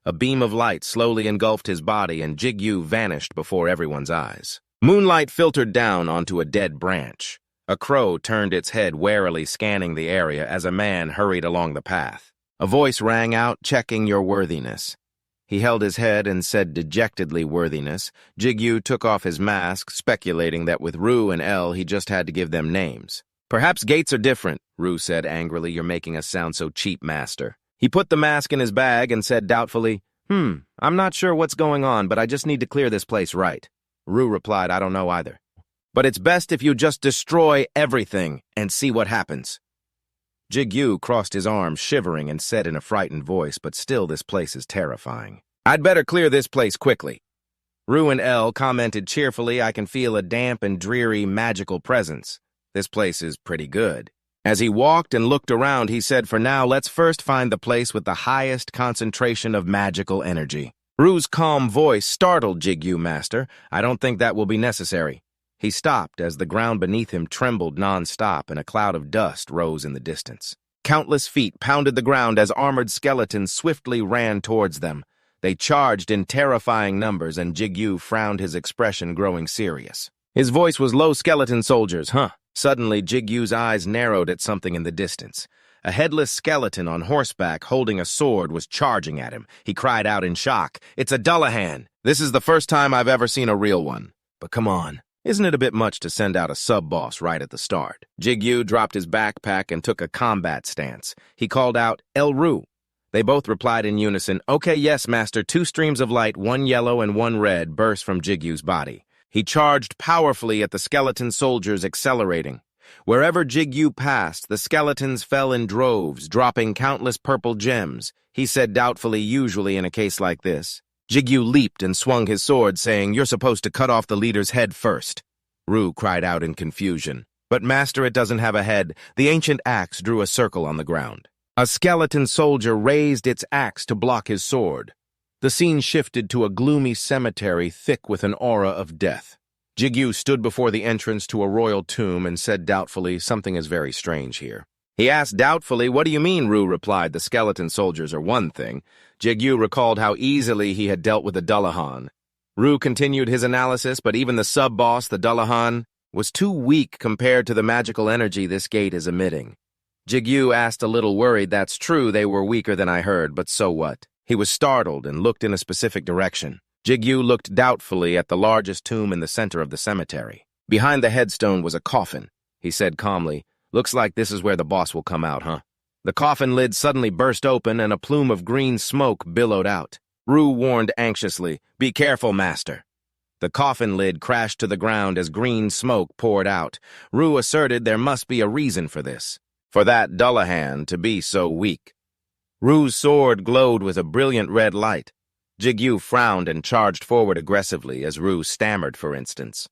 A beam of light slowly engulfed his body, and Jigu vanished before everyone's eyes. Moonlight filtered down onto a dead branch. A crow turned its head warily, scanning the area as a man hurried along the path. A voice rang out, "Checking your worthiness." He held his head and said dejectedly, "Worthiness." Jigu took off his mask, speculating that with Ru and El he just had to give them names. "Perhaps gates are different," Ru said angrily. "You're making us sound so cheap, master." He put the mask in his bag and said doubtfully, I'm not sure what's going on, but I just need to clear this place right." Ru replied, "I don't know either. But it's best if you just destroy everything and see what happens." Jigu crossed his arms, shivering, and said in a frightened voice, "But still, this place is terrifying. I'd better clear this place quickly." Ru and El commented cheerfully, "I can feel a damp and dreary magical presence. This place is pretty good." As he walked and looked around, he said, "For now, let's first find the place with the highest concentration of magical energy." Ru's calm voice startled Jigu, "Master, I don't think that will be necessary." He stopped as the ground beneath him trembled non-stop and a cloud of dust rose in the distance. Countless feet pounded the ground as armored skeletons swiftly ran towards them. They charged in terrifying numbers, and Jigu frowned, his expression growing serious. His voice was low. "Skeleton soldiers, huh?" Suddenly, Jigu's eyes narrowed at something in the distance. A headless skeleton on horseback holding a sword was charging at him. He cried out in shock, "It's a Dullahan! This is the first time I've ever seen a real one. But come on, isn't it a bit much to send out a sub-boss right at the start?" Jigu dropped his backpack and took a combat stance. He called out, "El Ru." They both replied in unison, "Okay, yes, master." 2 streams of light, 1 yellow and 1 red, burst from Jigu's body. He charged powerfully at the skeleton soldiers, accelerating. Wherever Jigu passed, the skeletons fell in droves, dropping countless purple gems. He said doubtfully, "Usually in a case like this." Jigu leaped and swung his sword, saying, "You're supposed to cut off the leader's head first." Ru cried out in confusion. "But master, it doesn't have a head." The ancient axe drew a circle on the ground. A skeleton soldier raised its axe to block his sword. The scene shifted to a gloomy cemetery thick with an aura of death. Jigu stood before the entrance to a royal tomb and said doubtfully, "Something is very strange here." He asked doubtfully, "What do you mean?" Ru replied, "The skeleton soldiers are one thing." Jigu recalled how easily he had dealt with the Dullahan. Ru continued his analysis, but even the sub-boss, the Dullahan, was too weak compared to the magical energy this gate is emitting. Jigu asked, a little worried, "That's true, they were weaker than I heard, but so what?" He was startled and looked in a specific direction. Jigu looked doubtfully at the largest tomb in the center of the cemetery. Behind the headstone was a coffin. He said calmly, "Looks like this is where the boss will come out, huh?" The coffin lid suddenly burst open and a plume of green smoke billowed out. Ru warned anxiously, "Be careful, master." The coffin lid crashed to the ground as green smoke poured out. Ru asserted there must be a reason for this, for that Dullahan to be so weak. Ru's sword glowed with a brilliant red light. Jigu frowned and charged forward aggressively as Ru stammered, for instance.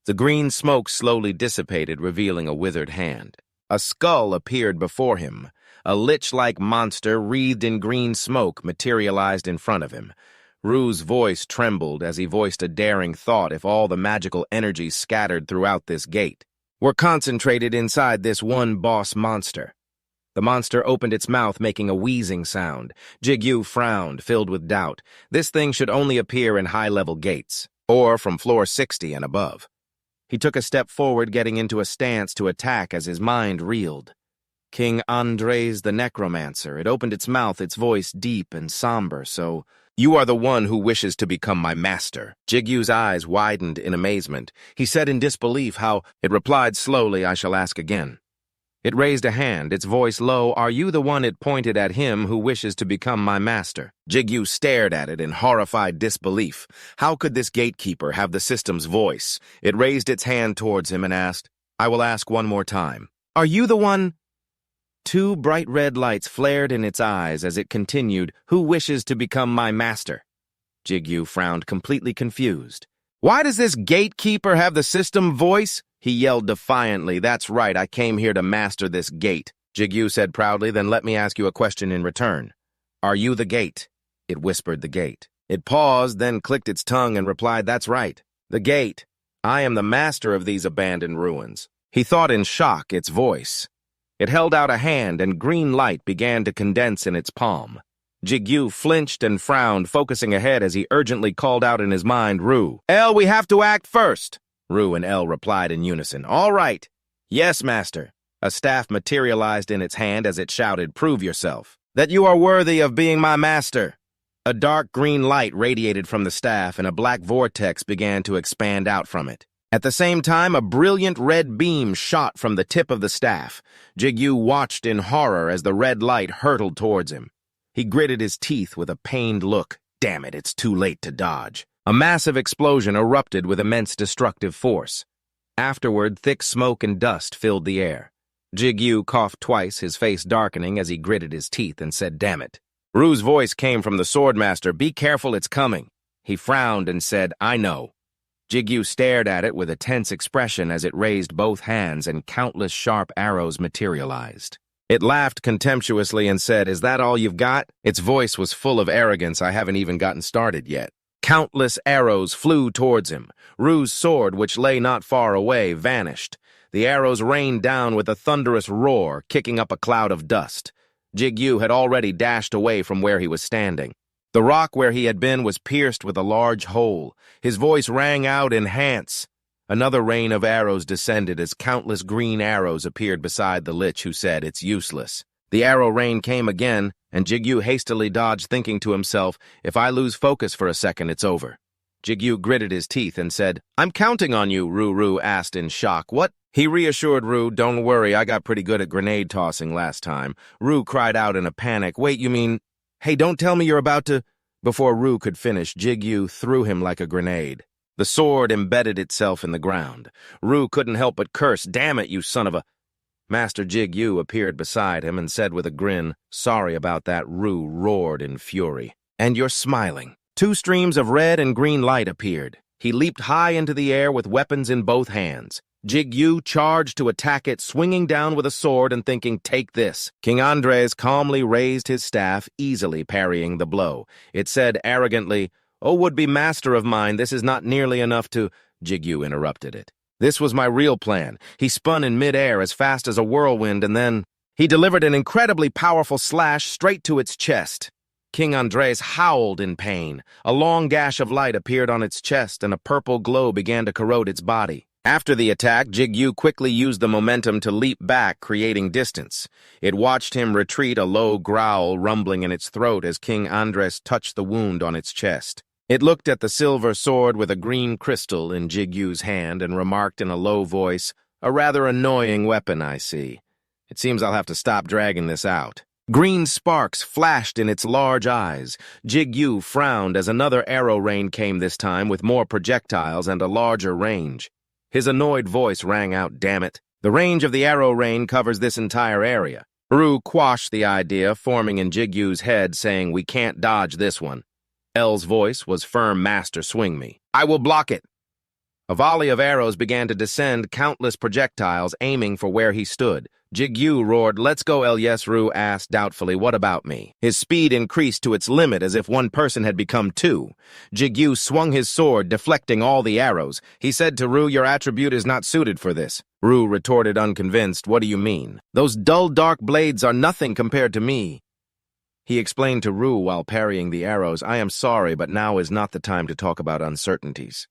The green smoke slowly dissipated, revealing a withered hand. A skull appeared before him. A lich-like monster wreathed in green smoke materialized in front of him. Ru's voice trembled as he voiced a daring thought. If all the magical energies scattered throughout this gate were concentrated inside this one boss monster. The monster opened its mouth, making a wheezing sound. Jigu frowned, filled with doubt. This thing should only appear in high-level gates, or from floor 60 and above. He took a step forward, getting into a stance to attack as his mind reeled. King Andres the Necromancer. It opened its mouth, its voice deep and somber. "So, you are the one who wishes to become my master." Jigu's eyes widened in amazement. He said in disbelief, "How?" It replied slowly, "I shall ask again." It raised a hand, its voice low. "Are you the one?" It pointed at him who wishes to become my master. Jigu stared at it in horrified disbelief. How could this gatekeeper have the system's voice? It raised its hand towards him and asked, "I will ask one more time. Are you the one?" 2 bright red lights flared in its eyes as it continued, "Who wishes to become my master?" Jigu frowned, completely confused. "Why does this gatekeeper have the system voice?" He yelled defiantly. "That's right, I came here to master this gate." Jigu said proudly, "Then let me ask you a question in return. "Are you the gate?" It whispered the gate. It paused, then clicked its tongue and replied, "That's right. The gate. I am the master of these abandoned ruins." He thought in shock, its voice. It held out a hand, and green light began to condense in its palm. Jigu flinched and frowned, focusing ahead as he urgently called out in his mind, "Ru, El, we have to act first." Ru and El replied in unison, "All right." "Yes, master." A staff materialized in its hand as it shouted, "Prove yourself. That you are worthy of being my master." A dark green light radiated from the staff, and a black vortex began to expand out from it. At the same time, a brilliant red beam shot from the tip of the staff. Jigu watched in horror as the red light hurtled towards him. He gritted his teeth with a pained look. Damn it, it's too late to dodge. A massive explosion erupted with immense destructive force. Afterward, thick smoke and dust filled the air. Jigu coughed twice, his face darkening as he gritted his teeth and said, "Damn it." Ru's voice came from the swordmaster, "Be careful, it's coming." He frowned and said, "I know." Jigu stared at it with a tense expression as it raised both hands and countless sharp arrows materialized. It laughed contemptuously and said, "Is that all you've got?" Its voice was full of arrogance. "I haven't even gotten started yet." Countless arrows flew towards him. Ru's sword, which lay not far away, vanished. The arrows rained down with a thunderous roar, kicking up a cloud of dust. Jigu had already dashed away from where he was standing. The rock where he had been was pierced with a large hole. His voice rang out in Hants. Another rain of arrows descended as countless green arrows appeared beside the lich, who said, "It's useless." The arrow rain came again, and Jigu hastily dodged, thinking to himself, "If I lose focus for a second, it's over." Jigu gritted his teeth and said, "I'm counting on you," Ru asked in shock. "What?" He reassured Ru, "Don't worry, I got pretty good at grenade tossing last time." Ru cried out in a panic, "Wait, you mean... Hey, don't tell me you're about to..." Before Ru could finish, Jigu threw him like a grenade. The sword embedded itself in the ground. Ru couldn't help but curse, "Damn it, you son of a..." Master Jigu appeared beside him and said with a grin, "Sorry about that." Ru roared in fury. "And you're smiling." Two streams of red and green light appeared. He leaped high into the air with weapons in both hands. Jigu charged to attack it, swinging down with a sword and thinking, "Take this." King Andres calmly raised his staff, easily parrying the blow. It said arrogantly, "Oh, would-be master of mine, this is not nearly enough to..." Jigu interrupted it. "This was my real plan." He spun in midair as fast as a whirlwind, and then he delivered an incredibly powerful slash straight to its chest. King Andres howled in pain. A long gash of light appeared on its chest, and a purple glow began to corrode its body. After the attack, Jigu quickly used the momentum to leap back, creating distance. It watched him retreat, a low growl rumbling in its throat as King Andres touched the wound on its chest. It looked at the silver sword with a green crystal in Jigu's hand and remarked in a low voice, "A rather annoying weapon, I see. It seems I'll have to stop dragging this out." Green sparks flashed in its large eyes. Jigu frowned as another arrow rain came, this time with more projectiles and a larger range. His annoyed voice rang out, "Damn it. The range of the arrow rain covers this entire area." Ru quashed the idea forming in Jigu's head, saying, "We can't dodge this one." El's voice was firm, "Master, swing me. I will block it." A volley of arrows began to descend, countless projectiles aiming for where he stood. Jigu roared, "Let's go, El." "Yes," Ru asked doubtfully, "What about me?" His speed increased to its limit as if one person had become two. Jigu swung his sword, deflecting all the arrows. He said to Ru, "Your attribute is not suited for this." Ru retorted unconvinced, "What do you mean? Those dull dark blades are nothing compared to me." He explained to Ru while parrying the arrows, "I am sorry, but now is not the time to talk about uncertainties."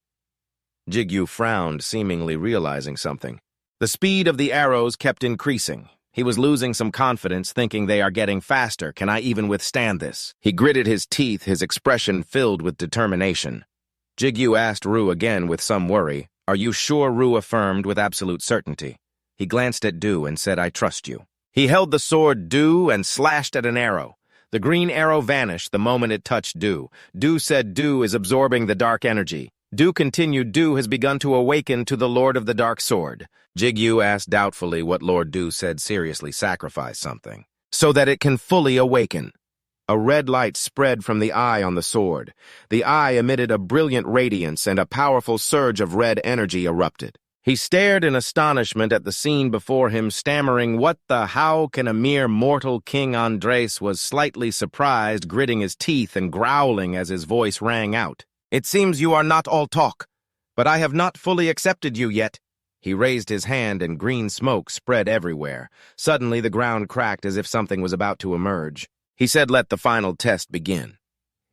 Jigu frowned, seemingly realizing something. The speed of the arrows kept increasing. He was losing some confidence, thinking, "They are getting faster. Can I even withstand this?" He gritted his teeth, his expression filled with determination. Jigu asked Ru again with some worry, "Are you sure?" Ru affirmed with absolute certainty. He glanced at Du and said, "I trust you." He held the sword Du and slashed at an arrow. The green arrow vanished the moment it touched Du. Du said, "Du is absorbing the dark energy." Du continued, "Du has begun to awaken to the Lord of the Dark Sword." Jigu asked doubtfully what Lord Du said, seriously, "Sacrifice something." "So that it can fully awaken." A red light spread from the eye on the sword. The eye emitted a brilliant radiance and a powerful surge of red energy erupted. He stared in astonishment at the scene before him, stammering, "What the how can a mere mortal?" King Andres was slightly surprised, gritting his teeth and growling as his voice rang out. "It seems you are not all talk, but I have not fully accepted you yet." He raised his hand and green smoke spread everywhere. Suddenly the ground cracked as if something was about to emerge. He said, "Let the final test begin."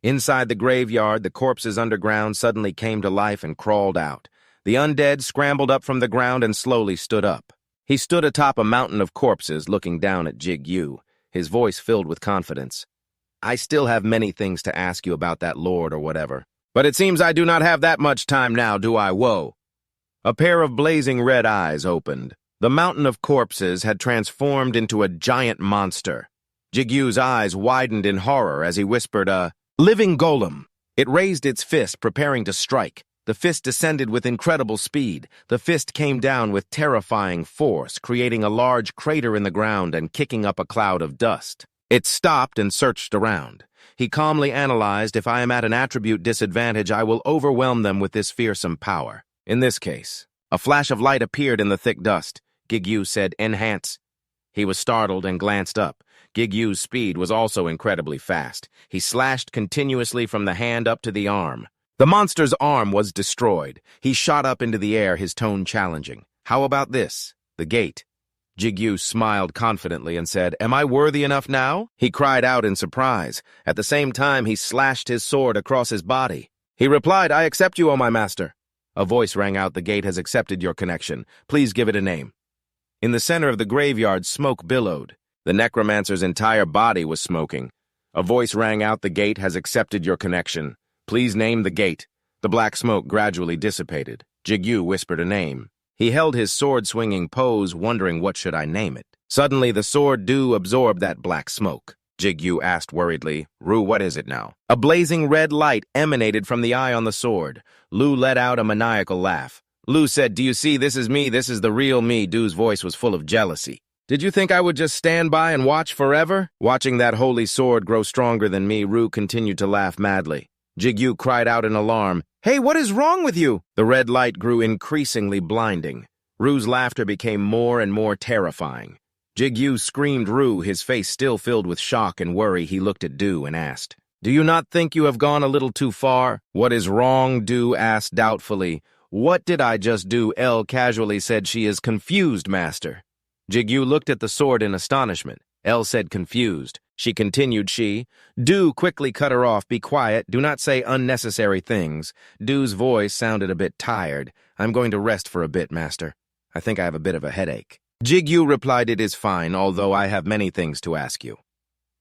Inside the graveyard, the corpses underground suddenly came to life and crawled out. The undead scrambled up from the ground and slowly stood up. He stood atop a mountain of corpses, looking down at Jigu, his voice filled with confidence. "I still have many things to ask you about that lord or whatever. But it seems I do not have that much time now, do I? Whoa." A pair of blazing red eyes opened. The mountain of corpses had transformed into a giant monster. Jigu's eyes widened in horror as he whispered, "A living golem." It raised its fist, preparing to strike. The fist descended with incredible speed. The fist came down with terrifying force, creating a large crater in the ground and kicking up a cloud of dust. It stopped and searched around. He calmly analyzed, "If I am at an attribute disadvantage, I will overwhelm them with this fearsome power." In this case, a flash of light appeared in the thick dust. Jigu said, "Enhance." He was startled and glanced up. Jigu's speed was also incredibly fast. He slashed continuously from the hand up to the arm. The monster's arm was destroyed. He shot up into the air, his tone challenging. "How about this? The gate." Jigu smiled confidently and said, "Am I worthy enough now?" He cried out in surprise. At the same time, he slashed his sword across his body. He replied, "I accept you, O my master." A voice rang out, "The gate has accepted your connection. Please give it a name." In the center of the graveyard, smoke billowed. The necromancer's entire body was smoking. A voice rang out, "The gate has accepted your connection. Please name the gate." The black smoke gradually dissipated. Jigu whispered a name. He held his sword-swinging pose, wondering, what should I name it? Suddenly, the sword do absorb that black smoke. Jigu asked worriedly, "Ru, what is it now?" A blazing red light emanated from the eye on the sword. Lu let out a maniacal laugh. Lu said, "Do you see, this is me, this is the real me." Du's voice was full of jealousy. "Did you think I would just stand by and watch forever?" Watching that holy sword grow stronger than me, Ru continued to laugh madly. Jigu cried out in alarm, "Hey, what is wrong with you?" The red light grew increasingly blinding. Ru's laughter became more and more terrifying. Jigu screamed Ru, his face still filled with shock and worry. He looked at Du and asked, "Do you not think you have gone a little too far?" "What is wrong?" Du asked doubtfully. "What did I just do?" El casually said, "She is confused, master." Jigu looked at the sword in astonishment. El said, "Confused." She continued, Du quickly cut her off. "Be quiet. Do not say unnecessary things." Du's voice sounded a bit tired. "I'm going to rest for a bit, master. I think I have a bit of a headache." Jigu replied, "It is fine, although I have many things to ask you."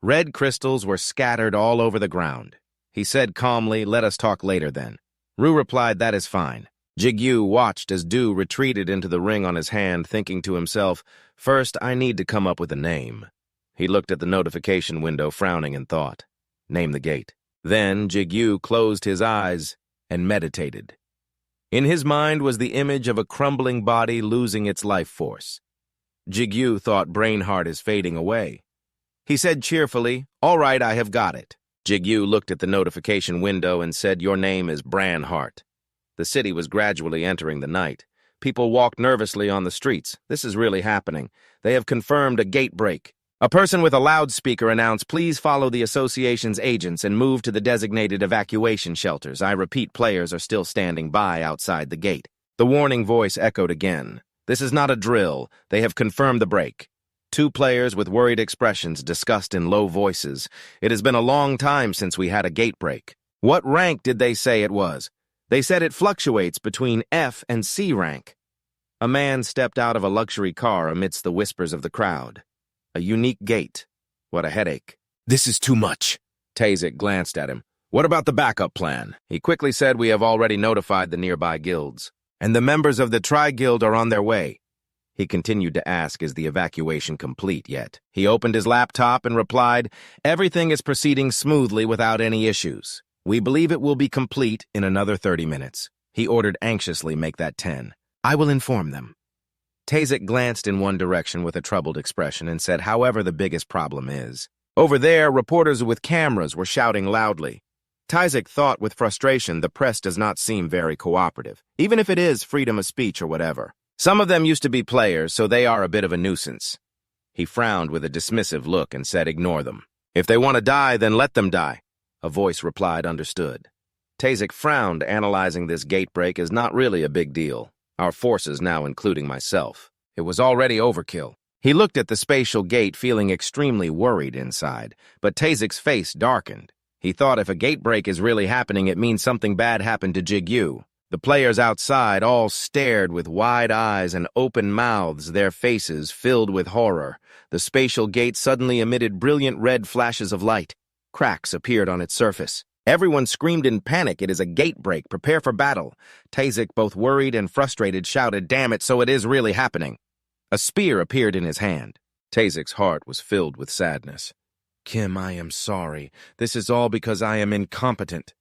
Red crystals were scattered all over the ground. He said calmly, "Let us talk later then." Ru replied, "That is fine." Jigu watched as Du retreated into the ring on his hand, thinking to himself, "First, I need to come up with a name." He looked at the notification window, frowning in thought. Name the gate. Then Jigu closed his eyes and meditated. In his mind was the image of a crumbling body losing its life force. Jigu thought Brainheart is fading away. He said cheerfully, "All right, I have got it." Jigu looked at the notification window and said, "Your name is Branhart." The city was gradually entering the night. People walked nervously on the streets. This is really happening. They have confirmed a gate break. A person with a loudspeaker announced, "Please follow the association's agents and move to the designated evacuation shelters. I repeat, players are still standing by outside the gate." The warning voice echoed again. "This is not a drill. They have confirmed the break." Two players with worried expressions discussed in low voices. "It has been a long time since we had a gate break." "What rank did they say it was?" "They said it fluctuates between F and C rank." A man stepped out of a luxury car amidst the whispers of the crowd. A unique gate. What a headache. "This is too much." Tayik glanced at him. "What about the backup plan?" He quickly said, "We have already notified the nearby guilds, and the members of the Tri-Guild are on their way." He continued to ask, "Is the evacuation complete yet?" He opened his laptop and replied, "Everything is proceeding smoothly without any issues. We believe it will be complete in another 30 minutes. He ordered anxiously, "Make that 10. I will inform them." Tayik glanced in one direction with a troubled expression and said, "However, the biggest problem is." Over there, reporters with cameras were shouting loudly. Tayik thought with frustration, the press does not seem very cooperative, even if it is freedom of speech or whatever. Some of them used to be players, so they are a bit of a nuisance. He frowned with a dismissive look and said, ignore them. If they want to die, then let them die. A voice replied, understood. Tayik frowned, analyzing this gate break as not really a big deal. Our forces now including myself. It was already overkill. He looked at the spatial gate, feeling extremely worried inside, but Tayik's face darkened. He thought if a gate break is really happening, it means something bad happened to Jigu. The players outside all stared with wide eyes and open mouths, their faces filled with horror. The spatial gate suddenly emitted brilliant red flashes of light. Cracks appeared on its surface. Everyone screamed in panic, it is a gate break, prepare for battle. Tayik, both worried and frustrated, shouted, damn it, so it is really happening. A spear appeared in his hand. Tayik's heart was filled with sadness. Kim, I am sorry. This is all because I am incompetent.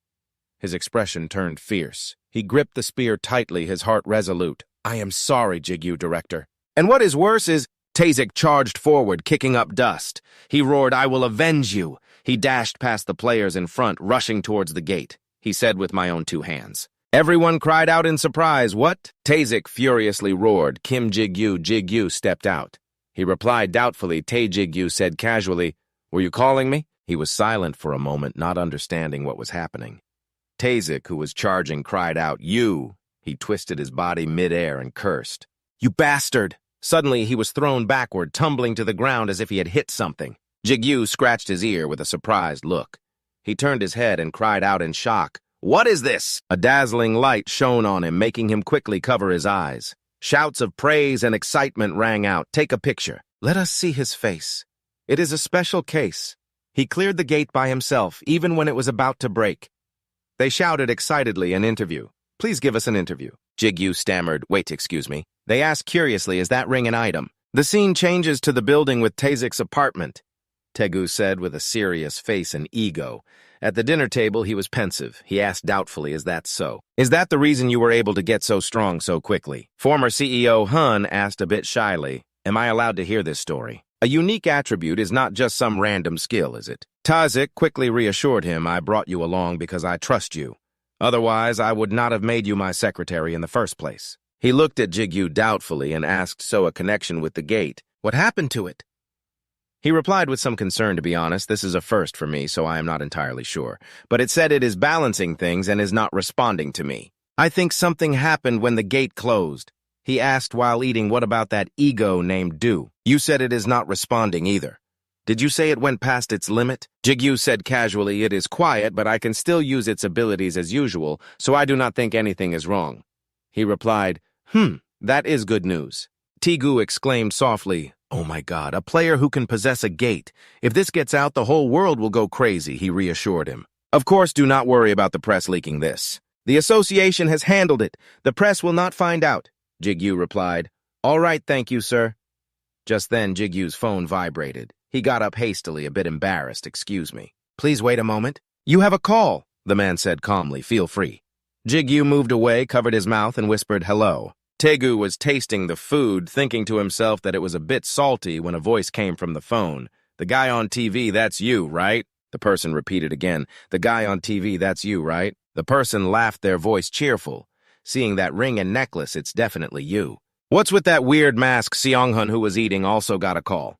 His expression turned fierce. He gripped the spear tightly, his heart resolute. I am sorry, Jigu, director. And what is worse is, Tayik charged forward, kicking up dust. He roared, I will avenge you. He dashed past the players in front, rushing towards the gate. He said with my own two hands. Everyone cried out in surprise, what? Tayik furiously roared. Kim Jigu stepped out. He replied doubtfully. Jigu said casually, were you calling me? He was silent for a moment, not understanding what was happening. Tayik, who was charging, cried out, you! He twisted his body mid-air and cursed. You bastard! Suddenly, he was thrown backward, tumbling to the ground as if he had hit something. Jigu scratched his ear with a surprised look. He turned his head and cried out in shock, what is this? A dazzling light shone on him, making him quickly cover his eyes. Shouts of praise and excitement rang out. Take a picture. Let us see his face. It is a special case. He cleared the gate by himself, even when it was about to break. They shouted excitedly, an interview. Please give us an interview. Jigu stammered, wait, excuse me. They asked curiously, is that ring an item? The scene changes to the building with Tayik's apartment. Tegu said with a serious face and ego. At the dinner table, he was pensive. He asked doubtfully, is that so? Is that the reason you were able to get so strong so quickly? Former CEO Hun asked a bit shyly, am I allowed to hear this story? A unique attribute is not just some random skill, is it? Tayik quickly reassured him, I brought you along because I trust you. Otherwise, I would not have made you my secretary in the first place. He looked at Jigu doubtfully and asked, so a connection with the gate. What happened to it? He replied with some concern, to be honest, this is a first for me, so I am not entirely sure. But it said it is balancing things and is not responding to me. I think something happened when the gate closed. He asked while eating, what about that ego named Du? You said it is not responding either. Did you say it went past its limit? Jigu said casually, it is quiet, but I can still use its abilities as usual, so I do not think anything is wrong. He replied, that is good news. Jigu exclaimed softly, oh my God, a player who can possess a gate. If this gets out, the whole world will go crazy, he reassured him. Of course, do not worry about the press leaking this. The association has handled it. The press will not find out. Jigu replied, all right, thank you, sir. Just then, Jigu's phone vibrated. He got up hastily, a bit embarrassed. Excuse me. Please wait a moment. You have a call, the man said calmly. Feel free. Jigu moved away, covered his mouth, and whispered, hello. Tegu was tasting the food, thinking to himself that it was a bit salty when a voice came from the phone. The guy on TV, that's you, right? The person repeated again. The guy on TV, that's you, right? The person laughed, their voice cheerful. Seeing that ring and necklace, it's definitely you. What's with that weird mask? Seonghun, who was eating, also got a call.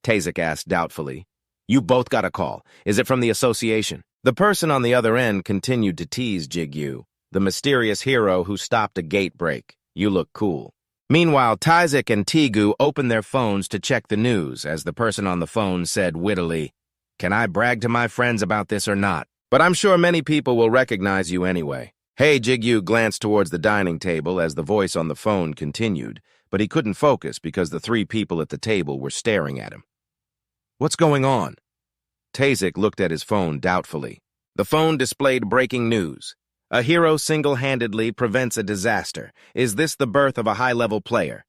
Tayik asked doubtfully. You both got a call. Is it from the association? The person on the other end continued to tease Jigu, the mysterious hero who stopped a gate break. You look cool. Meanwhile, Tayik and Tegu opened their phones to check the news as the person on the phone said wittily, can I brag to my friends about this or not? But I'm sure many people will recognize you anyway. Hey, Jigu glanced towards the dining table as the voice on the phone continued, but he couldn't focus because the three people at the table were staring at him. What's going on? Tayik looked at his phone doubtfully. The phone displayed breaking news. A hero single-handedly prevents a disaster. Is this the birth of a high-level player?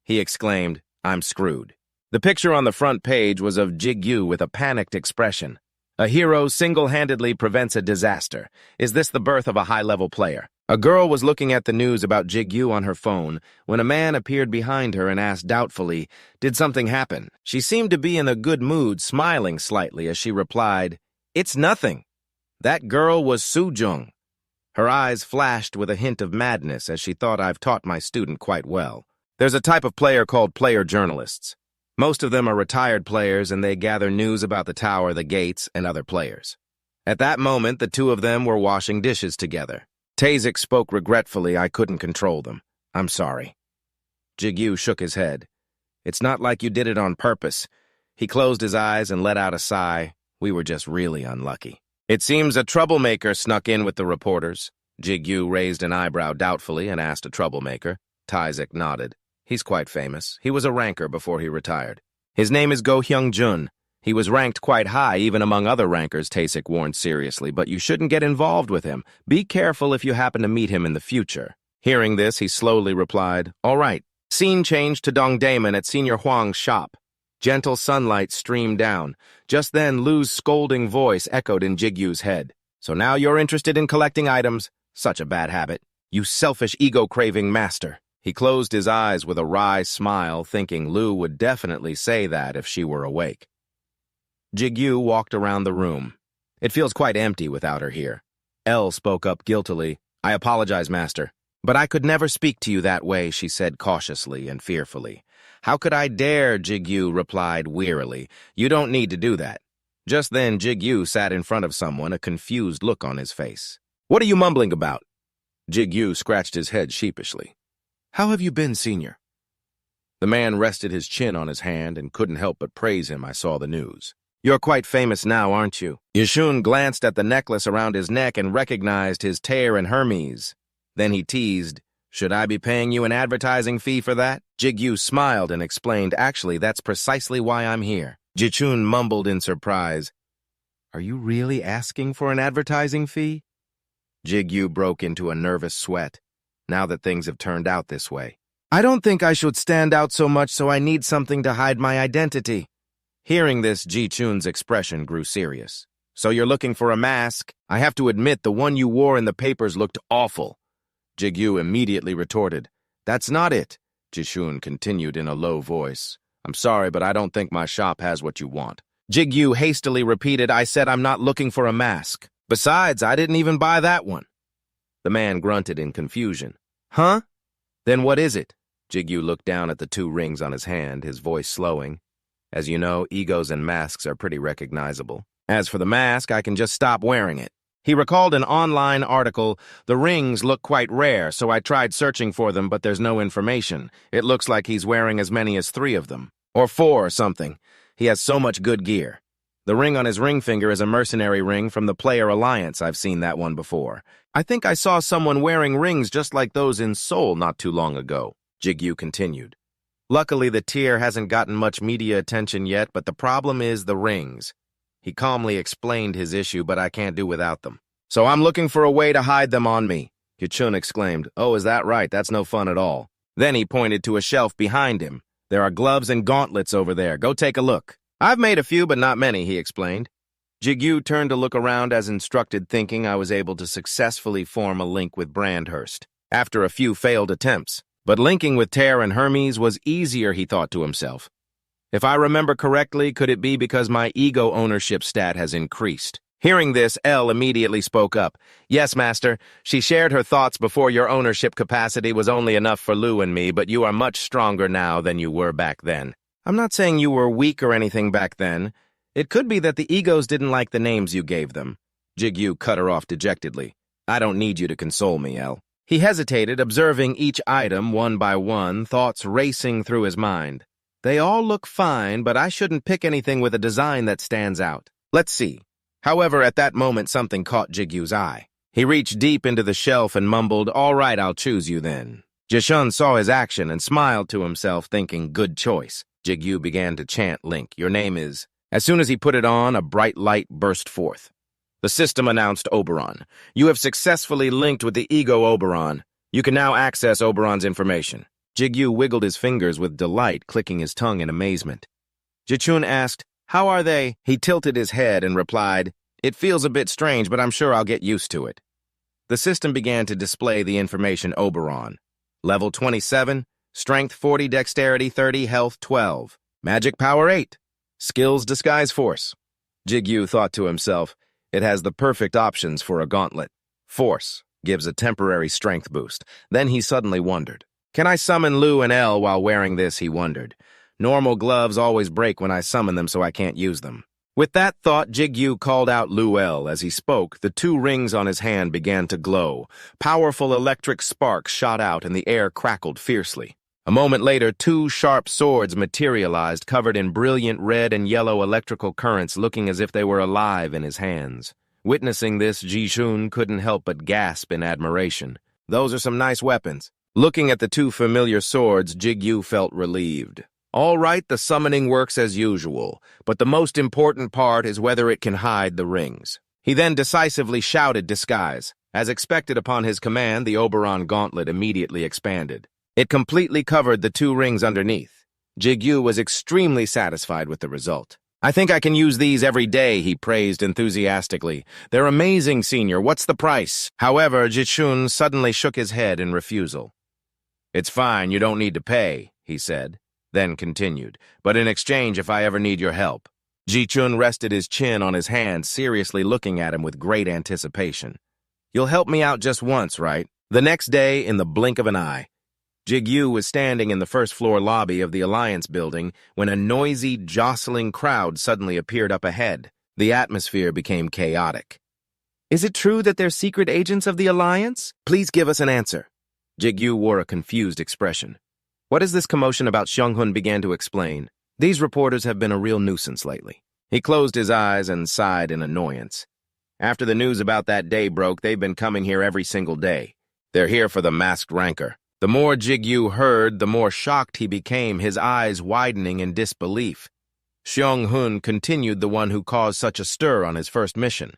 He exclaimed, I'm screwed. The picture on the front page was of Jigu with a panicked expression. A hero single-handedly prevents a disaster. Is this the birth of a high-level player? A girl was looking at the news about Jigu on her phone when a man appeared behind her and asked doubtfully, did something happen? She seemed to be in a good mood, smiling slightly as she replied, it's nothing. That girl was Sujung. Her eyes flashed with a hint of madness as she thought I've taught my student quite well. There's a type of player called player journalists. Most of them are retired players, and they gather news about the tower, the gates, and other players. At that moment, the two of them were washing dishes together. Tayik spoke regretfully. I couldn't control them. I'm sorry. Jigu shook his head. It's not like you did it on purpose. He closed his eyes and let out a sigh. We were just really unlucky. It seems a troublemaker snuck in with the reporters. Jigu raised an eyebrow doubtfully and asked a troublemaker. Tayik nodded. He's quite famous. He was a ranker before he retired. His name is Go Hyung-jun. He was ranked quite high, even among other rankers, Tayik warned seriously, but you shouldn't get involved with him. Be careful if you happen to meet him in the future. Hearing this, he slowly replied, All right. Scene changed to Dongdaemun at Senior Huang's shop. Gentle sunlight streamed down. Just then, Lu's scolding voice echoed in Jigu's head. So now you're interested in collecting items? Such a bad habit. You selfish, ego-craving master. He closed his eyes with a wry smile, thinking Lu would definitely say that if she were awake. Jigu walked around the room. It feels quite empty without her here. Elle spoke up guiltily. I apologize, master. But I could never speak to you that way, she said cautiously and fearfully. How could I dare, Jigu replied wearily. You don't need to do that. Just then, Jigu sat in front of someone, a confused look on his face. What are you mumbling about? Jigu scratched his head sheepishly. How have you been, senior? The man rested his chin on his hand and couldn't help but praise him. I saw the news. You're quite famous now, aren't you? Yishun glanced at the necklace around his neck and recognized his Tayik and Hermes. Then he teased, Should I be paying you an advertising fee for that? Jigu smiled and explained, Actually, that's precisely why I'm here. Jichun mumbled in surprise, Are you really asking for an advertising fee? Jigu broke into a nervous sweat. Now that things have turned out this way. I don't think I should stand out so much, so I need something to hide my identity. Hearing this, Ji-chun's expression grew serious. So you're looking for a mask? I have to admit, the one you wore in the papers looked awful. Jigu immediately retorted. That's not it. Ji-chun continued in a low voice. I'm sorry, but I don't think my shop has what you want. Jigu hastily repeated, I said I'm not looking for a mask. Besides, I didn't even buy that one. The man grunted in confusion. Huh? Then what is it? Jigu looked down at the 2 rings on his hand, his voice slowing. As you know, egos and masks are pretty recognizable. As for the mask, I can just stop wearing it. He recalled an online article. The rings look quite rare, so I tried searching for them, but there's no information. It looks like he's wearing as many as 3 of them. Or 4 or something. He has so much good gear. The ring on his ring finger is a mercenary ring from the Player Alliance. I've seen that one before. I think I saw someone wearing rings just like those in Seoul not too long ago, Jigu continued. Luckily, the tier hasn't gotten much media attention yet, but the problem is the rings. He calmly explained his issue, but I can't do without them. So I'm looking for a way to hide them on me, Yuchun exclaimed. Oh, is that right? That's no fun at all. Then he pointed to a shelf behind him. There are gloves and gauntlets over there. Go take a look. I've made a few, but not many, he explained. Jigu turned to look around as instructed, thinking I was able to successfully form a link with Brandhurst, after a few failed attempts. But linking with Tayik and Hermes was easier, he thought to himself. If I remember correctly, could it be because my ego ownership stat has increased? Hearing this, Elle immediately spoke up. Yes, master. She shared her thoughts before your ownership capacity was only enough for Lu and me, but you are much stronger now than you were back then. I'm not saying you were weak or anything back then. It could be that the egos didn't like the names you gave them. Jigu cut her off dejectedly. I don't need you to console me, Elle. He hesitated, observing each item one by one, thoughts racing through his mind. They all look fine, but I shouldn't pick anything with a design that stands out. Let's see. However, at that moment, something caught Jigu's eye. He reached deep into the shelf and mumbled, All right, I'll choose you then. Jishun saw his action and smiled to himself, thinking, good choice. Jigu began to chant Link. Your name is... As soon as he put it on, a bright light burst forth. The system announced Oberon. You have successfully linked with the ego Oberon. You can now access Oberon's information. Jigu wiggled his fingers with delight, clicking his tongue in amazement. Jichun asked, How are they? He tilted his head and replied, It feels a bit strange, but I'm sure I'll get used to it. The system began to display the information Oberon. Level 27, Strength 40, Dexterity 30, Health 12, Magic Power 8. Skills Disguise Force. Jigu thought to himself, it has the perfect options for a gauntlet. Force gives a temporary strength boost. Then he suddenly wondered, Can I summon Lu and L while wearing this, he wondered. Normal gloves always break when I summon them, so I can't use them. With that thought, Jigu called out Lu-El. As he spoke, the 2 rings on his hand began to glow. Powerful electric sparks shot out and the air crackled fiercely. A moment later, 2 sharp swords materialized, covered in brilliant red and yellow electrical currents, looking as if they were alive in his hands. Witnessing this, Ji-Shun couldn't help but gasp in admiration. Those are some nice weapons. Looking at the 2 familiar swords, Jigu felt relieved. All right, the summoning works as usual, but the most important part is whether it can hide the rings. He then decisively shouted disguise. As expected upon his command, the Oberon gauntlet immediately expanded. It completely covered the 2 rings underneath. Jigu was extremely satisfied with the result. I think I can use these every day, he praised enthusiastically. They're amazing, Senior. What's the price? However, Ji-Shun suddenly shook his head in refusal. It's fine, you don't need to pay, he said. Then continued, but in exchange if I ever need your help. Ji-Shun rested his chin on his hand, seriously looking at him with great anticipation. You'll help me out just once, right? The next day, in the blink of an eye, Jigu was standing in the first-floor lobby of the Alliance building when a noisy, jostling crowd suddenly appeared up ahead. The atmosphere became chaotic. Is it true that they're secret agents of the Alliance? Please give us an answer. Jigu wore a confused expression. What is this commotion about? Xianghun began to explain. These reporters have been a real nuisance lately. He closed his eyes and sighed in annoyance. After the news about that day broke, they've been coming here every single day. They're here for the masked rancor. The more Jigu heard, the more shocked he became, his eyes widening in disbelief. Xianghun continued, the one who caused such a stir on his first mission.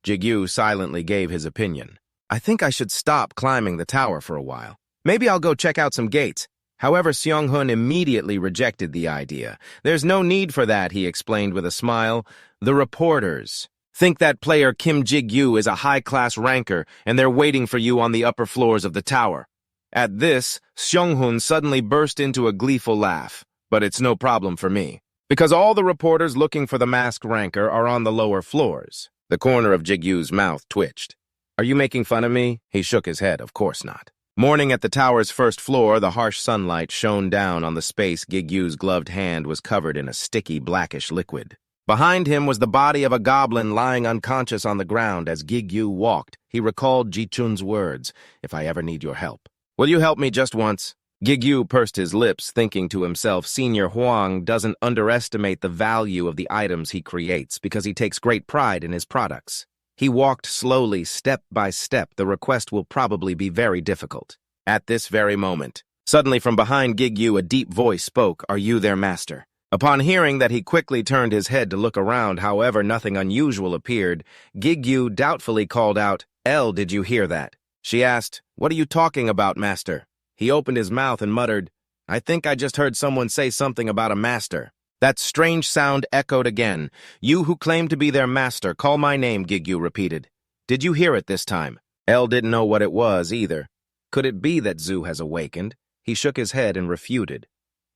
Jigu silently gave his opinion. I think I should stop climbing the tower for a while. Maybe I'll go check out some gates. However, Xianghun immediately rejected the idea. There's no need for that, he explained with a smile. The reporters think that player Kim Jigu is a high-class ranker, and they're waiting for you on the upper floors of the tower. At this, Xianghun suddenly burst into a gleeful laugh. But it's no problem for me, because all the reporters looking for the masked rancor are on the lower floors. The corner of Jigu's mouth twitched. Are you making fun of me? He shook his head. Of course not. Morning at the tower's first floor, the harsh sunlight shone down on the space. Jigu's gloved hand was covered in a sticky, blackish liquid. Behind him was the body of a goblin lying unconscious on the ground. As Jigu walked, he recalled Ji-Chun's words, if I ever need your help. Will you help me just once? Jigu pursed his lips, thinking to himself, Senior Huang doesn't underestimate the value of the items he creates because he takes great pride in his products. He walked slowly, step by step. The request will probably be very difficult. At this very moment, suddenly from behind Jigu, a deep voice spoke, Are you their master? Upon hearing that, he quickly turned his head to look around. However, nothing unusual appeared. Jigu doubtfully called out, Elle, did you hear that? She asked, What are you talking about, master? He opened his mouth and muttered, I think I just heard someone say something about a master. That strange sound echoed again. You who claim to be their master, call my name, Jigu repeated. Did you hear it this time? Elle didn't know what it was either. Could it be that Zhu has awakened? He shook his head and refuted.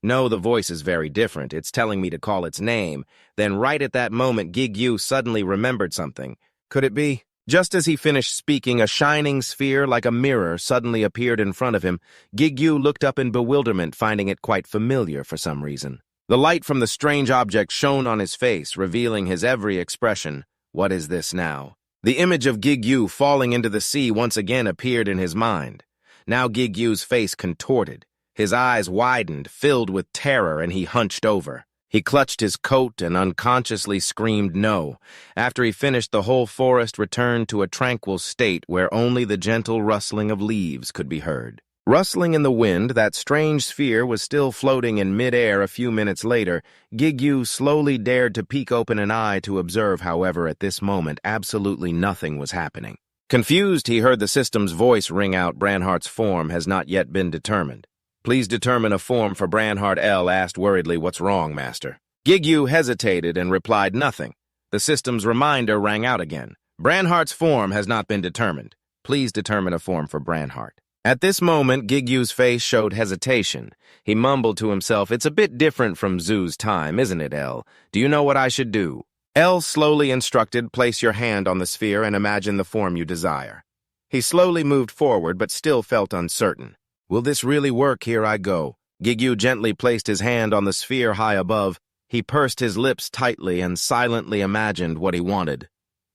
No, the voice is very different. It's telling me to call its name. Then right at that moment, Jigu suddenly remembered something. Could it be? Just as he finished speaking, a shining sphere like a mirror suddenly appeared in front of him. Jigu looked up in bewilderment, finding it quite familiar for some reason. The light from the strange object shone on his face, revealing his every expression. What is this now? The image of Jigu falling into the sea once again appeared in his mind. Now Gigu's face contorted. His eyes widened, filled with terror, and he hunched over. He clutched his coat and unconsciously screamed no. After he finished, the whole forest returned to a tranquil state where only the gentle rustling of leaves could be heard. Rustling in the wind, that strange sphere was still floating in mid-air. A few minutes later, Jigu slowly dared to peek open an eye to observe. However, at this moment, absolutely nothing was happening. Confused, he heard the system's voice ring out, Branhart's form has not yet been determined. Please determine a form for Branhart. L asked worriedly, What's wrong, master? Jigu hesitated and replied nothing. The system's reminder rang out again. Branhart's form has not been determined. Please determine a form for Branhart. At this moment, Gigu's face showed hesitation. He mumbled to himself, It's a bit different from Zhu's time, isn't it, L? Do you know what I should do? L slowly instructed, Place your hand on the sphere and imagine the form you desire. He slowly moved forward, but still felt uncertain. Will this really work? Here I go. Jigu gently placed his hand on the sphere high above. He pursed his lips tightly and silently imagined what he wanted.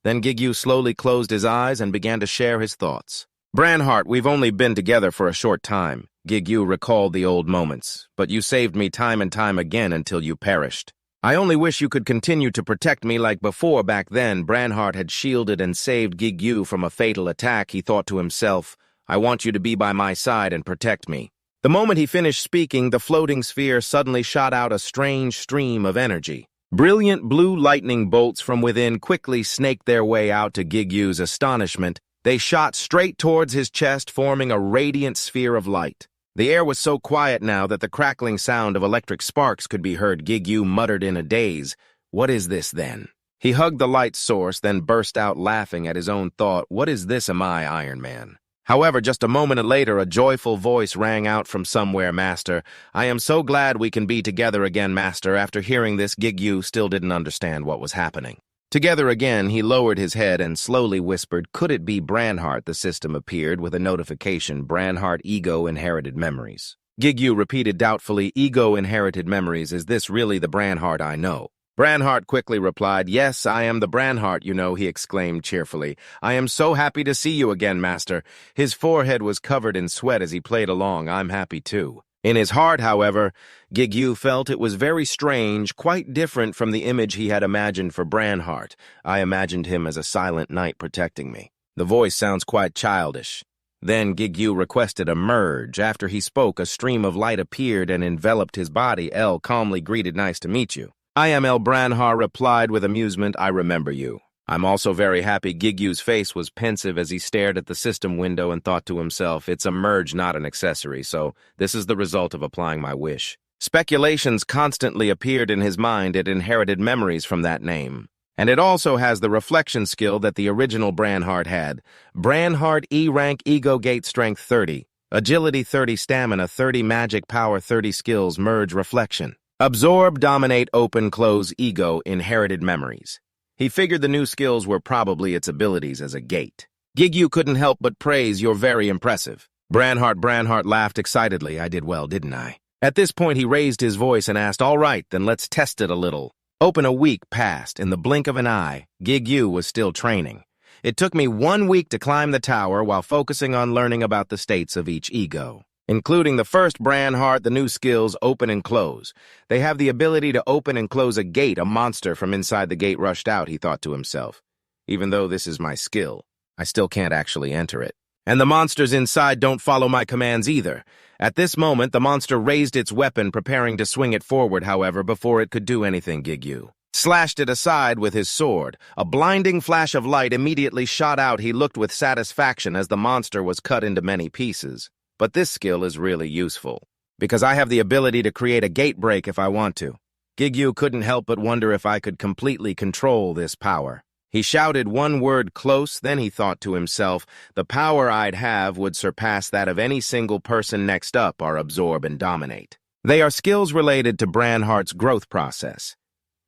Then Jigu slowly closed his eyes and began to share his thoughts. Branhart, we've only been together for a short time. Jigu recalled the old moments, but you saved me time and time again until you perished. I only wish you could continue to protect me like before. Back then, Branhart had shielded and saved Jigu from a fatal attack. He thought to himself, I want you to be by my side and protect me. The moment he finished speaking, the floating sphere suddenly shot out a strange stream of energy. Brilliant blue lightning bolts from within quickly snaked their way out. To Gigu's astonishment, they shot straight towards his chest, forming a radiant sphere of light. The air was so quiet now that the crackling sound of electric sparks could be heard. Jigu muttered in a daze, What is this, then? He hugged the light source, then burst out laughing at his own thought. What is this? Am I Iron Man? However, just a moment later, a joyful voice rang out from somewhere. Master, I am so glad we can be together again, Master. After hearing this, Jigu still didn't understand what was happening. Together again, he lowered his head and slowly whispered, Could it be Branhart? The system appeared with a notification, Branhart Ego Inherited Memories. Jigu repeated doubtfully, Ego Inherited Memories, is this really the Branhart I know? Branhart quickly replied, Yes, I am the Branhart you know, he exclaimed cheerfully. I am so happy to see you again, Master. His forehead was covered in sweat as he played along. I'm happy too. In his heart, however, Jigu felt it was very strange, quite different from the image he had imagined for Branhart. I imagined him as a silent knight protecting me. The voice sounds quite childish. Then Jigu requested a merge. After he spoke, a stream of light appeared and enveloped his body. L calmly greeted, Nice to meet you. I am L. Branhart replied with amusement, I remember you. I'm also very happy. Gigu's face was pensive as he stared at the system window and thought to himself, it's a merge, not an accessory, so this is the result of applying my wish. Speculations constantly appeared in his mind. It inherited memories from that name. And it also has the reflection skill that the original Branhart had. Branhart E-Rank Ego Gate Strength 30, Agility 30, Stamina 30, Magic Power 30, Skills, Merge, Reflection. Absorb, Dominate, Open, Close, Ego, Inherited Memories. He figured the new skills were probably its abilities as a gate. Jigu couldn't help but praise, You're very impressive. Branhart laughed excitedly. I did well, didn't I? At this point, he raised his voice and asked, All right, then let's test it a little. A week passed. In the blink of an eye, Jigu was still training. It took me 1 week to climb the tower while focusing on learning about the states of each ego. Including the first Branhart, the new skills, Open and Close. They have the ability to open and close a gate. A monster from inside the gate rushed out, he thought to himself. Even though this is my skill, I still can't actually enter it. And the monsters inside don't follow my commands either. At this moment, the monster raised its weapon, preparing to swing it forward, however, before it could do anything, Jigu slashed it aside with his sword. A blinding flash of light immediately shot out. He looked with satisfaction as the monster was cut into many pieces. But this skill is really useful, because I have the ability to create a gate break if I want to. Jigu couldn't help but wonder if I could completely control this power. He shouted one word, Close, then he thought to himself, the power I'd have would surpass that of any single person. Next up are Absorb and Dominate. They are skills related to Branhart's growth process.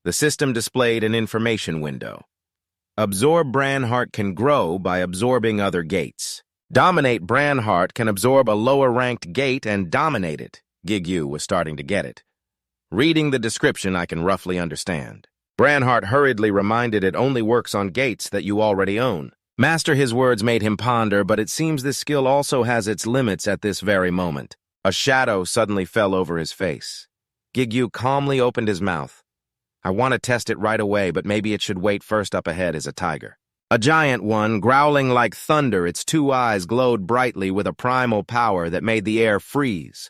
The system displayed an information window. Absorb, Branhart can grow by absorbing other gates. Dominate, Branhart can absorb a lower-ranked gate and dominate it. Jigu was starting to get it. Reading the description, I can roughly understand. Branhart hurriedly reminded it only works on gates that you already own. Master, his words made him ponder, but it seems this skill also has its limits at this very moment. A shadow suddenly fell over his face. Jigu calmly opened his mouth. I want to test it right away, but maybe it should wait. First up ahead is a tiger. A giant one, growling like thunder, its 2 eyes glowed brightly with a primal power that made the air freeze.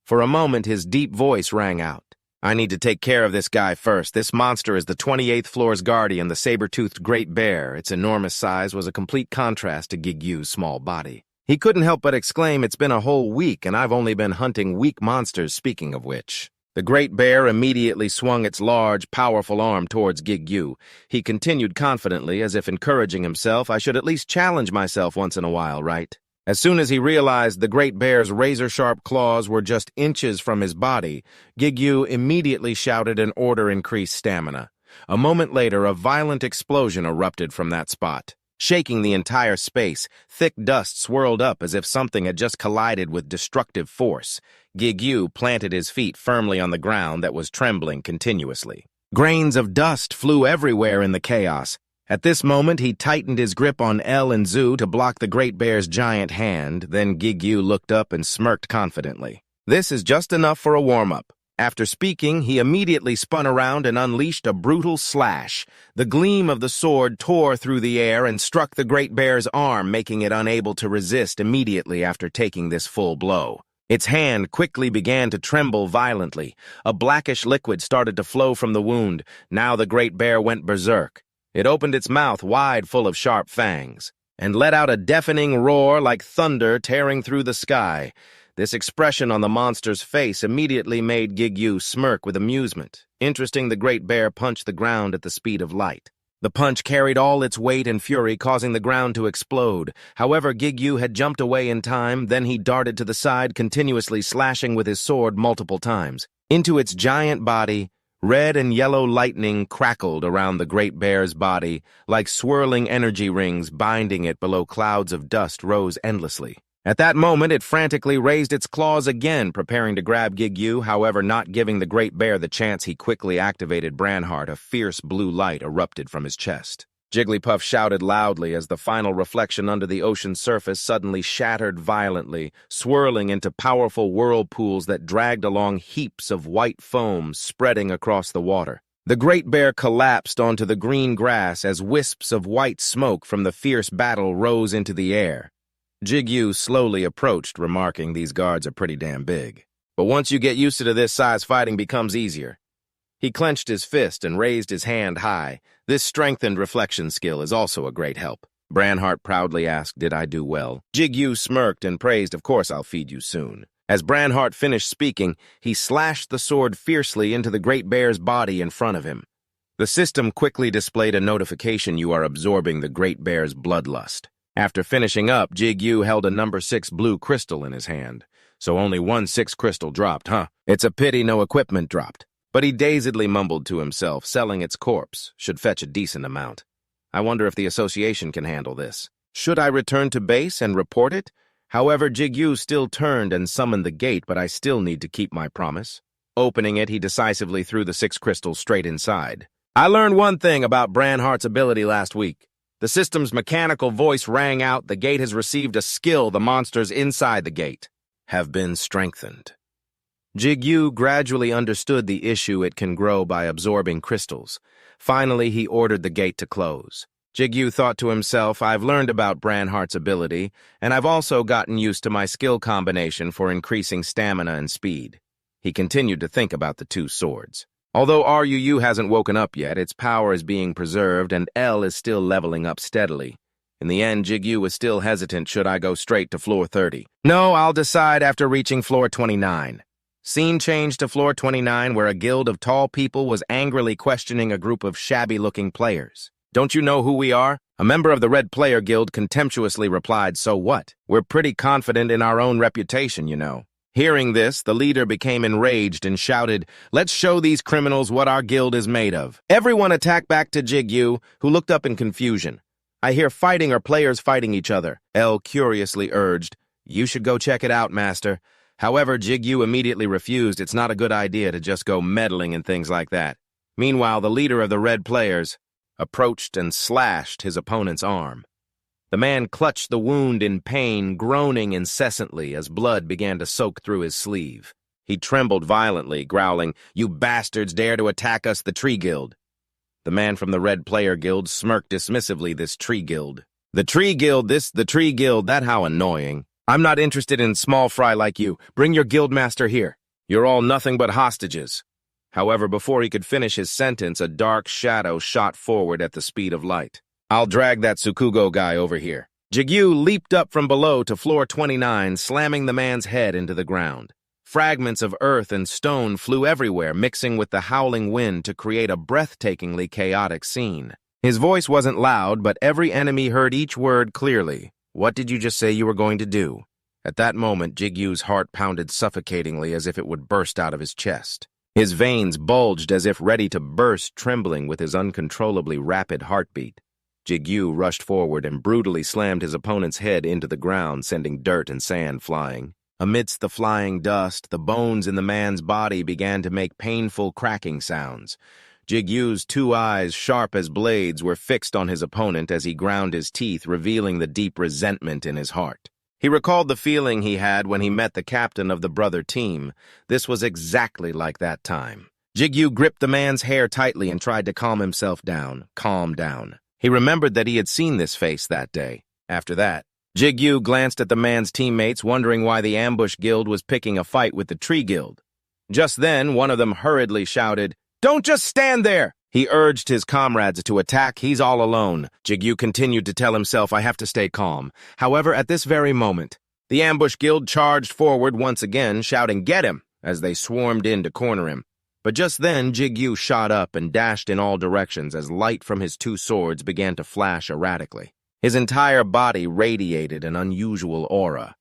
For a moment, his deep voice rang out. I need to take care of this guy first. This monster is the 28th floor's guardian, the saber-toothed great bear. Its enormous size was a complete contrast to Gigu's small body. He couldn't help but exclaim, It's been a whole week, and I've only been hunting weak monsters, speaking of which. The great bear immediately swung its large, powerful arm towards Jigu. He continued confidently, as if encouraging himself, I should at least challenge myself once in a while, right? As soon as he realized the great bear's razor-sharp claws were just inches from his body, Jigu immediately shouted an order, Increase stamina. A moment later, a violent explosion erupted from that spot. Shaking the entire space, thick dust swirled up as if something had just collided with destructive force. Jigu planted his feet firmly on the ground that was trembling continuously. Grains of dust flew everywhere in the chaos. At this moment, he tightened his grip on L and Zu to block the great bear's giant hand, then Jigu looked up and smirked confidently. This is just enough for a warm-up. After speaking, he immediately spun around and unleashed a brutal slash. The gleam of the sword tore through the air and struck the great bear's arm, making it unable to resist immediately after taking this full blow. Its hand quickly began to tremble violently. A blackish liquid started to flow from the wound. Now the great bear went berserk. It opened its mouth wide full of sharp fangs and let out a deafening roar like thunder tearing through the sky. This expression on the monster's face immediately made Jigu smirk with amusement. Interesting, the great bear punched the ground at the speed of light. The punch carried all its weight and fury, causing the ground to explode. However, Jigu had jumped away in time, then he darted to the side, continuously slashing with his sword multiple times. Into its giant body, red and yellow lightning crackled around the great bear's body, like swirling energy rings binding it below clouds of dust rose endlessly. At that moment, it frantically raised its claws again, preparing to grab Jigu, however, not giving the great bear the chance. He quickly activated Branhart. A fierce blue light erupted from his chest. Jigglypuff shouted loudly as the final reflection under the ocean's surface suddenly shattered violently, swirling into powerful whirlpools that dragged along heaps of white foam spreading across the water. The great bear collapsed onto the green grass as wisps of white smoke from the fierce battle rose into the air. Jigu slowly approached, remarking, "These guards are pretty damn big. But once you get used to this size, fighting becomes easier." He clenched his fist and raised his hand high. This strengthened reflection skill is also a great help. Branhart proudly asked, "Did I do well?" Jigu smirked and praised, "Of course I'll feed you soon." As Branhart finished speaking, he slashed the sword fiercely into the great bear's body in front of him. The system quickly displayed a notification: "You are absorbing the great bear's bloodlust." After finishing up, Jigu held a number 6 blue crystal in his hand. So only 1 6 crystal dropped, huh? It's a pity no equipment dropped. But he dazedly mumbled to himself, selling its corpse should fetch a decent amount. I wonder if the association can handle this. Should I return to base and report it? However, Jigu still turned and summoned the gate, but I still need to keep my promise. Opening it, he decisively threw the 6 crystals straight inside. I learned one thing about Branhart's ability last week. The system's mechanical voice rang out, "The gate has received a skill. The monsters inside the gate have been strengthened." Jigu gradually understood the issue. It can grow by absorbing crystals. Finally, he ordered the gate to close. Jigu thought to himself, "I've learned about Branhart's ability, and I've also gotten used to my skill combination for increasing stamina and speed." He continued to think about the 2 swords. Although RUU hasn't woken up yet, its power is being preserved and L is still leveling up steadily. In the end, Jigu was still hesitant. Should I go straight to floor 30? No, I'll decide after reaching floor 29. Scene changed to floor 29, where a guild of tall people was angrily questioning a group of shabby-looking players. "Don't you know who we are?" A member of the Red Player Guild contemptuously replied, "So what? We're pretty confident in our own reputation, you know." Hearing this, the leader became enraged and shouted, "Let's show these criminals what our guild is made of." Everyone attacked back to Jigu, who looked up in confusion. "I hear fighting or players fighting each other," L curiously urged. "You should go check it out, master." However, Jigu immediately refused. It's not a good idea to just go meddling in things like that. Meanwhile, the leader of the Red Players approached and slashed his opponent's arm. The man clutched the wound in pain, groaning incessantly as blood began to soak through his sleeve. He trembled violently, growling, "You bastards dare to attack us, the Tree Guild." The man from the Red Player Guild smirked dismissively. "This Tree Guild. The Tree Guild, the Tree Guild, that how annoying. I'm not interested in small fry like you. Bring your guildmaster here. You're all nothing but hostages." However, before he could finish his sentence, a dark shadow shot forward at the speed of light. "I'll drag that Tsukugo guy over here." Jigu leaped up from below to floor 29, slamming the man's head into the ground. Fragments of earth and stone flew everywhere, mixing with the howling wind to create a breathtakingly chaotic scene. His voice wasn't loud, but every enemy heard each word clearly. "What did you just say you were going to do?" At that moment, Jigu's heart pounded suffocatingly as if it would burst out of his chest. His veins bulged as if ready to burst, trembling with his uncontrollably rapid heartbeat. Jigu rushed forward and brutally slammed his opponent's head into the ground, sending dirt and sand flying. Amidst the flying dust, the bones in the man's body began to make painful cracking sounds. Jigu's two eyes, sharp as blades, were fixed on his opponent as he ground his teeth, revealing the deep resentment in his heart. He recalled the feeling he had when he met the captain of the brother team. This was exactly like that time. Jigu gripped the man's hair tightly and tried to calm himself down. Calm down. He remembered that he had seen this face that day. After that, Jigu glanced at the man's teammates, wondering why the ambush guild was picking a fight with the tree guild. Just then, one of them hurriedly shouted, "Don't just stand there!" He urged his comrades to attack. He's all alone. Jigu continued to tell himself, I have to stay calm. However, at this very moment, the ambush guild charged forward once again, shouting, "Get him!" as they swarmed in to corner him. But just then, Jigu shot up and dashed in all directions as light from his two swords began to flash erratically. His entire body radiated an unusual aura.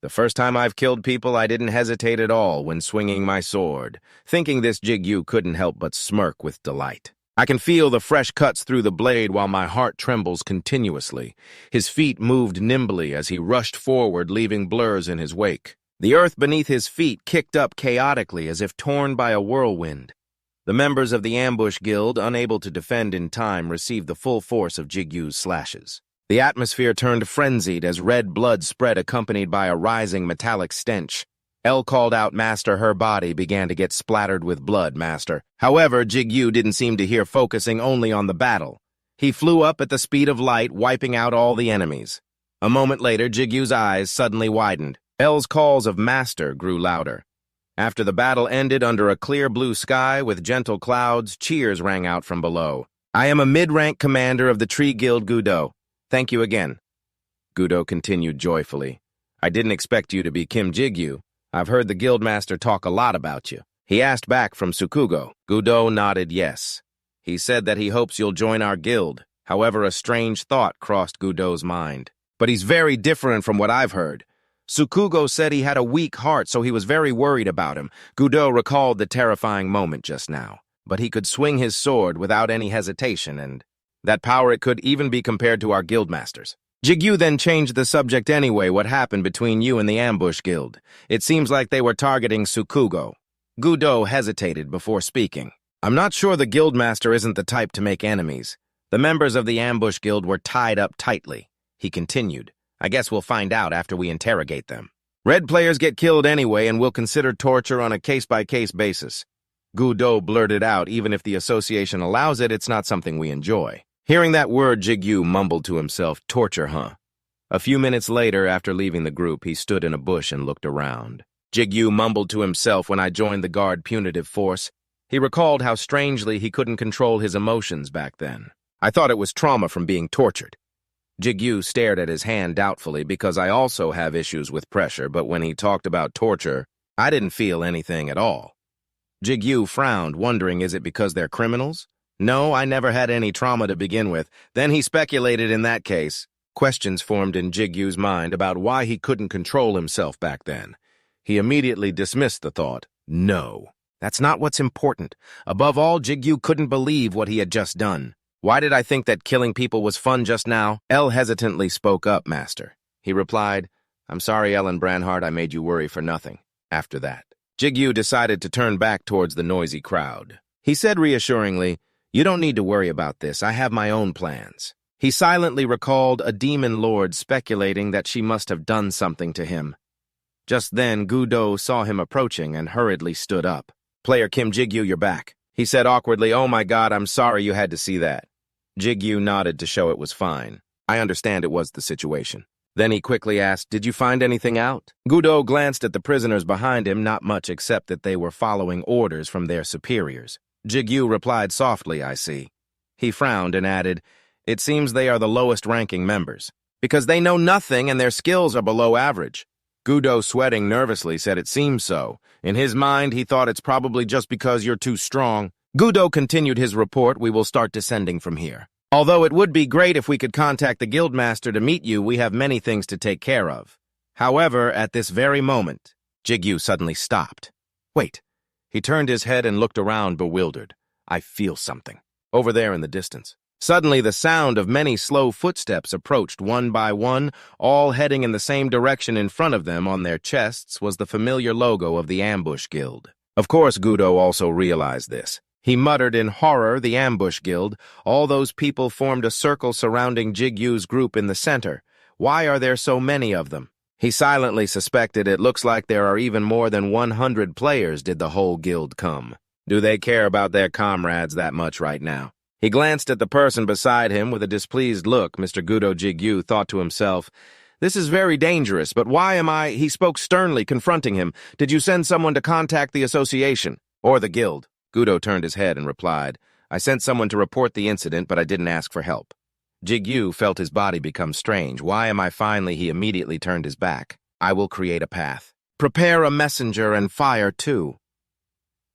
The first time I've killed people, I didn't hesitate at all when swinging my sword. Thinking this, Jigu couldn't help but smirk with delight. I can feel the fresh cuts through the blade while my heart trembles continuously. His feet moved nimbly as he rushed forward, leaving blurs in his wake. The earth beneath his feet kicked up chaotically as if torn by a whirlwind. The members of the ambush guild, unable to defend in time, received the full force of Jigu's slashes. The atmosphere turned frenzied as red blood spread, accompanied by a rising metallic stench. Elle called out, "Master," her body began to get splattered with blood, Master. However, Jigu didn't seem to hear, focusing only on the battle. He flew up at the speed of light, wiping out all the enemies. A moment later, Jigu's eyes suddenly widened. Elle's calls of "Master" grew louder. After the battle ended under a clear blue sky with gentle clouds, cheers rang out from below. "I am a mid-rank commander of the Tree Guild Gudo. Thank you again." Gudo continued joyfully. "I didn't expect you to be Kim Jigu. I've heard the guildmaster talk a lot about you." He asked back from Tsukugo. Gudo nodded yes. He said that he hopes you'll join our guild. However, a strange thought crossed Gudo's mind. "But he's very different from what I've heard. Tsukugo said he had a weak heart, so he was very worried about him." Gudo recalled the terrifying moment just now. But he could swing his sword without any hesitation, and that power, it could even be compared to our guildmasters. Jigu then changed the subject anyway. "What happened between you and the ambush guild? It seems like they were targeting Tsukugo." Gudo hesitated before speaking. "I'm not sure the guildmaster isn't the type to make enemies. The members of the ambush guild were tied up tightly." He continued, "I guess we'll find out after we interrogate them. Red players get killed anyway, and we'll consider torture on a case-by-case basis." Gudo blurted out, "Even if the association allows it, it's not something we enjoy." Hearing that word, Jigu mumbled to himself, "Torture, huh?" A few minutes later, after leaving the group, he stood in a bush and looked around. Jigu mumbled to himself, "When I joined the guard punitive force." He recalled how strangely he couldn't control his emotions back then. "I thought it was trauma from being tortured." Jigu stared at his hand doubtfully, "Because I also have issues with pressure, but when he talked about torture, I didn't feel anything at all." Jigu frowned, wondering, is it because they're criminals? "No, I never had any trauma to begin with." Then he speculated, in that case. Questions formed in Jigu's mind about why he couldn't control himself back then. He immediately dismissed the thought. No, that's not what's important. Above all, Jigu couldn't believe what he had just done. "Why did I think that killing people was fun just now?" Elle hesitantly spoke up, "Master." He replied, "I'm sorry, Ellen Branhart, I made you worry for nothing." After that, Jigu decided to turn back towards the noisy crowd. He said reassuringly, "You don't need to worry about this. I have my own plans." He silently recalled a demon lord speculating that she must have done something to him. Just then, Gudo saw him approaching and hurriedly stood up. "Player Kim Jigu, you're back." He said awkwardly, "Oh my God, I'm sorry you had to see that." Jigu nodded to show it was fine. "I understand it was the situation." Then he quickly asked, "Did you find anything out?" Gudo glanced at the prisoners behind him, not much except that they were following orders from their superiors. Jigu replied softly, "I see." He frowned and added, "It seems they are the lowest-ranking members, because they know nothing and their skills are below average." Gudo, sweating nervously, said it seems so. In his mind, he thought it's probably just because you're too strong. Gudo continued his report. "We will start descending from here. Although it would be great if we could contact the guildmaster to meet you, we have many things to take care of. However, at this very moment..." Jigu suddenly stopped. "Wait." He turned his head and looked around, bewildered. "I feel something. Over there in the distance." Suddenly, the sound of many slow footsteps approached one by one, all heading in the same direction. In front of them, on their chests, was the familiar logo of the Ambush Guild. Of course, Gudo also realized this. He muttered in horror, the Ambush Guild. All those people formed a circle surrounding Jigu's group in the center. Why are there so many of them? He silently suspected it looks like there are even more than 100 players did the whole guild come. Do they care about their comrades that much right now? He glanced at the person beside him with a displeased look. Mr. Gudo Jigu thought to himself, "This is very dangerous, but why am I—" He spoke sternly, confronting him. "Did you send someone to contact the association? Or the guild?" Gudo turned his head and replied, "I sent someone to report the incident, but I didn't ask for help." Jigu felt his body become strange. "Why am I finally—" He immediately turned his back. "I will create a path. Prepare a messenger and fire too."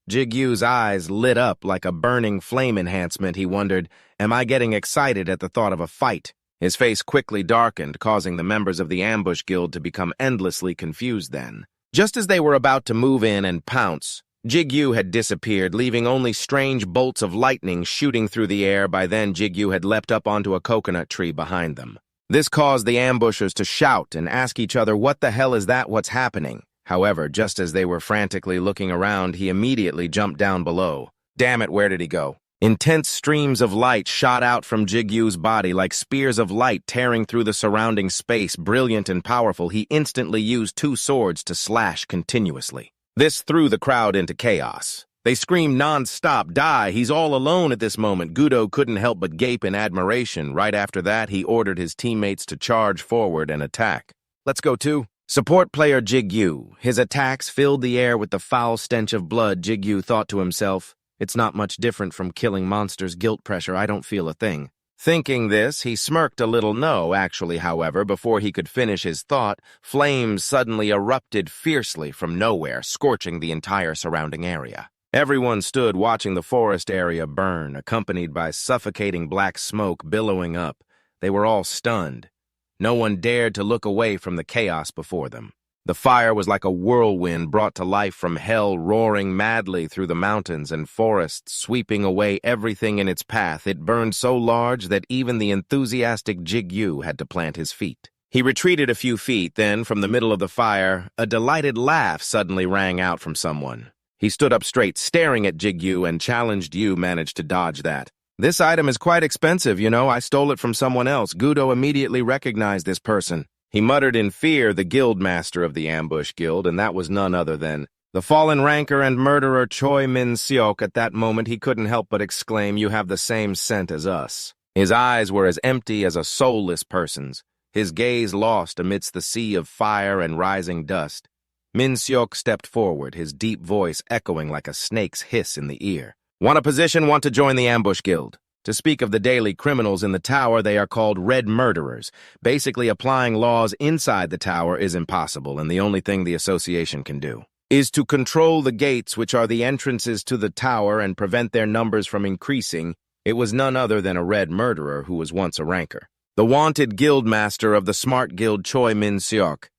Jigu's eyes lit up like a burning flame enhancement. He wondered, am I getting excited at the thought of a fight? His face quickly darkened, causing the members of the Ambush Guild to become endlessly confused then. Just as they were about to move in and pounce, Jigu had disappeared, leaving only strange bolts of lightning shooting through the air. By then, Jigu had leapt up onto a coconut tree behind them. This caused the ambushers to shout and ask each other, "What the hell is that? What's happening?" However, just as they were frantically looking around, he immediately jumped down below. Damn it, where did he go? Intense streams of light shot out from Jigu's body like spears of light tearing through the surrounding space. Brilliant and powerful, he instantly used 2 swords to slash continuously. This threw the crowd into chaos. They screamed non-stop, "Die, he's all alone at this moment." Gudo couldn't help but gape in admiration. Right after that, he ordered his teammates to charge forward and attack. "Let's go too." Support player Jigu. His attacks filled the air with the foul stench of blood. Jigu thought to himself, "It's not much different from killing monsters. Guilt pressure, I don't feel a thing." Thinking this, he smirked a little. No, actually, however, before he could finish his thought, flames suddenly erupted fiercely from nowhere, scorching the entire surrounding area. Everyone stood watching the forest area burn, accompanied by suffocating black smoke billowing up. They were all stunned. No one dared to look away from the chaos before them. The fire was like a whirlwind brought to life from hell, roaring madly through the mountains and forests, sweeping away everything in its path. It burned so large that even the enthusiastic Jigu had to plant his feet. He retreated a few feet, then, from the middle of the fire, a delighted laugh suddenly rang out from someone. He stood up straight, staring at Jigu, and challenged Yu managed to dodge that. "This item is quite expensive, you know. I stole it from someone else." Gudo immediately recognized this person. He muttered in fear, the guild master of the Ambush Guild, and that was none other than the fallen ranker and murderer Choi Min-seok. At that moment, he couldn't help but exclaim, "You have the same scent as us." His eyes were as empty as a soulless person's, his gaze lost amidst the sea of fire and rising dust. Min-seok stepped forward, his deep voice echoing like a snake's hiss in the ear. "Want a position? Want to join the Ambush Guild? To speak of the daily criminals in the tower, they are called Red Murderers. Basically, applying laws inside the tower is impossible, and the only thing the association can do is to control the gates, which are the entrances to the tower, and prevent their numbers from increasing." It was none other than a Red Murderer who was once a ranker. The wanted guild master of the smart guild Choi Min-seok.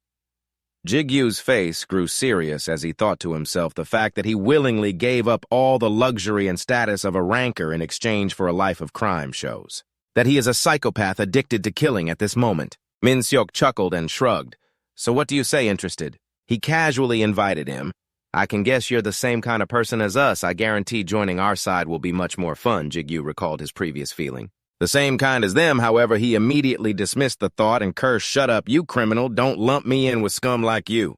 Jigu's face grew serious as he thought to himself the fact that he willingly gave up all the luxury and status of a ranker in exchange for a life of crime shows. That he is a psychopath addicted to killing at this moment. Min-seok chuckled and shrugged. "So what do you say, interested?" He casually invited him. "I can guess you're the same kind of person as us. I guarantee joining our side will be much more fun." Jigu recalled his previous feeling. The same kind as them, however, he immediately dismissed the thought and cursed, "Shut up, you criminal, don't lump me in with scum like you."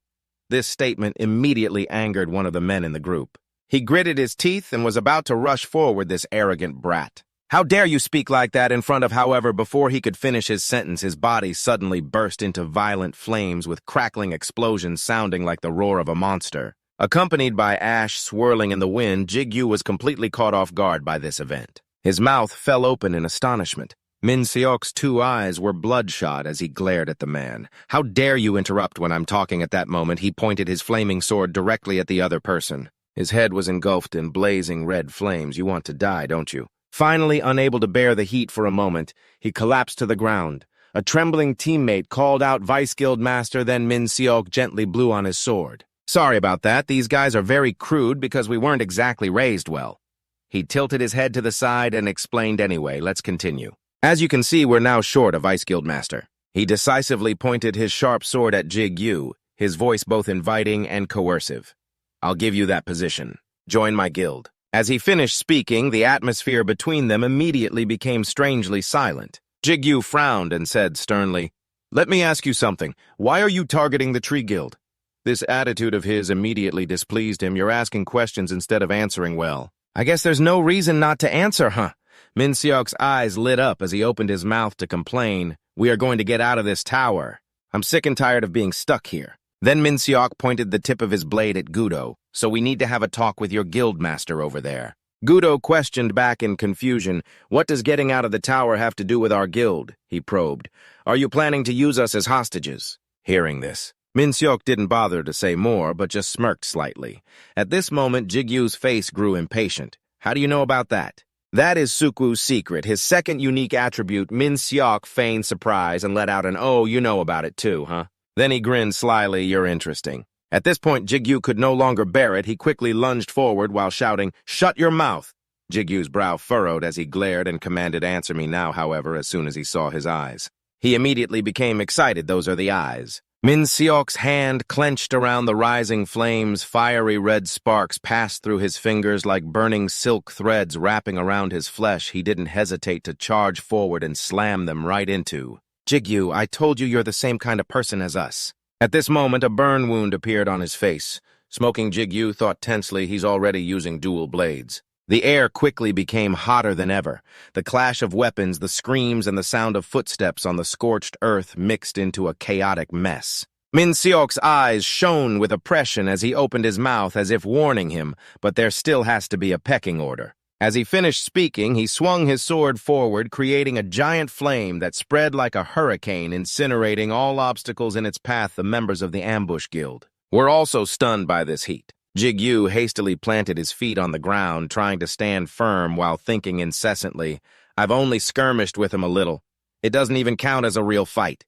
This statement immediately angered one of the men in the group. He gritted his teeth and was about to rush forward, this arrogant brat. "How dare you speak like that in front of..." However, before he could finish his sentence, his body suddenly burst into violent flames with crackling explosions sounding like the roar of a monster. Accompanied by ash swirling in the wind, Jigu was completely caught off guard by this event. His mouth fell open in astonishment. Min-seok's 2 eyes were bloodshot as he glared at the man. "How dare you interrupt when I'm talking?" At that moment, he pointed his flaming sword directly at the other person. His head was engulfed in blazing red flames. "You want to die, don't you?" Finally, unable to bear the heat for a moment, he collapsed to the ground. A trembling teammate called out, "Vice Guild Master," then Min-seok gently blew on his sword. "Sorry about that. These guys are very crude because we weren't exactly raised well." He tilted his head to the side and explained anyway. Let's continue. As you can see, we're now short a Vice Guild Master. He decisively pointed his sharp sword at Jigu, his voice both inviting and coercive. I'll give you that position. Join my guild. As he finished speaking, the atmosphere between them immediately became strangely silent. Jigu frowned and said sternly, "Let me ask you something. Why are you targeting the Tree Guild?" This attitude of his immediately displeased him. You're asking questions instead of answering well. I guess there's no reason not to answer, huh? Min Seok's eyes lit up as he opened his mouth to complain. We are going to get out of this tower. I'm sick and tired of being stuck here. Then Min Seok pointed the tip of his blade at Gudo. So we need to have a talk with your guild master over there. Gudo questioned back in confusion. What does getting out of the tower have to do with our guild? He probed. Are you planning to use us as hostages? Hearing this, Min Seok didn't bother to say more, but just smirked slightly. At this moment, Jigu's face grew impatient. How do you know about that? That is Sukwu's secret, his second unique attribute. Min Seok feigned surprise and let out an, "Oh, you know about it too, huh?" Then he grinned slyly. You're interesting. At this point, Jigu could no longer bear it. He quickly lunged forward while shouting, "Shut your mouth!" Jigu's brow furrowed as he glared and commanded, "Answer me now," however, as soon as he saw his eyes. He immediately became excited. Those are the eyes. Min Seok's hand clenched around the rising flames. Fiery red sparks passed through his fingers like burning silk threads wrapping around his flesh. He didn't hesitate to charge forward and slam them right into. Jigu, I told you you're the same kind of person as us. At this moment, a burn wound appeared on his face. Smoking Jigu thought tensely he's already using dual blades. The air quickly became hotter than ever. The clash of weapons, the screams, and the sound of footsteps on the scorched earth mixed into a chaotic mess. Min Seok's eyes shone with oppression as he opened his mouth as if warning him, but there still has to be a pecking order. As he finished speaking, he swung his sword forward, creating a giant flame that spread like a hurricane, incinerating all obstacles in its path. The members of the Ambush Guild were also stunned by this heat. Jigu hastily planted his feet on the ground, trying to stand firm while thinking incessantly, I've only skirmished with him a little. It doesn't even count as a real fight.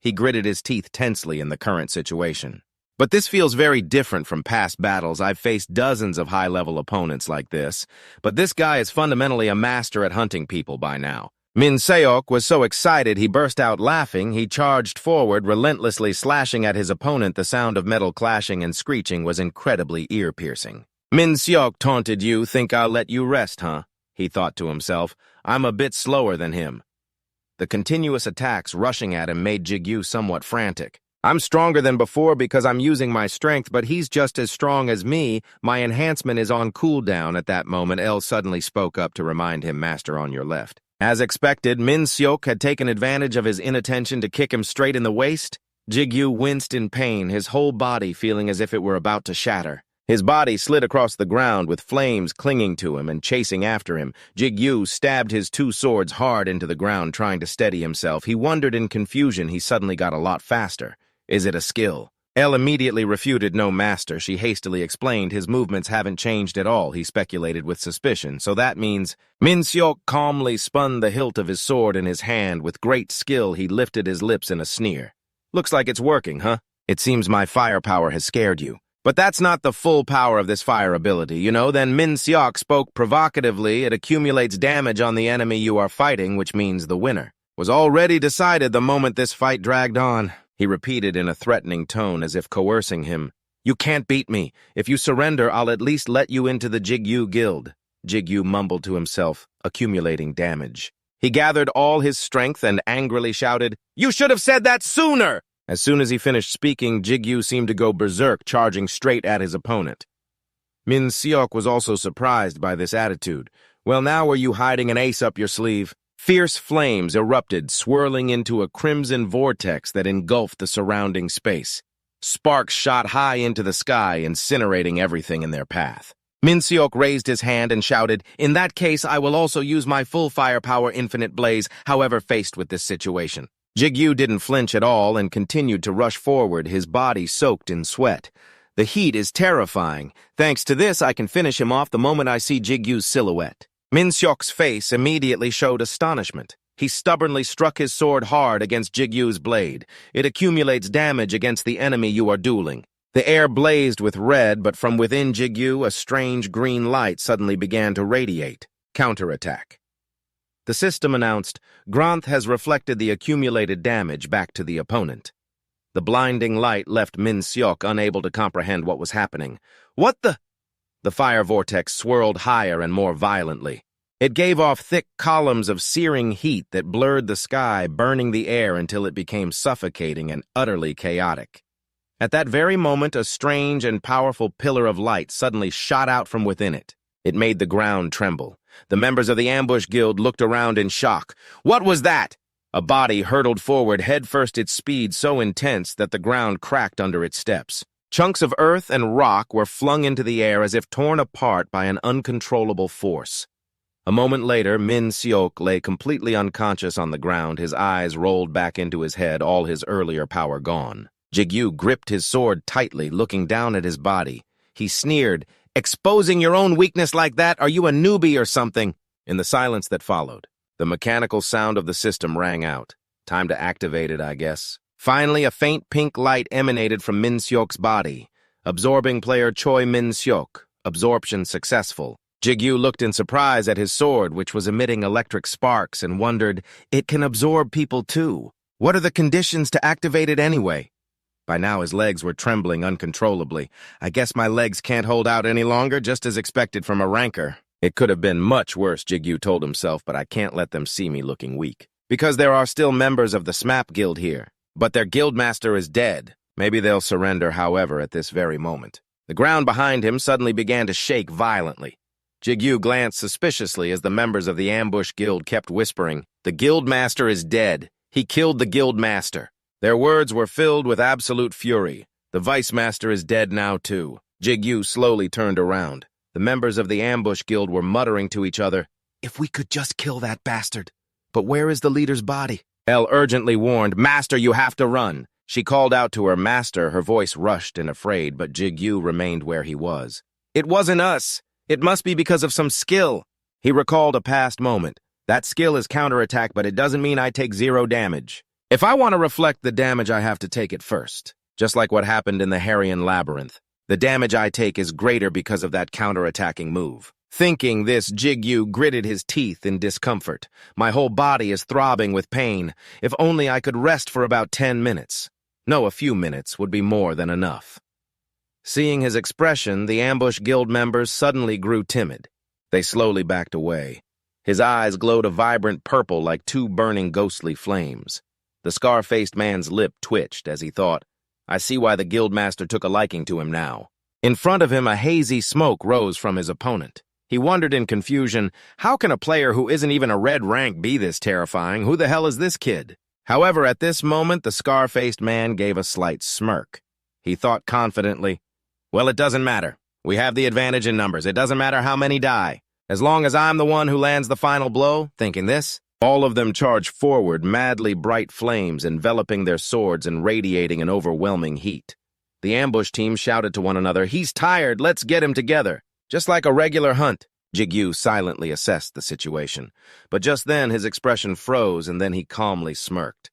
He gritted his teeth tensely in the current situation. But this feels very different from past battles. I've faced dozens of high-level opponents like this, but this guy is fundamentally a master at hunting people by now. Min Seok was so excited he burst out laughing. He charged forward, relentlessly slashing at his opponent. The sound of metal clashing and screeching was incredibly ear-piercing. Min Seok taunted, you think I'll let you rest, huh? He thought to himself. I'm a bit slower than him. The continuous attacks rushing at him made Jigu somewhat frantic. I'm stronger than before because I'm using my strength, but he's just as strong as me. My enhancement is on cooldown. At that moment, El suddenly spoke up to remind him, Master on your left. As expected, Min Seok had taken advantage of his inattention to kick him straight in the waist. Jigu winced in pain, his whole body feeling as if it were about to shatter. His body slid across the ground with flames clinging to him and chasing after him. Jigu stabbed his two swords hard into the ground, trying to steady himself. He wondered in confusion. He suddenly got a lot faster. Is it a skill? El immediately refuted, no, Master. She hastily explained, his movements haven't changed at all, he speculated with suspicion. So that means... Min Seok calmly spun the hilt of his sword in his hand. With great skill, he lifted his lips in a sneer. Looks like it's working, huh? It seems my firepower has scared you. But that's not the full power of this fire ability, you know? Then Min Seok spoke provocatively. It accumulates damage on the enemy you are fighting, which means the winner was already decided the moment this fight dragged on. He repeated in a threatening tone as if coercing him. You can't beat me. If you surrender, I'll at least let you into the Jigu Guild. Jigu mumbled to himself, accumulating damage. He gathered all his strength and angrily shouted, You should have said that sooner! As soon as he finished speaking, Jigu seemed to go berserk, charging straight at his opponent. Min Seok was also surprised by this attitude. Well, now are you hiding an ace up your sleeve? Fierce flames erupted, swirling into a crimson vortex that engulfed the surrounding space. Sparks shot high into the sky, incinerating everything in their path. Min Seok raised his hand and shouted, In that case, I will also use my full firepower infinite blaze, however faced with this situation. Jigu didn't flinch at all and continued to rush forward, his body soaked in sweat. The heat is terrifying. Thanks to this, I can finish him off the moment I see Jigu's silhouette. Min Seok's face immediately showed astonishment. He stubbornly struck his sword hard against Jigu's blade. It accumulates damage against the enemy you are dueling. The air blazed with red, but from within Jigu, a strange green light suddenly began to radiate. Counterattack. The system announced, Granth has reflected the accumulated damage back to the opponent. The blinding light left Min Seok unable to comprehend what was happening. What the? The fire vortex swirled higher and more violently. It gave off thick columns of searing heat that blurred the sky, burning the air until it became suffocating and utterly chaotic. At that very moment, a strange and powerful pillar of light suddenly shot out from within it. It made the ground tremble. The members of the ambush guild looked around in shock. What was that? A body hurtled forward, headfirst, its speed so intense that the ground cracked under its steps. Chunks of earth and rock were flung into the air as if torn apart by an uncontrollable force. A moment later, Min Seok lay completely unconscious on the ground, his eyes rolled back into his head, all his earlier power gone. Jigu gripped his sword tightly, looking down at his body. He sneered, "Exposing your own weakness like that? Are you a newbie or something?" In the silence that followed, the mechanical sound of the system rang out. Time to activate it, I guess. Finally, a faint pink light emanated from Min Seok's body. Absorbing player Choi Min Seok. Absorption successful. Jigu looked in surprise at his sword, which was emitting electric sparks, and wondered, it can absorb people too. What are the conditions to activate it anyway? By now his legs were trembling uncontrollably. I guess my legs can't hold out any longer, just as expected from a ranker. It could have been much worse, Jigu told himself, but I can't let them see me looking weak. Because there are still members of the SMAP guild here. But their guildmaster is dead. Maybe they'll surrender, however, at this very moment. The ground behind him suddenly began to shake violently. Jigu glanced suspiciously as the members of the ambush guild kept whispering, "The guildmaster is dead. He killed the guildmaster." Their words were filled with absolute fury. The vice-master is dead now, too. Jigu slowly turned around. The members of the ambush guild were muttering to each other, "If we could just kill that bastard. But where is the leader's body?" Elle urgently warned, "Master, you have to run." She called out to her master, her voice rushed and afraid, but Jigu remained where he was. "It wasn't us. It must be because of some skill." He recalled a past moment. "That skill is counterattack, but it doesn't mean I take 0 damage. If I want to reflect the damage, I have to take it first. Just like what happened in the Harian labyrinth. The damage I take is greater because of that counterattacking move." Thinking this, Jigu gritted his teeth in discomfort. "My whole body is throbbing with pain. If only I could rest for about 10 minutes. No, a few minutes would be more than enough." Seeing his expression, the ambush guild members suddenly grew timid. They slowly backed away. His eyes glowed a vibrant purple like 2 burning ghostly flames. The scar-faced man's lip twitched as he thought, "I see why the guildmaster took a liking to him now." In front of him, a hazy smoke rose from his opponent. He wondered in confusion, how can a player who isn't even a red rank be this terrifying? Who the hell is this kid? However, at this moment, the scar-faced man gave a slight smirk. He thought confidently, "Well, it doesn't matter. We have the advantage in numbers. It doesn't matter how many die. As long as I'm the one who lands the final blow," thinking this, all of them charged forward, madly bright flames enveloping their swords and radiating an overwhelming heat. The ambush team shouted to one another, "He's tired, let's get him together." Just like a regular hunt, Jigu silently assessed the situation. But just then his expression froze and then he calmly smirked.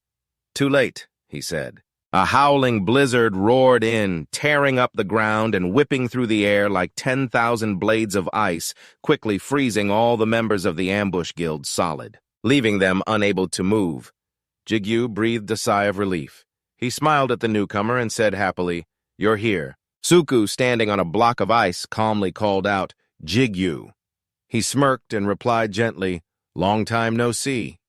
"Too late," he said. A howling blizzard roared in, tearing up the ground and whipping through the air like 10,000 blades of ice, quickly freezing all the members of the ambush guild solid, leaving them unable to move. Jigu breathed a sigh of relief. He smiled at the newcomer and said happily, "You're here." Suku, standing on a block of ice, calmly called out, "Jigu." He smirked and replied gently, "Long time no see."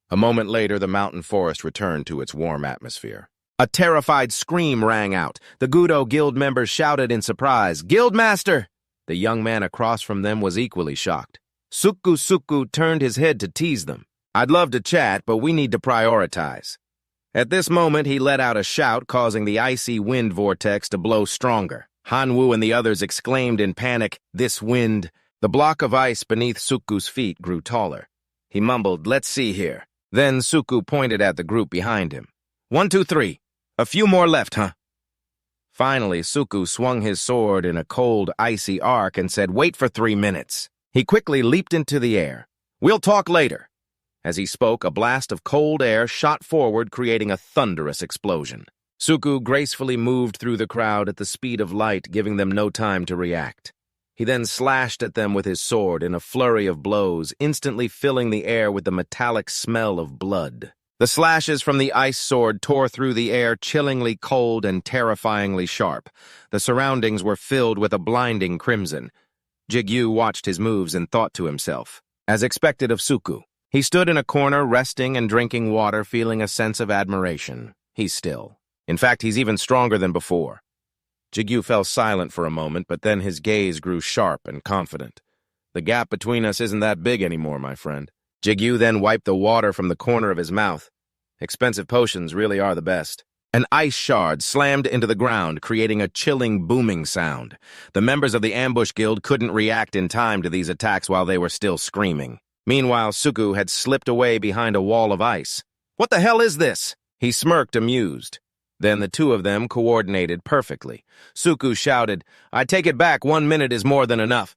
A moment later, the mountain forest returned to its warm atmosphere. A terrified scream rang out. The Gudo guild members shouted in surprise, "Guildmaster!" The young man across from them was equally shocked. Suku turned his head to tease them. "I'd love to chat, but we need to prioritize." At this moment, he let out a shout, causing the icy wind vortex to blow stronger. Hanwoo and the others exclaimed in panic, "This wind!" The block of ice beneath Suku's feet grew taller. He mumbled, "Let's see here." Then Suku pointed at the group behind him. 1, 2, 3. A few more left, huh?" Finally, Suku swung his sword in a cold, icy arc and said, "Wait for 3 minutes." He quickly leaped into the air. "We'll talk later." As he spoke, a blast of cold air shot forward, creating a thunderous explosion. Suku gracefully moved through the crowd at the speed of light, giving them no time to react. He then slashed at them with his sword in a flurry of blows, instantly filling the air with the metallic smell of blood. The slashes from the ice sword tore through the air, chillingly cold and terrifyingly sharp. The surroundings were filled with a blinding crimson. Jigu watched his moves and thought to himself, as expected of Suku. He stood in a corner, resting and drinking water, feeling a sense of admiration. He's still. In fact, he's even stronger than before. Jigu fell silent for a moment, but then his gaze grew sharp and confident. The gap between us isn't that big anymore, my friend. Jigu then wiped the water from the corner of his mouth. Expensive potions really are the best. An ice shard slammed into the ground, creating a chilling, booming sound. The members of the ambush guild couldn't react in time to these attacks while they were still screaming. Meanwhile, Suku had slipped away behind a wall of ice. "What the hell is this?" He smirked, amused. Then the two of them coordinated perfectly. Suku shouted, "I take it back, 1 minute is more than enough."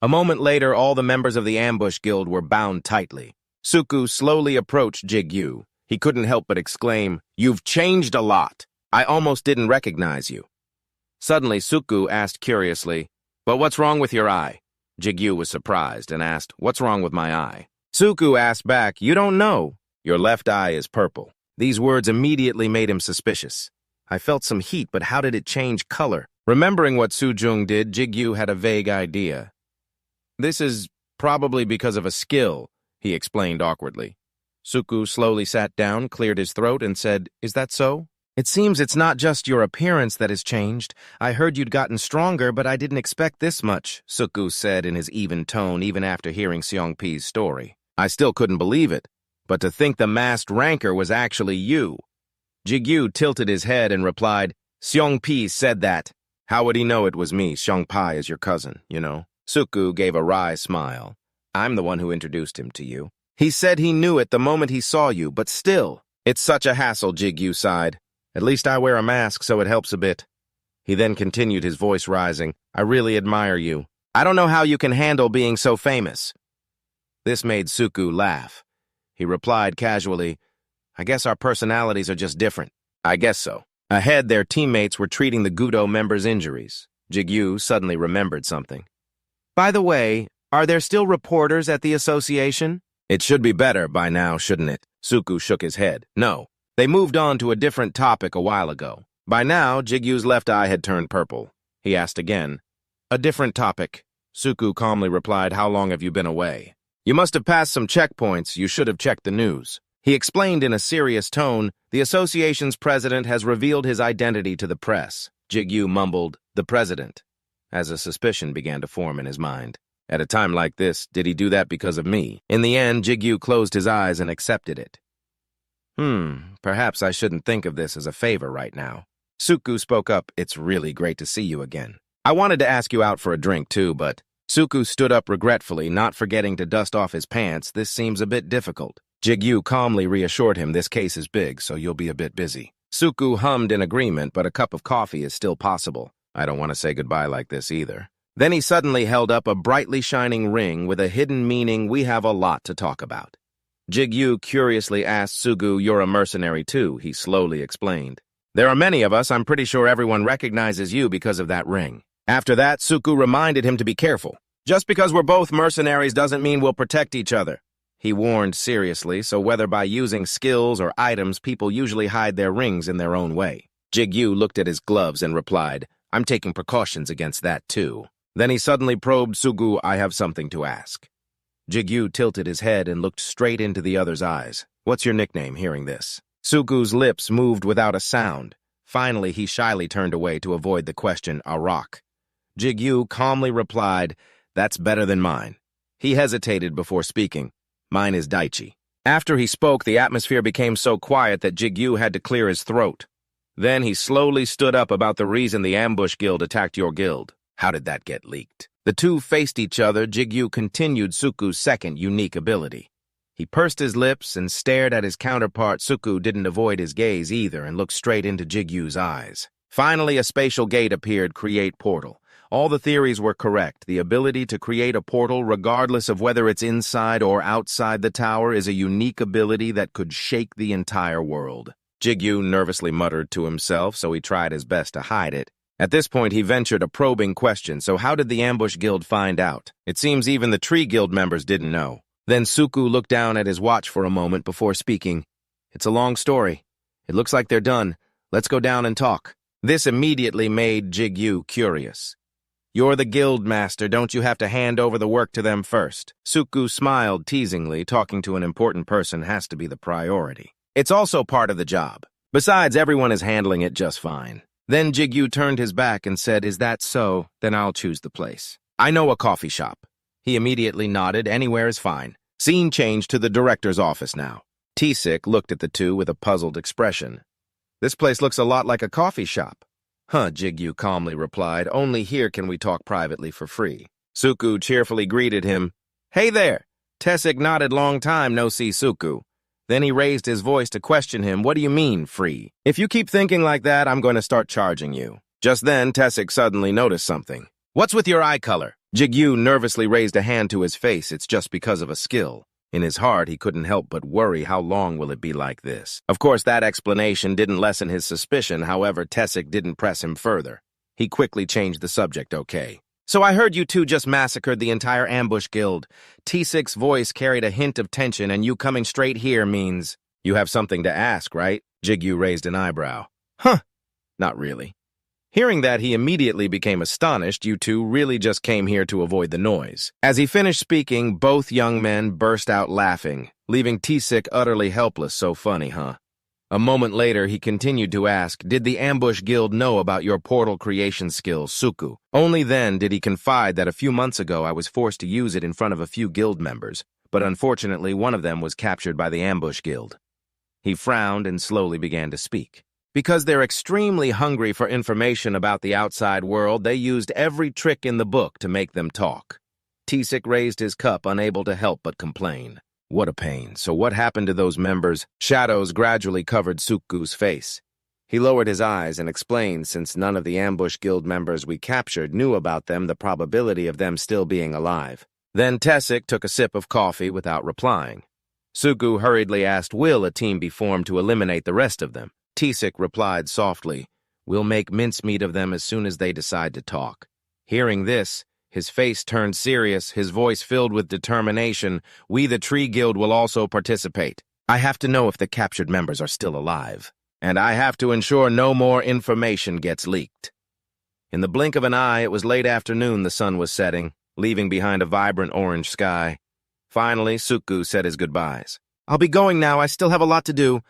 A moment later, all the members of the ambush guild were bound tightly. Suku slowly approached Jigu. He couldn't help but exclaim, "You've changed a lot. I almost didn't recognize you." Suddenly, Suku asked curiously, "But what's wrong with your eye?" Jigu was surprised and asked, "What's wrong with my eye?" Suku asked back, "You don't know. Your left eye is purple." These words immediately made him suspicious. I felt some heat, but how did it change color? Remembering what Sujung did, Jigu had a vague idea. "This is probably because of a skill," he explained awkwardly. Suku slowly sat down, cleared his throat, and said, "Is that so?" "It seems it's not just your appearance that has changed. I heard you'd gotten stronger, but I didn't expect this much," Suku said in his even tone, even after hearing Seongpi's story. I still couldn't believe it. But to think the masked ranker was actually you. Jigu tilted his head and replied, "Seongpi said that. How would he know it was me? Seongpi is your cousin, you know." Suku gave a wry smile. "I'm the one who introduced him to you. He said he knew it the moment he saw you, but still. It's such a hassle," Jigu sighed. "At least I wear a mask, so it helps a bit." He then continued, his voice rising, "I really admire you. I don't know how you can handle being so famous." This made Suku laugh. He replied casually, "I guess our personalities are just different." "I guess so." Ahead, their teammates were treating the Gudo members' injuries. Jigu suddenly remembered something. "By the way, are there still reporters at the association?" "It should be better by now, shouldn't it?" Suku shook his head. "No. They moved on to a different topic a while ago." By now, Jigu's left eye had turned purple. He asked again. "A different topic." Suku calmly replied, "How long have you been away?" "You must have passed some checkpoints. You should have checked the news." He explained in a serious tone, "The association's president has revealed his identity to the press." Jigu mumbled, "The president," as a suspicion began to form in his mind. At a time like this, did he do that because of me? In the end, Jigu closed his eyes and accepted it. Perhaps I shouldn't think of this as a favor right now." Suku spoke up, "It's really great to see you again. I wanted to ask you out for a drink too, but..." Suku stood up regretfully, not forgetting to dust off his pants. "This seems a bit difficult." Jigu calmly reassured him, "This case is big, so you'll be a bit busy." Suku hummed in agreement, but a cup of coffee is still possible. "I don't want to say goodbye like this either." Then he suddenly held up a brightly shining ring with a hidden meaning. "We have a lot to talk about." Jigu curiously asked Sugu, "You're a mercenary too," he slowly explained. "There are many of us. I'm pretty sure everyone recognizes you because of that ring." After that, Suku reminded him to be careful. "Just because we're both mercenaries doesn't mean we'll protect each other," he warned seriously, "so whether by using skills or items, people usually hide their rings in their own way." Jigu looked at his gloves and replied, "I'm taking precautions against that too." Then he suddenly probed Sugu, "I have something to ask." Jigu tilted his head and looked straight into the other's eyes. "What's your nickname?" Hearing this, Sugu's lips moved without a sound. Finally, he shyly turned away to avoid the question, "Arak." Jigu calmly replied, "That's better than mine." He hesitated before speaking. "Mine is Daichi." After he spoke, the atmosphere became so quiet that Jigu had to clear his throat. Then he slowly stood up about the reason the ambush guild attacked your guild. How did that get leaked? The two faced each other. Jigu continued Suku's second unique ability. He pursed his lips and stared at his counterpart. Suku didn't avoid his gaze either and looked straight into Jigu's eyes. Finally, a spatial gate appeared, create portal. All the theories were correct. The ability to create a portal, regardless of whether it's inside or outside the tower, is a unique ability that could shake the entire world. Jigu nervously muttered to himself, so he tried his best to hide it. At this point, he ventured a probing question, so how did the ambush guild find out? It seems even the tree guild members didn't know. Then Suku looked down at his watch for a moment before speaking. It's a long story. It looks like they're done. Let's go down and talk. This immediately made Jigu curious. You're the guild master, don't you have to hand over the work to them first? Suku smiled teasingly. Talking to an important person has to be the priority. It's also part of the job. Besides, everyone is handling it just fine. Then Jigu turned his back and said, is that so? Then I'll choose the place. I know a coffee shop. He immediately nodded. Anywhere is fine. Scene changed to the director's office now. Tayik looked at the two with a puzzled expression. This place looks a lot like a coffee shop. Huh, Jigu calmly replied. Only here can we talk privately for free. Suku cheerfully greeted him. Hey there. Tayik nodded. Long time no see, Suku. Then he raised his voice to question him. What do you mean, free? If you keep thinking like that, I'm going to start charging you. Just then, Tayik suddenly noticed something. What's with your eye color? Jigu nervously raised a hand to his face. It's just because of a skill. In his heart, he couldn't help but worry, how long will it be like this? Of course, that explanation didn't lessen his suspicion. However, Tayik didn't press him further. He quickly changed the subject. Okay. So I heard you two just massacred the entire ambush guild. Tayik's voice carried a hint of tension, and you coming straight here means you have something to ask, right? Jigu raised an eyebrow. Huh, not really. Hearing that, he immediately became astonished. You two really just came here to avoid the noise. As he finished speaking, both young men burst out laughing, leaving Tayik utterly helpless. So funny, huh? A moment later, he continued to ask, did the ambush guild know about your portal creation skills, Suku? Only then did he confide that a few months ago I was forced to use it in front of a few guild members, but unfortunately one of them was captured by the ambush guild. He frowned and slowly began to speak. Because they're extremely hungry for information about the outside world, they used every trick in the book to make them talk. Tayik raised his cup, unable to help but complain. What a pain. So what happened to those members? Shadows gradually covered Suku's face. He lowered his eyes and explained, since none of the ambush guild members we captured knew about them, the probability of them still being alive. Then Tayik took a sip of coffee without replying. Suku hurriedly asked, will a team be formed to eliminate the rest of them? Tayik replied softly, we'll make mincemeat of them as soon as they decide to talk. Hearing this, his face turned serious, his voice filled with determination. We, the Tree Guild, will also participate. I have to know if the captured members are still alive, and I have to ensure no more information gets leaked. In the blink of an eye, it was late afternoon. The sun was setting, leaving behind a vibrant orange sky. Finally, Suku said his goodbyes. I'll be going now. I still have a lot to do.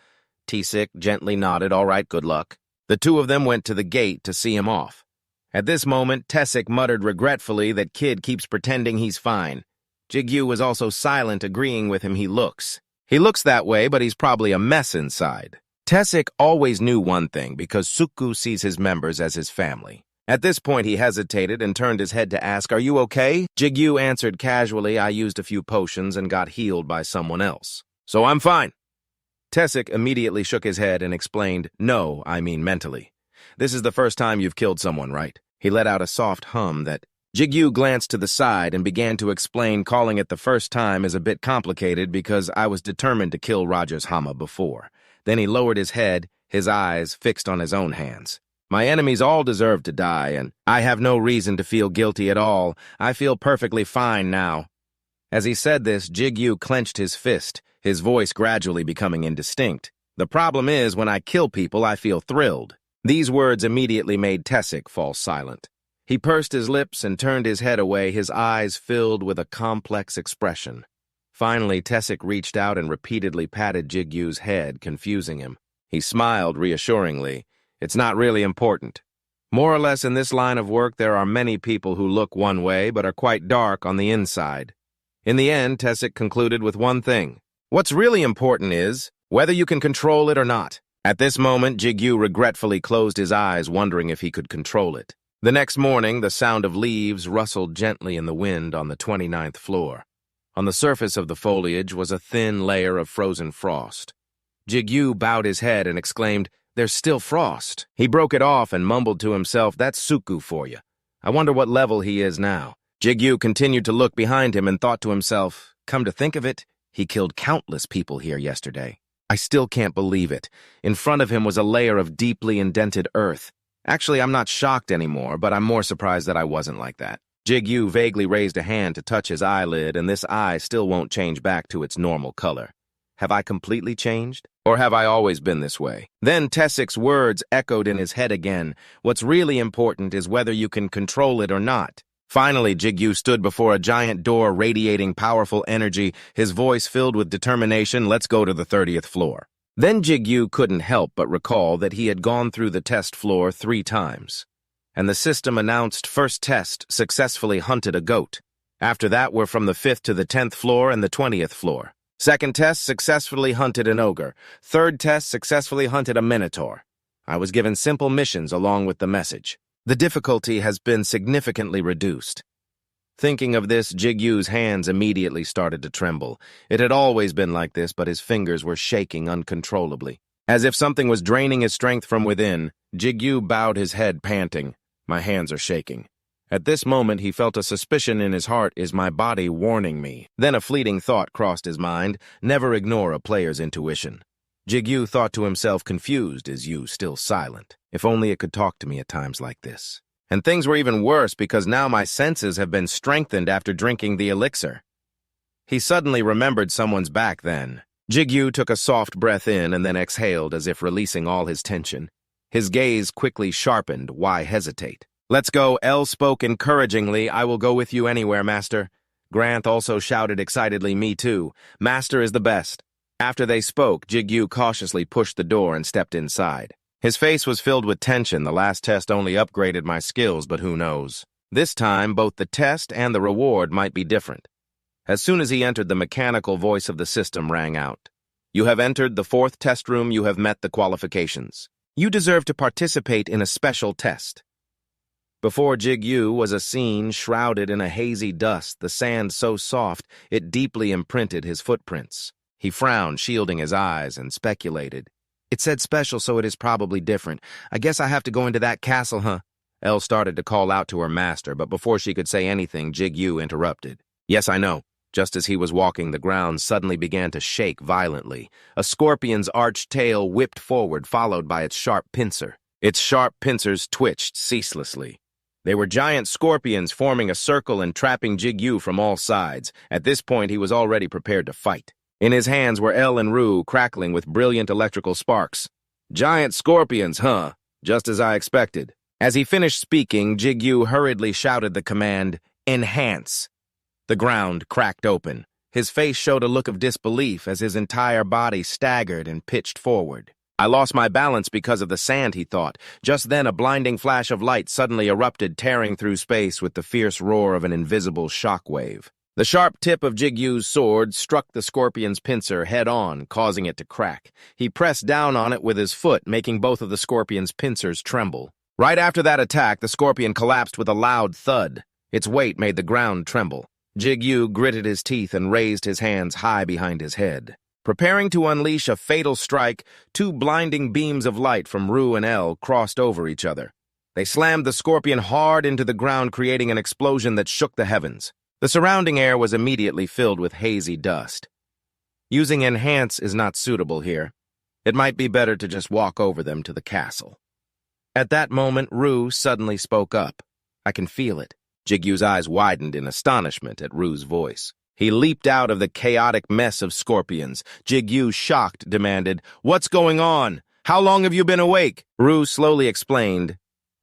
Tayik gently nodded. All right, good luck. The two of them went to the gate to see him off. At this moment, Tayik muttered regretfully that kid keeps pretending he's fine. Jigu was also silent, agreeing with him. He looks that way, but he's probably a mess inside. Tayik always knew one thing, because Suku sees his members as his family. At this point, he hesitated and turned his head to ask, are you okay? Jigu answered casually, I used a few potions and got healed by someone else. So I'm fine. Tayik immediately shook his head and explained, no, I mean mentally. This is the first time you've killed someone, right? He let out a soft hum that Jigu glanced to the side and began to explain. Calling it the first time is a bit complicated because I was determined to kill Raja's Hama before. Then he lowered his head, his eyes fixed on his own hands. My enemies all deserve to die, and I have no reason to feel guilty at all. I feel perfectly fine now. As he said this, Jigu clenched his fist, his voice gradually becoming indistinct. The problem is, when I kill people, I feel thrilled. These words immediately made Tayik fall silent. He pursed his lips and turned his head away, his eyes filled with a complex expression. Finally, Tayik reached out and repeatedly patted Jigu's head, confusing him. He smiled reassuringly. It's not really important. More or less in this line of work, there are many people who look one way but are quite dark on the inside. In the end, Tayik concluded with one thing. What's really important is whether you can control it or not. At this moment, Jigu regretfully closed his eyes, wondering if he could control it. The next morning, the sound of leaves rustled gently in the wind on the 29th floor. On the surface of the foliage was a thin layer of frozen frost. Jigu bowed his head and exclaimed, there's still frost. He broke it off and mumbled to himself, that's Suku for you. I wonder what level he is now. Jigu continued to look behind him and thought to himself, come to think of it, he killed countless people here yesterday. I still can't believe it. In front of him was a layer of deeply indented earth. Actually, I'm not shocked anymore, but I'm more surprised that I wasn't like that. Jigu vaguely raised a hand to touch his eyelid, and this eye still won't change back to its normal color. Have I completely changed? Or have I always been this way? Then Tayik's words echoed in his head again. What's really important is whether you can control it or not. Finally, Jigu stood before a giant door radiating powerful energy, his voice filled with determination. Let's go to the 30th floor. Then Jigu couldn't help but recall that he had gone through the test floor 3 times. And the system announced first test successfully hunted a goat. After that, we're from the 5th to the 10th floor and the 20th floor. Second test successfully hunted an ogre. Third test successfully hunted a minotaur. I was given simple missions along with the message. The difficulty has been significantly reduced. Thinking of this, Jigu's hands immediately started to tremble. It had always been like this, but his fingers were shaking uncontrollably. As if something was draining his strength from within, Jigu bowed his head, panting. My hands are shaking. At this moment, he felt a suspicion in his heart. Is my body warning me? Then a fleeting thought crossed his mind. Never ignore a player's intuition. Jigu thought to himself, confused, is you still silent? If only it could talk to me at times like this. And things were even worse because now my senses have been strengthened after drinking the elixir. He suddenly remembered someone's back then. Jigu took a soft breath in and then exhaled as if releasing all his tension. His gaze quickly sharpened. Why hesitate? Let's go. El spoke encouragingly. I will go with you anywhere, Master. Grant also shouted excitedly, me too. Master is the best. After they spoke, Jigu cautiously pushed the door and stepped inside. His face was filled with tension. The last test only upgraded my skills, but who knows? This time, both the test and the reward might be different. As soon as he entered, the mechanical voice of the system rang out. You have entered the 4th test room. You have met the qualifications. You deserve to participate in a special test. Before Jigu was a scene shrouded in a hazy dust, the sand so soft it deeply imprinted his footprints. He frowned, shielding his eyes, and speculated. It said special, so it is probably different. I guess I have to go into that castle, huh? Elle started to call out to her master, but before she could say anything, Jigu interrupted. Yes, I know. Just as he was walking, the ground suddenly began to shake violently. A scorpion's arched tail whipped forward, followed by its sharp pincer. Its sharp pincers twitched ceaselessly. They were giant scorpions forming a circle and trapping Jigu from all sides. At this point, he was already prepared to fight. In his hands were El and Rue, crackling with brilliant electrical sparks. Giant scorpions, huh? Just as I expected. As he finished speaking, Jigu hurriedly shouted the command, Enhance. The ground cracked open. His face showed a look of disbelief as his entire body staggered and pitched forward. I lost my balance because of the sand, he thought. Just then, a blinding flash of light suddenly erupted, tearing through space with the fierce roar of an invisible shockwave. The sharp tip of Jigu's sword struck the scorpion's pincer head-on, causing it to crack. He pressed down on it with his foot, making both of the scorpion's pincers tremble. Right after that attack, the scorpion collapsed with a loud thud. Its weight made the ground tremble. Jigu gritted his teeth and raised his hands high behind his head. Preparing to unleash a fatal strike, 2 blinding beams of light from Rue and El crossed over each other. They slammed the scorpion hard into the ground, creating an explosion that shook the heavens. The surrounding air was immediately filled with hazy dust. Using Enhance is not suitable here. It might be better to just walk over them to the castle. At that moment, Rue suddenly spoke up. I can feel it. Jigu's eyes widened in astonishment at Rue's voice. He leaped out of the chaotic mess of scorpions. Jigu, shocked, demanded, What's going on? How long have you been awake? Rue slowly explained,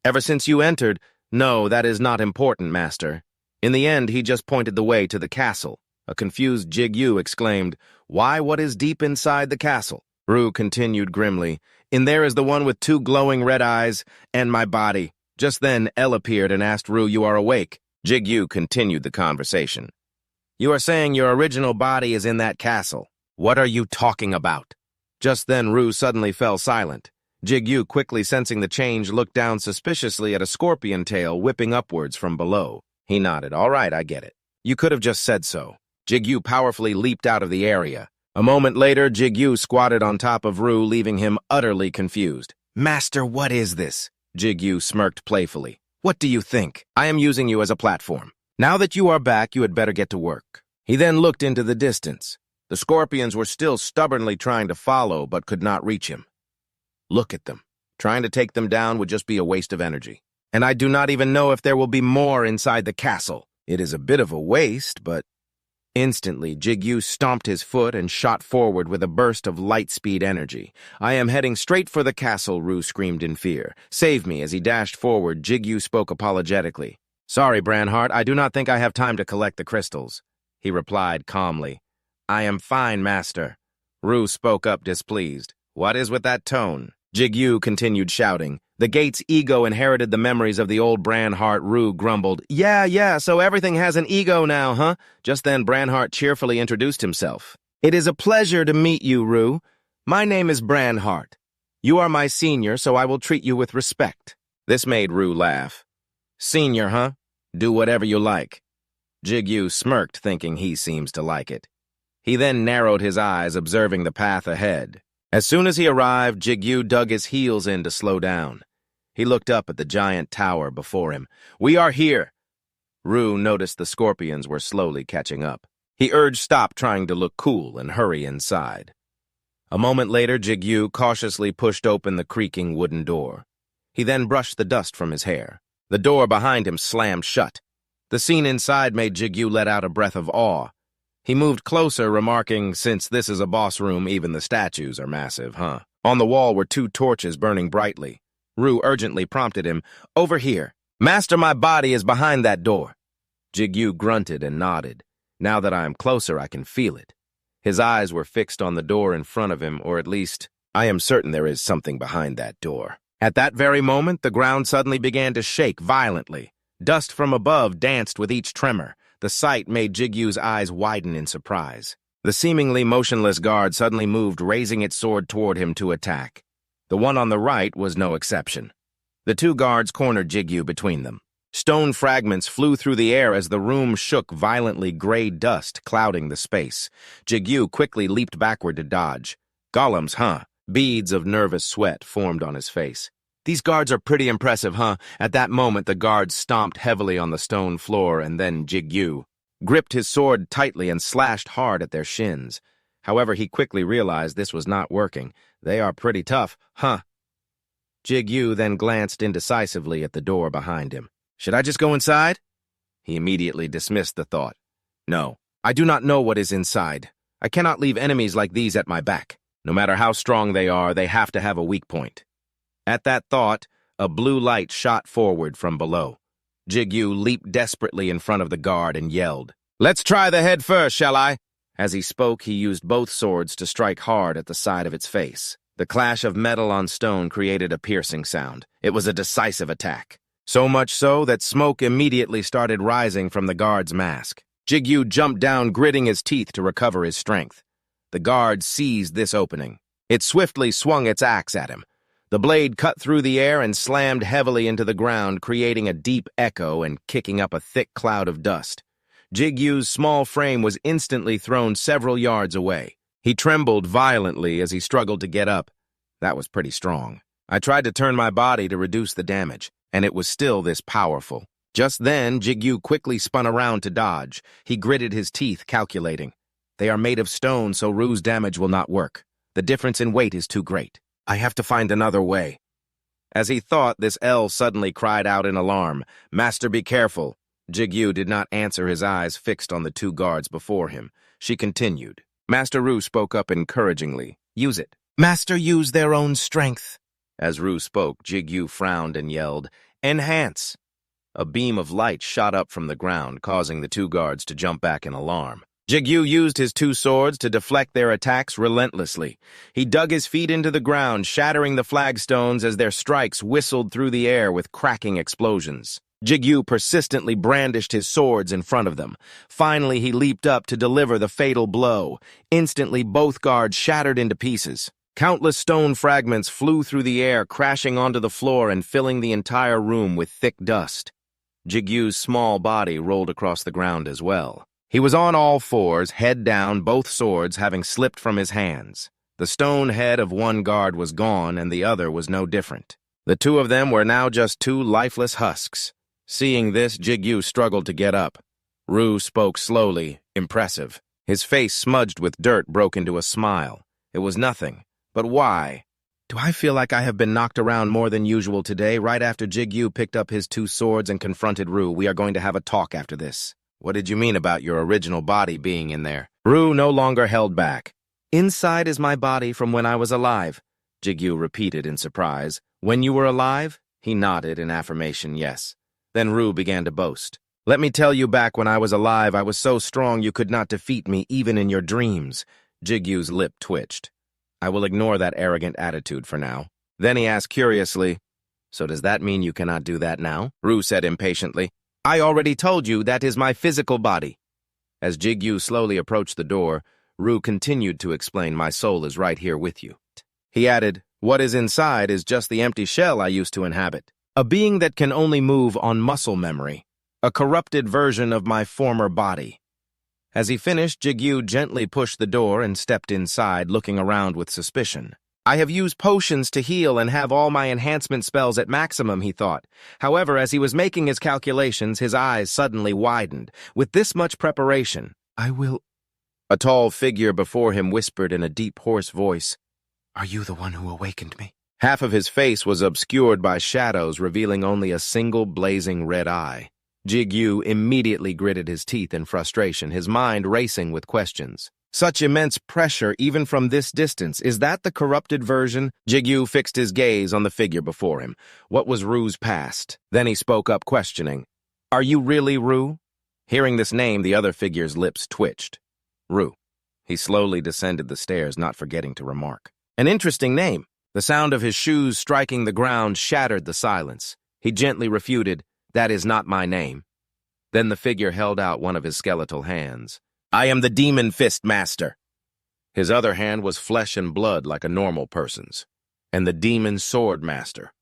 Ever since you entered. No, that is not important, Master. In the end, he just pointed the way to the castle. A confused Jigu exclaimed, Why, what is deep inside the castle? Rue continued grimly, In there is the one with 2 glowing red eyes, and my body. Just then, Elle appeared and asked Rue, You are awake? Jigu continued the conversation. You are saying your original body is in that castle. What are you talking about? Just then, Rue suddenly fell silent. Jigu, quickly sensing the change, looked down suspiciously at a scorpion tail whipping upwards from below. He nodded. All right, I get it. You could have just said so. Jigu powerfully leaped out of the area. A moment later, Jigu squatted on top of Rue, leaving him utterly confused. Master, what is this? Jigu smirked playfully. What do you think? I am using you as a platform. Now that you are back, you had better get to work. He then looked into the distance. The The scorpions were still stubbornly trying to follow, but could not reach him. Look at them. Trying to take them down would just be a waste of energy. And I do not even know if there will be more inside the castle. It is a bit of a waste, but... Instantly, Jigu stomped his foot and shot forward with a burst of light-speed energy. "I am heading straight for the castle," Rue screamed in fear. "Save me." As he dashed forward, Jigu spoke apologetically. "Sorry, Branhart, I do not think I have time to collect the crystals," he replied calmly. "I am fine, master." Rue spoke up displeased. "What is with that tone?" Jigu continued shouting. The gate's ego inherited the memories of the old Branhart. Rue grumbled. Yeah, so everything has an ego now, huh? Just then Branhart cheerfully introduced himself. "It is a pleasure to meet you, Rue. My name is Branhart. You are my senior, so I will treat you with respect." This made Rue laugh. "Senior, huh? Do whatever you like." Jigu smirked, thinking he seems to like it. He then narrowed his eyes, observing the path ahead. As soon as he arrived, Jigu dug his heels in to slow down. He looked up at the giant tower before him. "We are here." Rue noticed the scorpions were slowly catching up. He urged stop trying to look cool and hurry inside. A moment later, Jigu cautiously pushed open the creaking wooden door. He then brushed the dust from his hair. The door behind him slammed shut. The scene inside made Jigu let out a breath of awe. He moved closer, remarking, "Since this is a boss room, even the statues are massive, huh?" On the wall were 2 torches burning brightly. Rue urgently prompted him, "Over here. Master, my body is behind that door." Jigu grunted and nodded. "Now that I am closer, I can feel it." His eyes were fixed on the door in front of him, or at least, I am certain there is something behind that door. At that very moment, the ground suddenly began to shake violently. Dust from above danced with each tremor. The sight made Jigu's eyes widen in surprise. The seemingly motionless guard suddenly moved, raising its sword toward him to attack. The one on the right was no exception. The 2 guards cornered Jigu between them. Stone fragments flew through the air as the room shook, violently gray dust clouding the space. Jigu quickly leaped backward to dodge. "Golems, huh?" Beads of nervous sweat formed on his face. "These guards are pretty impressive, huh?" At that moment, the guards stomped heavily on the stone floor, and then Jigu gripped his sword tightly and slashed hard at their shins. However, he quickly realized this was not working. "They are pretty tough, huh?" Jigu then glanced indecisively at the door behind him. "Should I just go inside?" He immediately dismissed the thought. "No, I do not know what is inside. I cannot leave enemies like these at my back. No matter how strong they are, they have to have a weak point." At that thought, a blue light shot forward from below. Jigu leaped desperately in front of the guard and yelled, "Let's try the head first, shall I?" As he spoke, he used both swords to strike hard at the side of its face. The clash of metal on stone created a piercing sound. It was a decisive attack. So much so that smoke immediately started rising from the guard's mask. Jigu jumped down, gritting his teeth to recover his strength. The guard seized this opening. It swiftly swung its axe at him. The blade cut through the air and slammed heavily into the ground, creating a deep echo and kicking up a thick cloud of dust. Jigu's small frame was instantly thrown several yards away. He trembled violently as he struggled to get up. That was pretty strong. I tried to turn my body to reduce the damage, and it was still this powerful. Just then, Jigu quickly spun around to dodge. He gritted his teeth, calculating. They are made of stone, so Rue's damage will not work. The difference in weight is too great. I have to find another way. As he thought, this L suddenly cried out in alarm, "Master, be careful." Jigu did not answer, his eyes fixed on the 2 guards before him. She continued. Master Rue spoke up encouragingly. "Use it." "Master, use their own strength." As Rue spoke, Jigu frowned and yelled, "Enhance." A beam of light shot up from the ground, causing the 2 guards to jump back in alarm. Jigu used his 2 swords to deflect their attacks relentlessly. He dug his feet into the ground, shattering the flagstones as their strikes whistled through the air with cracking explosions. Jigu persistently brandished his swords in front of them. Finally, he leaped up to deliver the fatal blow. Instantly, both guards shattered into pieces. Countless stone fragments flew through the air, crashing onto the floor and filling the entire room with thick dust. Jigu's small body rolled across the ground as well. He was on all fours, head down, both swords having slipped from his hands. The stone head of one guard was gone, and the other was no different. The 2 of them were now just 2 lifeless husks. Seeing this, Jigu struggled to get up. Rue spoke slowly, impressive. His face, smudged with dirt, broke into a smile. It was nothing. But why? Do I feel like I have been knocked around more than usual today? Right after Jigu picked up his two swords and confronted Ru, we are going to have a talk after this. What did you mean about your original body being in there? Ru no longer held back. Inside is my body from when I was alive, Jigu repeated in surprise. When you were alive? He nodded in affirmation, yes. Then Ru began to boast. Let me tell you, back when I was alive, I was so strong you could not defeat me even in your dreams. Jigu's lip twitched. I will ignore that arrogant attitude for now. Then he asked curiously, so does that mean you cannot do that now? Ru said impatiently. I already told you that is my physical body. As Jigu slowly approached the door, Ru continued to explain, my soul is right here with you. He added, what is inside is just the empty shell I used to inhabit. A being that can only move on muscle memory. A corrupted version of my former body. As he finished, Jigu gently pushed the door and stepped inside, looking around with suspicion. I have used potions to heal and have all my enhancement spells at maximum, he thought. However, as he was making his calculations, his eyes suddenly widened. With this much preparation, I will... A tall figure before him whispered in a deep, hoarse voice, are you the one who awakened me? Half of his face was obscured by shadows, revealing only a single blazing red eye. Jigu immediately gritted his teeth in frustration, his mind racing with questions. Such immense pressure, even from this distance. Is that the corrupted version? Jigu fixed his gaze on the figure before him. What was Ru's past? Then he spoke up, questioning. Are you really Ru? Hearing this name, the other figure's lips twitched. Ru. He slowly descended the stairs, not forgetting to remark. An interesting name. The sound of his shoes striking the ground shattered the silence. He gently refuted, that is not my name. Then the figure held out one of his skeletal hands. I am the Demon Fist Master. His other hand was flesh and blood like a normal person's, and the Demon Sword Master.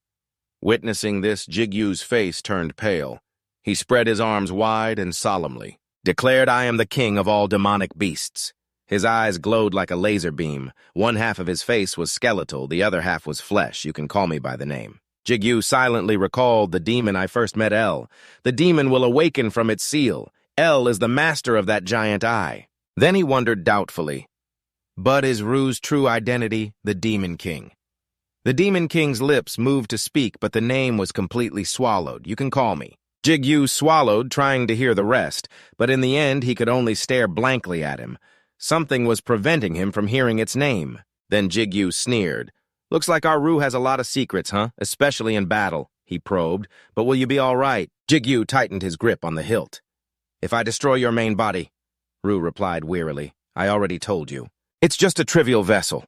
Witnessing this, Jigu's face turned pale. He spread his arms wide and solemnly, declared, I am the king of all demonic beasts. His eyes glowed like a laser beam. One half of his face was skeletal, the other half was flesh. You can call me by the name. Jigu silently recalled the demon I first met, El. The demon will awaken from its seal. El is the master of that giant eye. Then he wondered doubtfully. But is Ru's true identity the Demon King? The Demon King's lips moved to speak, but the name was completely swallowed. You can call me. Jigu swallowed, trying to hear the rest, but in the end he could only stare blankly at him. Something was preventing him from hearing its name. Then Jigu sneered. Looks like our Ru has a lot of secrets, huh? Especially in battle, he probed. But will you be all right? Jigu tightened his grip on the hilt. If I destroy your main body, Ru replied wearily, I already told you. It's just a trivial vessel.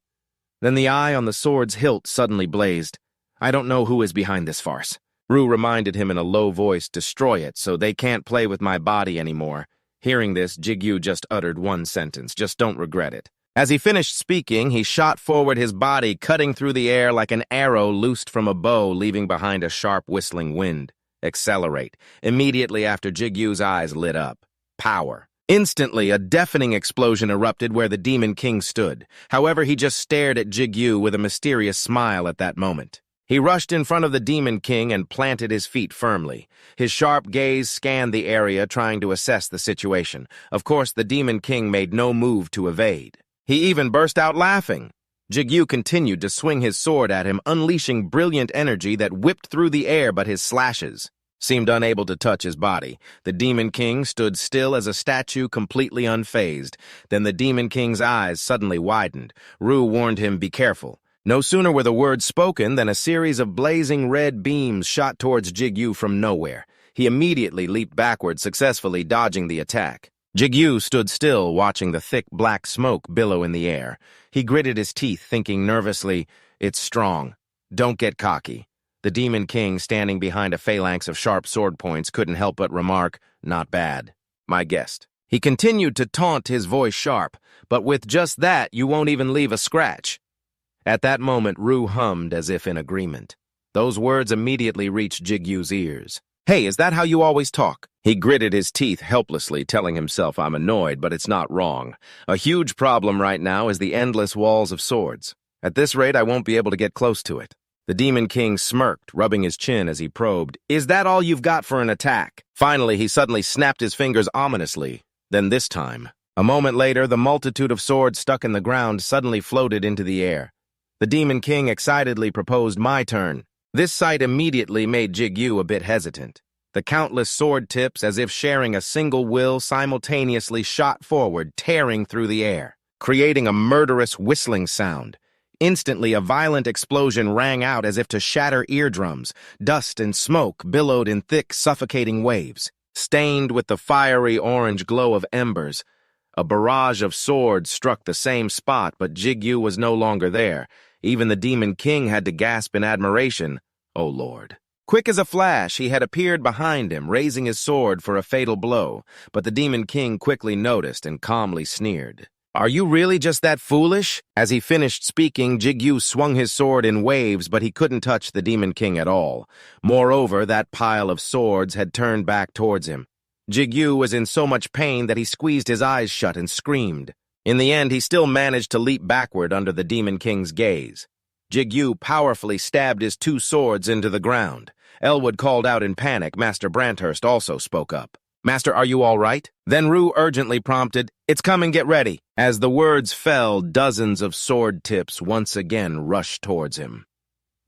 Then the eye on the sword's hilt suddenly blazed. I don't know who is behind this farce. Ru reminded him in a low voice, destroy it so they can't play with my body anymore. Hearing this, Jigu just uttered one sentence, just don't regret it. As he finished speaking, he shot forward his body, cutting through the air like an arrow loosed from a bow, leaving behind a sharp whistling wind. Accelerate. Immediately after, Jigu's eyes lit up. Power. Instantly, a deafening explosion erupted where the Demon King stood. However, he just stared at Jigu with a mysterious smile at that moment. He rushed in front of the Demon King and planted his feet firmly. His sharp gaze scanned the area, trying to assess the situation. Of course, the Demon King made no move to evade. He even burst out laughing. Jigu continued to swing his sword at him, unleashing brilliant energy that whipped through the air, but his slashes seemed unable to touch his body. The Demon King stood still as a statue, completely unfazed. Then the Demon King's eyes suddenly widened. Ru warned him, be careful. No sooner were the words spoken than a series of blazing red beams shot towards Jigu from nowhere. He immediately leaped backward, successfully dodging the attack. Jigu stood still, watching the thick black smoke billow in the air. He gritted his teeth, thinking nervously, it's strong. Don't get cocky. The Demon King, standing behind a phalanx of sharp sword points, couldn't help but remark, not bad. My guest. He continued to taunt, his voice sharp, but with just that, you won't even leave a scratch. At that moment, Ru hummed as if in agreement. Those words immediately reached Jigu's ears. Hey, is that how you always talk? He gritted his teeth helplessly, telling himself, I'm annoyed, but it's not wrong. A huge problem right now is the endless walls of swords. At this rate, I won't be able to get close to it. The Demon King smirked, rubbing his chin as he probed. Is that all you've got for an attack? Finally, he suddenly snapped his fingers ominously. Then this time, A moment later, the multitude of swords stuck in the ground suddenly floated into the air. The Demon King excitedly proposed my turn. This sight immediately made Jigu a bit hesitant. The countless sword tips, as if sharing a single will, simultaneously shot forward, tearing through the air, creating a murderous whistling sound. Instantly, a violent explosion rang out as if to shatter eardrums. Dust and smoke billowed in thick, suffocating waves. Stained with the fiery orange glow of embers, a barrage of swords struck the same spot, but Jigu was no longer there. Even the Demon King had to gasp in admiration. Oh, Lord. Quick as a flash, he had appeared behind him, raising his sword for a fatal blow, but the Demon King quickly noticed and calmly sneered. Are you really just that foolish? As he finished speaking, Jigu swung his sword in waves, but he couldn't touch the Demon King at all. Moreover, that pile of swords had turned back towards him. Jigu was in so much pain that he squeezed his eyes shut and screamed. In the end, he still managed to leap backward under the Demon King's gaze. Jigu powerfully stabbed his two swords into the ground. Elwood called out in panic. Master Branthurst also spoke up. Master, are you all right? Then Rue urgently prompted, It's coming, get ready. As the words fell, dozens of sword tips once again rushed towards him.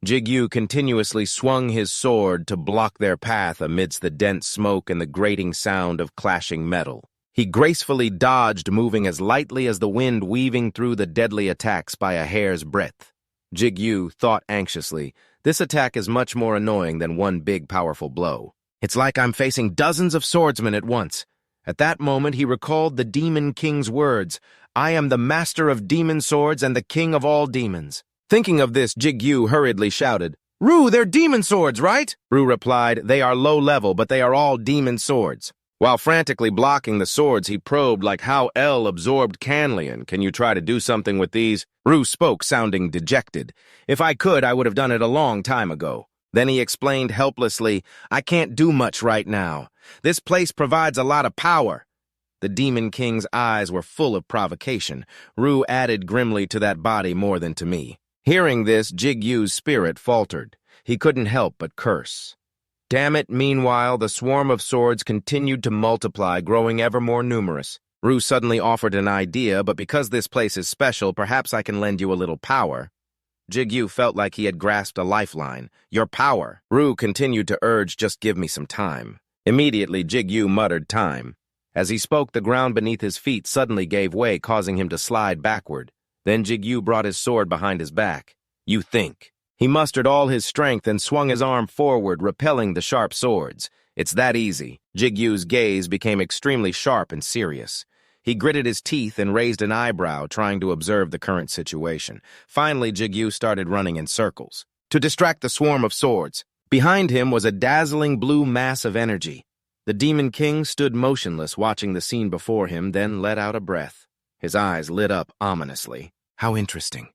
Jigu continuously swung his sword to block their path amidst the dense smoke and the grating sound of clashing metal. He gracefully dodged, moving as lightly as the wind, weaving through the deadly attacks by a hair's breadth. Jigu thought anxiously, this attack is much more annoying than one big, powerful blow. It's like I'm facing dozens of swordsmen at once. At that moment, he recalled the Demon King's words, I am the master of demon swords and the king of all demons. Thinking of this, Jigu hurriedly shouted, Rue, they're demon swords, right? Rue replied, They are low level, but they are all demon swords. While frantically blocking the swords, he probed like how L absorbed Canlian. Can you try to do something with these? Rue spoke, sounding dejected. If I could, I would have done it a long time ago. Then he explained helplessly, I can't do much right now. This place provides a lot of power. The Demon King's eyes were full of provocation. Rue added grimly to that body more than to me. Hearing this, Jigu's spirit faltered. He couldn't help but curse. Damn it, meanwhile, the swarm of swords continued to multiply, growing ever more numerous. Rue suddenly offered an idea, but because this place is special, perhaps I can lend you a little power. Jigu felt like he had grasped a lifeline. Your power. Rue continued to urge, just give me some time. Immediately, Jigu muttered time. As he spoke, the ground beneath his feet suddenly gave way, causing him to slide backward. Then Jigu brought his sword behind his back. You think. He mustered all his strength and swung his arm forward, repelling the sharp swords. It's that easy. Jigu's gaze became extremely sharp and serious. He gritted his teeth and raised an eyebrow, trying to observe the current situation. Finally, Jigu started running in circles to distract the swarm of swords. Behind him was a dazzling blue mass of energy. The Demon King stood motionless, watching the scene before him, then let out a breath. His eyes lit up ominously. How interesting.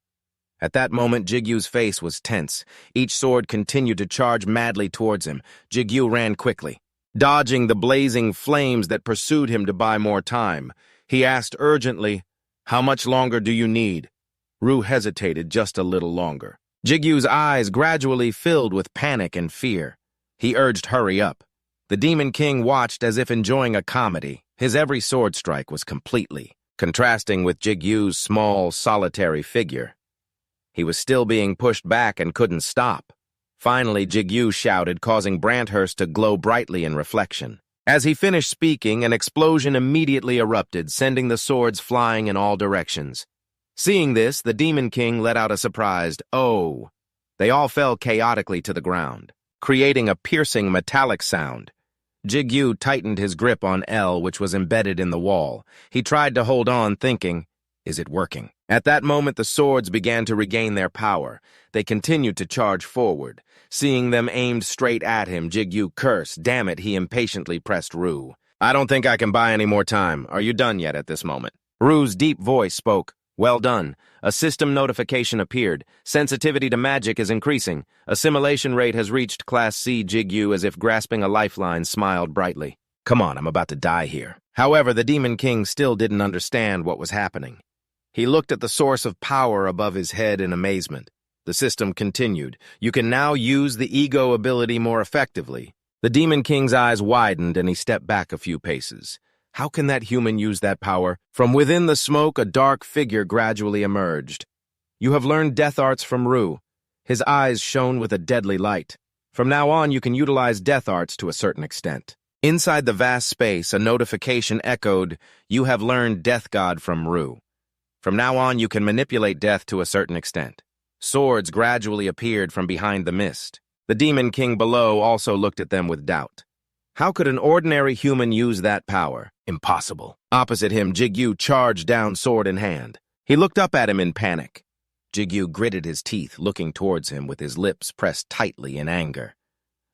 At that moment, Jigu's face was tense. Each sword continued to charge madly towards him. Jigu ran quickly, dodging the blazing flames that pursued him to buy more time. He asked urgently, How much longer do you need? Rue hesitated just a little longer. Jigu's eyes gradually filled with panic and fear. He urged, Hurry up. The Demon King watched as if enjoying a comedy. His every sword strike was completely contrasting with Jigu's small, solitary figure. He was still being pushed back and couldn't stop. Finally, Jigu shouted, causing Branthurst to glow brightly in reflection. As he finished speaking, an explosion immediately erupted, sending the swords flying in all directions. Seeing this, the Demon King let out a surprised, "Oh!" They all fell chaotically to the ground, creating a piercing metallic sound. Jigu tightened his grip on L, which was embedded in the wall. He tried to hold on, thinking, is it working? At that moment, the swords began to regain their power. They continued to charge forward. Seeing them aimed straight at him, Jigu cursed. Damn it, he impatiently pressed Rue. I don't think I can buy any more time. Are you done yet at this moment? Rue's deep voice spoke. Well done. A system notification appeared. Sensitivity to magic is increasing. Assimilation rate has reached Class C. Jigu, as if grasping a lifeline, smiled brightly. Come on, I'm about to die here. However, the Demon King still didn't understand what was happening. He looked at the source of power above his head in amazement. The system continued. You can now use the ego ability more effectively. The Demon King's eyes widened and he stepped back a few paces. How can that human use that power? From within the smoke, a dark figure gradually emerged. You have learned death arts from Ru. His eyes shone with a deadly light. From now on, you can utilize death arts to a certain extent. Inside the vast space, a notification echoed, "You have learned Death God from Ru." From now on, you can manipulate death to a certain extent. Swords gradually appeared from behind the mist. The Demon King below also looked at them with doubt. How could an ordinary human use that power? Impossible. Opposite him, Jigu charged down, sword in hand. He looked up at him in panic. Jigu gritted his teeth, looking towards him with his lips pressed tightly in anger.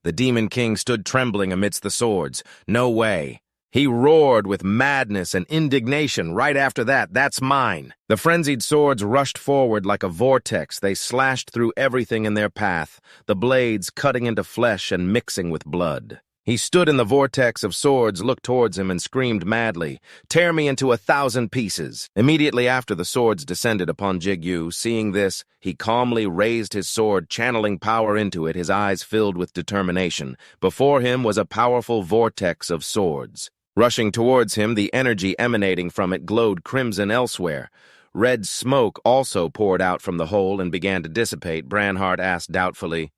The Demon King stood trembling amidst the swords. No way. He roared with madness and indignation. Right after that, "That's mine." The frenzied swords rushed forward like a vortex. They slashed through everything in their path, the blades cutting into flesh and mixing with blood. He stood in the vortex of swords, looked towards him, and screamed madly, "Tear me into 1,000 pieces." Immediately after, the swords descended upon Jigu. Seeing this, he calmly raised his sword, channeling power into it, his eyes filled with determination. Before him was a powerful vortex of swords. Rushing towards him, the energy emanating from it glowed crimson elsewhere. Red smoke also poured out from the hole and began to dissipate. Branhart asked doubtfully,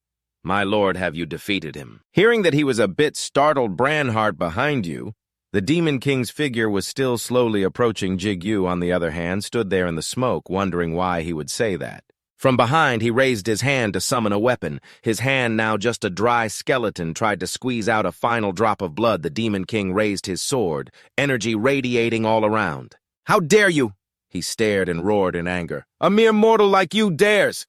"My lord, have you defeated him?" Hearing that he was a bit startled, Branhart behind you, the Demon King's figure was still slowly approaching. Jigu, on the other hand, stood there in the smoke, wondering why he would say that. From behind, he raised his hand to summon a weapon. His hand, now just a dry skeleton, tried to squeeze out a final drop of blood. The Demon King raised his sword, energy radiating all around. "How dare you!" He stared and roared in anger. "A mere mortal like you dares!"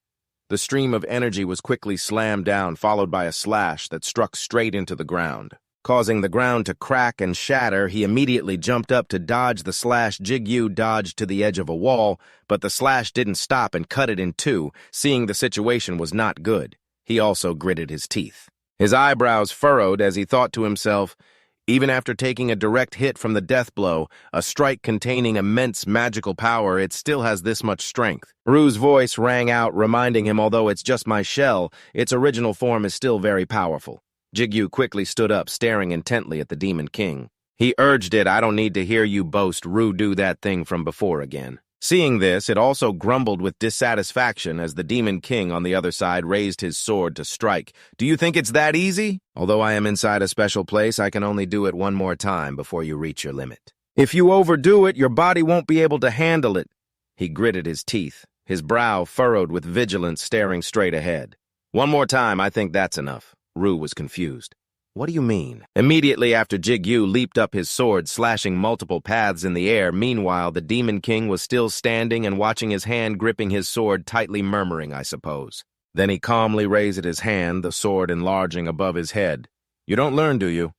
The stream of energy was quickly slammed down, followed by a slash that struck straight into the ground. Causing the ground to crack and shatter, he immediately jumped up to dodge the slash. Jigu dodged to the edge of a wall, but the slash didn't stop and cut it in two. Seeing the situation was not good, he also gritted his teeth. His eyebrows furrowed as he thought to himself, even after taking a direct hit from the death blow, a strike containing immense magical power, it still has this much strength. Ru's voice rang out, reminding him, although it's just my shell, its original form is still very powerful. Jigu quickly stood up, staring intently at the Demon King. He urged it, "I don't need to hear you boast Ru do that thing from before again." Seeing this, it also grumbled with dissatisfaction as the Demon King on the other side raised his sword to strike. "Do you think it's that easy? Although I am inside a special place, I can only do it one more time before you reach your limit. If you overdo it, your body won't be able to handle it." He gritted his teeth, his brow furrowed with vigilance, staring straight ahead. "One more time, I think that's enough." Ru was confused. "What do you mean?" Immediately after, Jigu leaped up his sword, slashing multiple paths in the air. Meanwhile, the Demon King was still standing and watching his hand gripping his sword tightly, murmuring, "I suppose." Then he calmly raised his hand, the sword enlarging above his head. "You don't learn, do you?"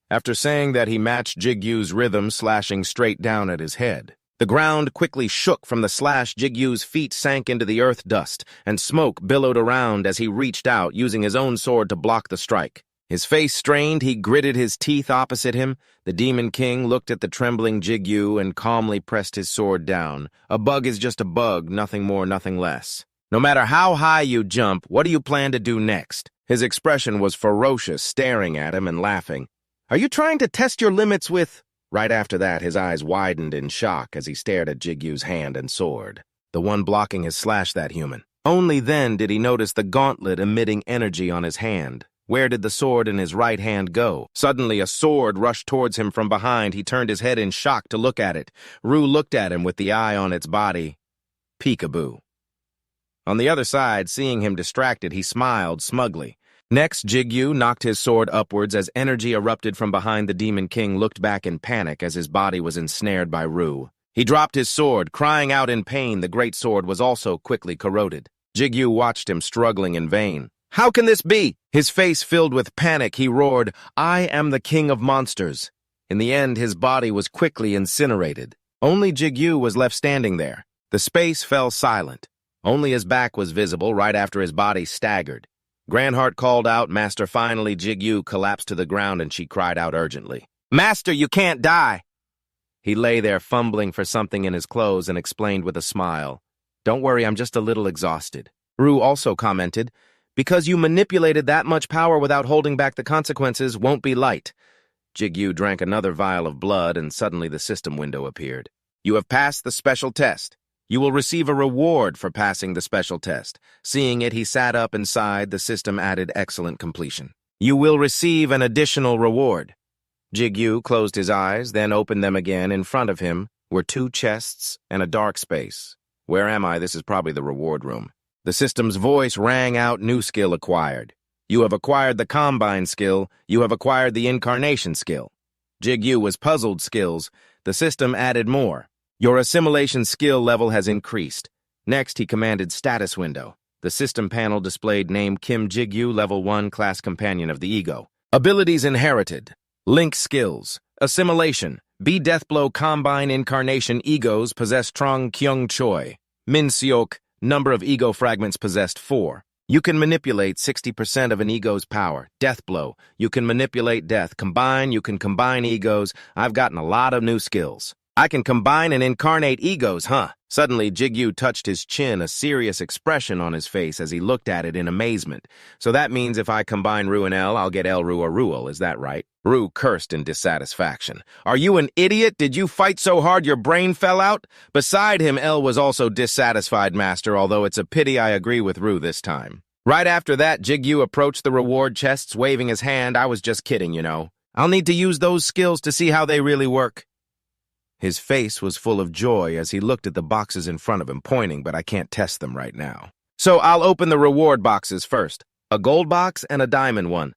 After saying that, he matched Jigu's rhythm, slashing straight down at his head. The ground quickly shook from the slash. Jigu's feet sank into the earth dust, and smoke billowed around as he reached out, using his own sword to block the strike. His face strained, he gritted his teeth opposite him. The Demon King looked at the trembling Jigu and calmly pressed his sword down. "A bug is just a bug, nothing more, nothing less. No matter how high you jump, what do you plan to do next?" His expression was ferocious, staring at him and laughing. "Are you trying to test your limits with—" Right after that, his eyes widened in shock as he stared at Jigu's hand and sword, the one blocking his slash, that human. Only then did he notice the gauntlet emitting energy on his hand. Where did the sword in his right hand go? Suddenly, a sword rushed towards him from behind. He turned his head in shock to look at it. Ru looked at him with the eye on its body. Peekaboo. On the other side, seeing him distracted, he smiled smugly. Next, Jigu knocked his sword upwards as energy erupted from behind. The Demon King looked back in panic as his body was ensnared by Ru. He dropped his sword, crying out in pain. The great sword was also quickly corroded. Jigu watched him, struggling in vain. "How can this be?" His face filled with panic, he roared, "I am the king of monsters." In the end, his body was quickly incinerated. Only Jigu was left standing there. The space fell silent. Only his back was visible right after his body staggered. Granhart called out, "Master!" Finally, Jigu collapsed to the ground and she cried out urgently, "Master, you can't die!" He lay there fumbling for something in his clothes and explained with a smile, "Don't worry, I'm just a little exhausted." Ru also commented, "Because you manipulated that much power without holding back the consequences won't be light. Jigu drank another vial of blood, and suddenly the system window appeared. You have passed the special test. You will receive a reward for passing the special test. Seeing it, he sat up and sighed. The system added excellent completion. You will receive an additional reward. Jigu closed his eyes, then opened them again. In front of him were 2 chests and a dark space. Where am I? This is probably the reward room. The system's voice rang out. New skill acquired. You have acquired the combine skill. You have acquired the incarnation skill. Jigu was puzzled. Skills. The system added more. Your assimilation skill level has increased. Next, he commanded status window. The system panel displayed name Kim Jigu, level 1, class companion of the ego. Abilities inherited. Link skills. Assimilation. Be Deathblow Combine Incarnation Egos possess Trong Kyung Choi. Min Seok. Number of ego fragments possessed 4. You can manipulate 60% of an ego's power. Deathblow. You can manipulate death. Combine. You can combine egos. I've gotten a lot of new skills. I can combine and incarnate egos, huh? Suddenly, Jigu touched his chin, a serious expression on his face as he looked at it in amazement. So that means if I combine Ru and El, I'll get El Ru or Ruel, is that right? Ru cursed in dissatisfaction. Are you an idiot? Did you fight so hard your brain fell out? Beside him, El was also dissatisfied, master, although it's a pity I agree with Ru this time. Right after that, Jigu approached the reward chests, waving his hand. I was just kidding, you know. I'll need to use those skills to see how they really work. His face was full of joy as he looked at the boxes in front of him, pointing, but I can't test them right now. So I'll open the reward boxes first. A gold box and a diamond one.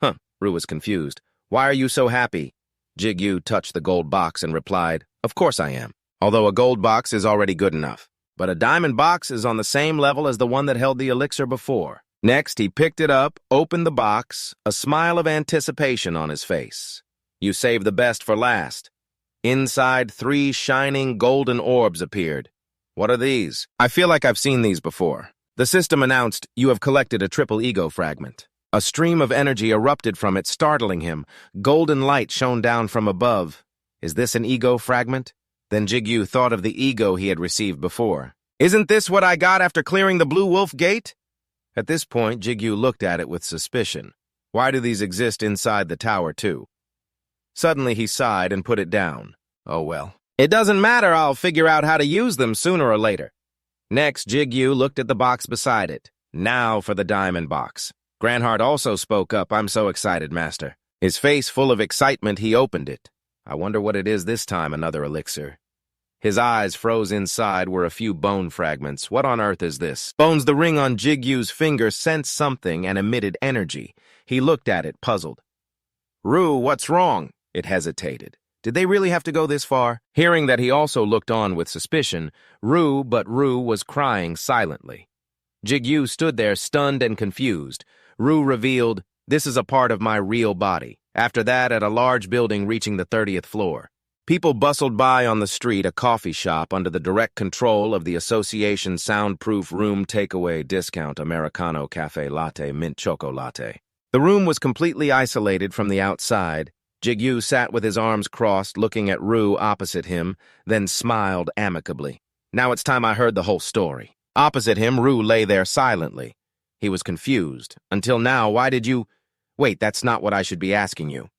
Huh, Ru was confused. Why are you so happy? Jigu touched the gold box and replied, Of course I am, although a gold box is already good enough. But a diamond box is on the same level as the one that held the elixir before. Next, he picked it up, opened the box, a smile of anticipation on his face. You saved the best for last. Inside, 3 shining golden orbs appeared. What are these? I feel like I've seen these before. The system announced, you have collected a triple ego fragment. A stream of energy erupted from it, startling him. Golden light shone down from above. Is this an ego fragment? Then Jigu thought of the ego he had received before. Isn't this what I got after clearing the Blue Wolf Gate? At this point, Jigu looked at it with suspicion. Why do these exist inside the tower, too? Suddenly he sighed and put it down. Oh well. It doesn't matter, I'll figure out how to use them sooner or later. Next, Jigu looked at the box beside it. Now for the diamond box. Granhart also spoke up. I'm so excited, master. His face full of excitement, he opened it. I wonder what it is this time, another elixir. His eyes froze inside were a few bone fragments. What on earth is this? Bones, the ring on Jigu's finger, sensed something and emitted energy. He looked at it, puzzled. Ru, what's wrong? It hesitated. Did they really have to go this far? Hearing that he also looked on with suspicion, Ru was crying silently. Jigu stood there stunned and confused. Ru revealed, This is a part of my real body. After that, at a large building reaching the 30th floor. People bustled by on the street, a coffee shop under the direct control of the Association Soundproof Room Takeaway Discount Americano Cafe Latte Mint Choco Latte. The room was completely isolated from the outside. Jigu sat with his arms crossed, looking at Ru opposite him, then smiled amicably. Now it's time I heard the whole story. Opposite him, Ru lay there silently. He was confused. Until now, why did you... Wait, that's not what I should be asking you.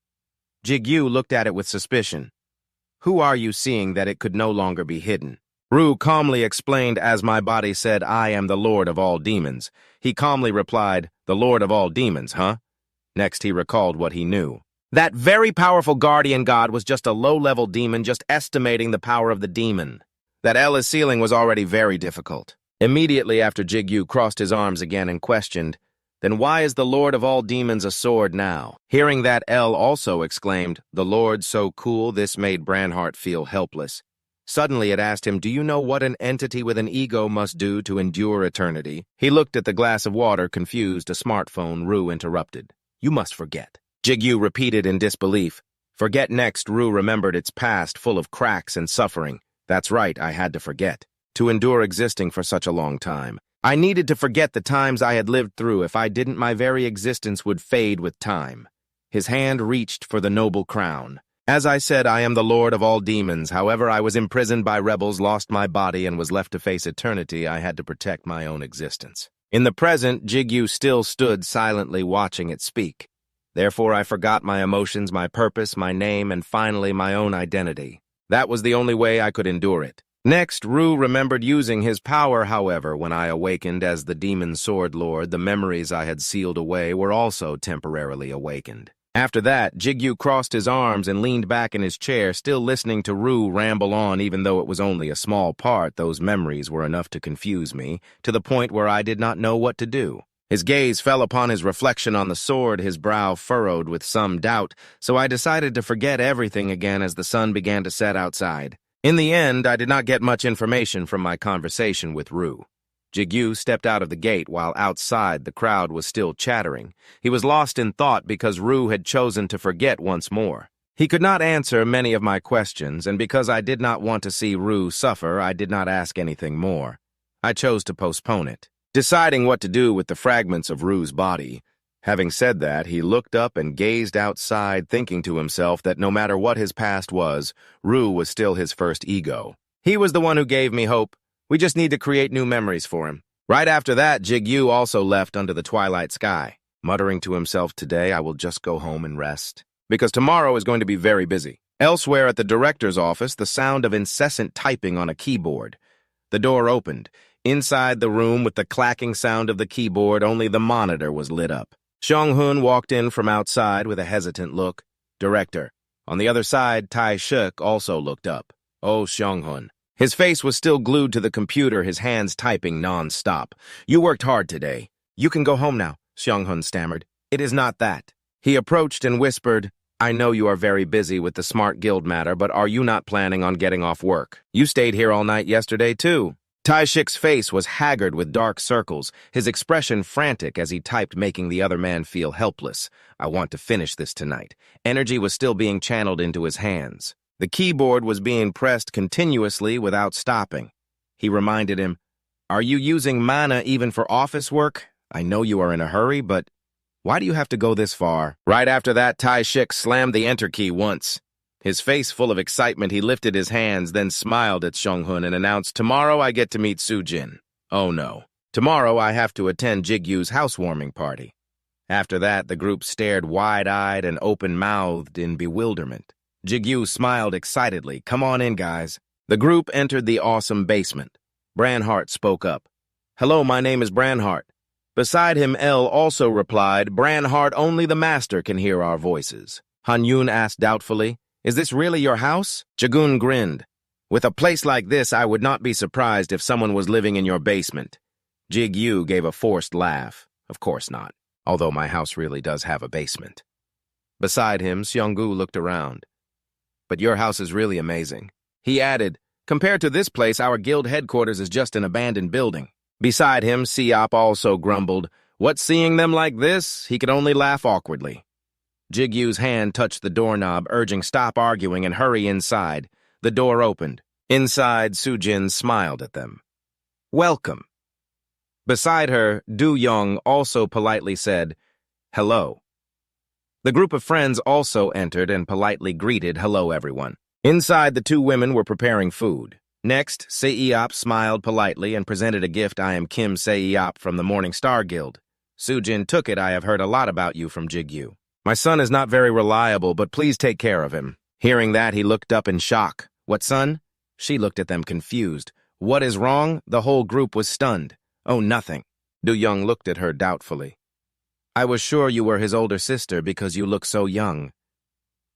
Jigu looked at it with suspicion. Who are you seeing that it could no longer be hidden? Ru calmly explained, as my body said, I am the Lord of all demons. He calmly replied, the Lord of all demons, huh? Next, he recalled what he knew. That very powerful guardian god was just a low-level demon, just estimating the power of the demon. That Ella's ceiling was already very difficult. Immediately after Jigu crossed his arms again and questioned, then why is the Lord of all demons a sword now? Hearing that, El also exclaimed, the Lord so cool, this made Branhart feel helpless. Suddenly it asked him, do you know what an entity with an ego must do to endure eternity? He looked at the glass of water, confused. A smartphone. Ru interrupted. You must forget. Jigu repeated in disbelief. Forget next. Ru remembered its past, full of cracks and suffering. That's right, I had to forget. To endure existing for such a long time. I needed to forget the times I had lived through. If I didn't, my very existence would fade with time. His hand reached for the noble crown. As I said, I am the Lord of all demons. However, I was imprisoned by rebels, lost my body, and was left to face eternity. I had to protect my own existence. In the present, Jigu still stood silently watching it speak. Therefore, I forgot my emotions, my purpose, my name, and finally my own identity. That was the only way I could endure it. Next, Rue remembered using his power, however, when I awakened as the demon sword lord, the memories I had sealed away were also temporarily awakened. After that, Jigu crossed his arms and leaned back in his chair, still listening to Rue ramble on. Even though it was only a small part, those memories were enough to confuse me, to the point where I did not know what to do. His gaze fell upon his reflection on the sword, his brow furrowed with some doubt, so I decided to forget everything again as the sun began to set outside. In the end, I did not get much information from my conversation with Rue. Jigu stepped out of the gate while outside the crowd was still chattering. He was lost in thought because Rue had chosen to forget once more. He could not answer many of my questions, and because I did not want to see Rue suffer, I did not ask anything more. I chose to postpone it, deciding what to do with the fragments of Rue's body. Having said that, he looked up and gazed outside, thinking to himself that no matter what his past was, Rue was still his first ego. He was the one who gave me hope. We just need to create new memories for him. Right after that, Jigu also left under the twilight sky, muttering to himself, today I will just go home and rest, because tomorrow is going to be very busy. Elsewhere at the director's office, the sound of incessant typing on a keyboard. The door opened. Inside the room, with the clacking sound of the keyboard, only the monitor was lit up. Xiong-hun walked in from outside with a hesitant look. Director. On the other side, Tayik also looked up. Oh, Xiong-hun. His face was still glued to the computer, his hands typing non-stop. You worked hard today. You can go home now, Xiong-hun stammered. It is not that. He approached and whispered, I know you are very busy with the Smart Guild matter, but are you not planning on getting off work? You stayed here all night yesterday, too. Tayik's face was haggard with dark circles, his expression frantic as he typed, making the other man feel helpless. I want to finish this tonight. Energy was still being channeled into his hands. The keyboard was being pressed continuously without stopping. He reminded him, Are you using mana even for office work? I know you are in a hurry, but why do you have to go this far? Right after that, Tayik slammed the enter key once. His face full of excitement, he lifted his hands, then smiled at Xiong-hun and announced, Tomorrow I get to meet Sujin. Oh no. Tomorrow I have to attend Jigu's housewarming party. After that, the group stared wide-eyed and open-mouthed in bewilderment. Jigu smiled excitedly. Come on in, guys. The group entered the awesome basement. Branhart spoke up. Hello, my name is Branhart. Beside him, El also replied, Branhart, only the master can hear our voices. Han-yun asked doubtfully, Is this really your house? Jagun grinned. With a place like this, I would not be surprised if someone was living in your basement. Jigu gave a forced laugh. Of course not, although my house really does have a basement. Beside him, Xionggu looked around. But your house is really amazing. He added, Compared to this place, our guild headquarters is just an abandoned building. Beside him, Siop also grumbled. What, seeing them like this? He could only laugh awkwardly. Jigu's hand touched the doorknob, urging stop arguing and hurry inside. The door opened. Inside, Sujin smiled at them. Welcome. Beside her, Du-young also politely said, Hello. The group of friends also entered and politely greeted, Hello, everyone. Inside, the two women were preparing food. Next, Seiyop smiled politely and presented a gift. I am Kim Seiyop from the Morning Star Guild. Sujin took it. I have heard a lot about you from Jigu. My son is not very reliable, but please take care of him. Hearing that, he looked up in shock. What son? She looked at them confused. What is wrong? The whole group was stunned. Oh, nothing. Du-young looked at her doubtfully. I was sure you were his older sister because you look so young.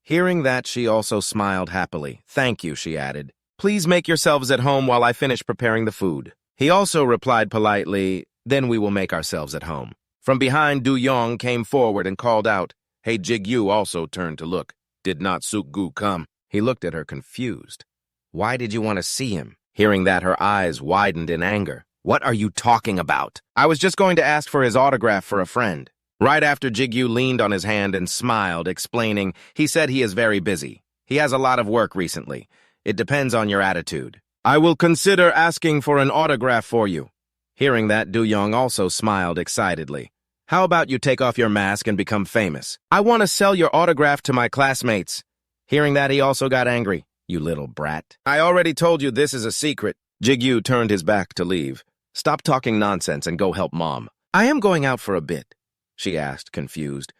Hearing that, she also smiled happily. Thank you, she added. Please make yourselves at home while I finish preparing the food. He also replied politely, Then we will make ourselves at home. From behind, Du-young came forward and called out. Hey, Jigu also turned to look. Did not Suk-gu come? He looked at her confused. Why did you want to see him? Hearing that, her eyes widened in anger. What are you talking about? I was just going to ask for his autograph for a friend. Right after, Jigu leaned on his hand and smiled, explaining, He said he is very busy. He has a lot of work recently. It depends on your attitude. I will consider asking for an autograph for you. Hearing that, Du-young also smiled excitedly. How about you take off your mask and become famous? I want to sell your autograph to my classmates. Hearing that, he also got angry. You little brat. I already told you this is a secret. Jigu turned his back to leave. Stop talking nonsense and go help Mom. I am going out for a bit, she asked, confused.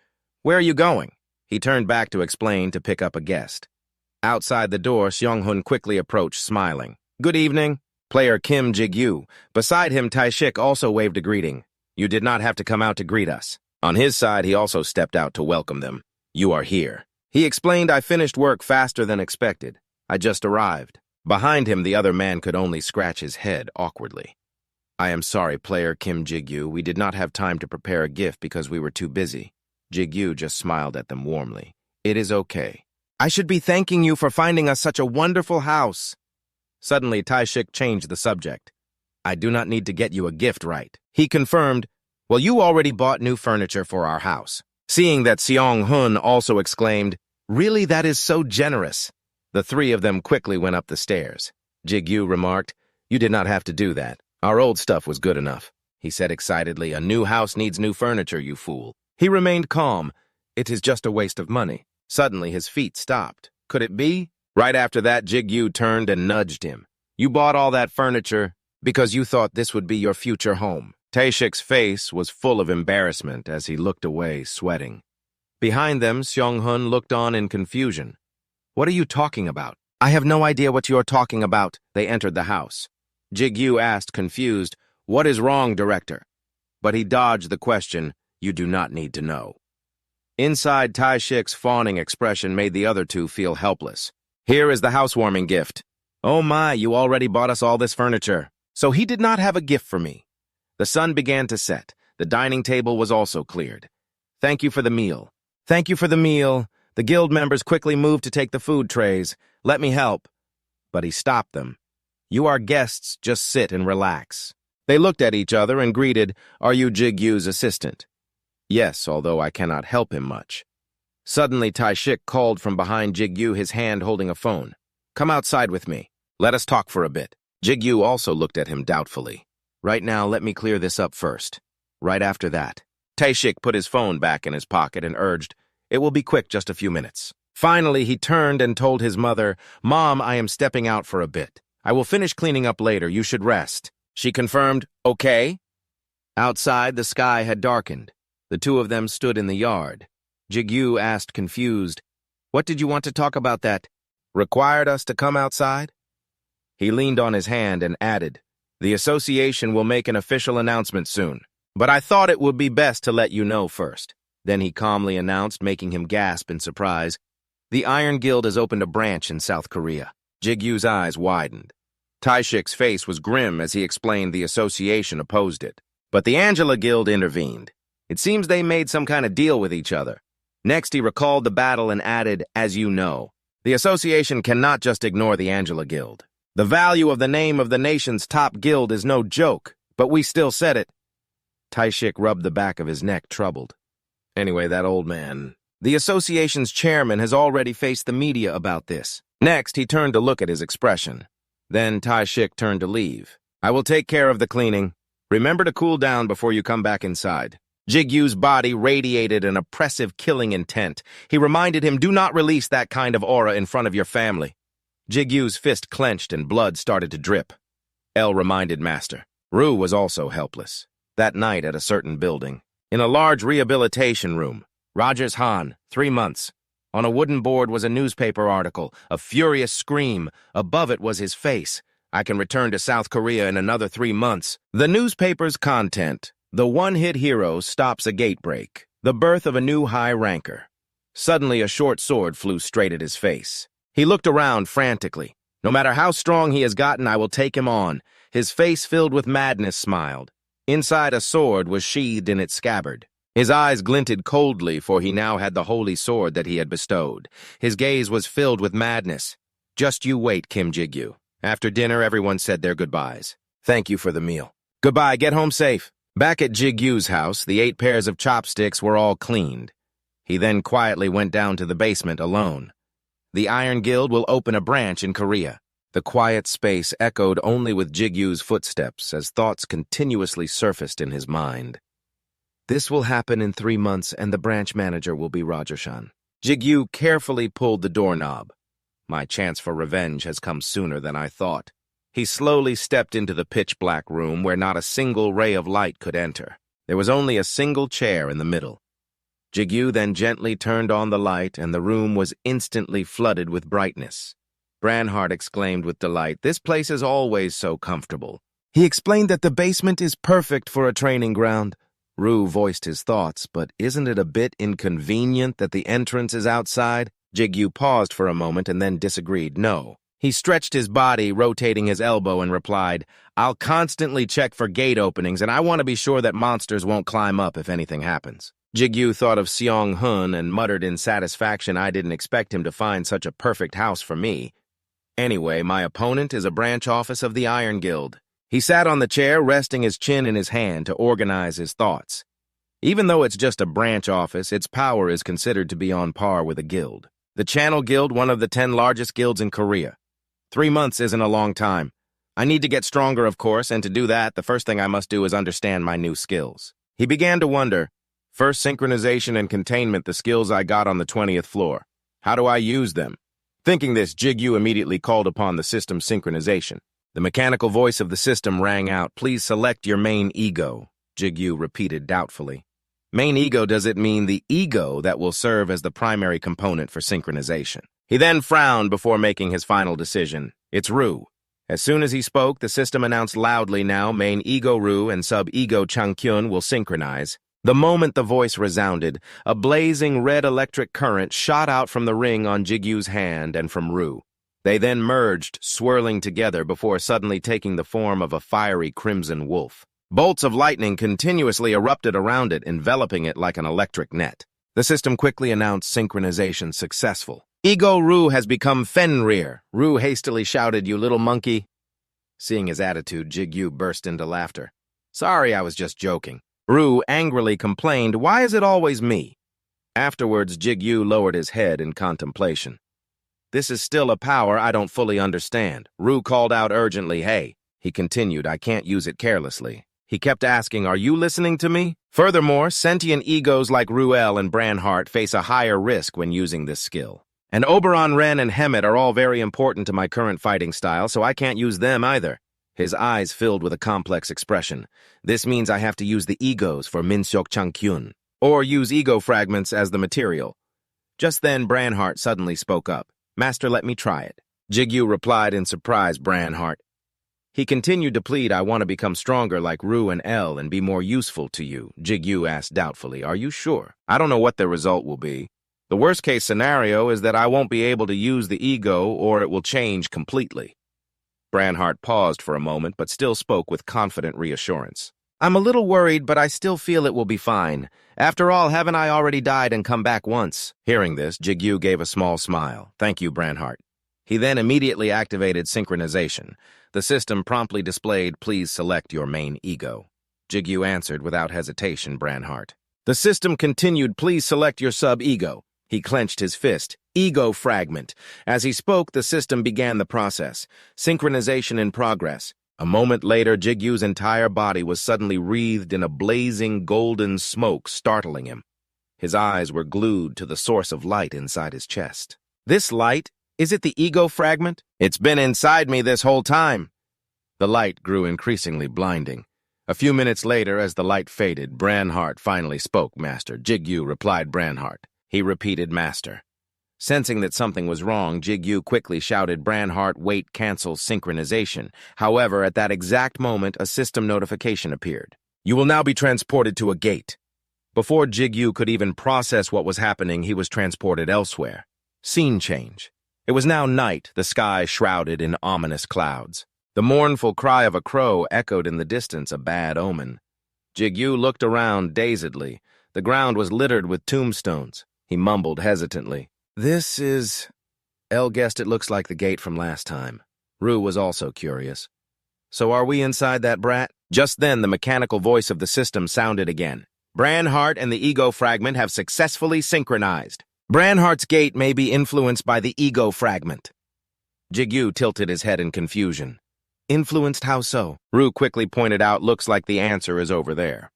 Where are you going? He turned back to explain to pick up a guest. Outside the door, Seong-hun quickly approached, smiling. Good evening. Player Kim Jigu. Beside him, Tayik also waved a greeting. You did not have to come out to greet us. On his side, he also stepped out to welcome them. You are here. He explained, I finished work faster than expected. I just arrived. Behind him, the other man could only scratch his head awkwardly. I am sorry, player Kim Jigu. We did not have time to prepare a gift because we were too busy. Jigu just smiled at them warmly. It is okay. I should be thanking you for finding us such a wonderful house. Suddenly, Tayik changed the subject. I do not need to get you a gift, right? He confirmed, well, you already bought new furniture for our house. Seeing that, Seong-hun also exclaimed, really, that is so generous. The three of them quickly went up the stairs. Jigu remarked, you did not have to do that. Our old stuff was good enough. He said excitedly, a new house needs new furniture, you fool. He remained calm. It is just a waste of money. Suddenly, his feet stopped. Could it be? Right after that, Jigu turned and nudged him. You bought all that furniture because you thought this would be your future home. Tayik's face was full of embarrassment as he looked away, sweating. Behind them, Seong-hun looked on in confusion. What are you talking about? I have no idea what you are talking about. They entered the house. Jigu asked, confused, what is wrong, director? But he dodged the question, you do not need to know. Inside, Tayik's fawning expression made the other two feel helpless. Here is the housewarming gift. Oh my, you already bought us all this furniture. So he did not have a gift for me. The sun began to set. The dining table was also cleared. Thank you for the meal. Thank you for the meal. The guild members quickly moved to take the food trays. Let me help. But he stopped them. You are guests, just sit and relax. They looked at each other and greeted, are you Jigu's assistant? Yes, although I cannot help him much. Suddenly, Tayik called from behind Jigu, his hand holding a phone. Come outside with me. Let us talk for a bit. Jigu also looked at him doubtfully. Right now, let me clear this up first. Right after that. Tayik put his phone back in his pocket and urged, it will be quick, just a few minutes. Finally, he turned and told his mother, Mom, I am stepping out for a bit. I will finish cleaning up later. You should rest. She confirmed, okay. Outside, the sky had darkened. The two of them stood in the yard. Jigu asked, confused, what did you want to talk about that required us to come outside? He leaned on his hand and added, the association will make an official announcement soon, but I thought it would be best to let you know first. Then he calmly announced, making him gasp in surprise, the Iron Guild has opened a branch in South Korea. Jigu's eyes widened. Tayik's face was grim as he explained the association opposed it. But the Angela Guild intervened. It seems they made some kind of deal with each other. Next, he recalled the battle and added, as you know, the association cannot just ignore the Angela Guild. The value of the name of the nation's top guild is no joke, but we still said it. Tayik rubbed the back of his neck, troubled. Anyway, that old man. The association's chairman has already faced the media about this. Next, he turned to look at his expression. Then Tayik turned to leave. I will take care of the cleaning. Remember to cool down before you come back inside. Jigu's body radiated an oppressive killing intent. He reminded him, do not release that kind of aura in front of your family. Jigu's fist clenched and blood started to drip. El reminded Master. Ru was also helpless. That night at a certain building, in a large rehabilitation room, Rogers Han, 3 months. On a wooden board was a newspaper article, a furious scream. Above it was his face. I can return to South Korea in another 3 months. The newspaper's content. The one-hit hero stops a gate break. The birth of a new high ranker. Suddenly, a short sword flew straight at his face. He looked around frantically. No matter how strong he has gotten, I will take him on. His face filled with madness smiled. Inside, a sword was sheathed in its scabbard. His eyes glinted coldly, for he now had the holy sword that he had bestowed. His gaze was filled with madness. Just you wait, Kim Jigu. After dinner, everyone said their goodbyes. Thank you for the meal. Goodbye, get home safe. Back at Jigu's house, the 8 pairs of chopsticks were all cleaned. He then quietly went down to the basement alone. The Iron Guild will open a branch in Korea. The quiet space echoed only with Jigu's footsteps as thoughts continuously surfaced in his mind. This will happen in 3 months and the branch manager will be Rajarshan. Jigu carefully pulled the doorknob. My chance for revenge has come sooner than I thought. He slowly stepped into the pitch-black room where not a single ray of light could enter. There was only a single chair in the middle. Jigu then gently turned on the light, and the room was instantly flooded with brightness. Branhart exclaimed with delight, "This place is always so comfortable." He explained that the basement is perfect for a training ground. Rue voiced his thoughts, but isn't it a bit inconvenient that the entrance is outside? Jigu paused for a moment and then disagreed. No. He stretched his body, rotating his elbow, and replied, "I'll constantly check for gate openings, and I want to be sure that monsters won't climb up if anything happens." Jigu thought of Seong-hun and muttered in satisfaction, "I didn't expect him to find such a perfect house for me. Anyway, my opponent is a branch office of the Iron Guild." He sat on the chair, resting his chin in his hand to organize his thoughts. Even though it's just a branch office, its power is considered to be on par with a guild. The Channel Guild, one of the 10 largest guilds in Korea. 3 months isn't a long time. I need to get stronger, of course, and to do that, the first thing I must do is understand my new skills. He began to wonder, first synchronization and containment, the skills I got on the 20th floor. How do I use them? Thinking this, Jigu immediately called upon the system synchronization. The mechanical voice of the system rang out, "Please select your main ego," Jigu repeated doubtfully. Main ego, does it mean the ego that will serve as the primary component for synchronization? He then frowned before making his final decision. It's Rue. As soon as he spoke, the system announced loudly, "Now main ego Rue and sub-ego Changkyun will synchronize." The moment the voice resounded, a blazing red electric current shot out from the ring on Jigu's hand and from Rue. They then merged, swirling together before suddenly taking the form of a fiery crimson wolf. Bolts of lightning continuously erupted around it, enveloping it like an electric net. The system quickly announced synchronization successful. "Ego Rue has become Fenrir," Rue hastily shouted, "you little monkey." Seeing his attitude, Jigu burst into laughter. "Sorry, I was just joking." Rue angrily complained, "Why is it always me?" Afterwards, Jigu lowered his head in contemplation. "This is still a power I don't fully understand." Rue called out urgently, "Hey." He continued, "I can't use it carelessly." He kept asking, "Are you listening to me?" Furthermore, sentient egos like Ruel and Branhart face a higher risk when using this skill. And Oberon, Ren, and Hemet are all very important to my current fighting style, so I can't use them either. His eyes filled with a complex expression. "This means I have to use the egos for Minseok Changkyun, or use ego fragments as the material." Just then, Branhart suddenly spoke up. "Master, let me try it." Jigu replied in surprise, "Branhart." He continued to plead, "I want to become stronger like Rue and El and be more useful to you." Jigu asked doubtfully, "Are you sure? I don't know what the result will be. The worst-case scenario is that I won't be able to use the ego or it will change completely." Branhart paused for a moment but still spoke with confident reassurance. "I'm a little worried, but I still feel it will be fine. After all, haven't I already died and come back once?" Hearing this, Jigu gave a small smile. "Thank you, Branhart." He then immediately activated synchronization. The system promptly displayed, "Please select your main ego." Jigu answered without hesitation, "Branhart." The system continued, "Please select your sub-ego." He clenched his fist. "Ego fragment." As he spoke, the system began the process. Synchronization in progress. A moment later, Jigu's entire body was suddenly wreathed in a blazing golden smoke, startling him. His eyes were glued to the source of light inside his chest. "This light? Is it the ego fragment?" "It's been inside me this whole time." The light grew increasingly blinding. A few minutes later, as the light faded, Branhart finally spoke, "Master." Jigu replied, "Branhart." He repeated, "Master." Sensing that something was wrong, Jigu quickly shouted, "Branhart, wait, cancel synchronization." However, at that exact moment, a system notification appeared. "You will now be transported to a gate." Before Jigu could even process what was happening, he was transported elsewhere. Scene change. It was now night, the sky shrouded in ominous clouds. The mournful cry of a crow echoed in the distance, a bad omen. Jigu looked around dazedly. The ground was littered with tombstones. He mumbled hesitantly, "This is..." El guessed it looks like the gate from last time. Rue was also curious. "So are we inside that brat?" Just then, the mechanical voice of the system sounded again. "Branhart and the ego fragment have successfully synchronized. Branhart's gate may be influenced by the ego fragment." Jigu tilted his head in confusion. "Influenced how so?" Rue quickly pointed out, "Looks like the answer is over there."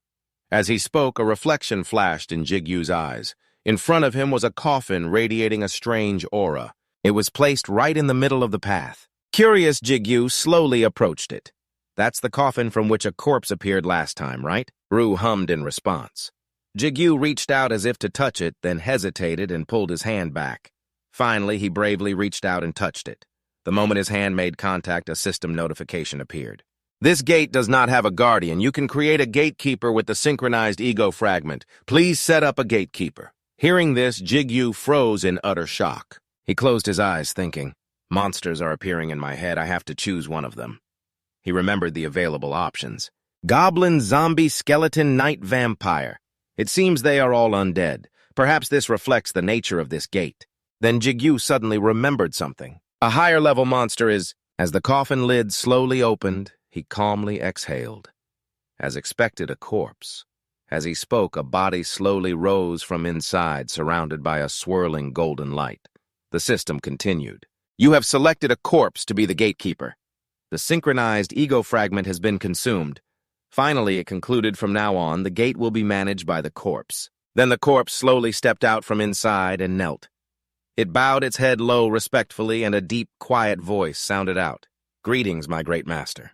As he spoke, a reflection flashed in Jigu's eyes. In front of him was a coffin radiating a strange aura. It was placed right in the middle of the path. Curious, Jigu slowly approached it. "That's the coffin from which a corpse appeared last time, right?" Rue hummed in response. Jigu reached out as if to touch it, then hesitated and pulled his hand back. Finally, he bravely reached out and touched it. The moment his hand made contact, a system notification appeared. This gate does not have a guardian. You can create a gatekeeper with the synchronized ego fragment. Please set up a gatekeeper. Hearing this, Jigu froze in utter shock. He closed his eyes, thinking, monsters are appearing in my head. I have to choose one of them. He remembered the available options. Goblin, zombie, skeleton, night vampire. It seems they are all undead. Perhaps this reflects the nature of this gate. Then Jigu suddenly remembered something. A higher-level monster is... As the coffin lid slowly opened, he calmly exhaled. As expected, a corpse. As he spoke, a body slowly rose from inside, surrounded by a swirling golden light. The system continued. You have selected a corpse to be the gatekeeper. The synchronized ego fragment has been consumed. Finally, it concluded from now on, the gate will be managed by the corpse. Then the corpse slowly stepped out from inside and knelt. It bowed its head low respectfully, and a deep, quiet voice sounded out. Greetings, my great master.